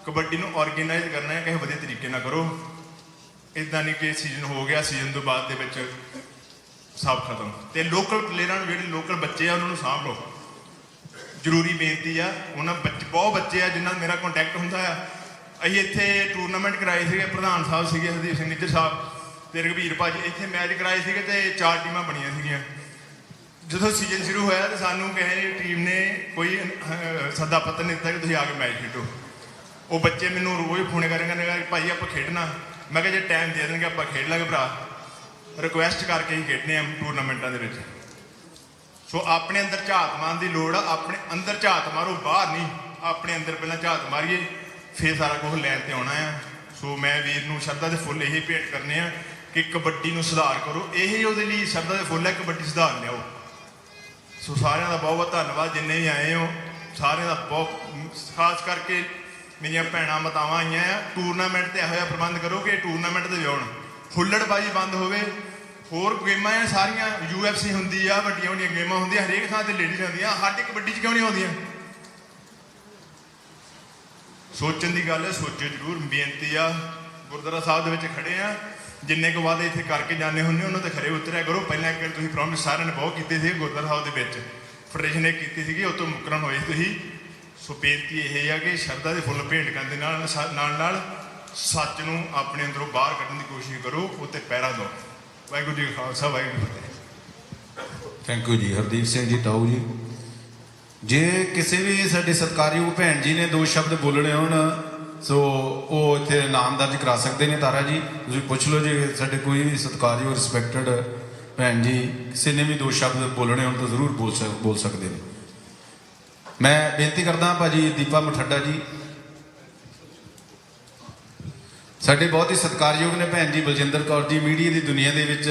ਕਬੱਡੀ ਨੂੰ ਆਰਗੇਨਾਈਜ਼ ਕਰਨਾ ਹੈ ਕਿਸੇ ਵਧੀਆ ਤਰੀਕੇ ਨਾਲ ਕਰੋ। ਇੱਦਾਂ ਨਹੀਂ ਕਿ ਸੀਜ਼ਨ ਹੋ ਗਿਆ, ਸੀਜ਼ਨ ਤੋਂ ਬਾਅਦ ਦੇ ਵਿੱਚ ਸਭ ਖਤਮ। ਤੇ ਲੋਕਲ ਪਲੇਅਰਾਂ ਨੂੰ, ਜਿਹੜੇ ਲੋਕਲ ਬੱਚੇ ਆ ਉਹਨਾਂ ਨੂੰ ਸਾਂਭ ਲਓ। ਜ਼ਰੂਰੀ ਬੇਨਤੀ ਆ। ਉਹਨਾਂ ਬਹੁਤ ਬੱਚੇ ਆ ਜਿਨ੍ਹਾਂ ਨਾਲ ਮੇਰਾ ਕੰਟੈਕਟ ਹੁੰਦਾ ਆ। ਅਸੀਂ ਇੱਥੇ ਟੂਰਨਾਮੈਂਟ ਕਰਾਏ ਸੀਗੇ, ਪ੍ਰਧਾਨ ਸਾਹਿਬ ਸੀਗੇ ਹਰਦੀਪ ਸਿੰਘ ਨਿੱਜਰ ਸਾਹਿਬ ਤੇ ਰਘਬੀਰ ਭਾਜੀ, ਇੱਥੇ ਮੈਚ ਕਰਾਏ ਸੀਗੇ ਤੇ 4 ਟੀਮਾਂ ਬਣੀਆਂ ਸੀਗੀਆਂ। ਜਦੋਂ ਸੀਜ਼ਨ ਸ਼ੁਰੂ ਹੋਇਆ ਤਾਂ ਸਾਨੂੰ ਕਿਸੇ ਟੀਮ ਨੇ ਕੋਈ ਸੱਦਾ ਪੱਤਰ ਨਹੀਂ ਦਿੱਤਾ ਕਿ ਤੁਸੀਂ ਆ ਕੇ ਮੈਚ ਖੇਡੋ। ਉਹ ਬੱਚੇ ਮੈਨੂੰ ਰੋਜ਼ ਫੋਨ ਕਰਨਗੇ, ਭਾਈ ਆਪਾਂ ਖੇਡਣਾ। ਮੈਂ ਕਿਹਾ ਜੇ ਟਾਈਮ ਦੇ ਦੇਣਗੇ ਆਪਾਂ ਖੇਡ ਲਾਂਗੇ ਭਰਾ, ਰਿਕੁਐਸਟ ਕਰਕੇ ਹੀ ਖੇਡਣੇ ਆ ਟੂਰਨਾਮੈਂਟਾਂ ਦੇ ਵਿੱਚ। ਸੋ ਆਪਣੇ ਅੰਦਰ ਝਾਤ ਮਾਰਨ ਦੀ ਲੋੜ ਆ। ਆਪਣੇ ਅੰਦਰ ਝਾਤ ਮਾਰੋ, ਬਾਹਰ ਨਹੀਂ। ਆਪਣੇ ਅੰਦਰ ਪਹਿਲਾਂ ਝਾਤ ਮਾਰੀਏ, ਫਿਰ ਸਾਰਾ ਕੁਝ ਲੈਣ ਤੇ ਆਉਣਾ ਆ। ਸੋ ਮੈਂ ਵੀਰ ਨੂੰ ਸ਼ਰਧਾ ਦੇ ਫੁੱਲ ਇਹੀ ਭੇਟ ਕਰਨੇ ਆ ਕਿ ਕਬੱਡੀ ਨੂੰ ਸੁਧਾਰ ਕਰੋ। ਇਹੀ ਉਹਦੇ ਲਈ ਸ਼ਰਧਾ ਦੇ ਫੁੱਲ ਹੈ, ਕਬੱਡੀ ਸੁਧਾਰ ਲਿਆਓ। ਸੋ ਸਾਰਿਆਂ ਦਾ ਬਹੁਤ ਬਹੁਤ ਧੰਨਵਾਦ ਜਿੰਨੇ ਵੀ ਆਏ ਹੋ, ਸਾਰਿਆਂ ਦਾ ਬਹੁਤ। ਖਾਸ ਕਰਕੇ ਮੇਰੀਆਂ ਭੈਣਾਂ ਮਾਤਾਵਾਂ ਆਈਆਂ ਆ। ਟੂਰਨਾਮੈਂਟ ਤੇ ਇਹੋ ਜਿਹਾ ਪ੍ਰਬੰਧ ਕਰੋ ਕਿ ਟੂਰਨਾਮੈਂਟ ਤੇ ਜਾਉਣ, ਹੁੱਲੜਬਾਜ਼ੀ ਬੰਦ ਹੋਵੇ। ਹੋਰ ਗੇਮਾਂ ਆ ਸਾਰੀਆਂ, UFC ਹੁੰਦੀ ਆ, ਵੱਡੀਆਂ ਵੱਡੀਆਂ ਗੇਮਾਂ ਹੁੰਦੀਆਂ, ਹਰੇਕ ਥਾਂ ਤੇ ਲੇਡੀਜ਼ ਆਉਂਦੀਆਂ, ਸਾਡੀ ਕਬੱਡੀ 'ਚ ਕਿਉਂ ਨਹੀਂ ਆਉਂਦੀਆਂ? ਸੋਚਣ ਦੀ ਗੱਲ ਹੈ, ਸੋਚੋ ਜ਼ਰੂਰ। ਬੇਨਤੀ ਆ, ਗੁਰਦੁਆਰਾ ਸਾਹਿਬ ਦੇ ਵਿੱਚ ਖੜੇ ਆ, ਜਿੰਨੇ ਕੁ ਵਾਅਦੇ ਇੱਥੇ ਕਰਕੇ ਜਾਂਦੇ ਹੁੰਦੇ ਉਹਨਾਂ ਤੇ ਖਰੇ ਉਤਰਿਆ ਕਰੋ। ਪਹਿਲਾਂ ਇੱਕ ਤੁਸੀਂ ਪ੍ਰੋਮਿਸ ਸਾਰਿਆਂ ਨੇ ਬਹੁਤ ਕੀਤੇ ਸੀ ਗੁਰਦੁਆਰਾ ਸਾਹਿਬ ਦੇ ਵਿੱਚ, ਫੈਡਰੇਸ਼ਨ ਨੇ ਕੀਤੀ ਸੀਗੀ, ਉਹ ਤੋਂ ਮੁਕਰਨ ਹੋਏ ਤੁਸੀਂ। ਸੋ ਬੇਨਤੀ ਇਹ ਆ ਕਿ ਸ਼ਰਧਾ ਦੇ ਫੁੱਲ ਭੇਂਟ ਕਰਨ ਦੇ ਨਾਲ ਸੱਚ ਨੂੰ ਆਪਣੇ ਅੰਦਰੋਂ ਬਾਹਰ ਕੱਢਣ ਦੀ ਕੋਸ਼ਿਸ਼ ਕਰੋ, ਉੱਤੇ ਪਹਿਰਾ ਦਿਓ। ਵਾਹਿਗੁਰੂ ਜੀ ਕਾ ਖਾਲਸਾ, ਵਾਹਿਗੁਰੂ ਜੀ ਕੀ ਫਤਿਹ। ਥੈਂਕ ਯੂ ਜੀ। ਹਰਦੀਪ ਸਿੰਘ ਜੀ ਤਾਊ ਜੀ। ਜੇ ਕਿਸੇ ਵੀ ਸਾਡੇ ਸਤਿਕਾਰਯੋਗ ਭੈਣ ਜੀ ਨੇ ਦੋ ਸ਼ਬਦ ਬੋਲਣੇ ਹੋਣ ਸੋ ਉਹ ਇੱਥੇ ਨਾਮ ਦਰਜ ਕਰਾ ਸਕਦੇ ਨੇ। ਤਾਰਾ ਜੀ ਤੁਸੀਂ ਪੁੱਛ ਲਓ, ਜੇ ਸਾਡੇ ਕੋਈ ਵੀ ਸਤਿਕਾਰਯੋਗ ਰਿਸਪੈਕਟਡ ਭੈਣ ਜੀ ਕਿਸੇ ਨੇ ਵੀ ਦੋ ਸ਼ਬਦ ਬੋਲਣੇ ਹੋਣ ਤਾਂ ਜ਼ਰੂਰ ਬੋਲ ਸਕਦੇ ਨੇ। ਮੈਂ ਬੇਨਤੀ ਕਰਦਾ ਭਾਜੀ ਦੀਪਾ ਮਠੱਡਾ ਜੀ, ਸਾਡੇ ਬਹੁਤ ਹੀ ਸਤਿਕਾਰਯੋਗ ਨੇ ਭੈਣ ਜੀ ਬਲਜਿੰਦਰ ਕੌਰ ਜੀ, ਮੀਡੀਆ ਦੀ ਦੁਨੀਆ ਦੇ ਵਿੱਚ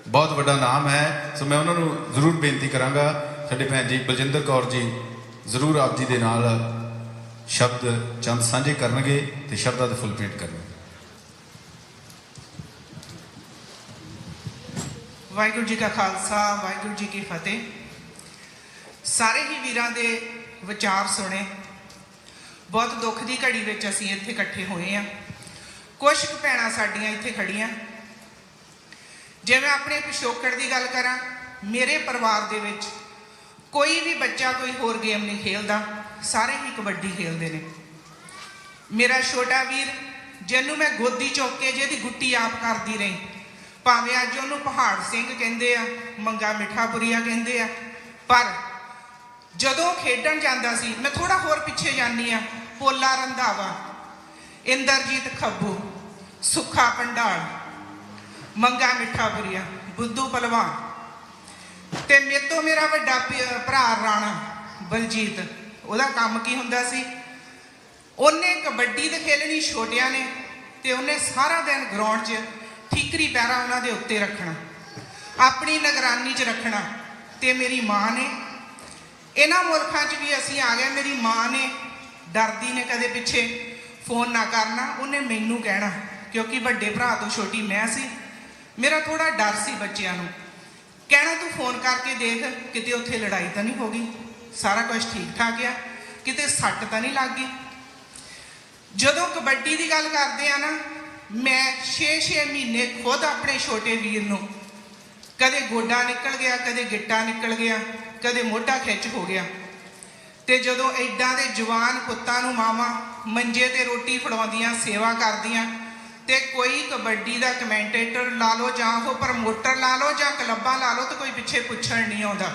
ਬਹੁਤ ਵੱਡਾ ਨਾਮ ਹੈ। ਸੋ ਮੈਂ ਉਹਨਾਂ ਨੂੰ ਜ਼ਰੂਰ ਬੇਨਤੀ ਕਰਾਂਗਾ, ਸਾਡੇ ਭੈਣ ਜੀ ਬਲਜਿੰਦਰ ਕੌਰ ਜੀ ਜ਼ਰੂਰ ਆਪ ਜੀ ਦੇ ਨਾਲ ਸ਼ਬਦ ਚੰਦ ਸਾਂਝੇ ਕਰਨਗੇ ਤੇ ਸ਼ਬਦਾਂ ਦੇ ਫੁੱਲ ਭੇਟ ਕਰਨਗੇ। ਵਾਹਿਗੁਰੂ ਜੀ ਕਾ ਖਾਲਸਾ, ਵਾਹਿਗੁਰੂ ਜੀ ਕੀ ਫਤਿਹ। ਸਾਰੇ ਹੀ ਵੀਰਾਂ ਦੇ ਵਿਚਾਰ ਸੁਣੇ। ਬਹੁਤ ਦੁੱਖ ਦੀ ਘੜੀ ਵਿੱਚ ਅਸੀਂ ਇੱਥੇ ਇਕੱਠੇ ਹੋਏ ਹਾਂ। ਕੁਛ ਕੁ ਭੈਣਾਂ ਸਾਡੀਆਂ ਇੱਥੇ ਖੜੀਆਂ। ਜੇ ਮੈਂ ਆਪਣੇ ਪਿਛੋਕੜ ਦੀ ਗੱਲ ਕਰਾਂ, ਮੇਰੇ ਪਰਿਵਾਰ ਦੇ ਵਿੱਚ ਕੋਈ ਵੀ ਬੱਚਾ ਕੋਈ ਹੋਰ ਗੇਮ ਨਹੀਂ ਖੇਲਦਾ, ਸਾਰੇ ਹੀ ਕਬੱਡੀ ਖੇਲਦੇ ਨੇ। ਮੇਰਾ ਛੋਟਾ ਵੀਰ ਜਿਹਨੂੰ ਮੈਂ ਗੋਦੀ ਚੁੱਕ ਕੇ ਜਿਹਦੀ ਗੁੱਟੀ ਆਪ ਕਰਦੀ ਰਹੀ, ਭਾਵੇਂ ਅੱਜ ਉਹਨੂੰ ਪਹਾੜ ਸਿੰਘ ਕਹਿੰਦੇ ਆ, ਮੰਗਾ ਮਿੱਠਾਪੁਰੀਆ ਕਹਿੰਦੇ ਆ, ਪਰ ਜਦੋਂ ਖੇਡਣ ਜਾਂਦਾ ਸੀ, ਮੈਂ ਥੋੜਾ ਹੋਰ ਪਿੱਛੇ ਜਾਂਦੀ ਆ, ਪੋਲਾ ਰੰਧਾਵਾ, ਇੰਦਰਜੀਤ ਖੱਬੂ, ਸੁੱਖਾ ਪੰਡਾਲ, ਮੰਗਾ ਮਿੱਠਾਪੁਰੀਆ, ਬੁੱਧੂ ਪਹਿਲਵਾਨ, ਤੇ ਮੇਰੇ ਤੋਂ ਮੇਰਾ ਵੱਡਾ ਭਰਾ ਰਾਣਾ ਬਲਜੀਤ। ਉਹਦਾ ਕੰਮ ਕੀ ਹੁੰਦਾ ਸੀ, ਉਹਨੇ ਕਬੱਡੀ ਤੇ ਖੇਲਣੀ ਛੋਟਿਆਂ ਨੇ, ਤੇ ਉਹਨੇ ਸਾਰਾ ਦਿਨ ਗਰਾਊਂਡ 'ਚ ਠੀਕਰੀ ਪੈਰਾ ਉਹਨਾਂ ਦੇ ਉੱਤੇ ਰੱਖਣਾ, ਆਪਣੀ ਨਿਗਰਾਨੀ 'ਚ ਰੱਖਣਾ। ਤੇ ਮੇਰੀ ਮਾਂ ਨੇ, ਇਹਨਾਂ ਮੁਲਕਾਂ 'ਚ ਵੀ ਅਸੀਂ ਆ ਗਏ, ਮੇਰੀ ਮਾਂ ਨੇ ਡਰਦੀ ਨੇ ਕਦੇ ਪਿੱਛੇ ਫੋਨ ਨਾ ਕਰਨਾ, ਉਹਨੇ ਮੈਨੂੰ ਕਹਿਣਾ, ਕਿਉਂਕਿ ਵੱਡੇ ਭਰਾ ਤੋਂ ਛੋਟੀ ਮੈਂ ਸੀ, ਮੇਰਾ ਥੋੜਾ ਡਰ ਸੀ ਬੱਚਿਆਂ ਨੂੰ, ਕਹਿਣਾ ਤੂੰ ਫੋਨ ਕਰਕੇ ਦੇਖ ਕਿਤੇ ਉੱਥੇ ਲੜਾਈ ਤਾਂ ਨਹੀਂ ਹੋ ਗਈ, ਸਾਰਾ ਕੁਝ ਠੀਕ ਠਾਕ ਆ, ਕਿਤੇ ਸੱਟ ਤਾਂ ਨਹੀਂ ਲੱਗ ਗਈ। ਜਦੋਂ ਕਬੱਡੀ ਦੀ ਗੱਲ ਕਰਦੇ ਆ ਨਾ, ਮੈਂ 6-6 ਮਹੀਨੇ ਖੁਦ ਆਪਣੇ ਛੋਟੇ ਵੀਰ ਨੂੰ, ਕਦੇ ਗੋਡਾ ਨਿਕਲ ਗਿਆ, ਕਦੇ ਗਿੱਟਾ ਨਿਕਲ ਗਿਆ, ਕਦੇ ਮੋਢਾ ਖਿੱਚ ਹੋ ਗਿਆ। ਤੇ ਜਦੋਂ ਐਦਾਂ ਦੇ ਜਵਾਨ ਪੁੱਤਾਂ ਨੂੰ ਮਾਵਾਂ ਮੰਜੇ ਤੇ ਰੋਟੀ ਫੜਾਉਂਦੀਆਂ, ਸੇਵਾ ਕਰਦੀਆਂ, ਤੇ ਕੋਈ ਕਬੱਡੀ ਦਾ ਕਮੈਂਟੇਟਰ ਲਾ ਲਓ ਜਾਂ ਉਹ ਪ੍ਰਮੋਟਰ ਲਾ ਲਓ ਜਾਂ ਕਲੱਬਾਂ ਲਾ ਲਓ, ਤੇ ਕੋਈ ਪਿੱਛੇ ਪੁੱਛਣ ਨਹੀਂ ਆਉਂਦਾ।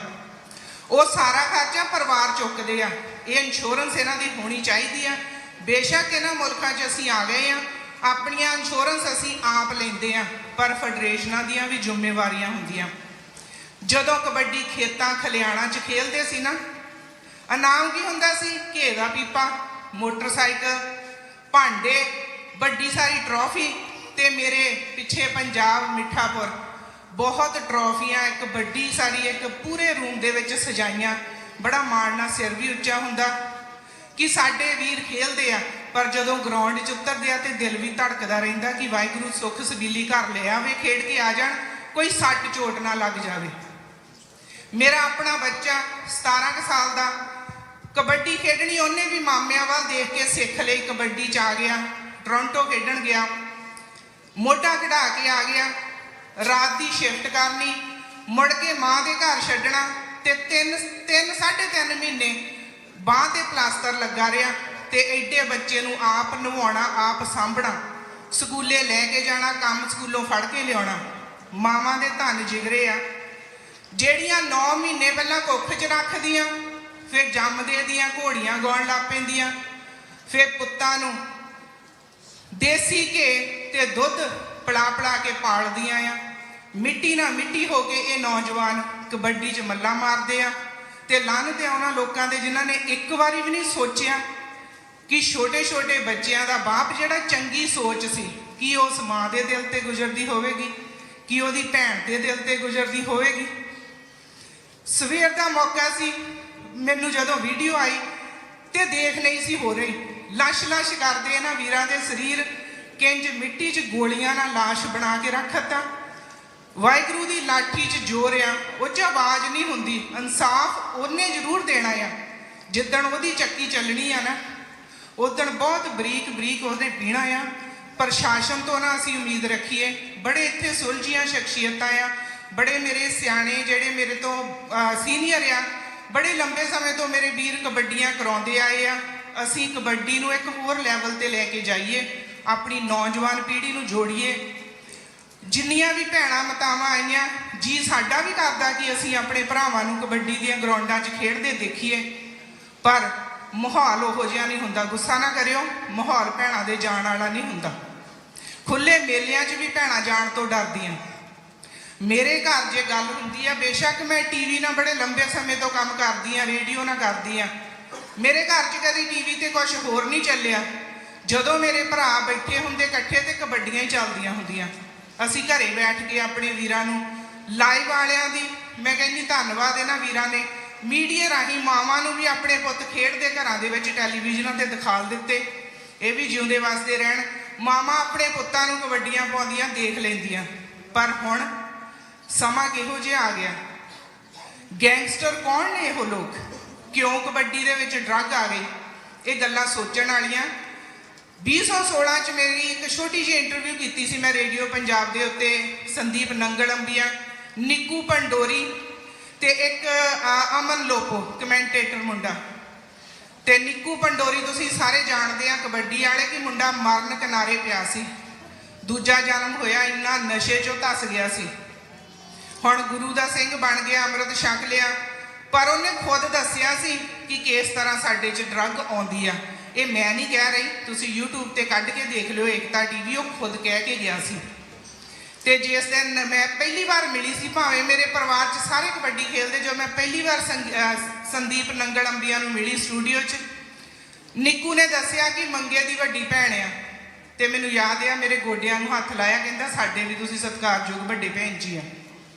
ਉਹ ਸਾਰਾ ਖਰਚਾ ਪਰਿਵਾਰ ਚੁੱਕਦੇ ਆ। ਇਹ ਇੰਸ਼ੋਰੈਂਸ ਇਹਨਾਂ ਦੀ ਹੋਣੀ ਚਾਹੀਦੀ ਆ। ਬੇਸ਼ੱਕ ਇਹਨਾਂ ਮੁਲਕਾਂ 'ਚ ਅਸੀਂ ਆ ਗਏ ਆ, ਆਪਣੀਆਂ ਇੰਸ਼ੋਰੈਂਸ ਅਸੀਂ ਆਪ ਲੈਂਦੇ ਆ, ਪਰ ਫੈਡਰੇਸ਼ਨਾਂ ਦੀਆਂ ਵੀ ਜ਼ਿੰਮੇਵਾਰੀਆਂ ਹੁੰਦੀਆਂ। ਜਦੋਂ ਕਬੱਡੀ ਖੇਤਾਂ ਖਲਿਆਣਾ 'ਚ ਖੇਲਦੇ ਸੀ ਨਾ, ਇਨਾਮ ਕੀ ਹੁੰਦਾ ਸੀ, ਘੇ ਦਾ ਪੀਪਾ, ਮੋਟਰਸਾਈਕਲ, ਭਾਂਡੇ, ਵੱਡੀ ਸਾਰੀ ਟਰੋਫੀ। ਤੇ ਮੇਰੇ ਪਿੱਛੇ ਪੰਜਾਬ ਮਿੱਠਾਪੁਰ ਬਹੁਤ ਟਰੋਫੀਆਂ, ਇੱਕ ਵੱਡੀ ਸਾਰੀ, ਇੱਕ ਪੂਰੇ ਰੂਮ ਦੇ ਵਿੱਚ ਸਜਾਈਆਂ। ਬੜਾ ਮਾਣ ਨਾਲ ਸਿਰ ਵੀ ਉੱਚਾ ਹੁੰਦਾ ਕਿ ਸਾਡੇ ਵੀਰ ਖੇਲਦੇ ਆ, ਪਰ ਜਦੋਂ ਗਰਾਊਂਡ 'ਚ ਉਤਰਦੇ ਆ ਤੇ ਦਿਲ ਵੀ ਧੜਕਦਾ ਰਹਿੰਦਾ ਕਿ ਵਾਹਿਗੁਰੂ ਸੁੱਖ ਸਬੀਲੀ ਘਰ ਲੈ ਆਵੇ, ਖੇਡ ਕੇ ਆ ਜਾਣ, ਕੋਈ ਸੱਟ ਚੋਟ ਨਾ ਲੱਗ ਜਾਵੇ। ਮੇਰਾ ਆਪਣਾ ਬੱਚਾ 17 ਕੁ ਸਾਲ ਦਾ, ਕਬੱਡੀ ਖੇਡਣੀ ਉਹਨੇ ਵੀ ਮਾਮਿਆਂ ਵੱਲ ਦੇਖ ਕੇ ਸਿੱਖ ਲਈ, ਕਬੱਡੀ 'ਚ ਆ ਗਿਆ, ਟੋਰਾਂਟੋ ਖੇਡਣ ਗਿਆ, ਮੋਢਾ ਕਢਾ ਕੇ ਆ ਗਿਆ, ਰਾਤ ਦੀ ਸ਼ਿਫਟ ਕਰਨੀ, ਮੁੜ ਕੇ ਮਾਂ ਦੇ ਘਰ ਛੱਡਣਾ, ਤੇ 3.5 ਮਹੀਨੇ ਬਾਂਹ ਤੇ ਪਲਾਸਟਰ ਲੱਗਾ ਰਿਹਾ, ਤੇ ਐਡੇ ਬੱਚੇ ਨੂੰ ਆਪ ਨਵਾਉਣਾ, ਆਪ ਸਾਂਭਣਾ, ਸਕੂਲੇ ਲੈ ਕੇ ਜਾਣਾ, ਕੰਮ ਸਕੂਲੋਂ ਫੜ ਕੇ ਲਿਆਉਣਾ। ਮਾਵਾਂ ਦੇ ਧੰਨ ਜਿਗਰੇ ਆ, ਜਿਹੜੀਆਂ 9 ਮਹੀਨੇ ਪਹਿਲਾਂ ਕੁੱਖ 'ਚ ਰੱਖਦੀਆਂ, ਫਿਰ ਜੰਮਦੇ ਦੀਆਂ ਘੋੜੀਆਂ ਗਾਉਣ ਲੱਗ ਪੈਂਦੀਆਂ, ਫਿਰ ਪੁੱਤਾਂ ਨੂੰ ਦੇਸੀ ਘੇ ਤੇ ਦੁੱਧ ਪਿਲਾ ਕੇ ਪਾਲਦੀਆਂ ਆ। ਮਿੱਟੀ ਨਾਲ ਮਿੱਟੀ ਹੋ ਕੇ ਇਹ ਨੌਜਵਾਨ ਕਬੱਡੀ 'ਚ ਮੱਲਾਂ ਮਾਰਦੇ ਆ। ਤੇ ਲਾਹਨਤ ਹੈ ਉਹਨਾਂ ਲੋਕਾਂ ਦੇ ਜਿਨ੍ਹਾਂ ਨੇ ਇੱਕ ਵਾਰੀ ਵੀ ਨਹੀਂ ਸੋਚਿਆ ਕਿ ਛੋਟੇ ਛੋਟੇ ਬੱਚਿਆਂ ਦਾ ਬਾਪ ਜਿਹੜਾ ਚੰਗੀ ਸੋਚ ਸੀ, ਕੀ ਉਸ ਮਾਂ ਦੇ ਦਿਲ ਤੇ ਗੁਜ਼ਰਦੀ ਹੋਵੇਗੀ, ਕੀ ਉਹਦੀ ਭੈਣ ਦੇ ਦਿਲ ਤੇ ਗੁਜ਼ਰਦੀ ਹੋਵੇਗੀ। ਸਵੇਰ ਦਾ ਮੌਕਾ ਸੀ, ਮੈਨੂੰ ਜਦੋਂ ਵੀਡੀਓ ਆਈ ਤੇ ਦੇਖ ਨਹੀਂ ਸੀ ਹੋ ਰਹੀ, ਲਸ਼ ਕਰਦੇ ਇਹਨਾਂ ਵੀਰਾਂ ਦੇ ਸਰੀਰ ਕਿੰਜ ਮਿੱਟੀ 'ਚ ਗੋਲੀਆਂ ਨਾਲ ਲਾਸ਼ ਬਣਾ ਕੇ ਰੱਖਤਾ। ਵਾਹਿਗੁਰੂ ਦੀ ਲਾਠੀ 'ਚ ਜ਼ੋਰ ਆ, ਉਹ 'ਚ ਆਵਾਜ਼ ਨਹੀਂ ਹੁੰਦੀ। ਇਨਸਾਫ ਉਹਨੇ ਜ਼ਰੂਰ ਦੇਣਾ ਆ, ਜਿੱਦਣ ਉਹਦੀ ਚੱਕੀ ਚੱਲਣੀ ਆ ਨਾ, ਉਦਣ ਬਹੁਤ ਬਰੀਕ ਉਹਨੇ ਪੀਣਾ ਆ। ਪ੍ਰਸ਼ਾਸਨ ਤੋਂ ਨਾ ਅਸੀਂ ਉਮੀਦ ਰੱਖੀਏ। ਬੜੇ ਇੱਥੇ ਸੁਲਝੀਆਂ ਸ਼ਖਸੀਅਤਾਂ ਆ, ਬੜੇ ਮੇਰੇ ਸਿਆਣੇ ਜਿਹੜੇ ਮੇਰੇ ਤੋਂ ਸੀਨੀਅਰ ਆ, ਬੜੇ ਲੰਬੇ ਸਮੇਂ ਤੋਂ ਮੇਰੇ ਵੀਰ ਕਬੱਡੀਆਂ ਕਰਾਉਂਦੇ ਆਏ ਆ। ਅਸੀਂ ਕਬੱਡੀ ਨੂੰ ਇੱਕ ਹੋਰ ਲੈਵਲ ਤੇ ਲੈ ਕੇ ਜਾਈਏ, ਆਪਣੀ ਨੌਜਵਾਨ ਪੀੜ੍ਹੀ ਨੂੰ ਜੋੜੀਏ। ਜਿੰਨੀਆਂ ਵੀ ਭੈਣਾਂ ਮਾਤਾਵਾਂ ਆਈਆਂ ਜੀ ਸਾਡਾ ਵੀ ਕਰਦਾ ਕਿ ਅਸੀਂ ਆਪਣੇ ਭਰਾਵਾਂ ਨੂੰ ਕਬੱਡੀ ਦੀਆਂ ਗਰਾਊਂਡਾਂ 'ਚ ਖੇਡਦੇ ਦੇਖੀਏ, ਪਰ ਮਾਹੌਲ ਉਹੋ ਜਿਹਾ ਨਹੀਂ ਹੁੰਦਾ। ਗੁੱਸਾ ਨਾ ਕਰਿਓ, ਮਾਹੌਲ ਭੈਣਾਂ ਦੇ ਜਾਣ ਵਾਲਾ ਨਹੀਂ ਹੁੰਦਾ। ਖੁੱਲੇ ਮੇਲਿਆਂ 'ਚ ਵੀ ਭੈਣਾਂ ਜਾਣ ਤੋਂ ਡਰਦੀਆਂ। ਮੇਰੇ ਘਰ ਜੇ ਗੱਲ ਹੁੰਦੀ ਆ, ਬੇਸ਼ੱਕ ਮੈਂ ਟੀਵੀ ਨਾਲ ਬੜੇ ਲੰਬੇ ਸਮੇਂ ਤੋਂ ਕੰਮ ਕਰਦੀ ਆ, ਰੇਡੀਓ ਨਾਲ ਕਰਦੀ ਆ, ਮੇਰੇ ਘਰ 'ਚ ਕਦੀ ਟੀਵੀ ਤੇ ਕੁਝ ਹੋਰ ਨਹੀਂ ਚੱਲਿਆ। ਜਦੋਂ ਮੇਰੇ ਭਰਾ ਬੈਠੇ ਹੁੰਦੇ ਇਕੱਠੇ ਤੇ ਕਬੱਡੀਆਂ ਹੀ ਚੱਲਦੀਆਂ ਹੁੰਦੀਆਂ। ਅਸੀਂ ਘਰੇ ਬੈਠ ਕੇ ਆਪਣੇ ਵੀਰਾਂ ਨੂੰ, ਲਾਈਵ ਵਾਲਿਆਂ ਦੀ ਮੈਂ ਕਹਿੰਦੀ ਧੰਨਵਾਦ ਇਹਨਾਂ ਵੀਰਾਂ ਨੇ, ਮੀਡੀਆ ਰਾਹੀਂ ਮਾਵਾਂ ਨੂੰ ਵੀ ਆਪਣੇ ਪੁੱਤ ਖੇਡਦੇ ਘਰਾਂ ਦੇ ਵਿੱਚ ਟੈਲੀਵਿਜ਼ਨਾਂ ਤੇ ਦਿਖਾ ਦਿੱਤੇ। ਇਹ ਵੀ ਜਿਉਂਦੇ ਵਾਸਤੇ ਰਹਿਣ। ਮਾਵਾਂ ਆਪਣੇ ਪੁੱਤਾਂ ਨੂੰ ਕਬੱਡੀਆਂ ਪਾਉਂਦੀਆਂ ਦੇਖ ਲੈਂਦੀਆਂ। ਪਰ ਹੁਣ ਸਮਾਂ ਕਿਹੋ ਜਿਹਾ ਆ ਗਿਆ। ਗੈਂਗਸਟਰ ਕੌਣ ਨੇ ਇਹੋ ਲੋਕ? ਕਿਉਂ ਕਬੱਡੀ ਦੇ ਵਿੱਚ ਡਰੱਗ ਆ ਗਈ? ਇਹ ਗੱਲਾਂ ਸੋਚਣ ਵਾਲੀਆਂ। 2016 'ਚ ਮੇਰੀ ਇੱਕ ਛੋਟੀ ਜਿਹੀ ਇੰਟਰਵਿਊ ਕੀਤੀ ਸੀ ਮੈਂ ਰੇਡੀਓ ਪੰਜਾਬ ਦੇ ਉੱਤੇ। ਸੰਦੀਪ ਨੰਗਲੰਬੀਆ, ਨਿੱਕੂ ਪੰਡੋਰੀ ਤੇ ਇੱਕ ਅਮਨ ਲੋਪੋ ਕਮੈਂਟੇਟਰ ਮੁੰਡਾ। ਤੇ ਨਿੱਕੂ ਪੰਡੋਰੀ ਤੁਸੀਂ ਸਾਰੇ ਜਾਣਦੇ ਆ ਕਬੱਡੀ ਵਾਲੇ, ਕਿ ਮੁੰਡਾ ਮਰਨ ਕਿਨਾਰੇ ਪਿਆ ਸੀ। ਦੂਜਾ ਜਨਮ ਹੋਇਆ, ਇੰਨਾ ਨਸ਼ੇ 'ਚੋਂ ਧੱਸ ਗਿਆ ਸੀ। ਹੁਣ ਗੁਰੂ ਦਾ ਸਿੰਘ ਬਣ ਗਿਆ, ਅੰਮ੍ਰਿਤ ਛਕ ਲਿਆ। ਪਰ ਉਹਨੇ ਖੁਦ ਦੱਸਿਆ ਸੀ ਕਿ ਕਿਸ ਤਰ੍ਹਾਂ ਸਾਡੇ 'ਚ ਡਰੱਗ ਆਉਂਦੀ ਆ। ਇਹ ਮੈਂ ਨਹੀਂ ਕਹਿ ਰਹੀ, ਤੁਸੀਂ YouTube ਤੇ ਕੱਢ ਕੇ ਦੇਖ ਲਿਓ, ਏਕਤਾ ਟੀਵੀ, ਉਹ ਖੁਦ ਕਹਿ ਕੇ ਗਿਆ ਸੀ। ਤੇ ਜਿਸ ਦਿਨ ਮੈਂ ਪਹਿਲੀ ਵਾਰ ਮਿਲੀ ਸੀ, ਭਾਵੇਂ ਮੇਰੇ ਪਰਿਵਾਰ 'ਚ ਸਾਰੇ ਕਬੱਡੀ ਖੇਡਦੇ, ਜੋ ਮੈਂ ਪਹਿਲੀ ਵਾਰ ਸੰਦੀਪ ਨੰਗਲੰਬੀਆ ਨੂੰ ਮਿਲੀ ਸਟੂਡੀਓ 'ਚ, ਨਿੱਕੂ ਨੇ ਦੱਸਿਆ ਕਿ ਮੰਗੇ ਦੀ ਵੱਡੀ ਭੈਣ ਆ। ਤੇ ਮੈਨੂੰ ਯਾਦ ਆ, ਮੇਰੇ ਗੋਡਿਆਂ ਨੂੰ ਹੱਥ ਲਾਇਆ, ਕਹਿੰਦਾ ਸਾਡੇ ਵੀ ਤੁਸੀਂ ਸਤਿਕਾਰਯੋਗ ਵੱਡੇ ਭੈਣ ਜੀ ਆ।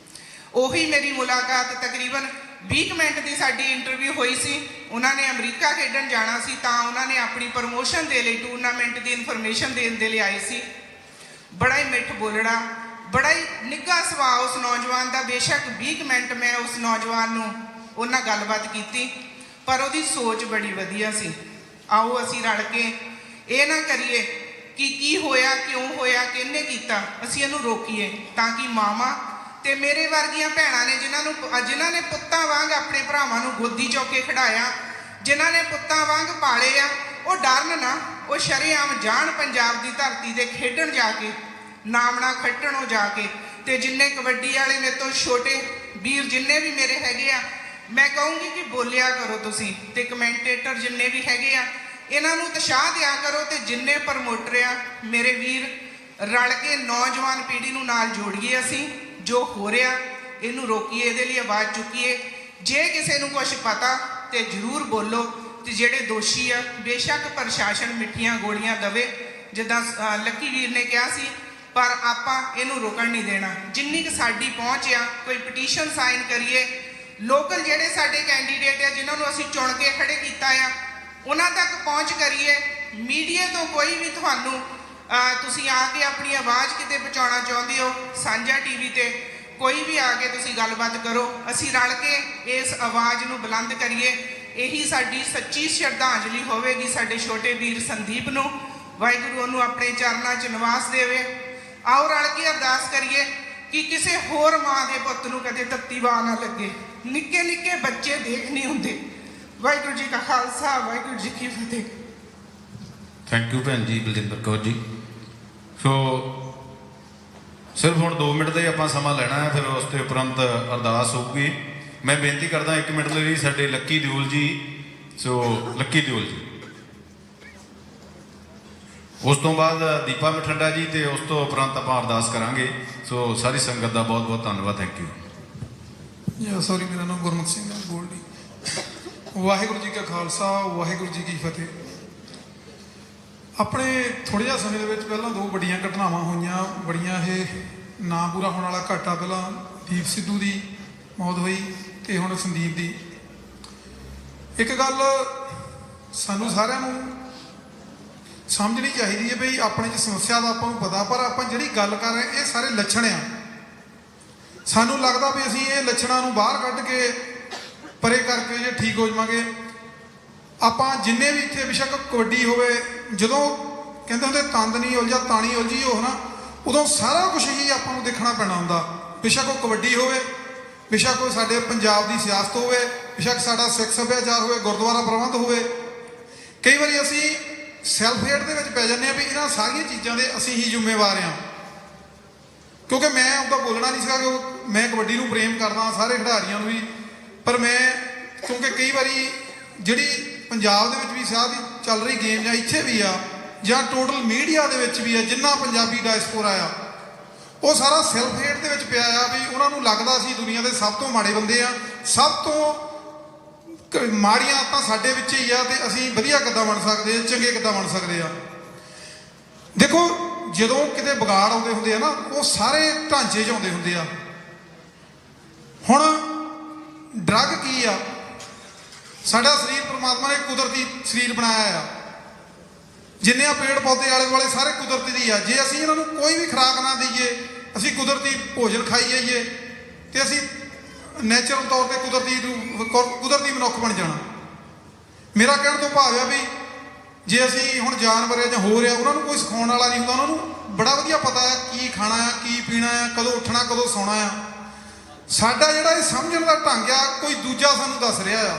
ਉਹੀ ਮੇਰੀ ਮੁਲਾਕਾਤ ਤਕਰੀਬਨ 20 ਮਿੰਟ ਦੀ ਸਾਡੀ ਇੰਟਰਵਿਊ ਹੋਈ ਸੀ। ਉਹਨਾਂ ਨੇ ਅਮਰੀਕਾ ਖੇਡਣ ਜਾਣਾ ਸੀ, ਤਾਂ ਉਹਨਾਂ ਨੇ ਆਪਣੀ ਪ੍ਰਮੋਸ਼ਨ ਦੇ ਲਈ ਟੂਰਨਾਮੈਂਟ ਦੀ ਇਨਫੋਰਮੇਸ਼ਨ ਦੇਣ ਦੇ ਲਈ ਆਏ ਸੀ। ਬੜਾ ਹੀ ਮਿੱਠ ਬੋਲੜਾ, ਬੜਾ ਹੀ ਨਿੱਘਾ ਸੁਭਾਅ ਉਸ ਨੌਜਵਾਨ ਦਾ। ਬੇਸ਼ੱਕ 20 ਮਿੰਟ ਮੈਂ ਉਸ ਨੌਜਵਾਨ ਨੂੰ ਉਹਨਾਂ ਗੱਲਬਾਤ ਕੀਤੀ, ਪਰ ਉਹਦੀ ਸੋਚ ਬੜੀ ਵਧੀਆ ਸੀ। ਆਓ ਅਸੀਂ ਰਲ ਕੇ ਇਹ ਨਾ ਕਰੀਏ ਕਿ ਕੀ ਹੋਇਆ, ਕਿਉਂ ਹੋਇਆ, ਕਿਹਨੇ ਕੀਤਾ, ਅਸੀਂ ਇਹਨੂੰ ਰੋਕੀਏ ਤਾਂ ਕਿ ਮਾਵਾਂ ਤੇ ਮੇਰੇ ਵਰਗੀਆਂ ਭੈਣਾਂ ਨੇ ਜਿਨ੍ਹਾਂ ਨੇ ਪੁੱਤਾਂ ਵਾਂਗ ਆਪਣੇ ਭਰਾਵਾਂ ਨੂੰ ਗੋਦੀ ਚੁੱਕ ਕੇ ਖਿਡਾਇਆ, ਜਿਨ੍ਹਾਂ ਨੇ ਪੁੱਤਾਂ ਵਾਂਗ ਪਾਲੇ ਆ, ਉਹ ਡਰਨ ਨਾ, ਉਹ ਸ਼ਰੇਆਮ ਜਾਣ ਪੰਜਾਬ ਦੀ ਧਰਤੀ ਤੇ ਖੇਡਣ ਜਾ ਕੇ, ਨਾਮਣਾ ਖੱਟਣੋਂ ਜਾ ਕੇ। ਤੇ ਜਿੰਨੇ ਕਬੱਡੀ ਵਾਲੇ ਮੇਰੇ ਤੋਂ ਛੋਟੇ ਵੀਰ ਜਿੰਨੇ ਵੀ ਮੇਰੇ ਹੈਗੇ ਆ, ਮੈਂ ਕਹੂੰਗੀ ਕਿ ਬੋਲਿਆ ਕਰੋ ਤੁਸੀਂ। ਤੇ ਕਮੈਂਟੇਟਰ ਜਿੰਨੇ ਵੀ ਹੈਗੇ ਆ, ਇਹਨਾਂ ਨੂੰ ਉਤਸ਼ਾਹ ਦਿਆ ਕਰੋ। ਤੇ ਜਿੰਨੇ ਪ੍ਰਮੋਟਰ ਆ ਮੇਰੇ ਵੀਰ, ਰਲ ਕੇ ਨੌਜਵਾਨ ਪੀੜ੍ਹੀ ਨੂੰ ਨਾਲ ਜੋੜੀਏ। ਅਸੀਂ ਜੋ ਹੋ ਰਿਹਾ ਇਹਨੂੰ ਰੋਕੀਏ, ਇਹਦੇ ਲਈ ਆਵਾਜ਼ ਚੁੱਕੀਏ। ਜੇ ਕਿਸੇ ਨੂੰ ਕੁਝ ਪਤਾ ਤੇ ਜ਼ਰੂਰ ਬੋਲੋ। ਤੇ ਜਿਹੜੇ ਦੋਸ਼ੀ ਆ, ਬੇਸ਼ੱਕ ਪ੍ਰਸ਼ਾਸਨ ਮਿੱਠੀਆਂ ਗੋਲੀਆਂ ਦਵੇ, ਜਿੱਦਾਂ ਲੱਕੀ ਵੀਰ ਨੇ ਕਿਹਾ ਸੀ, ਪਰ ਆਪਾਂ ਇਹਨੂੰ ਰੁਕਣ ਨਹੀਂ ਦੇਣਾ। ਜਿੰਨੀ ਕੁ ਸਾਡੀ ਪਹੁੰਚ ਆ, ਕੋਈ ਪਟੀਸ਼ਨ ਸਾਈਨ ਕਰੀਏ। ਲੋਕਲ ਜਿਹੜੇ ਸਾਡੇ ਕੈਂਡੀਡੇਟ ਆ, ਜਿਨ੍ਹਾਂ ਨੂੰ ਅਸੀਂ ਚੁਣ ਕੇ ਖੜੇ ਕੀਤਾ ਆ, ਉਹਨਾਂ ਤੱਕ ਪਹੁੰਚ ਕਰੀਏ। ਮੀਡੀਆ ਤੋਂ ਕੋਈ ਵੀ ਤੁਹਾਨੂੰ ਤੁਸੀਂ ਆ ਕੇ ਆਪਣੀ ਆਵਾਜ਼ ਕਿਤੇ ਪਹੁੰਚਾਉਣਾ ਚਾਹੁੰਦੇ ਹੋ, ਸਾਂਝਾ ਟੀਵੀ ਤੇ ਕੋਈ ਵੀ ਆ ਕੇ ਤੁਸੀਂ ਗੱਲਬਾਤ ਕਰੋ। ਅਸੀਂ ਰਲ ਕੇ ਇਸ ਆਵਾਜ਼ ਨੂੰ ਬੁਲੰਦ ਕਰੀਏ। ਇਹੀ ਸਾਡੀ ਸੱਚੀ ਸ਼ਰਧਾਂਜਲੀ ਹੋਵੇਗੀ ਸਾਡੇ ਛੋਟੇ ਵੀਰ ਸੰਦੀਪ ਨੂੰ। ਵਾਹਿਗੁਰੂ ਉਹਨੂੰ ਆਪਣੇ ਚਰਨਾਂ 'ਚ ਨਿਵਾਸ ਦੇਵੇ। ਆਓ ਰਲ ਕੇ ਅਰਦਾਸ ਕਰੀਏ ਕਿ ਕਿਸੇ ਹੋਰ ਮਾਂ ਦੇ ਪੁੱਤ ਨੂੰ ਕਦੇ ਤੱਤੀ ਵਾਹ ਨਾ ਲੱਗੇ। ਨਿੱਕੇ ਨਿੱਕੇ ਬੱਚੇ ਦੇਖ ਨਹੀਂ ਹੁੰਦੇ। ਵਾਹਿਗੁਰੂ ਜੀ ਕਾ ਖਾਲਸਾ, ਵਾਹਿਗੁਰੂ ਜੀ ਕੀ ਫਤਿਹ। ਥੈਂਕ ਯੂ ਭੈਣ ਜੀ ਬਲਜਿੰਦਰ ਕੌਰ ਜੀ। ਸੋ ਸਿਰਫ ਹੁਣ 2 ਮਿੰਟ ਦਾ ਹੀ ਆਪਾਂ ਸਮਾਂ ਲੈਣਾ ਹੈ, ਫਿਰ ਉਸ ਤੋਂ ਉਪਰੰਤ ਅਰਦਾਸ ਹੋਊਗੀ। ਮੈਂ ਬੇਨਤੀ ਕਰਦਾ 1 ਮਿੰਟ ਲਈ ਸਾਡੇ ਲੱਕੀ ਦਿਓਲ ਜੀ। ਸੋ ਲੱਕੀ ਦਿਓਲ ਜੀ, ਉਸ ਤੋਂ ਬਾਅਦ ਦੀਪਾ ਮਠੰਡਾ ਜੀ, ਤੇ ਉਸ ਤੋਂ ਉਪਰੰਤ ਆਪਾਂ ਅਰਦਾਸ ਕਰਾਂਗੇ। ਸੋ ਸਾਰੀ ਸੰਗਤ ਦਾ ਬਹੁਤ ਬਹੁਤ ਧੰਨਵਾਦ। Thank you. ਸੌਰੀ, ਮੇਰਾ ਨਾਮ ਗੁਰਮੁਖ ਸਿੰਘ ਹੈ, ਗੋਲਡੀ। ਵਾਹਿਗੁਰੂ ਜੀ ਕਾ ਖਾਲਸਾ, ਵਾਹਿਗੁਰੂ ਜੀ ਕੀ ਫਤਿਹ। ਆਪਣੇ ਥੋੜ੍ਹੇ ਜਿਹੇ ਸਮੇਂ ਦੇ ਵਿੱਚ ਪਹਿਲਾਂ 2 ਵੱਡੀਆਂ ਘਟਨਾਵਾਂ ਹੋਈਆਂ, ਬੜੀਆਂ ਇਹ ਨਾਂ ਪੂਰਾ ਹੋਣ ਵਾਲਾ ਘਾਟਾ। ਪਹਿਲਾਂ ਦੀਪ ਸਿੱਧੂ ਦੀ ਮੌਤ ਹੋਈ ਤੇ ਹੁਣ ਸੰਦੀਪ ਦੀ। ਇੱਕ ਗੱਲ ਸਾਨੂੰ ਸਾਰਿਆਂ ਨੂੰ ਸਮਝਣੀ ਚਾਹੀਦੀ ਹੈ ਬਈ ਆਪਣੇ 'ਚ ਸਮੱਸਿਆ ਦਾ ਆਪਾਂ ਨੂੰ ਪਤਾ, ਪਰ ਆਪਾਂ ਜਿਹੜੀ ਗੱਲ ਕਰ ਰਹੇ ਇਹ ਸਾਰੇ ਲੱਛਣ ਆ। ਸਾਨੂੰ ਲੱਗਦਾ ਵੀ ਅਸੀਂ ਇਹ ਲੱਛਣਾਂ ਨੂੰ ਬਾਹਰ ਕੱਢ ਕੇ ਪਰੇ ਕਰਕੇ ਜੇ ਠੀਕ ਹੋ ਜਾਵਾਂਗੇ। ਆਪਾਂ ਜਿੰਨੇ ਵੀ ਇੱਥੇ ਬੇਸ਼ੱਕ ਕਬੱਡੀ ਹੋਵੇ, ਜਦੋਂ ਕਹਿੰਦੇ ਹੁੰਦੇ ਤੰਦ ਨਹੀਂ ਉਲਝਾ ਤਾਣੀ ਉਲਝੀ ਹੋ ਨਾ, ਉਦੋਂ ਸਾਰਾ ਕੁਝ ਹੀ ਆਪਾਂ ਨੂੰ ਦੇਖਣਾ ਪੈਣਾ ਹੁੰਦਾ। ਬੇਸ਼ੱਕ ਉਹ ਕਬੱਡੀ ਹੋਵੇ, ਬੇਸ਼ੱਕ ਉਹ ਸਾਡੇ ਪੰਜਾਬ ਦੀ ਸਿਆਸਤ ਹੋਵੇ, ਬੇਸ਼ੱਕ ਸਾਡਾ ਸਿੱਖ ਸੱਭਿਆਚਾਰ ਹੋਵੇ, ਗੁਰਦੁਆਰਾ ਪ੍ਰਬੰਧ ਹੋਵੇ। ਕਈ ਵਾਰੀ ਅਸੀਂ ਸੈਲਫ ਹੇਟ ਦੇ ਵਿੱਚ ਪੈ ਜਾਂਦੇ ਹਾਂ ਵੀ ਇਹਨਾਂ ਸਾਰੀਆਂ ਚੀਜ਼ਾਂ ਦੇ ਅਸੀਂ ਹੀ ਜ਼ਿੰਮੇਵਾਰ ਹਾਂ। ਕਿਉਂਕਿ ਮੈਂ ਉਹਦਾ ਬੋਲਣਾ ਨਹੀਂ ਸੀਗਾ ਕਿ ਮੈਂ ਕਬੱਡੀ ਨੂੰ ਪ੍ਰੇਮ ਕਰਦਾ ਸਾਰੇ ਖਿਡਾਰੀਆਂ ਨੂੰ ਵੀ, ਪਰ ਮੈਂ ਕਿਉਂਕਿ ਕਈ ਵਾਰੀ ਜਿਹੜੀ ਪੰਜਾਬ ਦੇ ਵਿੱਚ ਵੀ ਸਾਹ ਦੀ ਚੱਲ ਰਹੀ ਗੇਮ ਜਾਂ ਇੱਥੇ ਵੀ ਆ ਜਾਂ ਟੋਟਲ ਮੀਡੀਆ ਦੇ ਵਿੱਚ ਵੀ ਆ, ਜਿੰਨਾ ਪੰਜਾਬੀ ਡਾਇਸਪੋਰਾ ਆ ਉਹ ਸਾਰਾ ਸੈਲਫ ਹੇਟ ਦੇ ਵਿੱਚ ਪਿਆ ਆ ਵੀ ਉਹਨਾਂ ਨੂੰ ਲੱਗਦਾ ਸੀ ਦੁਨੀਆ ਦੇ ਸਭ ਤੋਂ ਮਾੜੇ ਬੰਦੇ ਆ, ਸਭ ਤੋਂ ਮਾੜੀਆਂ ਆਦਤਾਂ ਸਾਡੇ ਵਿੱਚ ਹੀ ਆ ਤੇ ਅਸੀਂ ਵਧੀਆ ਕਿੱਦਾਂ ਬਣ ਸਕਦੇ ਆ, ਚੰਗੇ ਕਿੱਦਾਂ ਬਣ ਸਕਦੇ ਆ। ਦੇਖੋ ਜਦੋਂ ਕਿਤੇ ਵਿਗਾੜ ਆਉਂਦੇ ਹੁੰਦੇ ਆ ਨਾ ਉਹ ਸਾਰੇ ਢਾਂਚੇ 'ਚ ਆਉਂਦੇ ਹੁੰਦੇ ਆ। ਹੁਣ ਡਰੱਗ ਕੀ ਆ? ਸਾਡਾ ਸਰੀਰ ਪ੍ਰਮਾਤਮਾ ਨੇ ਕੁਦਰਤੀ ਸਰੀਰ ਬਣਾਇਆ ਆ, ਜਿੰਨੇ ਆ ਪੇੜ ਪੌਦੇ ਆਲੇ ਦੁਆਲੇ ਸਾਰੇ ਕੁਦਰਤੀ ਦੀ ਆ। ਜੇ ਅਸੀਂ ਇਹਨਾਂ ਨੂੰ ਕੋਈ ਵੀ ਖੁਰਾਕ ਨਾ ਦਈਏ, ਅਸੀਂ ਕੁਦਰਤੀ ਭੋਜਨ ਖਾਈ ਜਾਈਏ ਤੇ ਅਸੀਂ ਨੈਚੁਰਲ ਤੌਰ ਤੇ ਕੁਦਰਤੀ ਮਨੁੱਖ ਬਣ ਜਾਣਾ। ਮੇਰਾ ਕਹਿਣ ਤੋਂ ਭਾਵ ਆ ਵੀ ਜੇ ਅਸੀਂ ਹੁਣ ਜਾਨਵਰ ਆ ਜਾਂ ਹੋਰ ਆ ਉਹਨਾਂ ਨੂੰ ਕੋਈ ਸਿਖਾਉਣ ਵਾਲਾ ਨਹੀਂ ਹੁੰਦਾ, ਉਹਨਾਂ ਨੂੰ ਬੜਾ ਵਧੀਆ ਪਤਾ ਹੈ ਕੀ ਖਾਣਾ ਆ, ਕੀ ਪੀਣਾ ਆ, ਕਦੋਂ ਉੱਠਣਾ, ਕਦੋਂ ਸੌਣਾ ਆ। ਸਾਡਾ ਜਿਹੜਾ ਇਹ ਸਮਝਣ ਦਾ ਢੰਗ ਆ ਕੋਈ ਦੂਜਾ ਸਾਨੂੰ ਦੱਸ ਰਿਹਾ ਆ।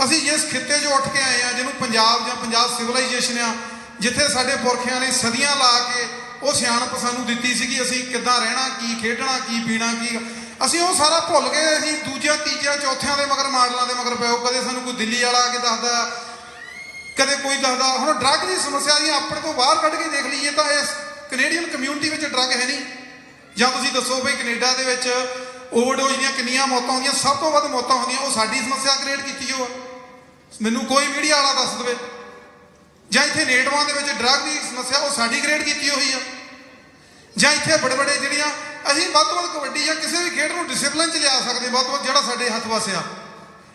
ਅਸੀਂ ਜਿਸ ਖਿੱਤੇ 'ਚੋਂ ਉੱਠ ਕੇ ਆਏ ਆ ਜਿਹਨੂੰ ਪੰਜਾਬ ਜਾਂ ਪੰਜਾਬ ਸਿਵਲਾਈਜੇਸ਼ਨ ਆ, ਜਿੱਥੇ ਸਾਡੇ ਪੁਰਖਿਆਂ ਨੇ ਸਦੀਆਂ ਲਾ ਕੇ ਉਹ ਸਿਆਣਪ ਸਾਨੂੰ ਦਿੱਤੀ ਸੀਗੀ ਅਸੀਂ ਕਿੱਦਾਂ ਰਹਿਣਾ, ਕੀ ਖੇਡਣਾ, ਕੀ ਪੀਣਾ, ਕੀ ਅਸੀਂ ਉਹ ਸਾਰਾ ਭੁੱਲ ਗਏ। ਅਸੀਂ ਦੂਜਿਆਂ ਤੀਜਿਆਂ ਚੌਥਿਆਂ ਦੇ ਮਗਰ ਮਾਡਲਾਂ ਦੇ ਮਗਰ ਪਿਓ। ਕਦੇ ਸਾਨੂੰ ਕੋਈ ਦਿੱਲੀ ਵਾਲਾ ਆ ਕੇ ਦੱਸਦਾ, ਕਦੇ ਕੋਈ ਦੱਸਦਾ। ਹੁਣ ਡਰੱਗ ਦੀ ਸਮੱਸਿਆ ਜੀ ਆਪਣੇ ਤੋਂ ਬਾਹਰ ਕੱਢ ਕੇ ਦੇਖ ਲਈਏ ਤਾਂ ਇਸ ਕੈਨੇਡੀਅਨ ਕਮਿਊਨਿਟੀ ਵਿੱਚ ਡਰੱਗ ਹੈ ਨਹੀਂ। ਜਾਂ ਤੁਸੀਂ ਦੱਸੋ ਬਈ ਕੈਨੇਡਾ ਦੇ ਵਿੱਚ ਓਵਰਡੋਜ਼ ਦੀਆਂ ਕਿੰਨੀਆਂ ਮੌਤਾਂ ਹੁੰਦੀਆਂ, ਸਭ ਤੋਂ ਵੱਧ ਮੌਤਾਂ ਹੁੰਦੀਆਂ, ਉਹ ਸਾਡੀ ਸਮੱਸਿਆ ਕ੍ਰੀਏਟ ਕੀਤੀ ਹੋ? ਮੈਨੂੰ ਕੋਈ ਮੀਡੀਆ ਵਾਲਾ ਦੱਸ ਦੇਵੇ। ਜਾਂ ਇੱਥੇ ਨੇਟਵਾਂ ਦੇ ਵਿੱਚ ਡਰੱਗ ਦੀ ਸਮੱਸਿਆ ਉਹ ਸਾਡੀ ਕ੍ਰੀਏਟ ਕੀਤੀ ਹੋਈ ਆ? ਜਾਂ ਇੱਥੇ ਬੜੇ ਬੜੇ ਜਿਹੜੀਆਂ ਅਸੀਂ ਵੱਧ ਤੋਂ ਵੱਧ ਕਬੱਡੀ ਜਾਂ ਕਿਸੇ ਵੀ ਖੇਡ ਨੂੰ ਡਿਸਿਪਲਿਨ 'ਚ ਲਿਆ ਸਕਦੇ, ਵੱਧ ਤੋਂ ਵੱਧ ਜਿਹੜਾ ਸਾਡੇ ਹੱਥ ਵਸ ਆ।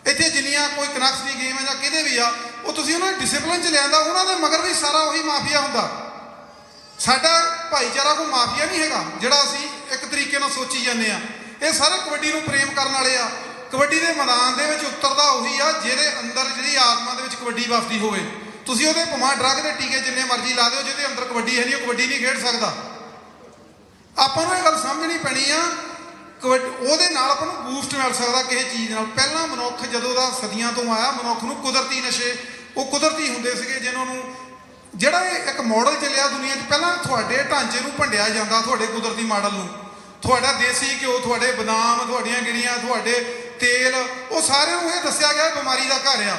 ਇੱਥੇ ਜਿੰਨੀਆਂ ਕੋਈ ਕਨੈਕਸ ਦੀ ਗੇਮ ਹੈ ਜਾਂ ਕਿਤੇ ਵੀ ਆ, ਉਹ ਤੁਸੀਂ ਉਹਨਾਂ ਨੂੰ ਡਿਸਿਪਲਿਨ 'ਚ ਲਿਆਂਦਾ, ਉਹਨਾਂ ਦੇ ਮਗਰ ਵੀ ਸਾਰਾ ਉਹੀ ਮਾਫੀਆ ਹੁੰਦਾ। ਸਾਡਾ ਭਾਈਚਾਰਾ ਕੋਈ ਮਾਫੀਆ ਨਹੀਂ ਹੈਗਾ ਜਿਹੜਾ ਅਸੀਂ ਇੱਕ ਤਰੀਕੇ ਨਾਲ ਸੋਚੀ ਜਾਂਦੇ ਆ। ਇਹ ਸਾਰੇ ਕਬੱਡੀ ਨੂੰ ਪ੍ਰੇਮ ਕਰਨ ਵਾਲੇ ਆ। ਕਬੱਡੀ ਦੇ ਮੈਦਾਨ ਦੇ ਵਿੱਚ ਉਤਰਦਾ ਉਹੀ ਆ ਜਿਹਦੇ ਅੰਦਰ ਜਿਹੜੀ ਆਤਮਾ ਦੇ ਵਿੱਚ ਕਬੱਡੀ ਵਸਦੀ ਹੋਵੇ। ਤੁਸੀਂ ਉਹਦੇ ਭਾਵੇਂ ਡਰੱਗ ਦੇ ਟੀਕੇ ਜਿੰਨੇ ਮਰਜ਼ੀ ਲਾ ਦਿਓ, ਜਿਹਦੇ ਅੰਦਰ ਕਬੱਡੀ ਹੈ ਨਹੀਂ, ਉਹ ਕਬੱਡੀ ਨਹੀਂ ਖੇਡ ਸਕਦਾ। ਆਪਾਂ ਨੂੰ ਇਹ ਗੱਲ ਸਮਝਣੀ ਪੈਣੀ ਆ। ਉਹਦੇ ਨਾਲ ਆਪਾਂ ਨੂੰ ਬੂਸਟ ਮਿਲ ਸਕਦਾ ਕਿਸੇ ਚੀਜ਼ ਨਾਲ। ਪਹਿਲਾਂ ਮਨੁੱਖ ਜਦੋਂ ਦਾ ਸਦੀਆਂ ਤੋਂ ਆਇਆ, ਮਨੁੱਖ ਨੂੰ ਕੁਦਰਤੀ ਨਸ਼ੇ ਉਹ ਕੁਦਰਤੀ ਹੁੰਦੇ ਸੀਗੇ ਜਿਨ੍ਹਾਂ ਨੂੰ ਜਿਹੜਾ ਇਹ ਇੱਕ ਮਾਡਲ ਚੱਲਿਆ ਦੁਨੀਆ 'ਚ। ਪਹਿਲਾਂ ਤੁਹਾਡੇ ਢਾਂਚੇ ਨੂੰ ਭੰਡਿਆ ਜਾਂਦਾ, ਤੁਹਾਡੇ ਕੁਦਰਤੀ ਮਾਡਲ ਨੂੰ। ਤੁਹਾਡਾ ਦੇਸੀ ਘਿਓ, ਤੁਹਾਡੇ ਬਦਾਮ, ਤੁਹਾਡੀਆਂ ਗਿਰੀਆਂ, ਤੁਹਾਡੇ ਤੇਲ, ਉਹ ਸਾਰਿਆਂ ਨੂੰ ਇਹ ਦੱਸਿਆ ਗਿਆ ਬਿਮਾਰੀ ਦਾ ਘਰ ਆ।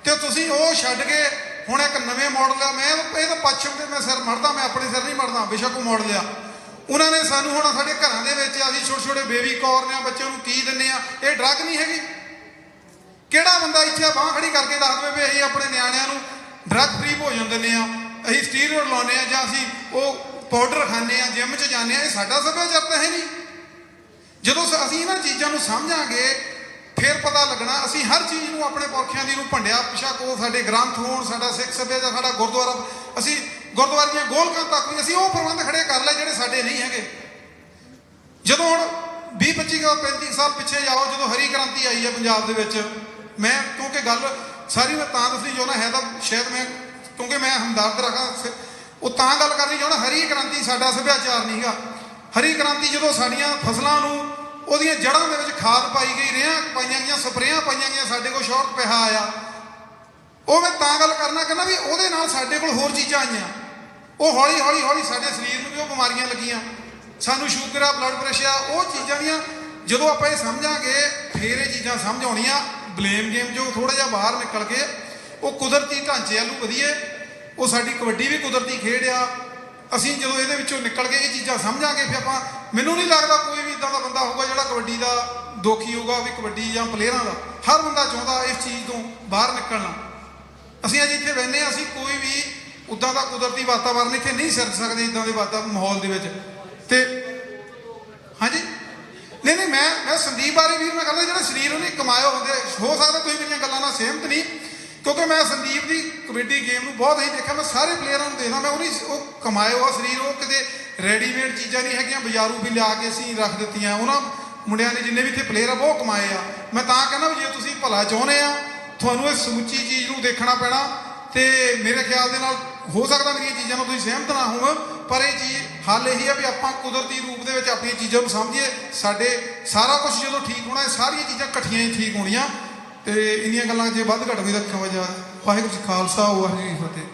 ਤੇ ਤੁਸੀਂ ਉਹ ਛੱਡ ਕੇ ਹੁਣ ਇੱਕ ਨਵੇਂ ਮਾਡਲ ਆ। ਮੈਂ ਇਹ ਤਾਂ ਪੱਛਮ ਦੇ ਮੈਂ ਸਿਰ ਮੜਦਾ, ਮੈਂ ਆਪਣੇ ਸਿਰ ਨਹੀਂ ਮੜਦਾ, ਬੇਸ਼ੱਕ ਉਹ ਮਾਡਲ ਆ। ਉਹਨਾਂ ਨੇ ਸਾਨੂੰ ਹੁਣ ਸਾਡੇ ਘਰਾਂ ਦੇ ਵਿੱਚ ਅਸੀਂ ਛੋਟੇ ਛੋਟੇ ਬੇਬੀ ਕੌਰਨ ਆ, ਬੱਚਿਆਂ ਨੂੰ ਕੀ ਦਿੰਦੇ ਆ? ਇਹ ਡਰੱਗ ਨਹੀਂ ਹੈਗੀ। ਕਿਹੜਾ ਬੰਦਾ ਇੱਥੇ ਬਾਂਹ ਖੜੀ ਕਰਕੇ ਦੱਸ ਦੇਵੇ ਵੀ ਅਸੀਂ ਆਪਣੇ ਨਿਆਣਿਆਂ ਨੂੰ ਡਰੱਗ ਫ੍ਰੀ ਭੋਜਨ ਦਿੰਦੇ ਆ, ਅਸੀਂ ਸਟੀਰੋਇਡ ਲਾਉਂਦੇ ਆ, ਜਾਂ ਅਸੀਂ ਉਹ ਪਾਊਡਰ ਖਾਂਦੇ ਆ, ਜਿਮ 'ਚ ਜਾਂਦੇ ਆ? ਇਹ ਸਾਡਾ ਸੱਭਿਆਚਾਰ ਤਾਂ ਹੈ ਨਹੀਂ। ਜਦੋਂ ਅਸੀਂ ਇਹਨਾਂ ਚੀਜ਼ਾਂ ਨੂੰ ਸਮਝਾਂਗੇ ਫਿਰ ਪਤਾ ਲੱਗਣਾ। ਅਸੀਂ ਹਰ ਚੀਜ਼ ਨੂੰ ਆਪਣੇ ਪੁਰਖਿਆਂ ਦੀ ਨੂੰ ਭੰਡਿਆ, ਪਿਛਾ ਕੋ ਸਾਡੇ ਗ੍ਰੰਥ ਹੋਣ, ਸਾਡਾ ਸਿੱਖ ਸੱਭਿਆਚਾਰ, ਸਾਡਾ ਗੁਰਦੁਆਰਾ, ਅਸੀਂ ਗੁਰਦੁਆਰੇ ਦੀਆਂ ਗੋਲਕਾਂ ਤੱਕ ਵੀ ਅਸੀਂ ਉਹ ਪ੍ਰਬੰਧ ਖੜੇ ਕਰ ਲਏ ਜਿਹੜੇ ਸਾਡੇ ਨਹੀਂ ਹੈਗੇ। ਜਦੋਂ ਹੁਣ 20-25-35 ਸਾਲ ਪਿੱਛੇ ਜਾਓ, ਜਦੋਂ ਹਰੀ ਕ੍ਰਾਂਤੀ ਆਈ ਹੈ ਪੰਜਾਬ ਦੇ ਵਿੱਚ, ਮੈਂ ਕਿਉਂਕਿ ਗੱਲ ਸਾਰੀ ਮੈਂ ਤਾਂ ਦੱਸਣੀ ਚਾਹੁੰਦਾ ਹੈ ਤਾਂ ਸ਼ਾਇਦ ਮੈਂ ਕਿਉਂਕਿ ਮੈਂ ਹਮਦਰਦ ਰੱਖਾਂ ਉਹ ਤਾਂ ਗੱਲ ਕਰਨੀ ਚਾਹੁੰਦਾ। ਹਰੀ ਕ੍ਰਾਂਤੀ ਸਾਡਾ ਸੱਭਿਆਚਾਰ ਨਹੀਂ ਹੈਗਾ। ਹਰੀ ਕ੍ਰਾਂਤੀ ਜਦੋਂ ਸਾਡੀਆਂ ਫਸਲਾਂ ਨੂੰ ਉਹਦੀਆਂ ਜੜ੍ਹਾਂ ਦੇ ਵਿੱਚ ਖਾਦ ਪਾਈ ਗਈ, ਰੇਹਾਂ ਪਾਈਆਂ ਗਈਆਂ, ਸਪਰੇਆਂ ਪਾਈਆਂ ਗਈਆਂ, ਸਾਡੇ ਕੋਲ ਸ਼ੌਰਤ ਪਿਆ ਆਇਆ, ਉਹ ਮੈਂ ਤਾਂ ਗੱਲ ਕਰਨਾ ਕਹਿੰਦਾ ਵੀ ਉਹਦੇ ਨਾਲ ਸਾਡੇ ਕੋਲ ਹੋਰ ਚੀਜ਼ਾਂ ਆਈਆਂ। ਉਹ ਹੌਲੀ ਹੌਲੀ ਹੌਲੀ ਸਾਡੇ ਸਰੀਰ ਨੂੰ ਵੀ ਉਹ ਬਿਮਾਰੀਆਂ ਲੱਗੀਆਂ, ਸਾਨੂੰ ਸ਼ੂਗਰ ਆ, ਬਲੱਡ ਪ੍ਰੈਸ਼ਰ ਆ, ਉਹ ਚੀਜ਼ਾਂ ਦੀਆਂ ਜਦੋਂ ਆਪਾਂ ਇਹ ਸਮਝਾਂਗੇ ਫਿਰ ਇਹ ਚੀਜ਼ਾਂ ਸਮਝ ਆਉਣੀਆਂ। ਬਲੇਮ ਗੇਮ ਜੋ ਥੋੜਾ ਜਿਹਾ ਬਾਹਰ ਨਿਕਲ ਕੇ ਉਹ ਕੁਦਰਤੀ ਢਾਂਚੇ ਵੱਲ ਵਧੀਏ। ਉਹ ਸਾਡੀ ਕਬੱਡੀ ਵੀ ਕੁਦਰਤੀ ਖੇਡ ਆ। ਅਸੀਂ ਜਦੋਂ ਇਹਦੇ ਵਿੱਚੋਂ ਨਿਕਲ ਕੇ ਇਹ ਚੀਜ਼ਾਂ ਸਮਝਾਂਗੇ ਫਿਰ ਆਪਾਂ, ਮੈਨੂੰ ਨਹੀਂ ਲੱਗਦਾ ਕੋਈ ਵੀ ਇੱਦਾਂ ਦਾ ਬੰਦਾ ਹੋਊਗਾ ਜਿਹੜਾ ਕਬੱਡੀ ਦਾ ਦੋਖੀ ਹੋਊਗਾ ਵੀ ਕਬੱਡੀ ਜਾਂ ਪਲੇਅਰਾਂ ਦਾ। ਹਰ ਬੰਦਾ ਚਾਹੁੰਦਾ ਇਸ ਚੀਜ਼ ਤੋਂ ਬਾਹਰ ਨਿਕਲਣਾ। ਅਸੀਂ ਅੱਜ ਇੱਥੇ ਬਹਿੰਦੇ ਹਾਂ, ਅਸੀਂ ਕੋਈ ਵੀ ਉੱਦਾਂ ਦਾ ਕੁਦਰਤੀ ਵਾਤਾਵਰਨ ਇੱਥੇ ਨਹੀਂ ਸਿਰਜ ਸਕਦੇ ਇੱਦਾਂ ਦੇ ਮਾਹੌਲ ਦੇ ਵਿੱਚ। ਤੇ ਹਾਂਜੀ ਨਹੀਂ ਮੈਂ ਸੰਦੀਪ ਬਾਰੇ ਵੀ ਮੈਂ ਕਹਿੰਦਾ ਜਿਹੜਾ ਸਰੀਰ ਉਹਨੇ ਕਮਾਇਆ ਹੁੰਦੇ, ਹੋ ਸਕਦਾ ਤੁਸੀਂ ਮੇਰੀਆਂ ਗੱਲਾਂ ਨਾਲ ਸਹਿਮਤ ਨਹੀਂ, ਕਿਉਂਕਿ ਮੈਂ ਸੰਦੀਪ ਦੀ ਕਬੱਡੀ ਗੇਮ ਨੂੰ ਬਹੁਤ ਹੀ ਦੇਖਿਆ। ਮੈਂ ਸਾਰੇ ਪਲੇਅਰਾਂ ਨੂੰ ਦੇਖਦਾ, ਮੈਂ ਉਹ ਕਮਾਇਆ ਹੋਇਆ ਸਰੀਰ, ਉਹ ਕਿਤੇ ਰੈਡੀਮੇਡ ਚੀਜ਼ਾਂ ਨਹੀਂ ਹੈਗੀਆਂ ਬਾਜ਼ਾਰੂ ਵੀ ਲਿਆ ਕੇ ਅਸੀਂ ਰੱਖ ਦਿੱਤੀਆਂ। ਉਹਨਾਂ ਮੁੰਡਿਆਂ ਨੇ ਜਿੰਨੇ ਵੀ ਇੱਥੇ ਪਲੇਅਰ ਆ ਬਹੁਤ ਕਮਾਏ ਆ। ਮੈਂ ਤਾਂ ਕਹਿੰਦਾ ਵੀ ਜੇ ਤੁਸੀਂ ਭਲਾ ਚਾਹੁੰਦੇ ਆ, ਤੁਹਾਨੂੰ ਇਹ ਸਮੁੱਚੀ ਚੀਜ਼ ਨੂੰ ਦੇਖਣਾ ਪੈਣਾ। ਤੇ ਮੇਰੇ ਖਿਆਲ ਦੇ ਨਾਲ ਹੋ ਸਕਦਾ ਮੇਰੀਆਂ ਚੀਜ਼ਾਂ ਨਾਲ ਤੁਸੀਂ ਸਹਿਮਤ ਨਾ ਹੋਵੋ, ਪਰ ਇਹ ਚੀਜ਼ ਹੱਲ ਇਹੀ ਆ ਵੀ ਆਪਾਂ ਕੁਦਰਤੀ ਰੂਪ ਦੇ ਵਿੱਚ ਆਪਣੀਆਂ ਚੀਜ਼ਾਂ ਨੂੰ ਸਮਝੀਏ। ਸਾਡੇ ਸਾਰਾ ਕੁਝ ਜਦੋਂ ਠੀਕ ਹੋਣਾ, ਇਹ ਸਾਰੀਆਂ ਚੀਜ਼ਾਂ ਇਕੱਠੀਆਂ ਹੀ ਠੀਕ ਹੋਣੀਆਂ। ਤੇ ਇੰਨੀਆਂ ਗੱਲਾਂ ਜੇ ਵੱਧ ਘੱਟ ਵੀ ਰੱਖਾਂ ਵਜਾ। ਵਾਹਿਗੁਰੂ ਜੀ ਖਾਲਸਾ, ਵਾਹਿਗੁਰੂ ਜੀ ਫਤਿਹ।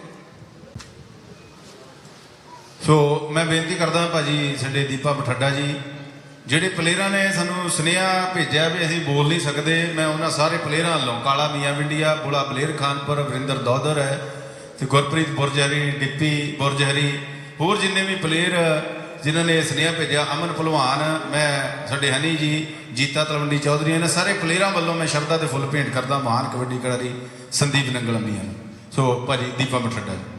ਸੋ ਮੈਂ ਬੇਨਤੀ ਕਰਦਾ ਭਾਜੀ ਸਾਡੇ ਦੀਪਾ ਮਠੱਡਾ ਜੀ, ਜਿਹੜੇ ਪਲੇਅਰਾਂ ਨੇ ਸਾਨੂੰ ਸੁਨੇਹਾ ਭੇਜਿਆ ਵੀ ਅਸੀਂ ਬੋਲ ਨਹੀਂ ਸਕਦੇ, ਮੈਂ ਉਹਨਾਂ ਸਾਰੇ ਪਲੇਅਰਾਂ ਵੱਲੋਂ ਕਾਲਾ ਮੀਆਂ ਵਿੰਡੀਆ, ਬੁਲਾ ਬਲੇਰ ਖਾਨਪੁਰ, ਵਰਿੰਦਰ ਦੌਦਰ ਹੈ ਤੇ ਗੁਰਪ੍ਰੀਤ ਬੁਰਜਹਰੀ, ਡਿੱਪੀ ਬੁਰਜਹਰੀ, ਹੋਰ ਜਿੰਨੇ ਵੀ ਪਲੇਅਰ ਜਿਨ੍ਹਾਂ ਨੇ ਸੁਨੇਹਾ ਭੇਜਿਆ, ਅਮਨ ਭਲਵਾਨ, ਮੈਂ ਸਾਡੇ ਹਨੀ ਜੀ, ਜੀਤਾ ਤਲਵੰਡੀ ਚੌਧਰੀ, ਇਹਨਾਂ ਸਾਰੇ ਪਲੇਅਰਾਂ ਵੱਲੋਂ ਮੈਂ ਸ਼ਰਧਾ ਦੇ ਫੁੱਲ ਭੇਂਟ ਕਰਦਾ ਮਹਾਨ ਕਬੱਡੀ ਖਿਡਾਰੀ ਸੰਦੀਪ ਨੰਗਲ ਮੀਆਂ ਨੂੰ। ਸੋ ਭਾਜੀ ਦੀਪਾ ਮਠੱਡਾ ਜੀ।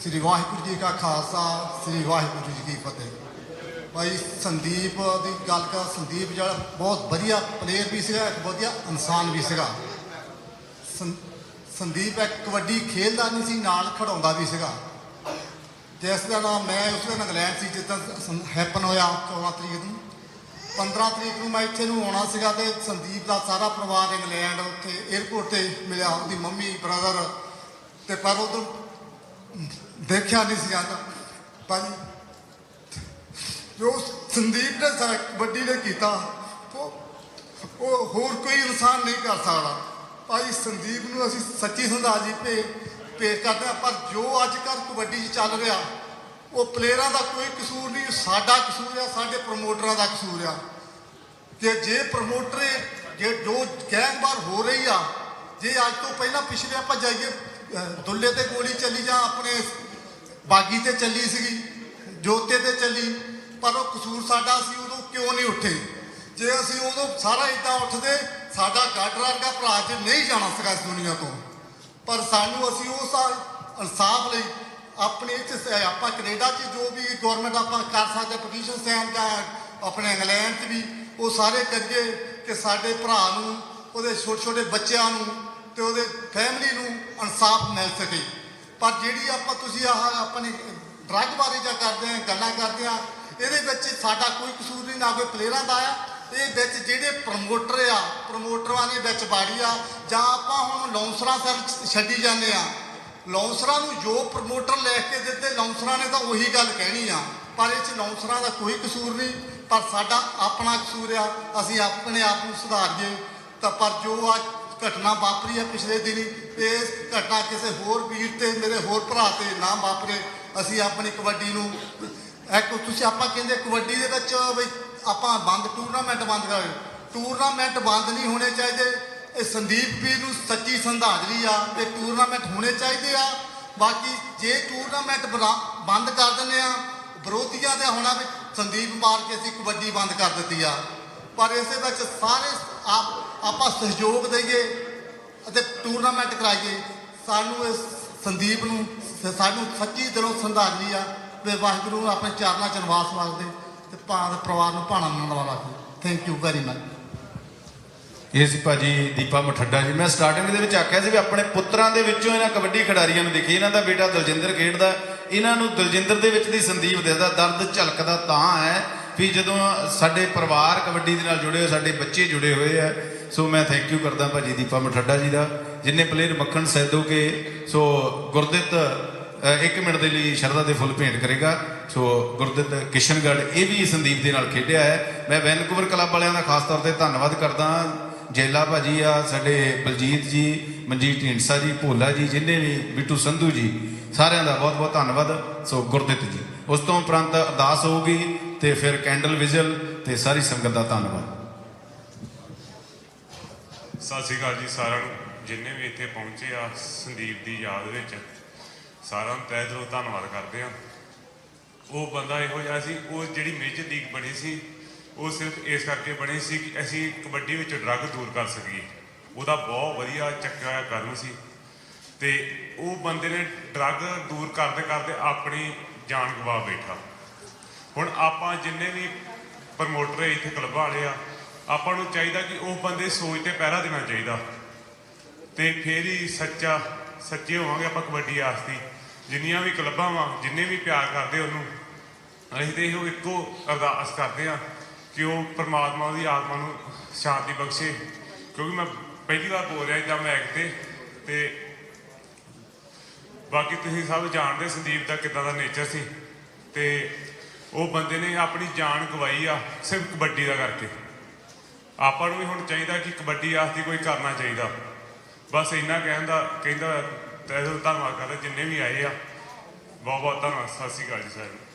ਸ੍ਰੀ ਵਾਹਿਗੁਰੂ ਜੀ ਕਾ ਖਾਲਸਾ, ਸ੍ਰੀ ਵਾਹਿਗੁਰੂ ਜੀ ਕੀ ਫਤਿਹ। ਭਾਈ ਸੰਦੀਪ ਦੀ ਗੱਲ ਕਰ, ਸੰਦੀਪ ਜਿਹੜਾ ਬਹੁਤ ਵਧੀਆ ਪਲੇਅਰ ਵੀ ਸੀਗਾ, ਇੱਕ ਵਧੀਆ ਇਨਸਾਨ ਵੀ ਸੀਗਾ। ਸੰਦੀਪ ਇੱਕ ਕਬੱਡੀ ਖੇਡਦਾ ਨਹੀਂ ਸੀ, ਨਾਲ ਖਿਡਾਉਂਦਾ ਵੀ ਸੀਗਾ। ਜਿਸ ਦਾ ਨਾਮ ਮੈਂ ਉਸ ਦਿਨ ਇੰਗਲੈਂਡ ਸੀ ਜਿੱਦਾਂ ਹੈਪਨ ਹੋਇਆ 14 ਤਰੀਕ ਨੂੰ, 15 ਤਰੀਕ ਨੂੰ ਮੈਂ ਇੱਥੇ ਨੂੰ ਆਉਣਾ ਸੀਗਾ ਤੇ ਸੰਦੀਪ ਦਾ ਸਾਰਾ ਪਰਿਵਾਰ ਇੰਗਲੈਂਡ ਉੱਥੇ ਏਅਰਪੋਰਟ ਤੇ ਮਿਲਿਆ, ਉਹਦੀ ਮੰਮੀ, ਬ੍ਰਦਰ, ਤੇ ਪਰ ਉਦੋਂ ਦੇਖਿਆ ਨਹੀਂ ਸੀ ਜਾਂਦਾ। ਭਾਜੀ ਜੋ ਸੰਦੀਪ ਨੇ ਕਬੱਡੀ ਨੇ ਕੀਤਾ ਉਹ ਹੋਰ ਕੋਈ ਇਨਸਾਨ ਨਹੀਂ ਕਰ ਸਕਦਾ। ਭਾਈ ਸੰਦੀਪ ਨੂੰ ਅਸੀਂ ਸੱਚੀ ਸ਼ਰਧਾਂਜਲੀ ਪੇਸ਼ ਕਰਦੇ ਹਾਂ। ਪਰ ਜੋ ਅੱਜ ਕੱਲ੍ਹ ਕਬੱਡੀ 'ਚ ਚੱਲ ਰਿਹਾ ਉਹ ਪਲੇਅਰਾਂ ਦਾ ਕੋਈ ਕਸੂਰ ਨਹੀਂ, ਸਾਡਾ ਕਸੂਰ ਆ, ਸਾਡੇ ਪ੍ਰਮੋਟਰਾਂ ਦਾ ਕਸੂਰ ਆ। ਕਿ ਜੇ ਪ੍ਰਮੋਟਰ ਜੇ ਜੋ ਗੈਂਗਵਾਰ ਹੋ ਰਹੀ ਆ, ਜੇ ਅੱਜ ਤੋਂ ਪਹਿਲਾਂ ਪਿਛਲੇ ਆਪਾਂ ਜਾਈਏ, ਦੁੱਲੇ ਤੇ ਗੋਲੀ ਚੱਲੀ ਜਾਂ ਆਪਣੇ ਬਾਗੀ ਤੇ ਚੱਲੀ ਸੀਗੀ, ਜੋਤੇ ਤੇ ਚੱਲੀ, ਪਰ ਉਹ ਕਸੂਰ ਸਾਡਾ ਸੀ। ਉਦੋਂ ਕਿਉਂ ਨਹੀਂ ਉੱਠੇ? ਜੇ ਅਸੀਂ ਉਦੋਂ ਸਾਰਾ ਇੱਦਾਂ ਉੱਠਦੇ, ਸਾਡਾ ਗਾਡਰ ਵਰਗਾ ਭਰਾ ਜੇ ਨਹੀਂ ਜਾਣਾ ਸੀਗਾ ਇਸ ਦੁਨੀਆ ਤੋਂ। ਪਰ ਸਾਨੂੰ ਅਸੀਂ ਉਸ ਇਨਸਾਫ ਲਈ ਆਪਣੇ ਇੱਥੇ ਆਪਾਂ ਕੈਨੇਡਾ 'ਚ ਜੋ ਵੀ ਗੌਰਮੈਂਟ ਆਪਾਂ ਕਰ ਸਕਦੇ, ਪਟੀਸ਼ਨ ਸਾਈਨ ਜਾਂ ਆਪਣੇ ਇੰਗਲੈਂਡ 'ਚ ਵੀ ਉਹ ਸਾਰੇ ਕਰੀਏ ਕਿ ਸਾਡੇ ਭਰਾ ਨੂੰ, ਉਹਦੇ ਛੋਟੇ ਛੋਟੇ ਬੱਚਿਆਂ ਨੂੰ ਤੇ ਉਹਦੇ ਫੈਮਿਲੀ ਨੂੰ ਇਨਸਾਫ ਮਿਲ ਸਕੇ। ਪਰ ਜਿਹੜੀ ਆਪਾਂ ਤੁਸੀਂ ਆਹ ਆਪਣੇ ਡਰੱਗ ਬਾਰੇ ਜਾਂ ਕਰਦੇ ਆ, ਗੱਲਾਂ ਕਰਦੇ ਆ, ਇਹਦੇ ਵਿੱਚ ਸਾਡਾ ਕੋਈ ਕਸੂਰ ਨਹੀਂ, ਨਾ ਕੋਈ ਪਲੇਅਰਾਂ ਦਾ ਆ। ਇਹ ਵਿੱਚ ਜਿਹੜੇ ਪ੍ਰਮੋਟਰ ਆ, ਪ੍ਰਮੋਟਰਾਂ ਦੇ ਵਿੱਚ ਬਾੜੀ ਆ, ਜਾਂ ਆਪਾਂ ਹੁਣ ਲੌਂਸਰਾਂ ਸਰ ਛੱਡੀ ਜਾਂਦੇ ਆ। ਲੌਂਸਰਾਂ ਨੂੰ ਜੋ ਪ੍ਰਮੋਟਰ ਲੈ ਕੇ ਦਿੱਤੇ, ਲੌਂਸਰਾਂ ਨੇ ਤਾਂ ਉਹੀ ਗੱਲ ਕਹਿਣੀ ਆ। ਪਰ ਇਹ 'ਚ ਲੌਂਸਰਾਂ ਦਾ ਕੋਈ ਕਸੂਰ ਨਹੀਂ, ਪਰ ਸਾਡਾ ਆਪਣਾ ਕਸੂਰ ਆ। ਅਸੀਂ ਆਪਣੇ ਆਪ ਨੂੰ ਸੁਧਾਰੀਏ ਤਾਂ। ਪਰ ਜੋ ਅੱਜ ਘਟਨਾ ਵਾਪਰੀ ਆ ਪਿਛਲੇ ਦਿਨੀ, ਇਸ ਘਟਨਾ ਕਿਸੇ ਹੋਰ ਵੀਰ ਤੇ, ਮੇਰੇ ਹੋਰ ਭਰਾ ਤੇ ਨਾ ਵਾਪਰੇ। ਅਸੀਂ ਆਪਣੀ ਕਬੱਡੀ ਨੂੰ ਇੱਕ ਤੁਸੀਂ ਆਪਾਂ ਕਹਿੰਦੇ ਕਬੱਡੀ ਦੇ ਵਿੱਚ ਬਈ ਆਪਾਂ ਟੂਰਨਾਮੈਂਟ ਬੰਦ ਕਰ, ਟੂਰਨਾਮੈਂਟ ਬੰਦ ਨਹੀਂ ਹੋਣੇ ਚਾਹੀਦੇ। ਇਹ ਸੰਦੀਪ ਵੀਰ ਨੂੰ ਸੱਚੀ ਸ਼ਰਧਾਂਜਲੀ ਆ ਤੇ ਟੂਰਨਾਮੈਂਟ ਹੋਣੇ ਚਾਹੀਦੇ ਆ। ਬਾਕੀ ਜੇ ਟੂਰਨਾਮੈਂਟ ਬੰਦ ਕਰ ਦਿੰਦੇ ਆ, ਵਿਰੋਧੀਆਂ ਦੇ ਹੋਣਾ ਵੀ ਸੰਦੀਪ ਮਾਰ ਕੇ ਅਸੀਂ ਕਬੱਡੀ ਬੰਦ ਕਰ ਦਿੱਤੀ ਆ। ਪਰ ਇਸੇ ਵਿੱਚ ਸਾਰੇ ਆਪਾਂ ਸਹਿਯੋਗ ਦਈਏ ਅਤੇ ਟੂਰਨਾਮੈਂਟ ਕਰਾਈਏ। ਸਾਨੂੰ ਇਸ ਸੰਦੀਪ ਨੂੰ ਸਾਨੂੰ ਸੱਚੀ ਦਿਲੋਂ ਸ਼ਰਧਾਂਜਲੀ ਆ ਵੀ ਵਾਹਿਗੁਰੂ ਨੂੰ ਆਪਣੇ ਚਰਨਾਂ 'ਚ ਨਿਵਾਸ ਵਾਸਤੇ ਤੇ ਪਰਿਵਾਰ ਨੂੰ ਭਾਣਾ ਮੰਨਣ ਵਾਲਾ ਸੀ। Thank you very much. ਇਹ ਸੀ ਭਾਜੀ ਦੀਪਾ ਮਠੱਡਾ ਜੀ। ਮੈਂ ਸਟਾਰਟਿੰਗ ਦੇ ਵਿੱਚ ਆਖਿਆ ਸੀ ਵੀ ਆਪਣੇ ਪੁੱਤਰਾਂ ਦੇ ਵਿੱਚੋਂ ਇਹਨਾਂ ਕਬੱਡੀ ਖਿਡਾਰੀਆਂ ਨੂੰ ਦੇਖੀ, ਇਹਨਾਂ ਦਾ ਬੇਟਾ ਦਲਜਿੰਦਰ ਖੇਡਦਾ, ਇਹਨਾਂ ਨੂੰ ਦਲਜਿੰਦਰ ਦੇ ਵਿੱਚ ਦੀ ਸੰਦੀਪ ਦਿਸਦਾ। ਦਰਦ ਝਲਕਦਾ ਤਾਂ ਹੈ ਵੀ ਜਦੋਂ ਸਾਡੇ ਪਰਿਵਾਰ ਕਬੱਡੀ ਦੇ ਨਾਲ ਜੁੜੇ ਹੋਏ, ਸਾਡੇ ਬੱਚੇ ਜੁੜੇ ਹੋਏ ਆ। ਸੋ ਮੈਂ ਥੈਂਕ ਯੂ ਕਰਦਾ ਭਾਜੀ ਦੀਪਾ ਮਠੱਡਾ ਜੀ ਦਾ। ਜਿੰਨੇ ਪਲੇਅਰ ਮੱਖਣ ਸੈਦੋ ਕੇ, ਸੋ ਗੁਰਦਿੱਤ 1 ਮਿੰਟ ਦੇ ਲਈ ਸ਼ਰਧਾ ਦੇ ਫੁੱਲ ਭੇਂਟ ਕਰੇਗਾ। ਸੋ ਗੁਰਦਿੱਤ ਕਿਸ਼ਨਗੜ੍ਹ ਇਹ ਵੀ ਸੰਦੀਪ ਦੇ ਨਾਲ ਖੇਡਿਆ ਹੈ। ਮੈਂ ਵੈਨਕੂਵਰ ਕਲੱਬ ਵਾਲਿਆਂ ਦਾ ਖਾਸ ਤੌਰ ਤੇ ਧੰਨਵਾਦ ਕਰਦਾ। ਜੈਲਾ ਭਾਜੀ ਆ, ਸਾਡੇ ਬਲਜੀਤ ਜੀ, ਮਨਜੀਤ ਢੀਂਡਸਾ ਜੀ, ਭੋਲਾ ਜੀ, ਜਿੰਨੇ ਵੀ, ਬਿੱਟੂ ਸੰਧੂ ਜੀ, ਸਾਰਿਆਂ ਦਾ ਬਹੁਤ ਬਹੁਤ ਧੰਨਵਾਦ। ਸੋ ਗੁਰਦਿੱਤ ਜੀ, ਉਸ ਤੋਂ ਉਪਰੰਤ ਅਰਦਾਸ ਹੋਊਗੀ ਤੇ ਫਿਰ ਕੈਂਡਲ ਵਿਜ਼ਲ ਤੇ ਸਾਰੀ ਸੰਗਤ ਦਾ ਧੰਨਵਾਦ। ਸਤਿ ਸ਼੍ਰੀ ਅਕਾਲ ਜੀ ਸਾਰਿਆਂ ਨੂੰ, ਜਿੰਨੇ ਵੀ ਇੱਥੇ ਪਹੁੰਚੇ ਆ ਸੰਦੀਪ ਦੀ ਯਾਦ ਵਿੱਚ, ਸਾਰਿਆਂ ਨੂੰ ਤਹਿ ਦਿਲੋਂ ਧੰਨਵਾਦ ਕਰਦੇ ਆ। ਉਹ ਬੰਦਾ ਇਹੋ ਜਿਹਾ ਸੀ, ਉਹ ਜਿਹੜੀ ਮੇਜਰ ਲੀਗ ਬਣੀ ਸੀ ਉਹ ਸਿਰਫ ਇਸ ਕਰਕੇ ਬਣੀ ਸੀ ਕਿ ਅਸੀਂ ਕਬੱਡੀ ਵਿੱਚ ਡਰੱਗ ਦੂਰ ਕਰ ਸਕੀਏ। ਉਹਦਾ ਬਹੁਤ ਵਧੀਆ ਚੱਕਿਆ ਹੋਇਆ ਕਦਮ ਸੀ ਤੇ ਉਹ ਬੰਦੇ ਨੇ ਡਰੱਗ ਦੂਰ ਕਰਦੇ ਕਰਦੇ ਆਪਣੀ ਜਾਨ ਗਵਾ ਬੈਠਾ। ਹੁਣ ਆਪਾਂ ਜਿੰਨੇ ਵੀ ਪ੍ਰਮੋਟਰ ਇੱਥੇ ਕਲੱਬਾਂ ਵਾਲੇ ਆ, ਆਪਾਂ ਨੂੰ ਚਾਹੀਦਾ ਕਿ ਉਹ ਬੰਦੇ ਸੋਚ ਤੇ ਪਹਿਰਾ ਦੇਣਾ ਚਾਹੀਦਾ ਤੇ ਫਿਰ ਹੀ ਸੱਚੇ ਹੋਵਾਂਗੇ ਆਪਾਂ ਕਬੱਡੀ ਵਾਸਤੇ। ਜਿੰਨੀਆਂ ਵੀ ਕਲੱਬਾਂ ਵਾ, ਜਿੰਨੇ ਵੀ ਪਿਆਰ ਕਰਦੇ ਉਹਨੂੰ, ਅਸੀਂ ਤੇ ਇਹੋ ਇੱਕੋ ਅਰਦਾਸ ਕਰਦੇ ਹਾਂ ਕਿ ਉਹ ਪਰਮਾਤਮਾ ਉਹਦੀ ਆਤਮਾ ਨੂੰ ਸ਼ਾਂਤੀ ਬਖਸ਼ੇ। ਕਿਉਂਕਿ ਮੈਂ ਪਹਿਲੀ ਵਾਰ ਬੋਲ ਰਿਹਾ ਇੱਦਾਂ ਮੈਕ ਤੇ ਬਾਕੀ ਤੁਸੀਂ ਸਭ ਜਾਣਦੇ ਸੰਦੀਪ ਦਾ ਕਿੱਦਾਂ ਦਾ ਨੇਚਰ ਸੀ ਤੇ ਉਹ ਬੰਦੇ ਨੇ ਆਪਣੀ ਜਾਨ ਗਵਾਈ ਆ ਸਿਰਫ ਕਬੱਡੀ ਦਾ ਕਰਕੇ। ਆਪਾਂ ਨੂੰ ਵੀ ਹੁਣ ਚਾਹੀਦਾ ਕਿ ਕਬੱਡੀ ਵਾਸਤੇ ਕੋਈ ਕਰਨਾ ਚਾਹੀਦਾ। ਬਸ ਇੰਨਾ ਕਹਿੰਦਾ ਤਹਿ ਦਿਲੋਂ ਧੰਨਵਾਦ ਕਰਦਾ ਜਿੰਨੇ ਵੀ ਆਏ ਆ ਬਹੁਤ ਬਹੁਤ ਧੰਨਵਾਦ। ਸਤਿ ਸ਼੍ਰੀ ਅਕਾਲ ਜੀ ਸਾਰਿਆਂ ਨੂੰ।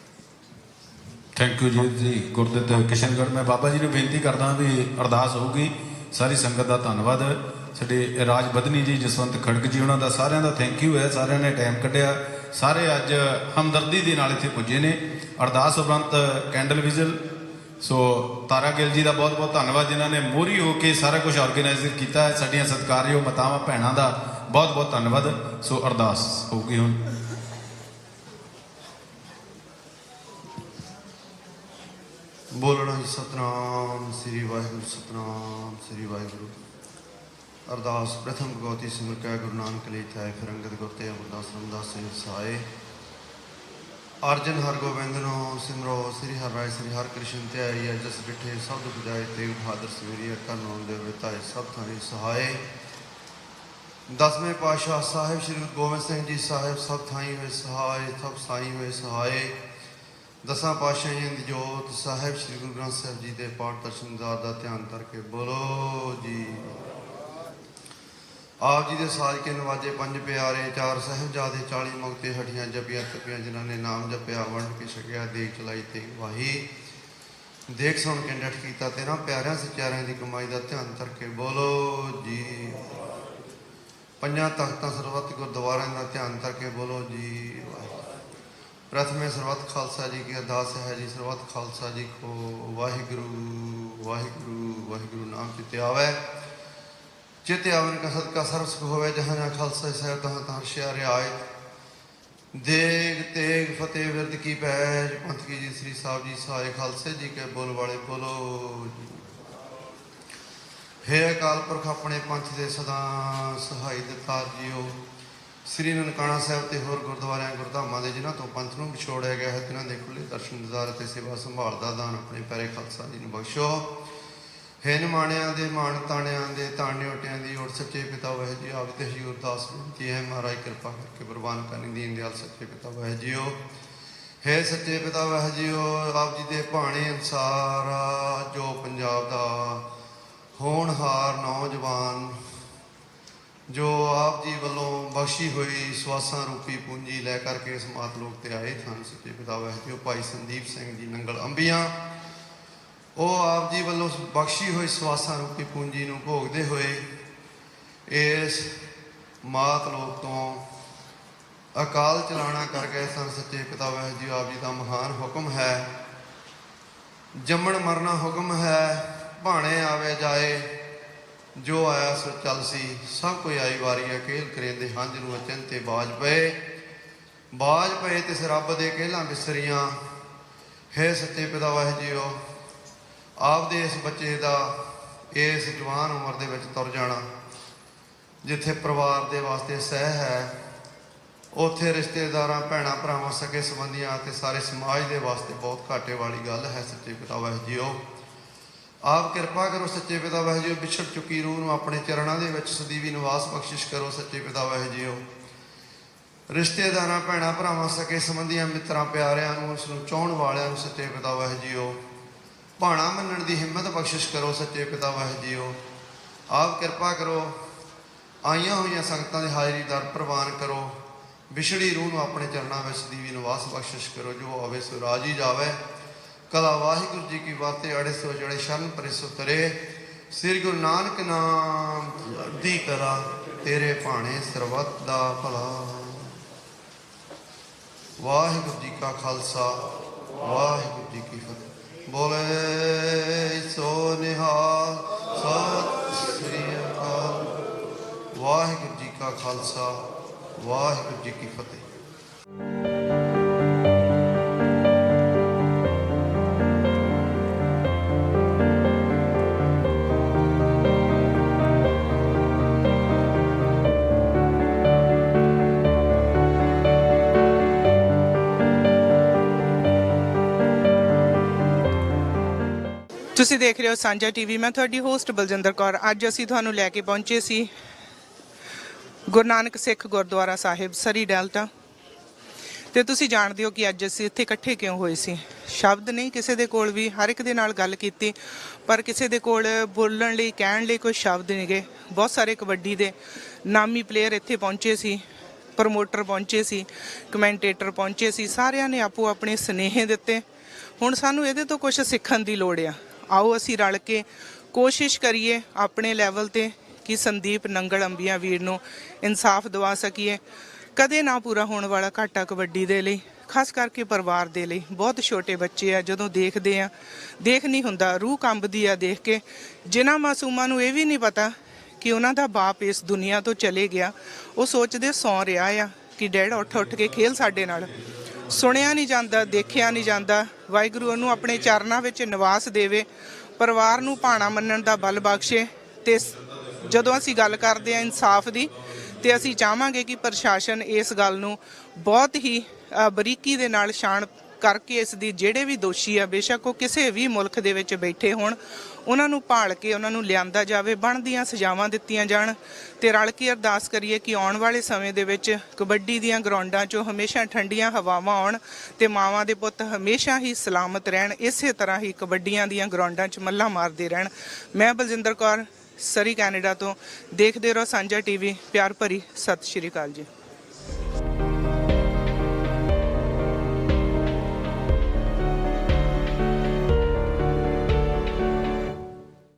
ਥੈਂਕ ਯੂ ਜੀ ਗੁਰਦਿੱਤ ਕਿਸ਼ਨਗੜ੍ਹ। ਮੈਂ ਬਾਬਾ ਜੀ ਨੂੰ ਬੇਨਤੀ ਕਰਦਾ ਵੀ ਅਰਦਾਸ ਹੋਊਗੀ। ਸਾਰੀ ਸੰਗਤ ਦਾ ਧੰਨਵਾਦ। ਸਾਡੇ ਰਾਜ ਬਦਨੀ ਜੀ, ਜਸਵੰਤ ਖੜਕ ਜੀ, ਉਹਨਾਂ ਦਾ ਸਾਰਿਆਂ ਦਾ ਥੈਂਕ ਯੂ ਹੈ। ਸਾਰਿਆਂ ਨੇ ਟਾਈਮ ਕੱਢਿਆ। ਸਾਰੇ ਅੱਜ ਹਮਦਰਦੀ ਦੇ ਨਾਲ ਇੱਥੇ ਪੁੱਜੇ ਨੇ। ਅਰਦਾਸ ਉਪਰੰਤ ਕੈਂਡਲ ਵਿਜ਼ਲ। ਸੋ ਤਾਰਾ ਗਿੱਲ ਜੀ ਦਾ ਬਹੁਤ ਬਹੁਤ ਧੰਨਵਾਦ, ਜਿਨ੍ਹਾਂ ਨੇ ਮੋਹਰੀ ਹੋ ਕੇ ਸਾਰਾ ਕੁਝ ਆਰਗੇਨਾਈਜ਼ ਕੀਤਾ ਹੈ। ਸਾਡੀਆਂ ਸਤਿਕਾਰਯੋਗ ਮਾਤਾਵਾਂ ਭੈਣਾਂ ਦਾ ਬਹੁਤ ਬਹੁਤ ਧੰਨਵਾਦ। ਸੋ ਅਰਦਾਸ ਹੋਊਗੀ ਹੁਣ। ਬੋਲਣਾ ਜੀ ਸਤਨਾਮ ਸ੍ਰੀ ਵਾਹਿਗੁਰੂ, ਸਤਨਾਮ ਸ੍ਰੀ ਵਾਹਿਗੁਰੂ। ਅਰਦਾਸ ਪ੍ਰਥਮ ਭਗਵਤੀ ਸਿਮਰ ਕੈ ਗੁਰੂ ਨਾਨਕ ਲਈ ਥਾਏ, ਫਿਰ ਅੰਗਦ ਗੁਰ ਤੇ ਅਮਰਦਾਸ ਰਮਦਾਸ ਸਿੰਘ ਸਹਾਏ। ਅਰਜਨ ਹਰ ਗੋਬਿੰਦਨੋ ਸਿਮਰੋ, ਸ੍ਰੀ ਹਰਿ ਰਾਇ ਸ੍ਰੀ ਹਰਿ ਕ੍ਰਿਸ਼ਨ ਧਿਆਈ। ਜਸ ਬਿਠੇ ਸਭ ਦੁਖ ਜਾਏ, ਤੇਗ ਬਹਾਦਰ ਸਵੇਰੀਆ ਕਰਨ ਆਉਂਦੇ ਹੋਏ ਧਾਏ ਸਭ ਥਾਣੇ ਸਹਾਏ। ਦਸਵੇਂ ਪਾਤਸ਼ਾਹ ਸਾਹਿਬ ਸ੍ਰੀ ਗੁਰੂ ਗੋਬਿੰਦ ਸਿੰਘ ਜੀ ਸਾਹਿਬ ਸਭ ਥਾਈ ਹੋਏ ਸਹਾਏ, ਸਭ ਸਾਈ ਹੋਏ ਸਹਾਏ। ਦਸਾਂ ਪਾਤਸ਼ਾਹੀਆਂ ਦੀ ਜੋਤ ਸਾਹਿਬ ਸ੍ਰੀ ਗੁਰੂ ਗ੍ਰੰਥ ਸਾਹਿਬ ਜੀ ਦੇ ਪਾਠ ਦਰਸ਼ਨਦਾਰ ਦਾ ਧਿਆਨ ਕਰਕੇ ਬੋਲੋ ਜੀ। ਆਪ ਜੀ ਦੇ ਸਾਜ ਕੇ ਨਵਾਜੇ ਪੰਜ ਪਿਆਰੇ, ਚਾਰ ਸਾਹਿਬਜ਼ਾਦੇ 40 ਮੁਕਤੇ ਹੱਡੀਆਂ ਜਪੀਆਂ ਤਪੀਆਂ, ਜਿਨ੍ਹਾਂ ਨੇ ਨਾਮ ਜਪਿਆ ਵੰਡ ਕੇ ਛਕਿਆ, ਦੇਖ ਚਲਾਈ ਤੇ ਵਾਹੀ। ਦੇਖ ਸੁਣ ਕੇ ਡਟ ਕੀਤਾ ਤੇਰਾ ਪਿਆਰਿਆਂ ਸਚਿਆਰਿਆਂ ਦੀ ਕਮਾਈ ਦਾ ਧਿਆਨ ਕਰਕੇ ਬੋਲੋ ਜੀ। ਪੰਜਾਂ ਤਖਤਾਂ ਸਰਬੱਤ ਗੁਰਦੁਆਰਿਆਂ ਦਾ ਧਿਆਨ ਕਰਕੇ ਬੋਲੋ ਜੀ। ਪ੍ਰਥਮੇ ਸਰਬੱਤ ਖਾਲਸਾ ਜੀ ਕੀ ਅਰਦਾਸ ਹੈ ਜੀ। ਸਰਬੱਤ ਖਾਲਸਾ ਜੀ ਕੋ ਵਾਹਿਗੁਰੂ ਵਾਹਿਗੁਰੂ ਵਾਹਿਗੁਰੂ ਨਾਮ ਚਿਤੇ ਆਵੇ। ਚਿਤੇ ਆਵਨ ਕਾ ਸਦਕਾ ਸਰਬ ਸੁਖ ਹੋਵੇ। ਜਹਾਂ ਜਹਾਂ ਖਾਲਸਾ ਸਾਹਿਬ ਤਹਾਂ ਤਹਾਂ ਹਰਸ਼ਿਆ ਰਿਆਇਤ। ਦੇਗ ਤੇਗ ਫਤਿਹ ਵਿਰਦ ਕੀ ਪੈਜ, ਪੰਥ ਕੀ ਜੀ ਸ੍ਰੀ ਸਾਹਿਬ ਜੀ ਸਹਾਏ। ਖਾਲਸੇ ਜੀ ਕੇ ਬੋਲ ਵਾਲੇ ਬੋਲੋ ਜੀ। ਹੈ ਅਕਾਲ ਪੁਰਖ ਆਪਣੇ ਪੰਥ ਦੇ ਸਦਾ ਸਹਾਈ ਦਿੱਤਾ ਜੀਓ। ਸ੍ਰੀ ਨਨਕਾਣਾ ਸਾਹਿਬ ਤੇ ਹੋਰ ਗੁਰਦੁਆਰਿਆਂ ਗੁਰਧਾਮਾਂ ਦੇ ਜਿਨ੍ਹਾਂ ਤੋਂ ਪੰਥ ਨੂੰ ਵਿਛੋੜਿਆ ਗਿਆ ਹੈ, ਤਿਨਾਂ ਦੇ ਖੁੱਲ੍ਹੇ ਦਰਸ਼ਨ ਦਿਦਾਰ ਅਤੇ ਸੇਵਾ ਸੰਭਾਲ ਦਾ ਦਾਨ ਆਪਣੇ ਪਿਆਰੇ ਖਾਲਸਾ ਜੀ ਨੂੰ ਬਖਸ਼ੋ। ਹੈ ਨਿਮਾਣਿਆਂ ਦੇ ਮਾਣ ਤਾਣਿਆਂ ਦੇ ਤਾਣ ਨਿਓਟਿਆਂ ਦੀ ਓਟ ਸੱਚੇ ਪਿਤਾ ਵਾਹਿ ਜੀ। ਆਪ ਤੇ ਹਜ਼ੂਰ ਦਾਸ ਬੇਨਤੀ ਹੈ, ਮਹਾਰਾਜ ਕਿਰਪਾ ਕਰਕੇ ਪ੍ਰਵਾਨ ਕਰਨੀ। ਦੀਨ ਦਿਆਲ ਸੱਚੇ ਪਿਤਾ ਵਾਹਿ ਜੀਓ। ਹੈ ਸੱਚੇ ਪਿਤਾ ਵਾਹਿ ਜੀਓ। ਆਪ ਜੀ ਦੇ ਭਾਣੇ ਅਨੁਸਾਰ ਜੋ ਪੰਜਾਬ ਦਾ ਹੋਣਹਾਰ ਨੌਜਵਾਨ, ਜੋ ਆਪ ਜੀ ਵੱਲੋਂ ਬਖਸ਼ੀ ਹੋਈ ਸਵਾਸਾਂ ਰੂਪੀ ਪੂੰਜੀ ਲੈ ਕਰਕੇ ਇਸ ਮਾਤ ਲੋਕ ਤੇ ਆਏ ਹਨ, ਸੱਚੇ ਪਿਤਾ ਵਾਹਿ ਜੀਓ। ਭਾਈ ਸੰਦੀਪ ਸਿੰਘ ਜੀ ਨੰਗਲ ਅੰਬੀਆਂ, ਉਹ ਆਪ ਜੀ ਵੱਲੋਂ ਬਖਸ਼ੀ ਹੋਈ ਸਵਾਸਾਂ ਰੂਪੀ ਪੂੰਜੀ ਨੂੰ ਭੋਗਦੇ ਹੋਏ ਇਸ ਮਾਤ ਲੋਕ ਤੋਂ ਅਕਾਲ ਚਲਾਣਾ ਕਰ ਗਏ ਸਨ। ਸੱਚੇ ਪਿਤਾ ਵਾਹਿ ਜੀਓ। ਆਪ ਜੀ ਦਾ ਮਹਾਨ ਹੁਕਮ ਹੈ, ਜੰਮਣ ਮਰਨਾ ਹੁਕਮ ਹੈ। ਭਾਣੇ ਆਵੇ ਜਾਏ, ਜੋ ਆਇਆ ਸੋ ਚੱਲ ਸੀ। ਸਭ ਕੋਈ ਆਈ ਵਾਰੀ ਅਕੇਲ ਕਰੇਂਦੇ ਹੰਝ ਨੂੰ ਅਚਨ ਤੇ ਬਾਜ ਪਏ। ਬਾਜ ਪਏ ਤਿਸ ਰੱਬ ਦੇ ਕਹਿਲਾਂ ਬਿਸਰੀਆਂ। ਹੈ ਸੱਚੇ ਪਿਤਾ ਵਾਹਿ ਜੀਓ। ਆਪਦੇ ਇਸ ਬੱਚੇ ਦਾ ਇਸ ਜਵਾਨ ਉਮਰ ਦੇ ਵਿੱਚ ਤੁਰ ਜਾਣਾ, ਜਿੱਥੇ ਪਰਿਵਾਰ ਦੇ ਵਾਸਤੇ ਸਹਿ ਹੈ, ਉੱਥੇ ਰਿਸ਼ਤੇਦਾਰਾਂ ਭੈਣਾਂ ਭਰਾਵਾਂ ਸਕੇ ਸੰਬੰਧੀਆਂ ਅਤੇ ਸਾਰੇ ਸਮਾਜ ਦੇ ਵਾਸਤੇ ਬਹੁਤ ਘਾਟੇ ਵਾਲੀ ਗੱਲ ਹੈ। ਸੱਚੇ ਪਿਤਾ ਵਾਹਿ ਜੀਓ। ਆਪ ਕਿਰਪਾ ਕਰੋ ਸੱਚੇ ਪਿਤਾ ਵਾਹਿ ਜੀਓ। ਵਿਛੜ ਚੁੱਕੀ ਰੂਹ ਨੂੰ ਆਪਣੇ ਚਰਨਾਂ ਦੇ ਵਿੱਚ ਸਦੀਵੀ ਨਿਵਾਸ ਬਖਸ਼ਿਸ਼ ਕਰੋ। ਸੱਚੇ ਪਿਤਾ ਵਾਹਿ ਜੀਓ। ਰਿਸ਼ਤੇਦਾਰਾਂ ਭੈਣਾਂ ਭਰਾਵਾਂ ਸਕੇ ਸੰਬੰਧੀਆਂ ਮਿੱਤਰਾਂ ਪਿਆਰਿਆਂ ਨੂੰ, ਉਸ ਨੂੰ ਚਾਹੁਣ ਵਾਲਿਆਂ ਨੂੰ ਸੱਚੇ ਪਿਤਾ ਵਾਹਿ ਜੀਓ ਭਾਣਾ ਮੰਨਣ ਦੀ ਹਿੰਮਤ ਬਖਸ਼ਿਸ਼ ਕਰੋ। ਸੱਚੇ ਪਿਤਾ ਵਾਹਿ ਜੀਓ। ਆਪ ਕਿਰਪਾ ਕਰੋ, ਆਈਆਂ ਹੋਈਆਂ ਸੰਗਤਾਂ ਦੀ ਹਾਜ਼ਰੀ ਦਰ ਪ੍ਰਵਾਨ ਕਰੋ। ਵਿਛੜੀ ਰੂਹ ਨੂੰ ਆਪਣੇ ਚਰਨਾਂ ਵਿੱਚ ਸਦੀਵੀ ਨਿਵਾਸ ਬਖਸ਼ਿਸ਼ ਕਰੋ। ਜੋ ਆਵੇ ਸੋ ਰਾਜੀ ਜਾਵੇ। ਕਲਾ ਵਾਹਿਗੁਰੂ ਜੀ ਕੀ ਵਾਤੇ ਅੜੇ ਸੋ ਜੜੇ ਸ਼ਰਨ ਪਰੇ ਸੋ ਤਰੇ। ਸ੍ਰੀ ਗੁਰੂ ਨਾਨਕ ਨਾਮ ਦੀ ਕਲਾ, ਤੇਰੇ ਭਾਣੇ ਸਰਬੱਤ ਦਾ ਭਲਾ। ਵਾਹਿਗੁਰੂ ਜੀ ਕਾ ਖਾਲਸਾ, ਵਾਹਿਗੁਰੂ ਜੀ ਕੀ ਫਤਿਹ। ਬੋਲੇ ਸੋ ਨਿਹਾਲ। ਸਤਿ ਸ੍ਰੀ ਅਕਾਲ। ਵਾਹਿਗੁਰੂ ਜੀ ਕਾ ਖਾਲਸਾ, ਵਾਹਿਗੁਰੂ ਜੀ ਕੀ ਫਤਿਹ। ਤੁਸੀਂ ਦੇਖ ਰਹੇ ਹੋ ਸਾਂਝਾ ਟੀਵੀ। ਮੈਂ ਤੁਹਾਡੀ ਹੋਸਟ ਬਲਜਿੰਦਰ ਕੌਰ। ਅੱਜ ਅਸੀਂ ਤੁਹਾਨੂੰ ਲੈ ਕੇ ਪਹੁੰਚੇ ਸੀ ਗੁਰੂ ਨਾਨਕ ਸਿੱਖ ਗੁਰਦੁਆਰਾ ਸਾਹਿਬ ਸਰੀ ਡੈਲਟਾ। ਤੇ ਤੁਸੀਂ ਜਾਣਦੇ ਹੋ ਕਿ ਅੱਜ ਅਸੀਂ ਇੱਥੇ ਇਕੱਠੇ ਕਿਉਂ ਹੋਏ ਸੀ। ਸ਼ਬਦ ਨਹੀਂ ਕਿਸੇ ਦੇ ਕੋਲ ਵੀ, ਹਰ ਇੱਕ ਦੇ ਨਾਲ ਗੱਲ ਕੀਤੀ, ਪਰ ਕਿਸੇ ਦੇ ਕੋਲ ਬੋਲਣ ਲਈ ਕਹਿਣ ਲਈ ਕੋਈ ਸ਼ਬਦ ਨਹੀਂ ਗਏ। ਬਹੁਤ ਸਾਰੇ ਕਬੱਡੀ ਦੇ ਨਾਮੀ ਪਲੇਅਰ ਇੱਥੇ ਪਹੁੰਚੇ ਸੀ ਪ੍ਰਮੋਟਰ ਪਹੁੰਚੇ ਸੀ, ਕਮੈਂਟੇਟਰ ਪਹੁੰਚੇ ਸੀ, ਸਾਰਿਆਂ ਨੇ ਆਪੋ ਆਪਣੇ ਸੁਨੇਹੇ ਦਿੱਤੇ। ਹੁਣ ਸਾਨੂੰ ਇਹਦੇ ਤੋਂ ਕੁਝ ਸਿੱਖਣ ਦੀ ਲੋੜ ਆ। ਆਓ ਅਸੀਂ ਰਲ ਕੇ ਕੋਸ਼ਿਸ਼ ਕਰੀਏ ਆਪਣੇ ਲੈਵਲ ਤੇ ਕਿ ਸੰਦੀਪ ਨੰਗਲ ਅੰਬੀਆਂ ਵੀਰ ਨੂੰ ਇਨਸਾਫ ਦਿਵਾ ਸਕੀਏ। ਕਦੇ ਨਾ ਪੂਰਾ ਹੋਣ ਵਾਲਾ ਘਾਟਾ ਕਬੱਡੀ ਦੇ ਲਈ, ਖਾਸ ਕਰਕੇ ਪਰਿਵਾਰ ਦੇ ਲਈ। ਬਹੁਤ ਛੋਟੇ ਬੱਚੇ ਆ, ਜਦੋਂ ਦੇਖਦੇ ਆ ਦੇਖ ਨਹੀਂ ਹੁੰਦਾ, ਰੂਹ ਕੰਬਦੀ ਆ ਦੇਖ ਕੇ। ਜਿਨ੍ਹਾਂ ਮਾਸੂਮਾਂ ਨੂੰ ਇਹ ਵੀ ਨਹੀਂ ਪਤਾ ਕਿ ਉਹਨਾਂ ਦਾ ਬਾਪ ਇਸ ਦੁਨੀਆ ਤੋਂ ਚਲੇ ਗਿਆ, ਉਹ ਸੋਚਦੇ ਸੌਂ ਰਿਹਾ ਆ ਕਿ ਡੈਡ ਉੱਠ ਕੇ ਖੇਲ ਸਾਡੇ ਨਾਲ। ਸੁਣਿਆ ਨਹੀਂ ਜਾਂਦਾ, ਦੇਖਿਆ ਨਹੀਂ ਜਾਂਦਾ। ਵਾਹਿਗੁਰੂ ਉਹਨੂੰ ਆਪਣੇ ਚਰਨਾਂ ਵਿੱਚ ਨਿਵਾਸ ਦੇਵੇ, ਪਰਿਵਾਰ ਨੂੰ ਭਾਣਾ ਮੰਨਣ ਦਾ ਬਲ ਬਖਸ਼ੇ। ਤੇ ਜਦੋਂ ਅਸੀਂ ਗੱਲ ਕਰਦੇ ਹਾਂ ਇਨਸਾਫ ਦੀ, ਤੇ ਅਸੀਂ ਚਾਹਾਂਗੇ ਕਿ ਪ੍ਰਸ਼ਾਸਨ ਇਸ ਗੱਲ ਨੂੰ ਬਹੁਤ ਹੀ ਬਰੀਕੀ ਦੇ ਨਾਲ ਛਾਣ ਕਰਕੇ ਇਸ ਦੀ ਜਿਹੜੇ ਵੀ ਦੋਸ਼ੀ ਆ, ਬੇਸ਼ੱਕ ਉਹ ਕਿਸੇ ਵੀ ਮੁਲਕ ਦੇ ਵਿੱਚ ਬੈਠੇ ਹੋਣ, ਉਹਨਾਂ ਨੂੰ ਭਾਲ ਕੇ ਉਹਨਾਂ ਨੂੰ ਲਿਆਂਦਾ ਜਾਵੇ, ਬਣਦੀਆਂ ਸਜ਼ਾਵਾਂ ਦਿੱਤੀਆਂ ਜਾਣ। ਤੇ ਰਲ ਕੇ ਅਰਦਾਸ ਕਰੀਏ ਕਿ ਆਉਣ ਵਾਲੇ ਸਮੇਂ ਦੇ ਵਿੱਚ ਕਬੱਡੀ ਦੀਆਂ ਗਰਾਊਂਡਾਂ 'ਚੋਂ ਹਮੇਸ਼ਾ ਠੰਡੀਆਂ ਹਵਾਵਾਂ ਆਉਣ ਤੇ ਮਾਵਾਂ ਦੇ ਪੁੱਤ ਹਮੇਸ਼ਾ ਹੀ ਸਲਾਮਤ ਰਹਿਣ। ਇਸੇ ਤਰ੍ਹਾਂ ਹੀ ਕਬੱਡੀਆਂ ਦੀਆਂ ਗਰਾਊਂਡਾਂ 'ਚ ਮੱਲਾਂ ਮਾਰਦੇ ਰਹਿਣ। ਮੈਂ ਬਲਜਿੰਦਰ ਕੌਰ, ਸਰੀ ਕੈਨੇਡਾ ਤੋਂ। ਦੇਖਦੇ ਰਹੋ ਸਾਂਝਾ ਟੀਵੀ। ਪਿਆਰ ਭਰੀ ਸਤਿ ਸ਼੍ਰੀ ਅਕਾਲ ਜੀ।